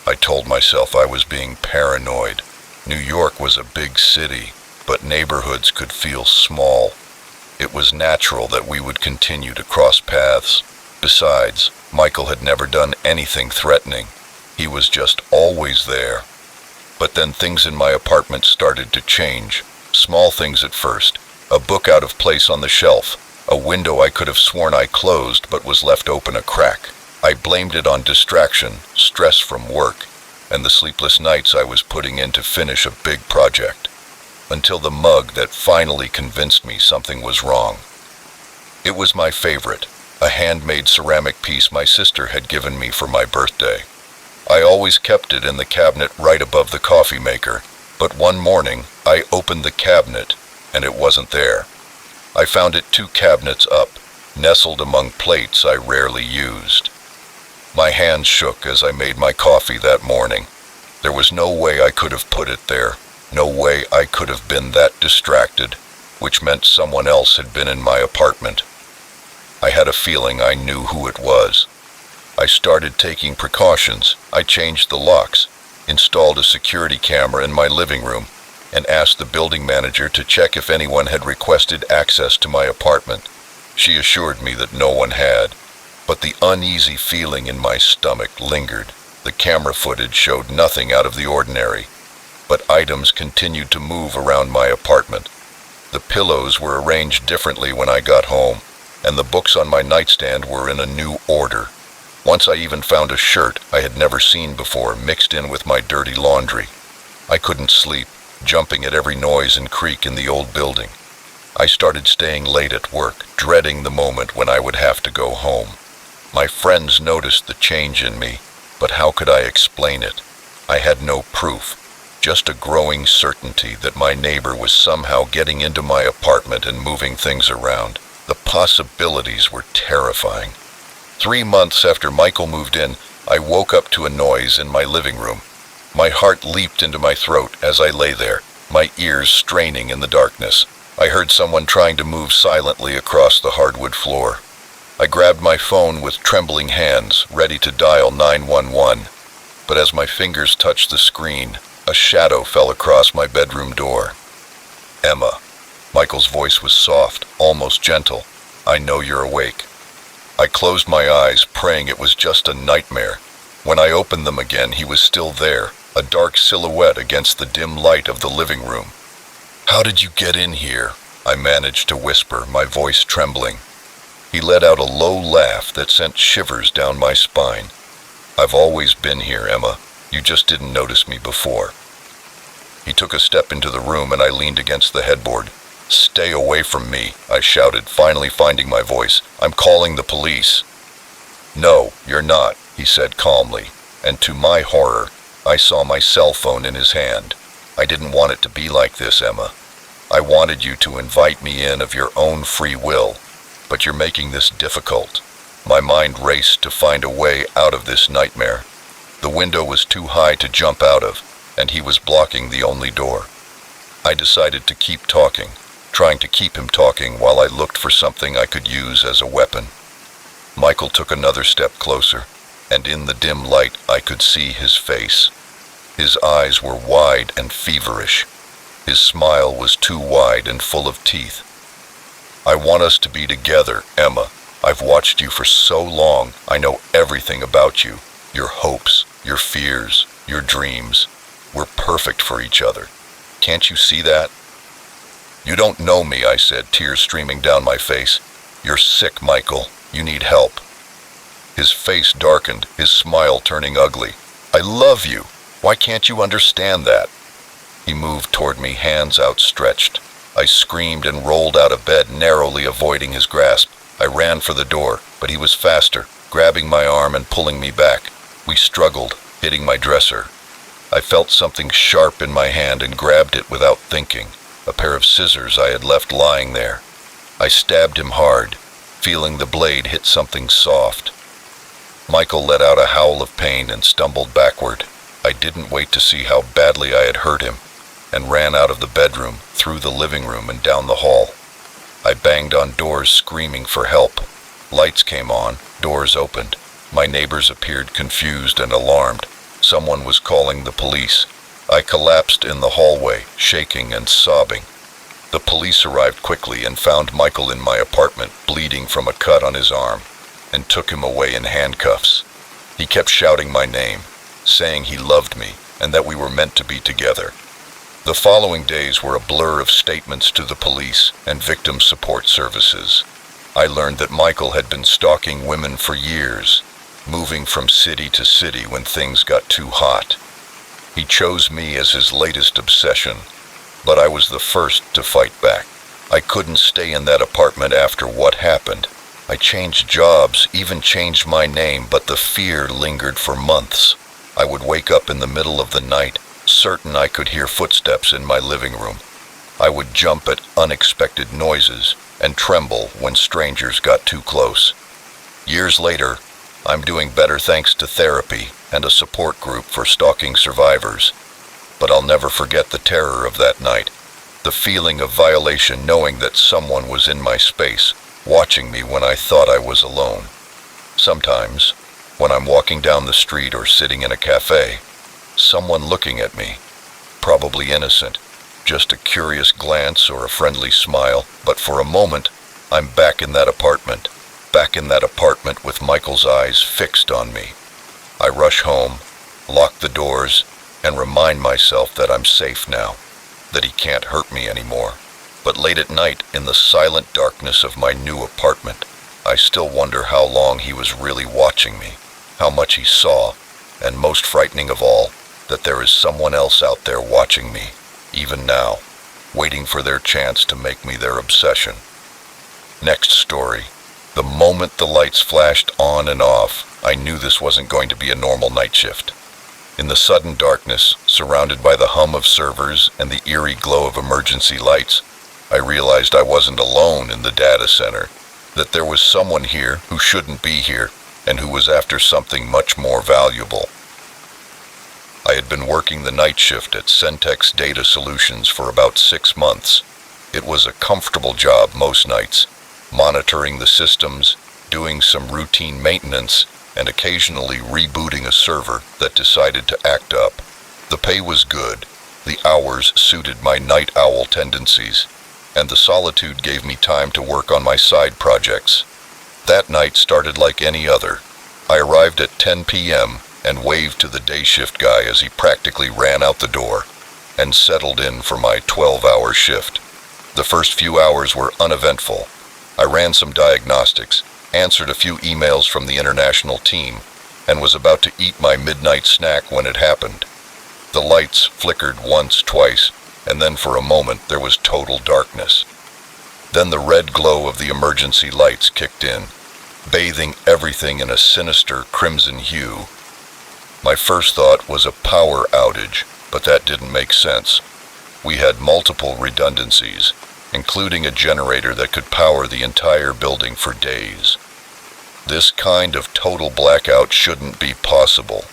I told myself I was being paranoid. New York was a big city, but neighborhoods could feel small. It was natural that we would continue to cross paths. Besides, Michael had never done anything threatening. He was just always there. But then things in my apartment started to change. Small things at first. A book out of place on the shelf. A window I could have sworn I closed but was left open a crack. I blamed it on distraction, stress from work, and the sleepless nights I was putting in to finish a big project. Until the mug that finally convinced me something was wrong. It was my favorite, a handmade ceramic piece my sister had given me for my birthday. I always kept it in the cabinet right above the coffee maker, but one morning I opened the cabinet and it wasn't there. I found it 2 cabinets up, nestled among plates I rarely used. My hands shook as I made my coffee that morning. There was no way I could have put it there, no way I could have been that distracted, which meant someone else had been in my apartment. I had a feeling I knew who it was. I started taking precautions. I changed the locks, installed a security camera in my living room, and asked the building manager to check if anyone had requested access to my apartment. She assured me that no one had, but the uneasy feeling in my stomach lingered. The camera footage showed nothing out of the ordinary, but items continued to move around my apartment. The pillows were arranged differently when I got home, and the books on my nightstand were in a new order. Once I even found a shirt I had never seen before mixed in with my dirty laundry. I couldn't sleep, jumping at every noise and creak in the old building. I started staying late at work, dreading the moment when I would have to go home. My friends noticed the change in me, but how could I explain it? I had no proof, just a growing certainty that my neighbor was somehow getting into my apartment and moving things around. The possibilities were terrifying. 3 months after Michael moved in, I woke up to a noise in my living room. My heart leaped into my throat as I lay there, my ears straining in the darkness. I heard someone trying to move silently across the hardwood floor. I grabbed my phone with trembling hands, ready to dial 911. But as my fingers touched the screen, a shadow fell across my bedroom door. Emma. Michael's voice was soft, almost gentle. I know you're awake. I closed my eyes, praying it was just a nightmare. When I opened them again, he was still there, a dark silhouette against the dim light of the living room. How did you get in here? I managed to whisper, my voice trembling. He let out a low laugh that sent shivers down my spine. I've always been here, Emma. You just didn't notice me before. He took a step into the room and I leaned against the headboard. Stay away from me, I shouted, finally finding my voice. I'm calling the police. No, you're not, he said calmly, and to my horror, I saw my cell phone in his hand. I didn't want it to be like this, Emma. I wanted you to invite me in of your own free will, but you're making this difficult. My mind raced to find a way out of this nightmare. The window was too high to jump out of, and he was blocking the only door. I decided to keep talking, trying to keep him talking while I looked for something I could use as a weapon. Michael took another step closer, and in the dim light I could see his face. His eyes were wide and feverish. His smile was too wide and full of teeth. I want us to be together, Emma. I've watched you for so long. I know everything about you. Your hopes, your fears, your dreams. We're perfect for each other. Can't you see that? You don't know me, I said, tears streaming down my face. You're sick, Michael. You need help. His face darkened, his smile turning ugly. I love you. Why can't you understand that? He moved toward me, hands outstretched. I screamed and rolled out of bed, narrowly avoiding his grasp. I ran for the door, but he was faster, grabbing my arm and pulling me back. We struggled, hitting my dresser. I felt something sharp in my hand and grabbed it without thinking. a pair of scissors I had left lying there. I stabbed him hard, feeling the blade hit something soft. Michael let out a howl of pain and stumbled backward. I didn't wait to see how badly I had hurt him, and ran out of the bedroom, through the living room and down the hall. I banged on doors screaming for help. Lights came on, doors opened. My neighbors appeared confused and alarmed. Someone was calling the police. I collapsed in the hallway, shaking and sobbing. The police arrived quickly and found Michael in my apartment, bleeding from a cut on his arm, and took him away in handcuffs. He kept shouting my name, saying he loved me and that we were meant to be together. The following days were a blur of statements to the police and victim support services. I learned that Michael had been stalking women for years, moving from city to city when things got too hot. He chose me as his latest obsession, but I was the first to fight back. I couldn't stay in that apartment after what happened. I changed jobs, even changed my name, but the fear lingered for months. I would wake up in the middle of the night, certain I could hear footsteps in my living room. I would jump at unexpected noises and tremble when strangers got too close. Years later, I'm doing better thanks to therapy and a support group for stalking survivors. But I'll never forget the terror of that night, the feeling of violation knowing that someone was in my space, watching me when I thought I was alone. Sometimes, when I'm walking down the street or sitting in a cafe, someone looking at me, probably innocent, just a curious glance or a friendly smile, but for a moment, I'm back in that apartment with Michael's eyes fixed on me. I rush home, lock the doors, and remind myself that I'm safe now, that he can't hurt me anymore. But late at night, in the silent darkness of my new apartment, I still wonder how long he was really watching me, how much he saw, and most frightening of all, that there is someone else out there watching me, even now, waiting for their chance to make me their obsession. Next story. The moment the lights flashed on and off, I knew this wasn't going to be a normal night shift. In the sudden darkness, surrounded by the hum of servers and the eerie glow of emergency lights, I realized I wasn't alone in the data center, that there was someone here who shouldn't be here and who was after something much more valuable. I had been working the night shift at Centex Data Solutions for about 6 months. It was a comfortable job most nights, monitoring the systems, doing some routine maintenance, and occasionally rebooting a server that decided to act up. The pay was good, the hours suited my night owl tendencies, and the solitude gave me time to work on my side projects. That night started like any other. I arrived at 10 p.m. and waved to the day shift guy as he practically ran out the door, and settled in for my 12-hour shift. The first few hours were uneventful. I ran some diagnostics, answered a few emails from the international team, and was about to eat my midnight snack when it happened. The lights flickered once, twice, and then for a moment there was total darkness. Then the red glow of the emergency lights kicked in, bathing everything in a sinister crimson hue. My first thought was a power outage, but that didn't make sense. We had multiple redundancies, including a generator that could power the entire building for days. This kind of total blackout shouldn't be possible.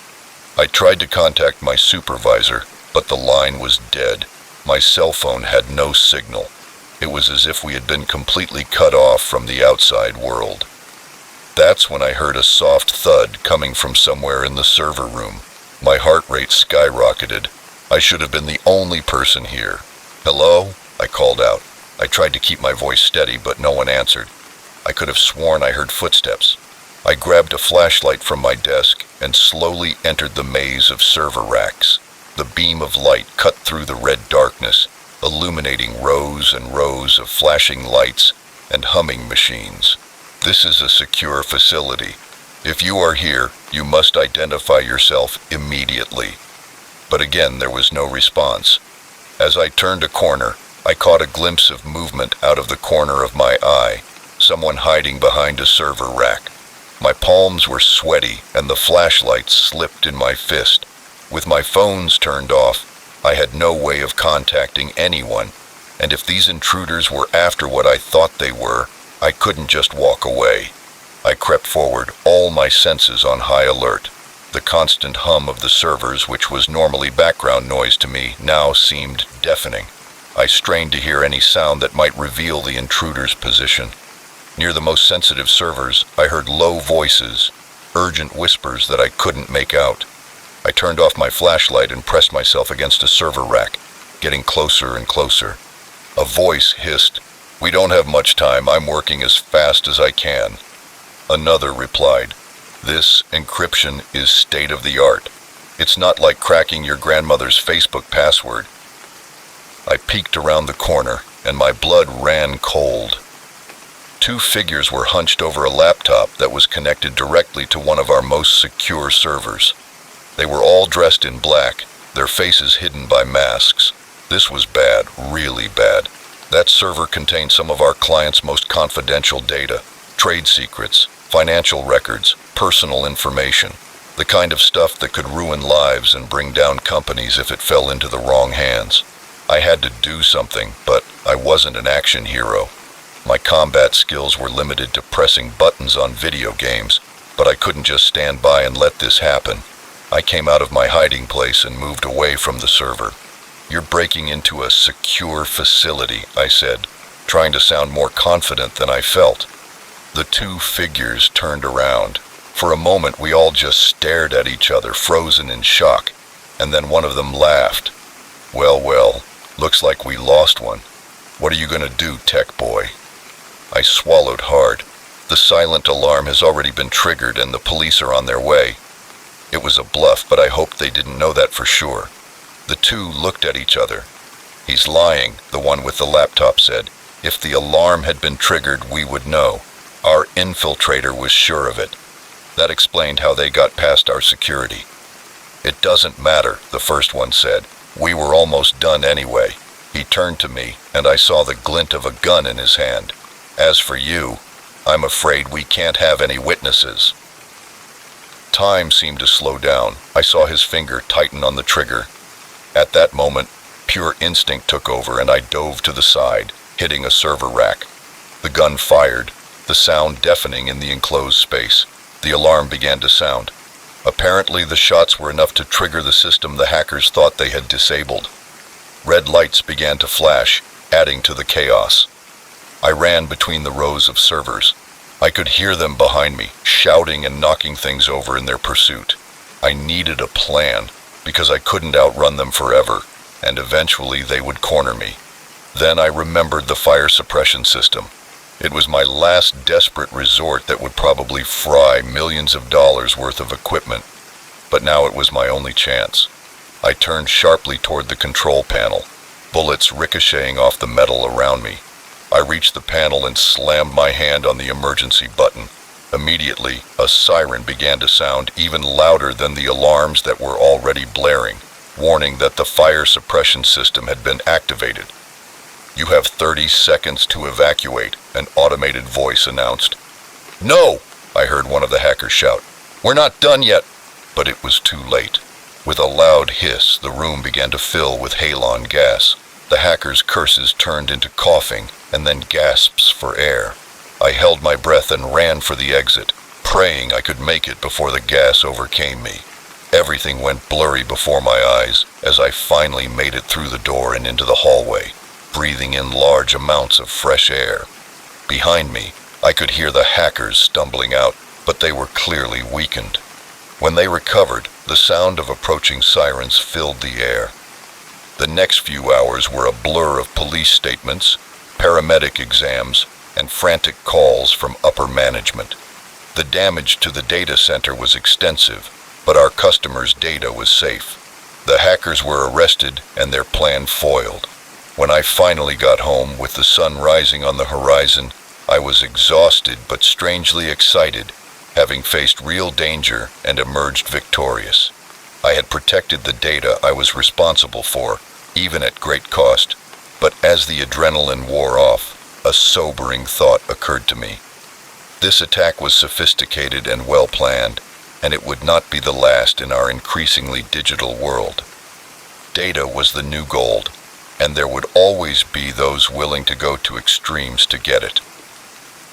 I tried to contact my supervisor, but the line was dead. My cell phone had no signal. It was as if we had been completely cut off from the outside world. That's when I heard a soft thud coming from somewhere in the server room. My heart rate skyrocketed. I should have been the only person here. "Hello?" I called out. I tried to keep my voice steady, but no one answered. I could have sworn I heard footsteps. I grabbed a flashlight from my desk and slowly entered the maze of server racks. The beam of light cut through the red darkness, illuminating rows and rows of flashing lights and humming machines. This is a secure facility. If you are here, you must identify yourself immediately. But again, there was no response. As I turned a corner, I caught a glimpse of movement out of the corner of my eye, someone hiding behind a server rack. My palms were sweaty and the flashlight slipped in my fist. With my phones turned off, I had no way of contacting anyone, And if these intruders were after what I thought they were, I couldn't just walk away. I crept forward, all my senses on high alert. The constant hum of the servers, which was normally background noise to me, now seemed deafening. I strained to hear any sound that might reveal the intruder's position. Near the most sensitive servers, I heard low voices, urgent whispers that I couldn't make out. I turned off my flashlight and pressed myself against a server rack, getting closer and closer. A voice hissed, "We don't have much time. I'm working as fast as I can." Another replied, "This encryption is state-of-the-art. It's not like cracking your grandmother's Facebook password." I peeked around the corner, and my blood ran cold. Two figures were hunched over a laptop that was connected directly to one of our most secure servers. They were all dressed in black, their faces hidden by masks. This was bad, really bad. That server contained some of our clients' most confidential data, trade secrets, financial records, personal information, the kind of stuff that could ruin lives and bring down companies if it fell into the wrong hands. I had to do something, but I wasn't an action hero. My combat skills were limited to pressing buttons on video games, but I couldn't just stand by and let this happen. I came out of my hiding place and moved away from the server. "You're breaking into a secure facility," I said, trying to sound more confident than I felt. The two figures turned around. For a moment, we all just stared at each other, frozen in shock, and then one of them laughed. Well, looks like we lost one. What are you gonna do, tech boy?" I swallowed hard. The silent alarm has already been triggered and the police are on their way. It was a bluff, but I hoped they didn't know that for sure. The two looked at each other. "He's lying," the one with the laptop said. "If the alarm had been triggered, we would know. Our infiltrator was sure of it." That explained how they got past our security. "It doesn't matter," the first one said. "We were almost done anyway." He turned to me, and I saw the glint of a gun in his hand. "As for you, I'm afraid we can't have any witnesses." Time seemed to slow down. I saw his finger tighten on the trigger. At that moment, pure instinct took over and I dove to the side, hitting a server rack. The gun fired, the sound deafening in the enclosed space. The alarm began to sound. Apparently, the shots were enough to trigger the system the hackers thought they had disabled. Red lights began to flash, adding to the chaos. I ran between the rows of servers. I could hear them behind me, shouting and knocking things over in their pursuit. I needed a plan, because I couldn't outrun them forever, and eventually they would corner me. Then I remembered the fire suppression system. It was my last desperate resort that would probably fry millions of dollars worth of equipment, but now it was my only chance. I turned sharply toward the control panel, bullets ricocheting off the metal around me. I reached the panel and slammed my hand on the emergency button. Immediately, a siren began to sound even louder than the alarms that were already blaring, warning that the fire suppression system had been activated. "You have 30 seconds to evacuate," an automated voice announced. "No!" I heard one of the hackers shout. "We're not done yet!" But it was too late. With a loud hiss, the room began to fill with halon gas. The hackers' curses turned into coughing and then gasps for air. I held my breath and ran for the exit, praying I could make it before the gas overcame me. Everything went blurry before my eyes as I finally made it through the door and into the hallway, breathing in large amounts of fresh air. Behind me, I could hear the hackers stumbling out, but they were clearly weakened. When they recovered, the sound of approaching sirens filled the air. The next few hours were a blur of police statements, paramedic exams, and frantic calls from upper management. The damage to the data center was extensive, but our customers' data was safe. The hackers were arrested and their plan foiled. When I finally got home with the sun rising on the horizon, I was exhausted but strangely excited, having faced real danger and emerged victorious. I had protected the data I was responsible for, even at great cost, but as the adrenaline wore off, a sobering thought occurred to me. This attack was sophisticated and well planned, and it would not be the last in our increasingly digital world. Data was the new gold, and there would always be those willing to go to extremes to get it.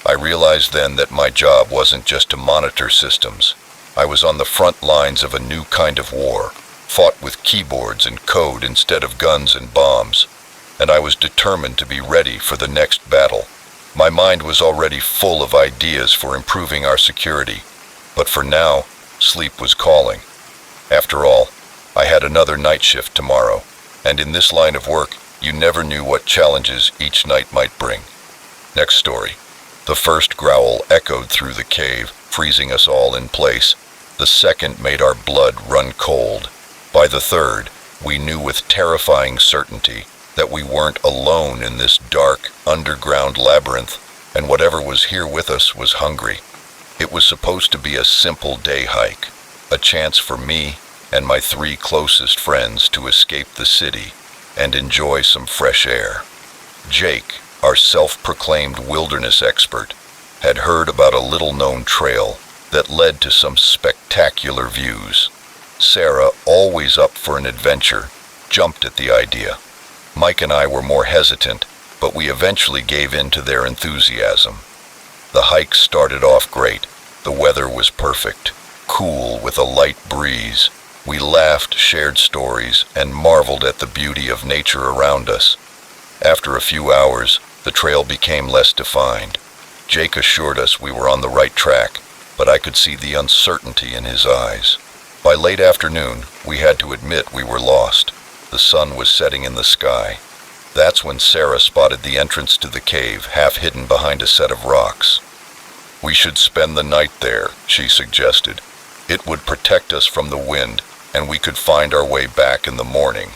I realized then that my job wasn't just to monitor systems. I was on the front lines of a new kind of war, fought with keyboards and code instead of guns and bombs, and I was determined to be ready for the next battle. My mind was already full of ideas for improving our security, but for now, sleep was calling. After all, I had another night shift tomorrow, and in this line of work, you never knew what challenges each night might bring. Next story. The first growl echoed through the cave, freezing us all in place. The second made our blood run cold. By the third, we knew with terrifying certainty that we weren't alone in this dark, underground labyrinth, and whatever was here with us was hungry. It was supposed to be a simple day hike, a chance for me and my 3 closest friends to escape the city and enjoy some fresh air. Jake, our self-proclaimed wilderness expert, had heard about a little-known trail that led to some spectacular views. Sarah, always up for an adventure, jumped at the idea. Mike and I were more hesitant, but we eventually gave in to their enthusiasm. The hike started off great. The weather was perfect, cool with a light breeze. We laughed, shared stories, and marveled at the beauty of nature around us. After a few hours, the trail became less defined. Jake assured us we were on the right track, but I could see the uncertainty in his eyes. By late afternoon, we had to admit we were lost. The sun was setting in the sky. That's when Sarah spotted the entrance to the cave, half hidden behind a set of rocks. We should spend the night there, she suggested. It would protect us from the wind, and we could find our way back in the morning.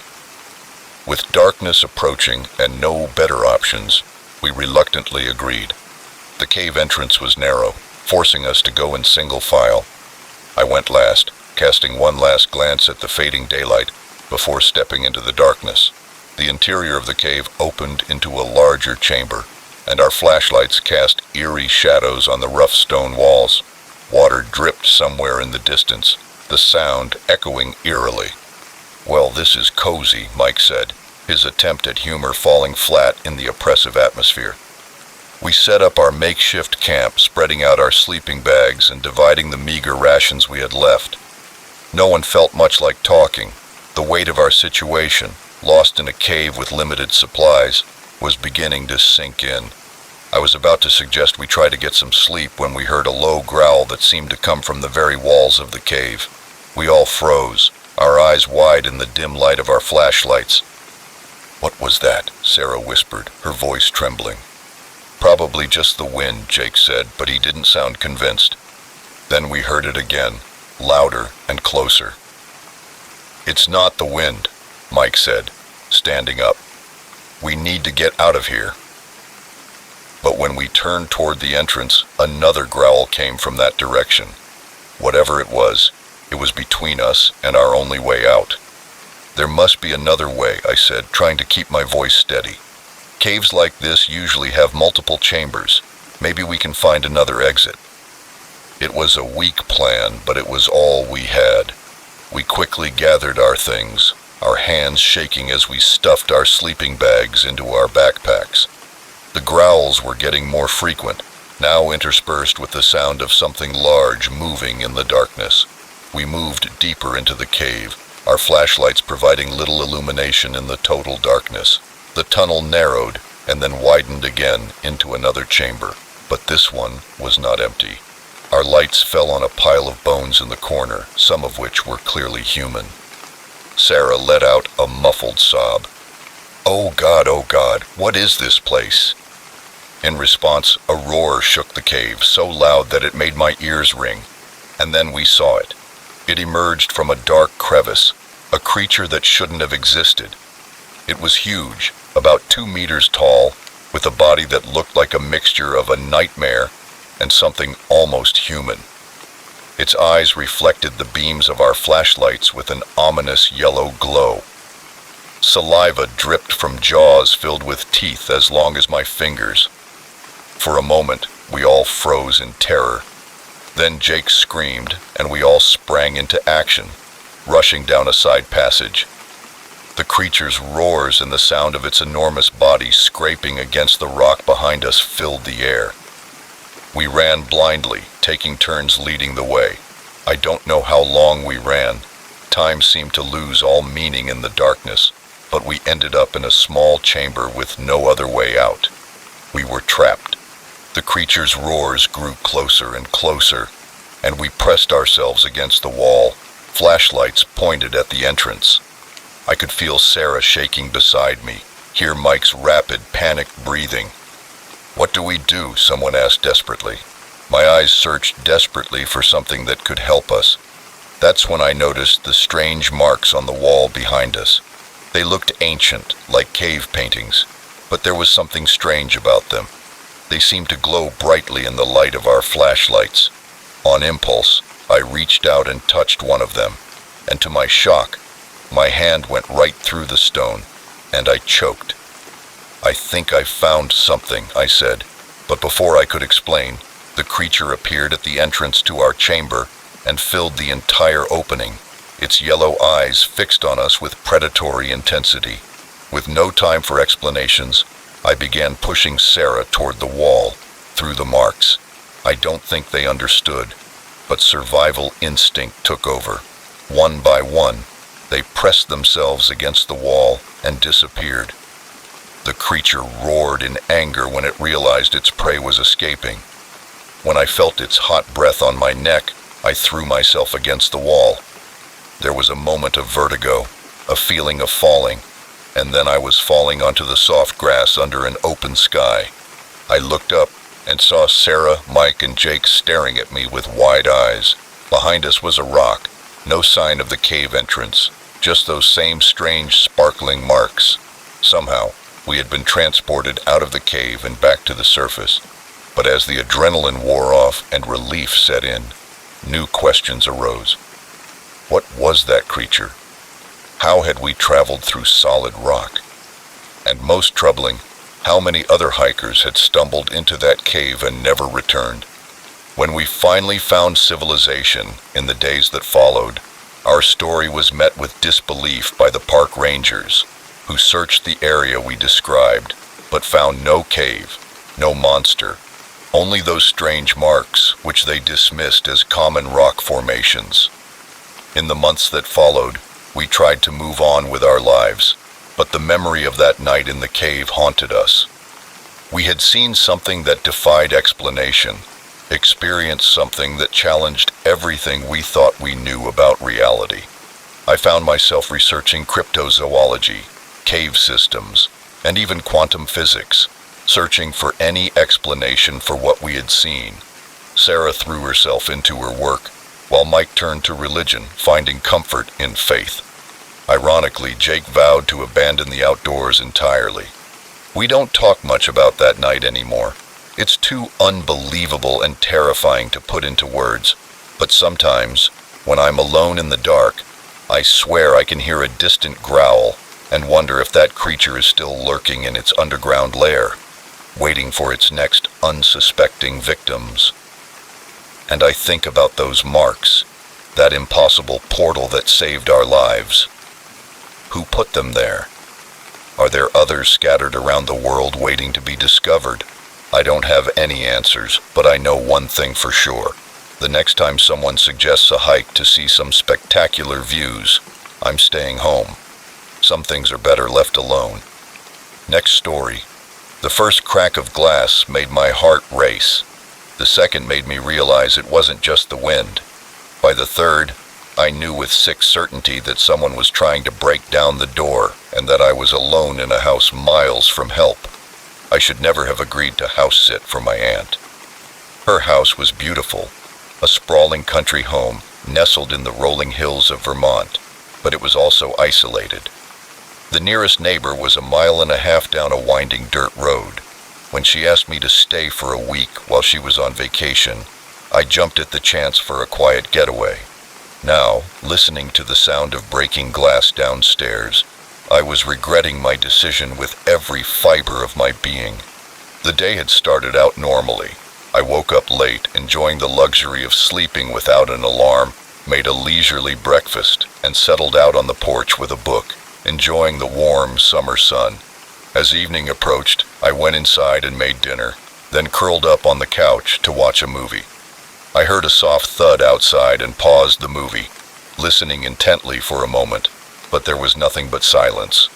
With darkness approaching and no better options, we reluctantly agreed. The cave entrance was narrow, forcing us to go in single file. I went last, casting one last glance at the fading daylight before stepping into the darkness. The interior of the cave opened into a larger chamber, and our flashlights cast eerie shadows on the rough stone walls. Water dripped somewhere in the distance, the sound echoing eerily. "Well, this is cozy," Mike said, his attempt at humor falling flat in the oppressive atmosphere. We set up our makeshift camp, spreading out our sleeping bags and dividing the meager rations we had left. No one felt much like talking. The weight of our situation, lost in a cave with limited supplies, was beginning to sink in. I was about to suggest we try to get some sleep when we heard a low growl that seemed to come from the very walls of the cave. We all froze, our eyes wide in the dim light of our flashlights. "What was that?" Sarah whispered, her voice trembling. "Probably just the wind," Jake said, but he didn't sound convinced. Then we heard it again, louder and closer. "It's not the wind," Mike said, standing up. "We need to get out of here." But when we turned toward the entrance, another growl came from that direction. Whatever it was between us and our only way out. "There must be another way," I said, trying to keep my voice steady. "Caves like this usually have multiple chambers. Maybe we can find another exit." It was a weak plan, but it was all we had. We quickly gathered our things, our hands shaking as we stuffed our sleeping bags into our backpacks. The growls were getting more frequent, now interspersed with the sound of something large moving in the darkness. We moved deeper into the cave, our flashlights providing little illumination in the total darkness. The tunnel narrowed and then widened again into another chamber, but this one was not empty. Our lights fell on a pile of bones in the corner, some of which were clearly human. Sarah let out a muffled sob. Oh God, what is this place?" In response, a roar shook the cave, so loud that it made my ears ring. And then we saw it. It emerged from a dark crevice, a creature that shouldn't have existed. It was huge, about 2 meters tall, with a body that looked like a mixture of a nightmare and something almost human. Its eyes reflected the beams of our flashlights with an ominous yellow glow. Saliva dripped from jaws filled with teeth as long as my fingers. For a moment, we all froze in terror. Then Jake screamed, and we all sprang into action, rushing down a side passage. The creature's roars and the sound of its enormous body scraping against the rock behind us filled the air. We ran blindly, taking turns leading the way. I don't know how long we ran. Time seemed to lose all meaning in the darkness, but we ended up in a small chamber with no other way out. We were trapped. The creature's roars grew closer and closer, and we pressed ourselves against the wall, flashlights pointed at the entrance. I could feel Sarah shaking beside me, hear Mike's rapid, panicked breathing. "What do we do?" someone asked desperately. My eyes searched desperately for something that could help us. That's when I noticed the strange marks on the wall behind us. They looked ancient, like cave paintings, but there was something strange about them. They seemed to glow brightly in the light of our flashlights. On impulse, I reached out and touched one of them, and to my shock, my hand went right through the stone, and I choked. "I think I found something," I said, but before I could explain, the creature appeared at the entrance to our chamber and filled the entire opening, its yellow eyes fixed on us with predatory intensity. With no time for explanations, I began pushing Sarah toward the wall, through the marks. I don't think they understood, but survival instinct took over. One by one, they pressed themselves against the wall and disappeared. The creature roared in anger when it realized its prey was escaping. When I felt its hot breath on my neck, I threw myself against the wall. There was a moment of vertigo, a feeling of falling, and then I was falling onto the soft grass under an open sky. I looked up and saw Sarah, Mike, and Jake staring at me with wide eyes. Behind us was a rock, no sign of the cave entrance, just those same strange sparkling marks. Somehow, we had been transported out of the cave and back to the surface. But as the adrenaline wore off and relief set in, new questions arose. What was that creature? How had we traveled through solid rock? And most troubling, how many other hikers had stumbled into that cave and never returned? When we finally found civilization in the days that followed, our story was met with disbelief by the park rangers, who searched the area we described, but found no cave, no monster, only those strange marks which they dismissed as common rock formations. In the months that followed, we tried to move on with our lives, but the memory of that night in the cave haunted us. We had seen something that defied explanation, experienced something that challenged everything we thought we knew about reality. I found myself researching cryptozoology, cave systems, and even quantum physics, searching for any explanation for what we had seen. Sarah threw herself into her work, while Mike turned to religion, finding comfort in faith. Ironically, Jake vowed to abandon the outdoors entirely. We don't talk much about that night anymore. It's too unbelievable and terrifying to put into words, but sometimes, when I'm alone in the dark, I swear I can hear a distant growl and wonder if that creature is still lurking in its underground lair, waiting for its next unsuspecting victims. And I think about those marks, that impossible portal that saved our lives. Who put them there? Are there others scattered around the world waiting to be discovered? I don't have any answers, but I know one thing for sure. The next time someone suggests a hike to see some spectacular views, I'm staying home. Some things are better left alone. Next story. The first crack of glass made my heart race. The second made me realize it wasn't just the wind. By the third, I knew with sick certainty that someone was trying to break down the door and that I was alone in a house miles from help. I should never have agreed to house sit for my aunt. Her house was beautiful, a sprawling country home nestled in the rolling hills of Vermont, but it was also isolated. The nearest neighbor was a mile and a half down a winding dirt road. When she asked me to stay for a week while she was on vacation, I jumped at the chance for a quiet getaway. Now, listening to the sound of breaking glass downstairs, I was regretting my decision with every fiber of my being. The day had started out normally. I woke up late, enjoying the luxury of sleeping without an alarm, made a leisurely breakfast, and settled out on the porch with a book. enjoying the warm summer sun. As evening approached, I went inside and made dinner, then curled up on the couch to watch a movie. I heard a soft thud outside and paused the movie, listening intently for a moment, but there was nothing but silence.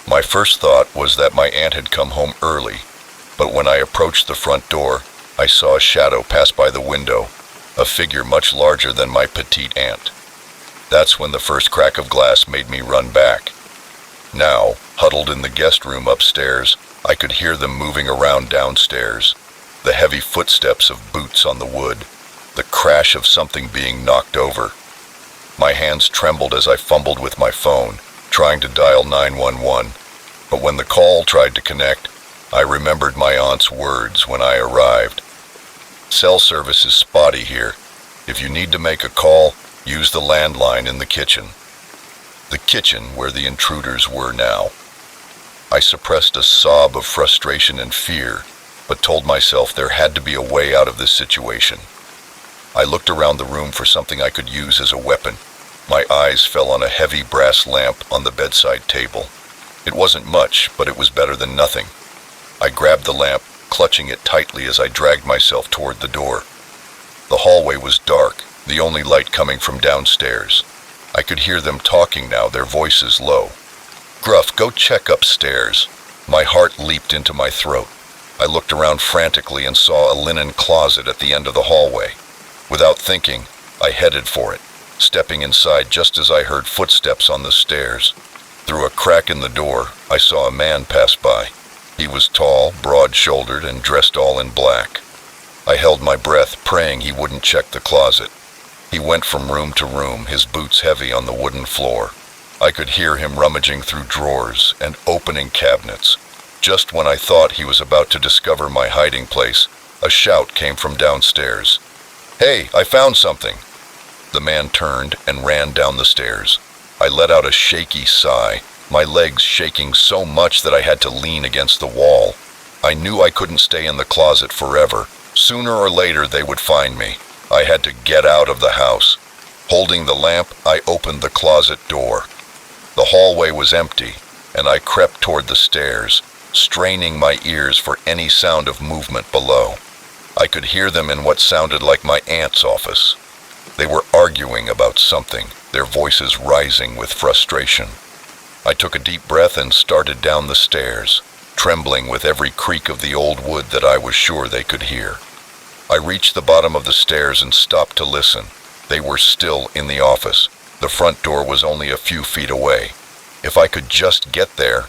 My first thought was that my aunt had come home early, but when I approached the front door, I saw a shadow pass by the window, a figure much larger than my petite aunt. That's when the first crack of glass made me run back. Now, huddled in the guest room upstairs, I could hear them moving around downstairs, the heavy footsteps of boots on the wood, the crash of something being knocked over. My hands trembled as I fumbled with my phone, trying to dial 911, but when the call tried to connect, I remembered my aunt's words when I arrived. Cell service is spotty here. If you need to make a call, use the landline in the kitchen. The kitchen where the intruders were now. I suppressed a sob of frustration and fear, but told myself there had to be a way out of this situation. I looked around the room for something I could use as a weapon. My eyes fell on a heavy brass lamp on the bedside table. It wasn't much, but it was better than nothing. I grabbed the lamp, clutching it tightly as I dragged myself toward the door. The hallway was dark, the only light coming from downstairs. I could hear them talking now, their voices low. "Gruff, go check upstairs." My heart leaped into my throat. I looked around frantically and saw a linen closet at the end of the hallway. Without thinking, I headed for it, stepping inside just as I heard footsteps on the stairs. Through a crack in the door, I saw a man pass by. He was tall, broad-shouldered, and dressed all in black. I held my breath, praying he wouldn't check the closet. He went from room to room, his boots heavy on the wooden floor. I could hear him rummaging through drawers and opening cabinets. Just when I thought he was about to discover my hiding place, a shout came from downstairs. "Hey, I found something!" The man turned and ran down the stairs. I let out a shaky sigh, my legs shaking so much that I had to lean against the wall. I knew I couldn't stay in the closet forever. Sooner or later they would find me. I had to get out of the house. Holding the lamp, I opened the closet door. The hallway was empty, and I crept toward the stairs, straining my ears for any sound of movement below. I could hear them in what sounded like my aunt's office. They were arguing about something, their voices rising with frustration. I took a deep breath and started down the stairs, trembling with every creak of the old wood that I was sure they could hear. I reached the bottom of the stairs and stopped to listen. They were still in the office. The front door was only a few feet away. If I could just get there.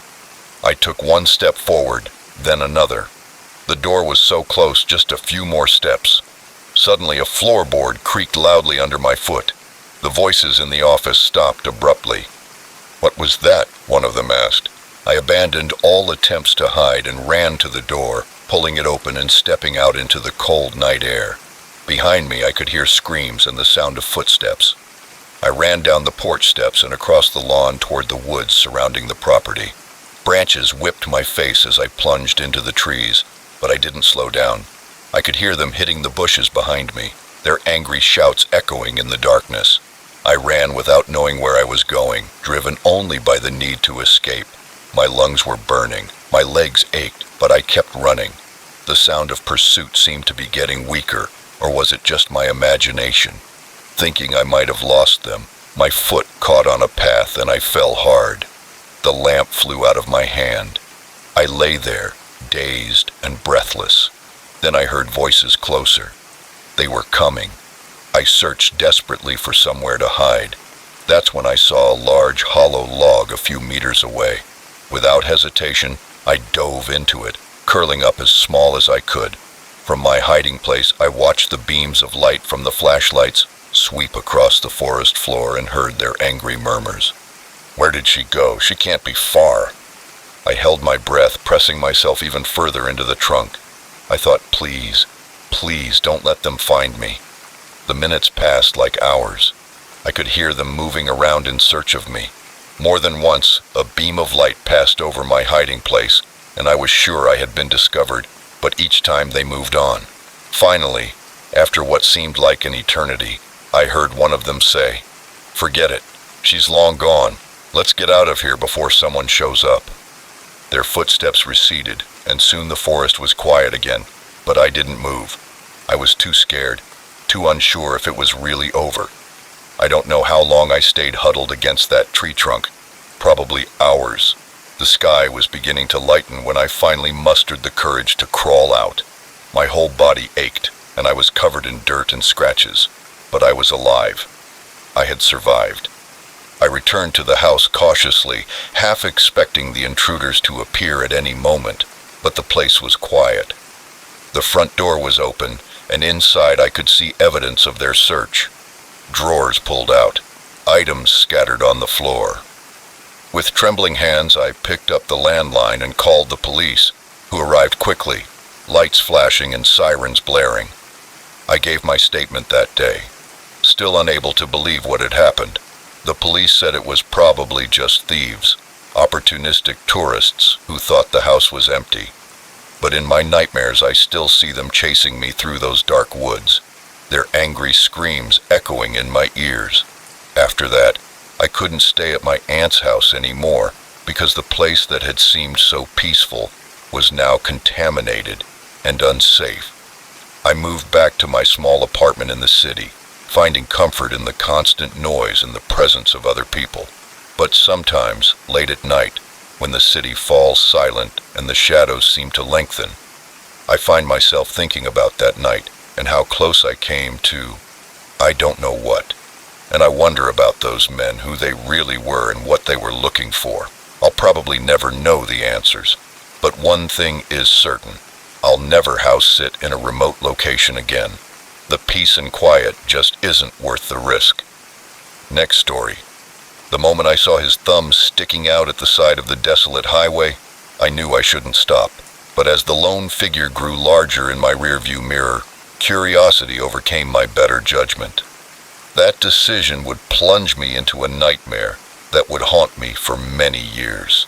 I took one step forward, then another. The door was so close, just a few more steps. Suddenly, a floorboard creaked loudly under my foot. The voices in the office stopped abruptly. "What was that?" one of them asked. I abandoned all attempts to hide and ran to the door, pulling it open and stepping out into the cold night air. Behind me, I could hear screams and the sound of footsteps. I ran down the porch steps and across the lawn toward the woods surrounding the property. Branches whipped my face as I plunged into the trees, but I didn't slow down. I could hear them hitting the bushes behind me, their angry shouts echoing in the darkness. I ran without knowing where I was going, driven only by the need to escape. My lungs were burning, my legs ached, but I kept running. The sound of pursuit seemed to be getting weaker, or was it just my imagination? Thinking I might have lost them, my foot caught on a path and I fell hard. The lamp flew out of my hand. I lay there, dazed and breathless. Then I heard voices closer. They were coming. I searched desperately for somewhere to hide. That's when I saw a large hollow log a few meters away. Without hesitation, I dove into it, curling up as small as I could. From my hiding place, I watched the beams of light from the flashlights sweep across the forest floor and heard their angry murmurs. Where did she go? She can't be far. I held my breath, pressing myself even further into the trunk. I thought, please don't let them find me. The minutes passed like hours. I could hear them moving around in search of me. More than once, a beam of light passed over my hiding place, and I was sure I had been discovered, but each time they moved on. Finally, after what seemed like an eternity, I heard one of them say, "Forget it. She's long gone. Let's get out of here before someone shows up. Their footsteps receded, and soon the forest was quiet again, but I didn't move. I was too scared, too unsure if it was really over. I don't know how long I stayed huddled against that tree trunk, probably hours. The sky was beginning to lighten when I finally mustered the courage to crawl out. My whole body ached, and I was covered in dirt and scratches, but I was alive. I had survived. I returned to the house cautiously, half expecting the intruders to appear at any moment, but the place was quiet. The front door was open, and inside I could see evidence of their search. Drawers pulled out, items scattered on the floor. With trembling hands, I picked up the landline and called the police, who arrived quickly, lights flashing and sirens blaring. I gave my statement that day, still unable to believe what had happened. The police said it was probably just thieves, opportunistic tourists who thought the house was empty. But in my nightmares I still see them chasing me through those dark woods, their angry screams echoing in my ears. After that, I couldn't stay at my aunt's house anymore because the place that had seemed so peaceful was now contaminated and unsafe. I moved back to my small apartment in the city, finding comfort in the constant noise and the presence of other people. But sometimes, late at night, when the city falls silent and the shadows seem to lengthen, I find myself thinking about that night and how close I came to, I don't know what. And I wonder about those men, who they really were and what they were looking for. I'll probably never know the answers, but one thing is certain. I'll never house sit in a remote location again. The peace and quiet just isn't worth the risk. Next story. The moment I saw his thumb sticking out at the side of the desolate highway, I knew I shouldn't stop. But as the lone figure grew larger in my rearview mirror, curiosity overcame my better judgment. That decision would plunge me into a nightmare that would haunt me for many years.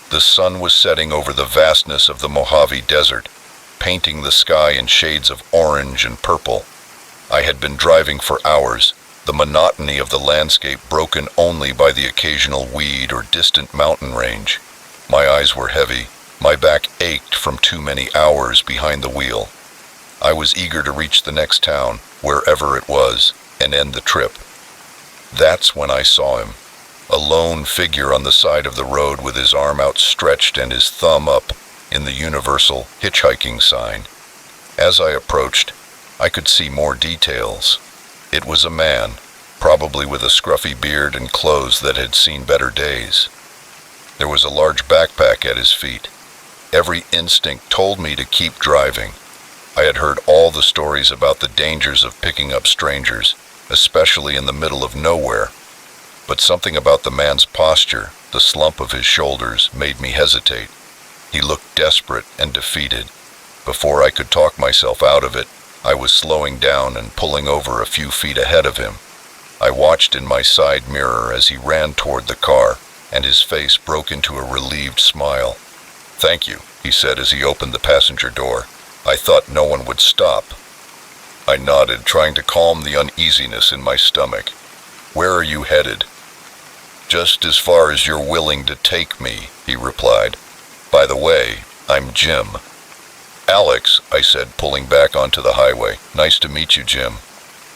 The sun was setting over the vastness of the Mojave Desert, painting the sky in shades of orange and purple. I had been driving for hours, the monotony of the landscape broken only by the occasional weed or distant mountain range. My eyes were heavy, my back ached from too many hours behind the wheel. I was eager to reach the next town, wherever it was, and end the trip. That's when I saw him, a lone figure on the side of the road with his arm outstretched and his thumb up in the universal hitchhiking sign. As I approached, I could see more details. It was a man, probably with a scruffy beard and clothes that had seen better days. There was a large backpack at his feet. Every instinct told me to keep driving. I had heard all the stories about the dangers of picking up strangers, especially in the middle of nowhere. But something about the man's posture, the slump of his shoulders, made me hesitate. He looked desperate and defeated. Before I could talk myself out of it, I was slowing down and pulling over a few feet ahead of him. I watched in my side mirror as he ran toward the car, and his face broke into a relieved smile. "Thank you," he said as he opened the passenger door. "I thought no one would stop." I nodded, trying to calm the uneasiness in my stomach. "Where are you headed?" "Just as far as you're willing to take me," he replied. "By the way, I'm Jim." "Alex," I said, pulling back onto the highway. "Nice to meet you, Jim."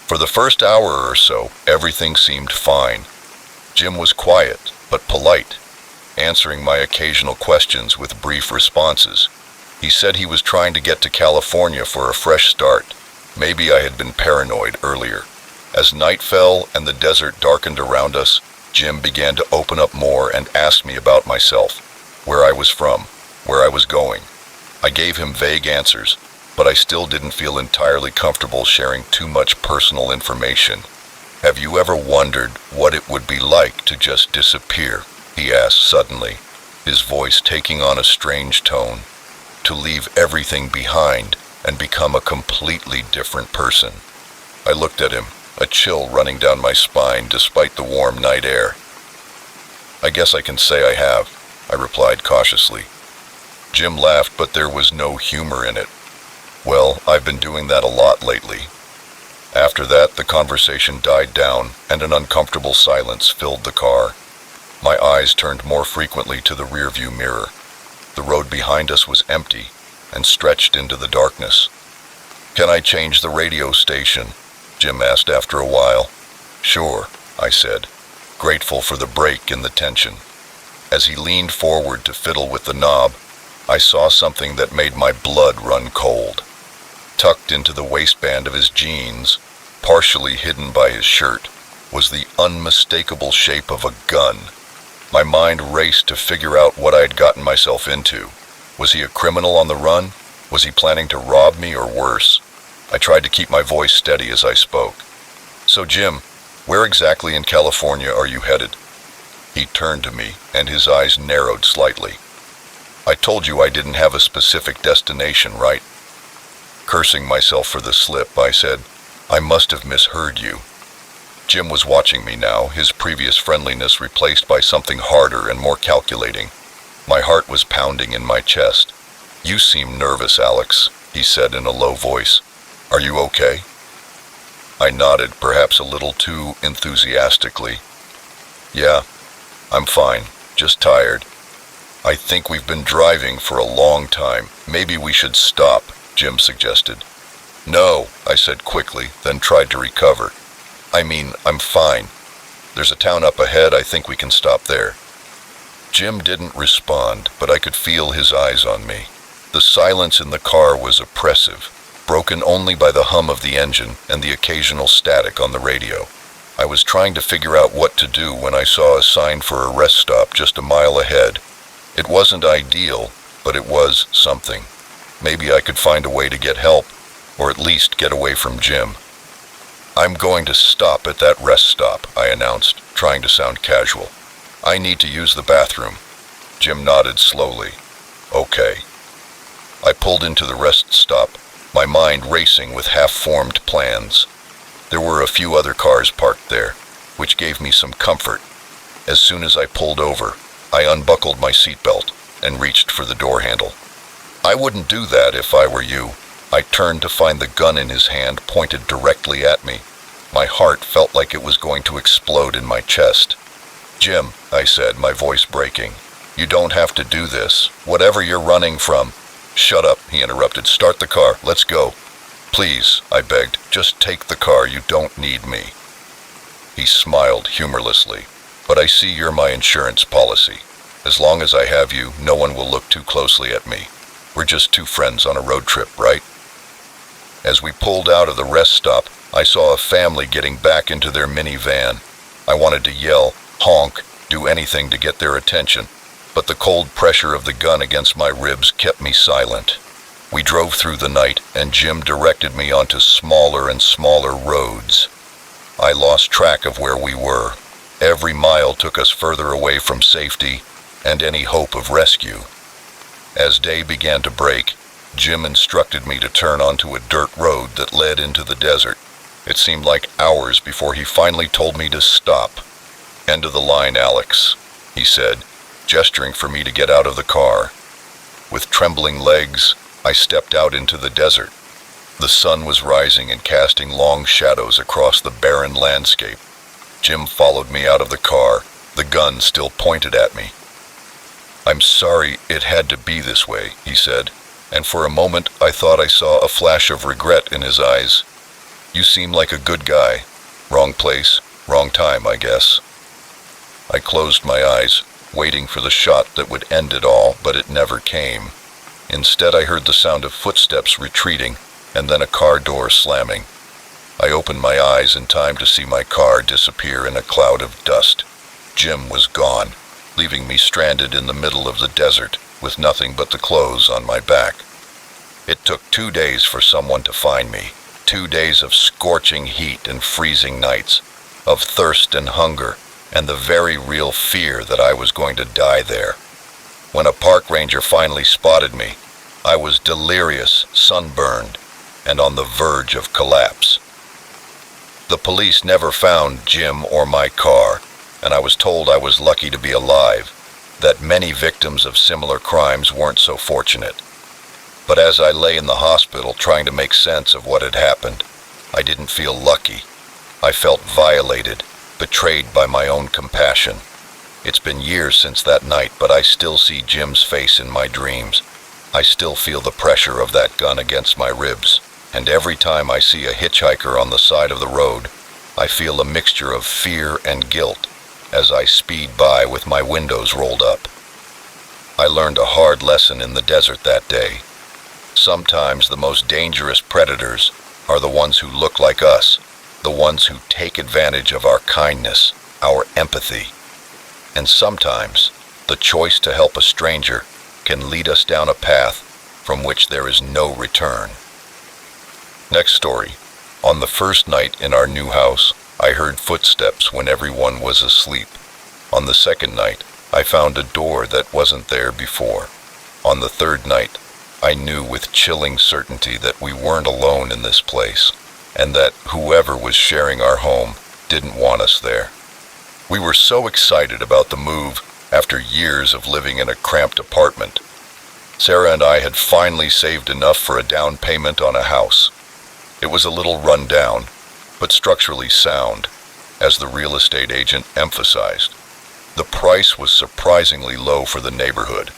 For the first hour or so, everything seemed fine. Jim was quiet, but polite, answering my occasional questions with brief responses. He said he was trying to get to California for a fresh start. Maybe I had been paranoid earlier. As night fell and the desert darkened around us, Jim began to open up more and ask me about myself, where I was from, where I was going. I gave him vague answers, but I still didn't feel entirely comfortable sharing too much personal information. "Have you ever wondered what it would be like to just disappear?" he asked suddenly, his voice taking on a strange tone. "To leave everything behind and become a completely different person." I looked at him, a chill running down my spine despite the warm night air. "I guess I can say I have," I replied cautiously. Jim laughed, but there was no humor in it. "Well, I've been doing that a lot lately." After that, the conversation died down, and an uncomfortable silence filled the car. My eyes turned more frequently to the rearview mirror. The road behind us was empty and stretched into the darkness. "Can I change the radio station?" Jim asked after a while. "Sure," I said, grateful for the break in the tension. As he leaned forward to fiddle with the knob, I saw something that made my blood run cold. Tucked into the waistband of his jeans, partially hidden by his shirt, was the unmistakable shape of a gun. My mind raced to figure out what I had gotten myself into. Was he a criminal on the run? Was he planning to rob me, or worse? I tried to keep my voice steady as I spoke. "So Jim, where exactly in California are you headed?" He turned to me, and his eyes narrowed slightly. "I told you I didn't have a specific destination, right?" Cursing myself for the slip, I said, "I must have misheard you." Jim was watching me now, his previous friendliness replaced by something harder and more calculating. My heart was pounding in my chest. "You seem nervous, Alex," he said in a low voice. "Are you okay?" I nodded, perhaps a little too enthusiastically. "Yeah, I'm fine, just tired. I think we've been driving for a long time. Maybe we should stop," Jim suggested. "No," I said quickly, then tried to recover. I'm fine. There's a town up ahead. I think we can stop there." Jim didn't respond, but I could feel his eyes on me. The silence in the car was oppressive, broken only by the hum of the engine and the occasional static on the radio. I was trying to figure out what to do when I saw a sign for a rest stop just a mile ahead. It wasn't ideal, but it was something. Maybe I could find a way to get help, or at least get away from Jim. "I'm going to stop at that rest stop," I announced, trying to sound casual. "I need to use the bathroom." Jim nodded slowly. "Okay." I pulled into the rest stop, my mind racing with half-formed plans. There were a few other cars parked there, which gave me some comfort. As soon as I pulled over, I unbuckled my seatbelt and reached for the door handle. I wouldn't do that if I were you. I turned to find the gun in his hand pointed directly at me. My heart felt like it was going to explode in my chest. "Jim," I said, my voice breaking, "you don't have to do this. Whatever you're running from—" "Shut up," he interrupted. "Start the car. Let's go." "Please," I begged, "just take the car. You don't need me." He smiled humorlessly. "But I see you're my insurance policy. As long as I have you, no one will look too closely at me. We're just two friends on a road trip, right?" As we pulled out of the rest stop, I saw a family getting back into their minivan. I wanted to yell, honk, do anything to get their attention, but the cold pressure of the gun against my ribs kept me silent. We drove through the night, and Jim directed me onto smaller and smaller roads. I lost track of where we were. Every mile took us further away from safety and any hope of rescue. As day began to break, Jim instructed me to turn onto a dirt road that led into the desert. It seemed like hours before he finally told me to stop. "End of the line, Alex," he said, gesturing for me to get out of the car. With trembling legs, I stepped out into the desert. The sun was rising and casting long shadows across the barren landscape. Jim followed me out of the car, the gun still pointed at me. "I'm sorry it had to be this way," he said, and for a moment I thought I saw a flash of regret in his eyes. "You seem like a good guy. Wrong place, wrong time, I guess." I closed my eyes, waiting for the shot that would end it all, but it never came. Instead, I heard the sound of footsteps retreating, and then a car door slamming. I opened my eyes in time to see my car disappear in a cloud of dust. Jim was gone, leaving me stranded in the middle of the desert with nothing but the clothes on my back. It took 2 days for someone to find me. 2 days of scorching heat and freezing nights, of thirst and hunger, and the very real fear that I was going to die there. When a park ranger finally spotted me, I was delirious, sunburned, and on the verge of collapse. The police never found Jim or my car, and I was told I was lucky to be alive, that many victims of similar crimes weren't so fortunate. But as I lay in the hospital trying to make sense of what had happened, I didn't feel lucky. I felt violated, betrayed by my own compassion. It's been years since that night, but I still see Jim's face in my dreams. I still feel the pressure of that gun against my ribs, and every time I see a hitchhiker on the side of the road, I feel a mixture of fear and guilt as I speed by with my windows rolled up. I learned a hard lesson in the desert that day. Sometimes the most dangerous predators are the ones who look like us, the ones who take advantage of our kindness, our empathy. And sometimes the choice to help a stranger can lead us down a path from which there is no return. Next story. On the first night in our new house, I heard footsteps when everyone was asleep. On the second night, I found a door that wasn't there before. On the third night, I knew with chilling certainty that we weren't alone in this place, and that whoever was sharing our home didn't want us there. We were so excited about the move after years of living in a cramped apartment. Sarah and I had finally saved enough for a down payment on a house. It was a little run down, but structurally sound, as the real estate agent emphasized. The price was surprisingly low for the neighborhood,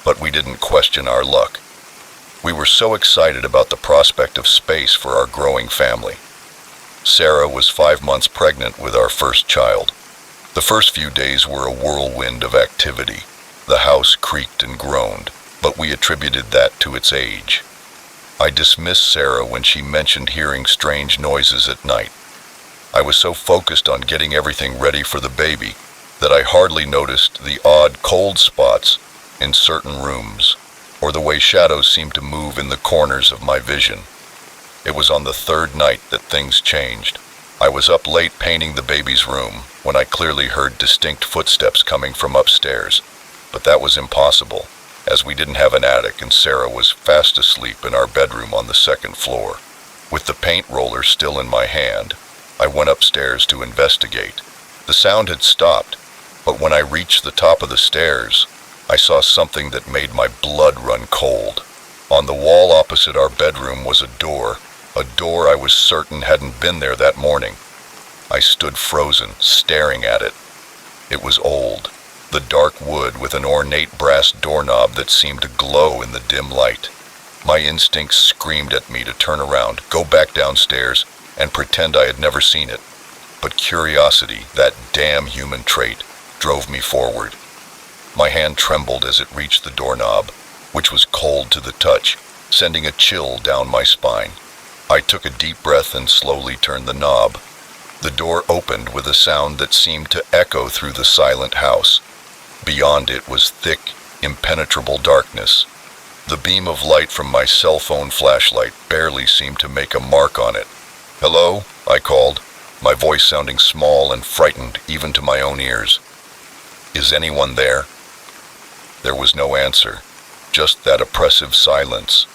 but we didn't question our luck. We were so excited about the prospect of space for our growing family. Sarah was 5 months pregnant with our first child. The first few days were a whirlwind of activity. The house creaked and groaned, but we attributed that to its age. I dismissed Sarah when she mentioned hearing strange noises at night. I was so focused on getting everything ready for the baby that I hardly noticed the odd cold spots in certain rooms, or the way shadows seemed to move in the corners of my vision. It was on the third night that things changed. I was up late painting the baby's room when I clearly heard distinct footsteps coming from upstairs, but that was impossible, as we didn't have an attic and Sarah was fast asleep in our bedroom on the second floor. With the paint roller still in my hand, I went upstairs to investigate. The sound had stopped, but when I reached the top of the stairs, I saw something that made my blood run cold. On the wall opposite our bedroom was a door I was certain hadn't been there that morning. I stood frozen, staring at it. It was old, the dark wood with an ornate brass doorknob that seemed to glow in the dim light. My instincts screamed at me to turn around, go back downstairs, and pretend I had never seen it. But curiosity, that damn human trait, drove me forward. My hand trembled as it reached the doorknob, which was cold to the touch, sending a chill down my spine. I took a deep breath and slowly turned the knob. The door opened with a sound that seemed to echo through the silent house. Beyond it was thick, impenetrable darkness. The beam of light from my cell phone flashlight barely seemed to make a mark on it. "Hello?" I called, my voice sounding small and frightened even to my own ears. "Is anyone there?" There was no answer, just that oppressive silence.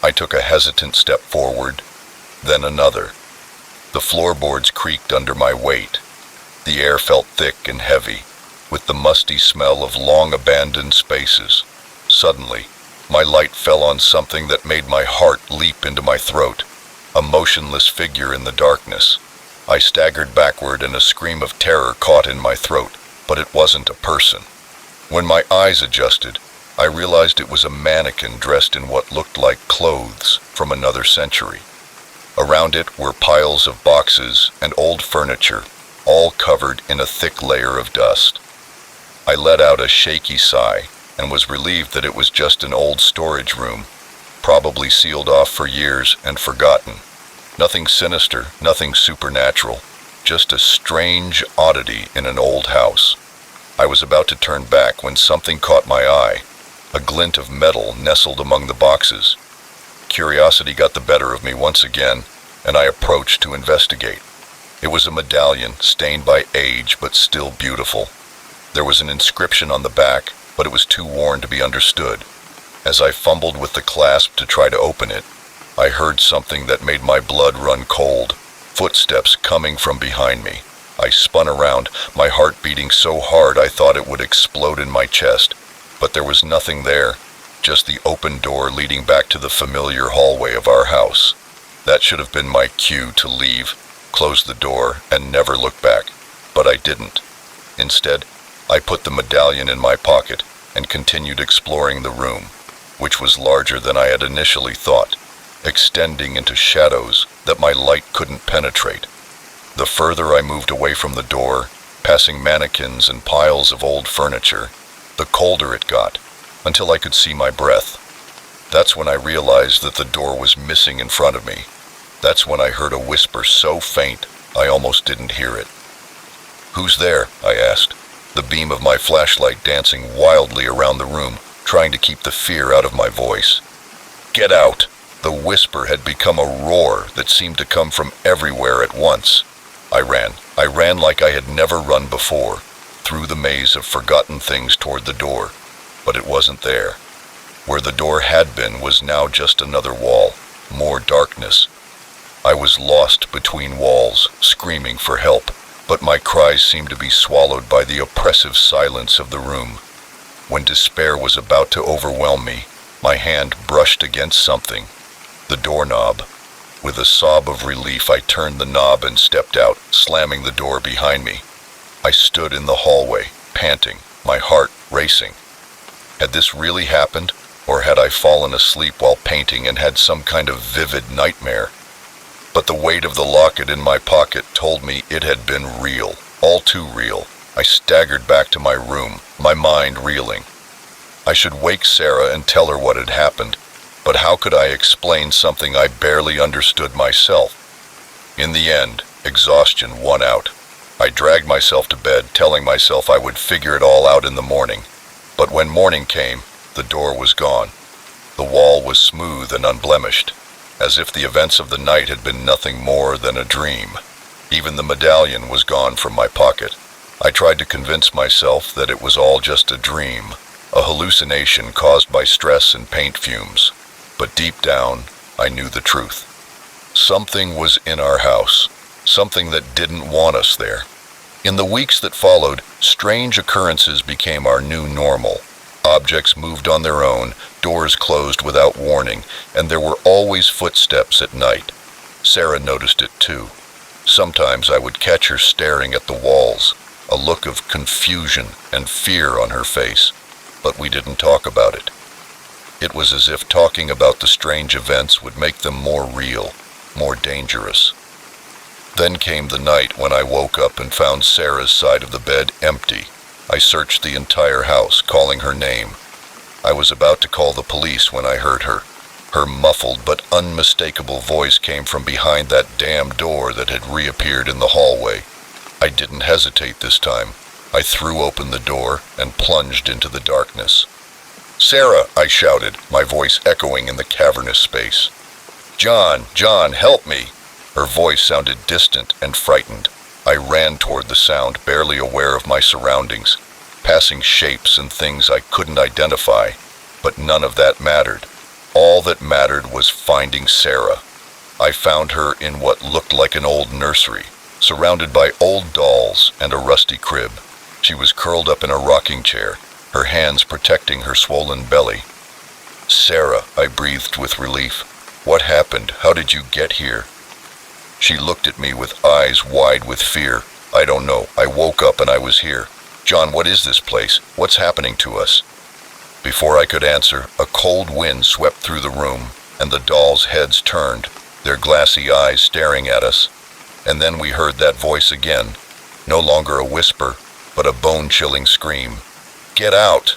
I took a hesitant step forward, then another. The floorboards creaked under my weight. The air felt thick and heavy, with the musty smell of long-abandoned spaces. Suddenly, my light fell on something that made my heart leap into my throat, a motionless figure in the darkness. I staggered backward and a scream of terror caught in my throat, but it wasn't a person. When my eyes adjusted, I realized it was a mannequin dressed in what looked like clothes from another century. Around it were piles of boxes and old furniture, all covered in a thick layer of dust. I let out a shaky sigh and was relieved that it was just an old storage room, probably sealed off for years and forgotten. Nothing sinister, nothing supernatural, just a strange oddity in an old house. I was about to turn back when something caught my eye. A glint of metal nestled among the boxes. Curiosity got the better of me once again, and I approached to investigate. It was a medallion, stained by age but still beautiful. There was an inscription on the back, but it was too worn to be understood. As I fumbled with the clasp to try to open it, I heard something that made my blood run cold, footsteps coming from behind me. I spun around, my heart beating so hard I thought it would explode in my chest. But there was nothing there, just the open door leading back to the familiar hallway of our house. That should have been my cue to leave, close the door, and never look back. But I didn't. Instead, I put the medallion in my pocket and continued exploring the room, which was larger than I had initially thought, extending into shadows that my light couldn't penetrate. The further I moved away from the door, passing mannequins and piles of old furniture, the colder it got, until I could see my breath. That's when I realized that the door was missing in front of me. That's when I heard a whisper so faint I almost didn't hear it. "Who's there?" I asked, the beam of my flashlight dancing wildly around the room, trying to keep the fear out of my voice. "Get out!" The whisper had become a roar that seemed to come from everywhere at once. I ran like I had never run before, through the maze of forgotten things toward the door, but it wasn't there. Where the door had been was now just another wall, more darkness. I was lost between walls, screaming for help, but my cries seemed to be swallowed by the oppressive silence of the room. When despair was about to overwhelm me, my hand brushed against something, the doorknob. With a sob of relief, I turned the knob and stepped out, slamming the door behind me. I stood in the hallway, panting, my heart racing. Had this really happened, or had I fallen asleep while painting and had some kind of vivid nightmare? But the weight of the locket in my pocket told me it had been real, all too real. I staggered back to my room, my mind reeling. I should wake Sarah and tell her what had happened, but how could I explain something I barely understood myself? In the end, exhaustion won out. I dragged myself to bed, telling myself I would figure it all out in the morning. But when morning came, the door was gone. The wall was smooth and unblemished, as if the events of the night had been nothing more than a dream. Even the medallion was gone from my pocket. I tried to convince myself that it was all just a dream, a hallucination caused by stress and paint fumes. But deep down, I knew the truth. Something was in our house, something that didn't want us there. In the weeks that followed, strange occurrences became our new normal. Objects moved on their own, doors closed without warning, and there were always footsteps at night. Sarah noticed it too. Sometimes I would catch her staring at the walls, a look of confusion and fear on her face, but we didn't talk about it. It was as if talking about the strange events would make them more real, more dangerous. Then came the night when I woke up and found Sarah's side of the bed empty. I searched the entire house, calling her name. I was about to call the police when I heard her. Her muffled but unmistakable voice came from behind that damn door that had reappeared in the hallway. I didn't hesitate this time. I threw open the door and plunged into the darkness. "Sarah!" I shouted, my voice echoing in the cavernous space. John, help me!" Her voice sounded distant and frightened. I ran toward the sound, barely aware of my surroundings, passing shapes and things I couldn't identify, but none of that mattered. All that mattered was finding Sarah. I found her in what looked like an old nursery, surrounded by old dolls and a rusty crib. She was curled up in a rocking chair, her hands protecting her swollen belly. "Sarah," I breathed with relief. "What happened? How did you get here?" She looked at me with eyes wide with fear. "I don't know. I woke up and I was here. John, what is this place? What's happening to us?" Before I could answer, a cold wind swept through the room, and the dolls' heads turned, their glassy eyes staring at us. And then we heard that voice again, no longer a whisper, but a bone-chilling scream. "Get out!"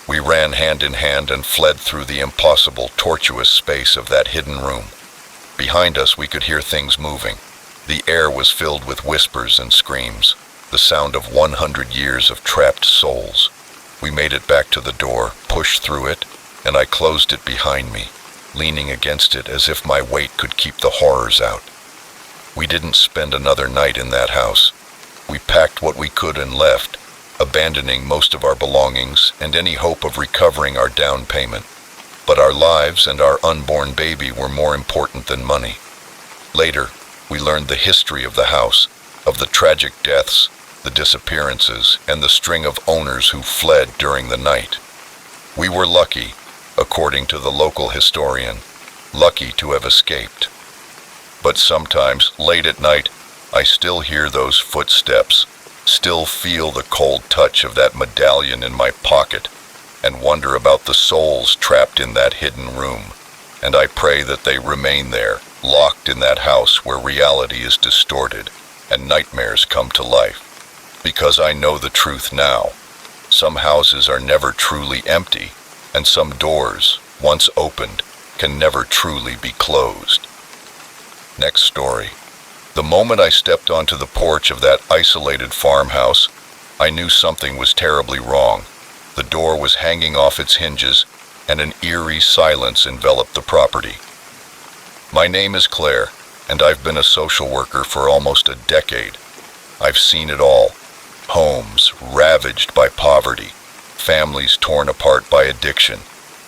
We ran hand in hand and fled through the impossible, tortuous space of that hidden room. Behind us we could hear things moving. The air was filled with whispers and screams, the sound of 100 years of trapped souls. We made it back to the door, pushed through it, and I closed it behind me, leaning against it as if my weight could keep the horrors out. We didn't spend another night in that house. We packed what we could and left, abandoning most of our belongings and any hope of recovering our down payment. But our lives and our unborn baby were more important than money. Later, we learned the history of the house, of the tragic deaths, the disappearances, and the string of owners who fled during the night. We were lucky, according to the local historian, lucky to have escaped. But sometimes, late at night, I still hear those footsteps, still feel the cold touch of that medallion in my pocket, and wonder about the souls trapped in that hidden room. And I pray that they remain there, locked in that house where reality is distorted and nightmares come to life. Because I know the truth now. Some houses are never truly empty, and some doors, once opened, can never truly be closed. Next story. The moment I stepped onto the porch of that isolated farmhouse, I knew something was terribly wrong. The door was hanging off its hinges, and an eerie silence enveloped the property. My name is Claire, and I've been a social worker for almost a decade. I've seen it all. Homes ravaged by poverty, families torn apart by addiction,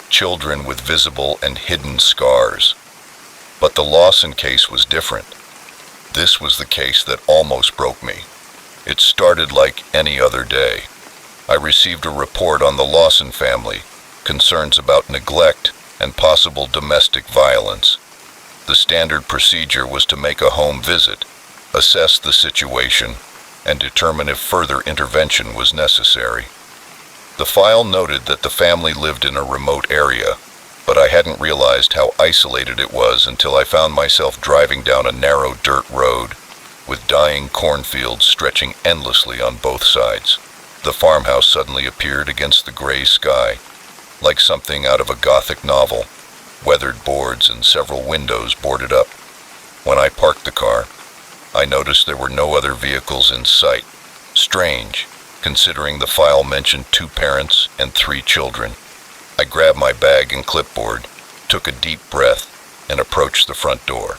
children with visible and hidden scars. But the Lawson case was different. This was the case that almost broke me. It started like any other day. I received a report on the Lawson family, concerns about neglect and possible domestic violence. The standard procedure was to make a home visit, assess the situation, and determine if further intervention was necessary. The file noted that the family lived in a remote area, but I hadn't realized how isolated it was until I found myself driving down a narrow dirt road with dying cornfields stretching endlessly on both sides. The farmhouse suddenly appeared against the gray sky, like something out of a Gothic novel, weathered boards and several windows boarded up. When I parked the car, I noticed there were no other vehicles in sight. Strange, considering the file mentioned 2 parents and 3 children. I grabbed my bag and clipboard, took a deep breath, and approached the front door.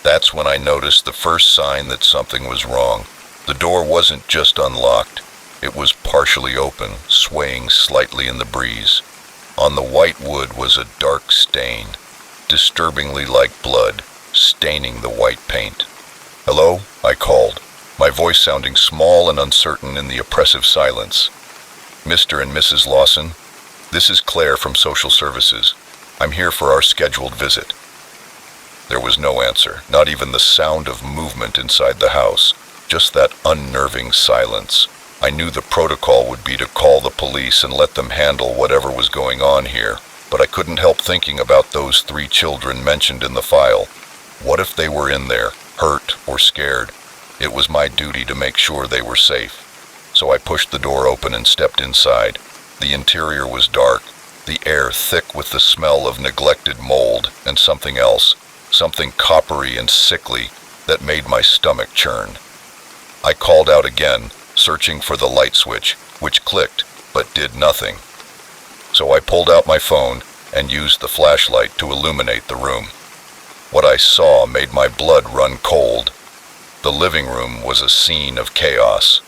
That's when I noticed the first sign that something was wrong. The door wasn't just unlocked, it was partially open, swaying slightly in the breeze. On the white wood was a dark stain, disturbingly like blood, staining the white paint. "Hello?" I called, my voice sounding small and uncertain in the oppressive silence. "Mr. and Mrs. Lawson, this is Claire from Social Services. I'm here for our scheduled visit." There was no answer, not even the sound of movement inside the house, just that unnerving silence. I knew the protocol would be to call the police and let them handle whatever was going on here, but I couldn't help thinking about those 3 children mentioned in the file. What if they were in there, hurt or scared? It was my duty to make sure they were safe. So I pushed the door open and stepped inside. The interior was dark, the air thick with the smell of neglected mold and something else, something coppery and sickly that made my stomach churn. I called out again, searching for the light switch, which clicked but did nothing. So I pulled out my phone and used the flashlight to illuminate the room. What I saw made my blood run cold. The living room was a scene of chaos.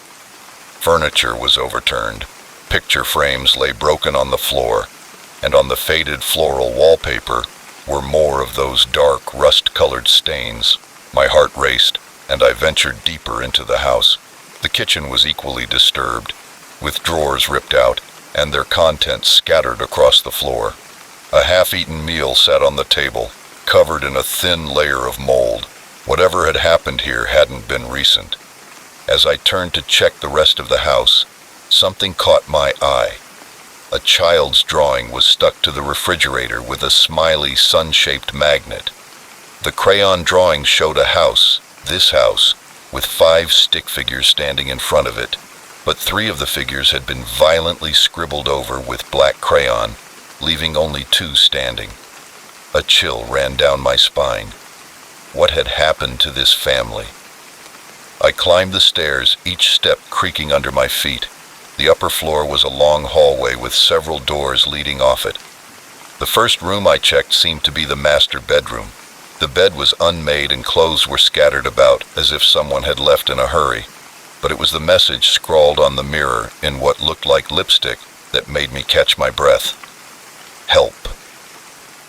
Furniture was overturned, picture frames lay broken on the floor, and on the faded floral wallpaper were more of those dark, rust-colored stains. My heart raced, and I ventured deeper into the house. The kitchen was equally disturbed, with drawers ripped out and their contents scattered across the floor. A half-eaten meal sat on the table, covered in a thin layer of mold. Whatever had happened here hadn't been recent. As I turned to check the rest of the house, something caught my eye. A child's drawing was stuck to the refrigerator with a smiley sun-shaped magnet. The crayon drawing showed a house, this house, with 5 stick figures standing in front of it, but 3 of the figures had been violently scribbled over with black crayon, leaving only 2 standing. A chill ran down my spine. What had happened to this family? I climbed the stairs, each step creaking under my feet. The upper floor was a long hallway with several doors leading off it. The first room I checked seemed to be the master bedroom. The bed was unmade and clothes were scattered about as if someone had left in a hurry. But it was the message scrawled on the mirror in what looked like lipstick that made me catch my breath. Help.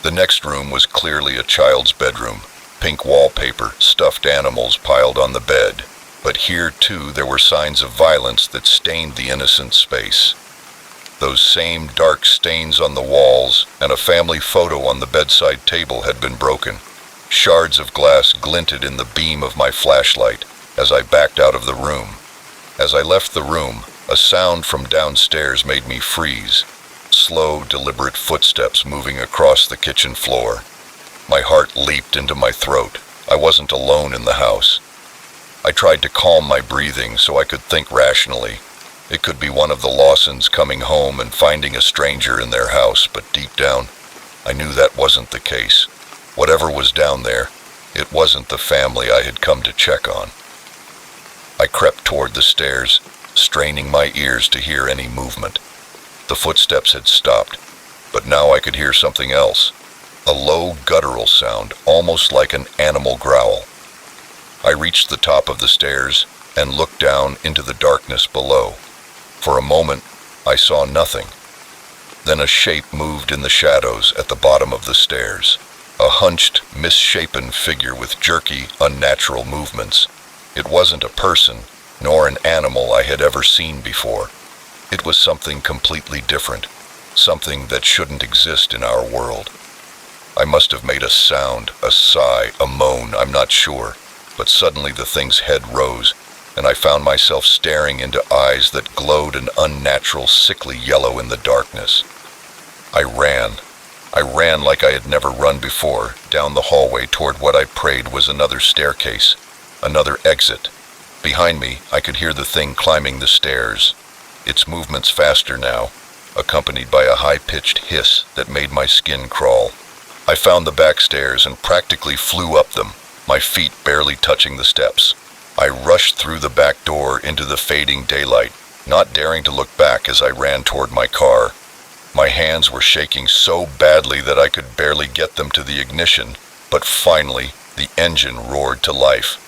The next room was clearly a child's bedroom. Pink wallpaper, stuffed animals piled on the bed. But here, too, there were signs of violence that stained the innocent space. Those same dark stains on the walls and a family photo on the bedside table had been broken, Shards of glass glinted in the beam of my flashlight as I backed out of the room. As I left the room, a sound from downstairs made me freeze. Slow, deliberate footsteps moving across the kitchen floor. My heart leaped into my throat. I wasn't alone in the house. I tried to calm my breathing so I could think rationally. It could be one of the Lawsons coming home and finding a stranger in their house, but deep down, I knew that wasn't the case. Whatever was down there, it wasn't the family I had come to check on. I crept toward the stairs, straining my ears to hear any movement. The footsteps had stopped, but now I could hear something else. A low guttural sound, almost like an animal growl. I reached the top of the stairs and looked down into the darkness below. For a moment, I saw nothing. Then a shape moved in the shadows at the bottom of the stairs. A hunched, misshapen figure with jerky, unnatural movements. It wasn't a person, nor an animal I had ever seen before. It was something completely different, something that shouldn't exist in our world. I must have made a sound, a sigh, a moan, I'm not sure, but suddenly the thing's head rose, and I found myself staring into eyes that glowed an unnatural, sickly yellow in the darkness. I ran like I had never run before, down the hallway toward what I prayed was another staircase, another exit. Behind me, I could hear the thing climbing the stairs, its movements faster now, accompanied by a high-pitched hiss that made my skin crawl. I found the back stairs and practically flew up them, my feet barely touching the steps. I rushed through the back door into the fading daylight, not daring to look back as I ran toward my car. My hands were shaking so badly that I could barely get them to the ignition, but finally, the engine roared to life.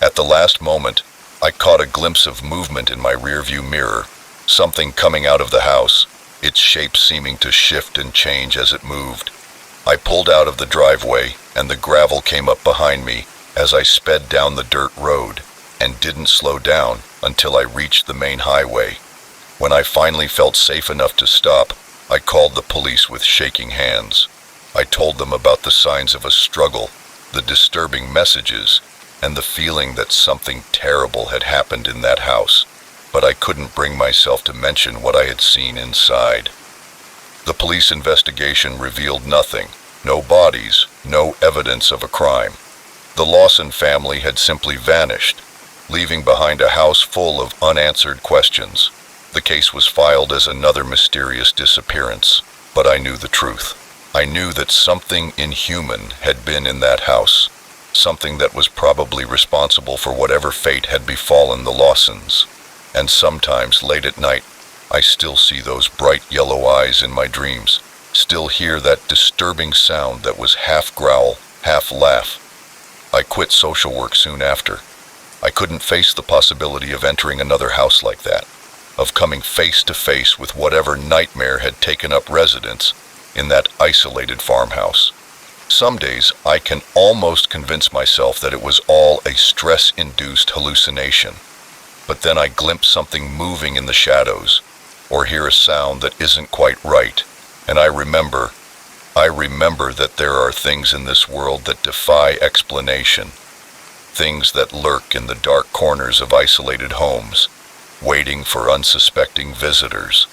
At the last moment, I caught a glimpse of movement in my rearview mirror, something coming out of the house, its shape seeming to shift and change as it moved. I pulled out of the driveway, and the gravel came up behind me as I sped down the dirt road, and didn't slow down until I reached the main highway. When I finally felt safe enough to stop, I called the police with shaking hands. I told them about the signs of a struggle, the disturbing messages, and the feeling that something terrible had happened in that house, but I couldn't bring myself to mention what I had seen inside. The police investigation revealed nothing, no bodies, no evidence of a crime. The Lawson family had simply vanished, leaving behind a house full of unanswered questions. The case was filed as another mysterious disappearance, but I knew the truth. I knew that something inhuman had been in that house, something that was probably responsible for whatever fate had befallen the Lawsons. And sometimes, late at night, I still see those bright yellow eyes in my dreams, still hear that disturbing sound that was half growl, half laugh. I quit social work soon after. I couldn't face the possibility of entering another house like that, of coming face to face with whatever nightmare had taken up residence in that isolated farmhouse. Some days I can almost convince myself that it was all a stress-induced hallucination, but then I glimpse something moving in the shadows, or hear a sound that isn't quite right, and I remember that there are things in this world that defy explanation, things that lurk in the dark corners of isolated homes, waiting for unsuspecting visitors.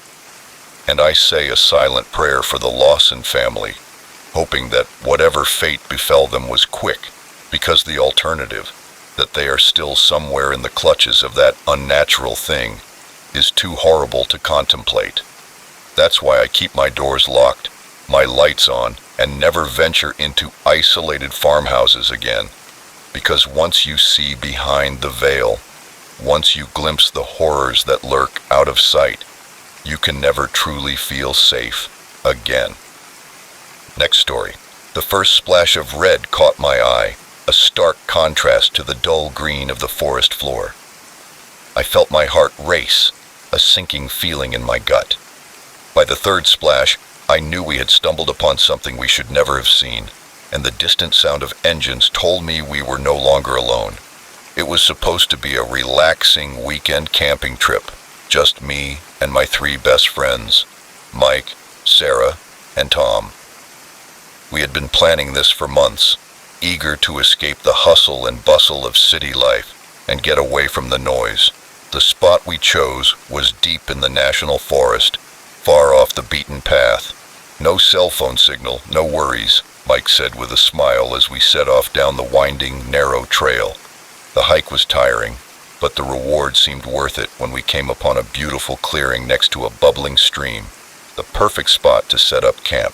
And I say a silent prayer for the Lawson family, hoping that whatever fate befell them was quick, because the alternative, that they are still somewhere in the clutches of that unnatural thing, is too horrible to contemplate. That's why I keep my doors locked, my lights on, and never venture into isolated farmhouses again, because once you see behind the veil, once you glimpse the horrors that lurk out of sight, you can never truly feel safe again. Next story. The first splash of red caught my eye, a stark contrast to the dull green of the forest floor. I felt my heart race, a sinking feeling in my gut. By the third splash, I knew we had stumbled upon something we should never have seen, and the distant sound of engines told me we were no longer alone. It was supposed to be a relaxing weekend camping trip, just me and my 3 best friends, Mike, Sarah, and Tom. We had been planning this for months, eager to escape the hustle and bustle of city life and get away from the noise. The spot we chose was deep in the national forest, far off the beaten path. No cell phone signal, no worries, Mike said with a smile as we set off down the winding, narrow trail. The hike was tiring, but the reward seemed worth it when we came upon a beautiful clearing next to a bubbling stream, the perfect spot to set up camp.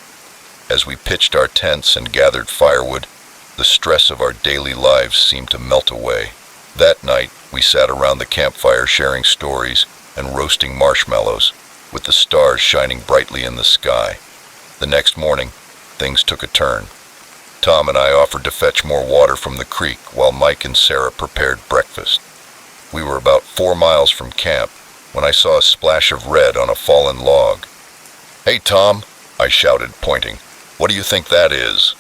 As we pitched our tents and gathered firewood, the stress of our daily lives seemed to melt away. That night, we sat around the campfire sharing stories and roasting marshmallows, with the stars shining brightly in the sky. The next morning, things took a turn. Tom and I offered to fetch more water from the creek while Mike and Sarah prepared breakfast. We were about 4 miles from camp when I saw a splash of red on a fallen log. "Hey, Tom," I shouted, pointing. "What do you think that is?"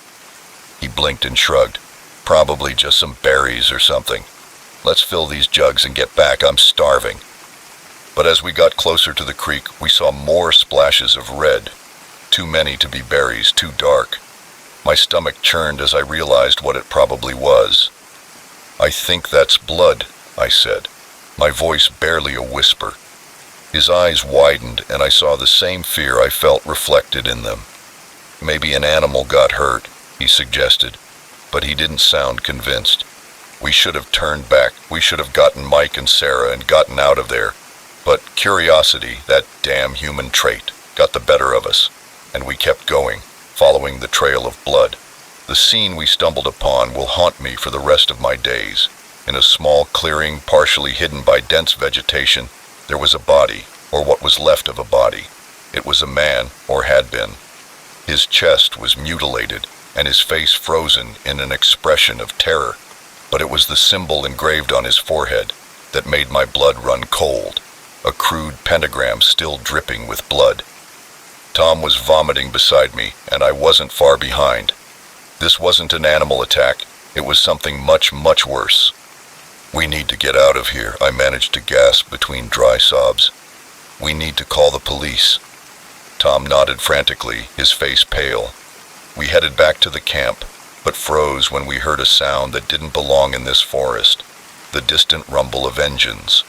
He blinked and shrugged. "Probably just some berries or something. Let's fill these jugs and get back. I'm starving." But as we got closer to the creek, we saw more splashes of red. Too many to be berries, too dark. My stomach churned as I realized what it probably was. "I think that's blood," I said, my voice barely a whisper. His eyes widened, and I saw the same fear I felt reflected in them. "Maybe an animal got hurt," he suggested, but he didn't sound convinced. We should have turned back. We should have gotten Mike and Sarah and gotten out of there. But curiosity, that damn human trait, got the better of us, and we kept going, following the trail of blood. The scene we stumbled upon will haunt me for the rest of my days. In a small clearing, partially hidden by dense vegetation, there was a body, or what was left of a body. It was a man, or had been. His chest was mutilated, and his face frozen in an expression of terror. But it was the symbol engraved on his forehead that made my blood run cold, a crude pentagram still dripping with blood. Tom was vomiting beside me, and I wasn't far behind. This wasn't an animal attack. It was something much, much worse. "We need to get out of here," I managed to gasp between dry sobs. "We need to call the police." Tom nodded frantically, his face pale. We headed back to the camp, but froze when we heard a sound that didn't belong in this forest, the distant rumble of engines.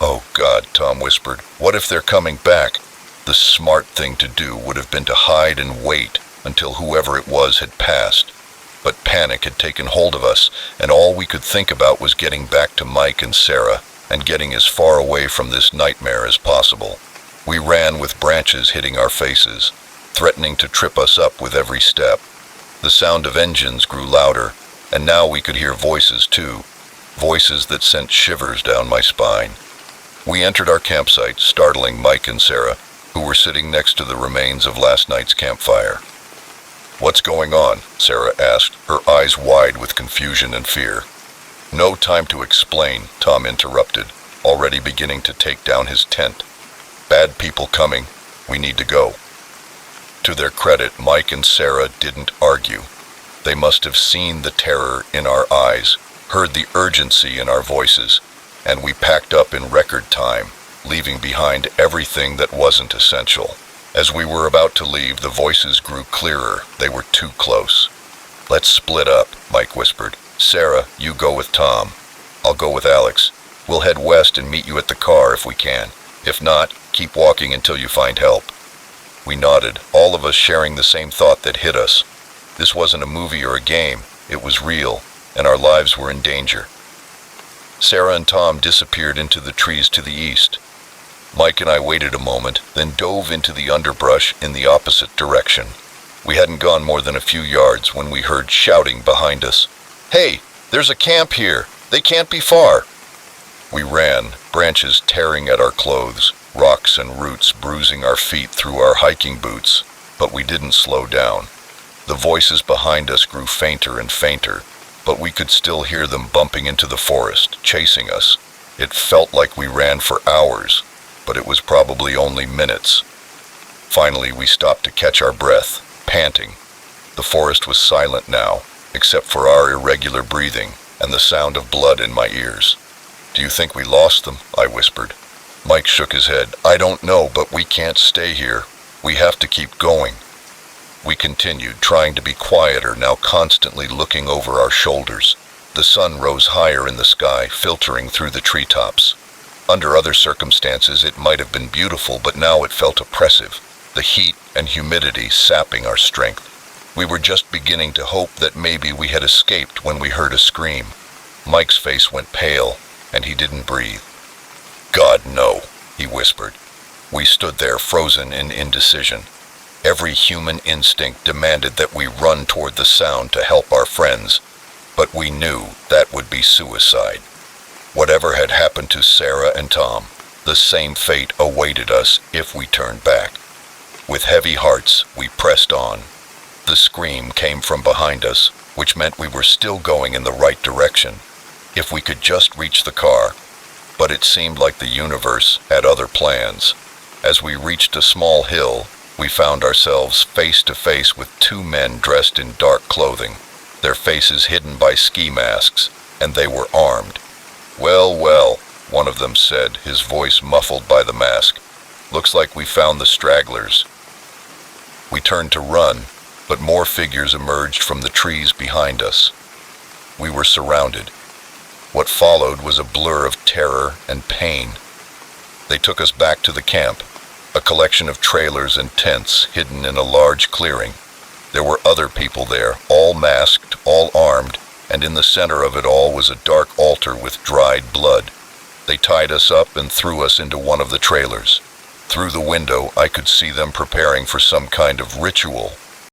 "Oh God," Tom whispered, "what if they're coming back?" The smart thing to do would have been to hide and wait until whoever it was had passed. But panic had taken hold of us, and all we could think about was getting back to Mike and Sarah and getting as far away from this nightmare as possible. We ran with branches hitting our faces, threatening to trip us up with every step. The sound of engines grew louder, and now we could hear voices too, voices that sent shivers down my spine. We entered our campsite, startling Mike and Sarah, who were sitting next to the remains of last night's campfire. "What's going on?" Sarah asked, her eyes wide with confusion and fear. "No time to explain," Tom interrupted, already beginning to take down his tent. "Bad people coming. We need to go." To their credit, Mike and Sarah didn't argue. They must have seen the terror in our eyes, heard the urgency in our voices, and we packed up in record time, leaving behind everything that wasn't essential. As we were about to leave, the voices grew clearer. They were too close. "Let's split up," Mike whispered. "Sarah, you go with Tom. I'll go with Alex. We'll head west and meet you at the car if we can. If not, keep walking until you find help." We nodded, all of us sharing the same thought that hit us. This wasn't a movie or a game. It was real, and our lives were in danger. Sarah and Tom disappeared into the trees to the east. Mike and I waited a moment, then dove into the underbrush in the opposite direction. We hadn't gone more than a few yards when we heard shouting behind us. "Hey, there's a camp here! They can't be far!" We ran, branches tearing at our clothes, rocks and roots bruising our feet through our hiking boots, but we didn't slow down. The voices behind us grew fainter and fainter, but we could still hear them bumping into the forest, chasing us. It felt like we ran for hours, but it was probably only minutes. Finally, we stopped to catch our breath, panting. The forest was silent now, except for our irregular breathing and the sound of blood in my ears. "Do you think we lost them?" I whispered. Mike shook his head. "I don't know, but we can't stay here. We have to keep going." We continued, trying to be quieter, now constantly looking over our shoulders. The sun rose higher in the sky, filtering through the treetops. Under other circumstances, it might have been beautiful, but now it felt oppressive, the heat and humidity sapping our strength. We were just beginning to hope that maybe we had escaped when we heard a scream. Mike's face went pale, and he didn't breathe. "God, no," he whispered. We stood there, frozen in indecision. Every human instinct demanded that we run toward the sound to help our friends, but we knew that would be suicide. Whatever had happened to Sarah and Tom, the same fate awaited us if we turned back. With heavy hearts, we pressed on. The scream came from behind us, which meant we were still going in the right direction. If we could just reach the car. But it seemed like the universe had other plans. As we reached a small hill, we found ourselves face to face with two men dressed in dark clothing, their faces hidden by ski masks, and they were armed. "Well, well," one of them said, his voice muffled by the mask. "Looks like we found the stragglers." We turned to run, but more figures emerged from the trees behind us. We were surrounded. What followed was a blur of terror and pain. They took us back to the camp, a collection of trailers and tents hidden in a large clearing. There were other people there, all masked, all armed, and in the center of it all was a dark altar with dried blood. They tied us up and threw us into one of the trailers. Through the window, I could see them preparing for some kind of ritual.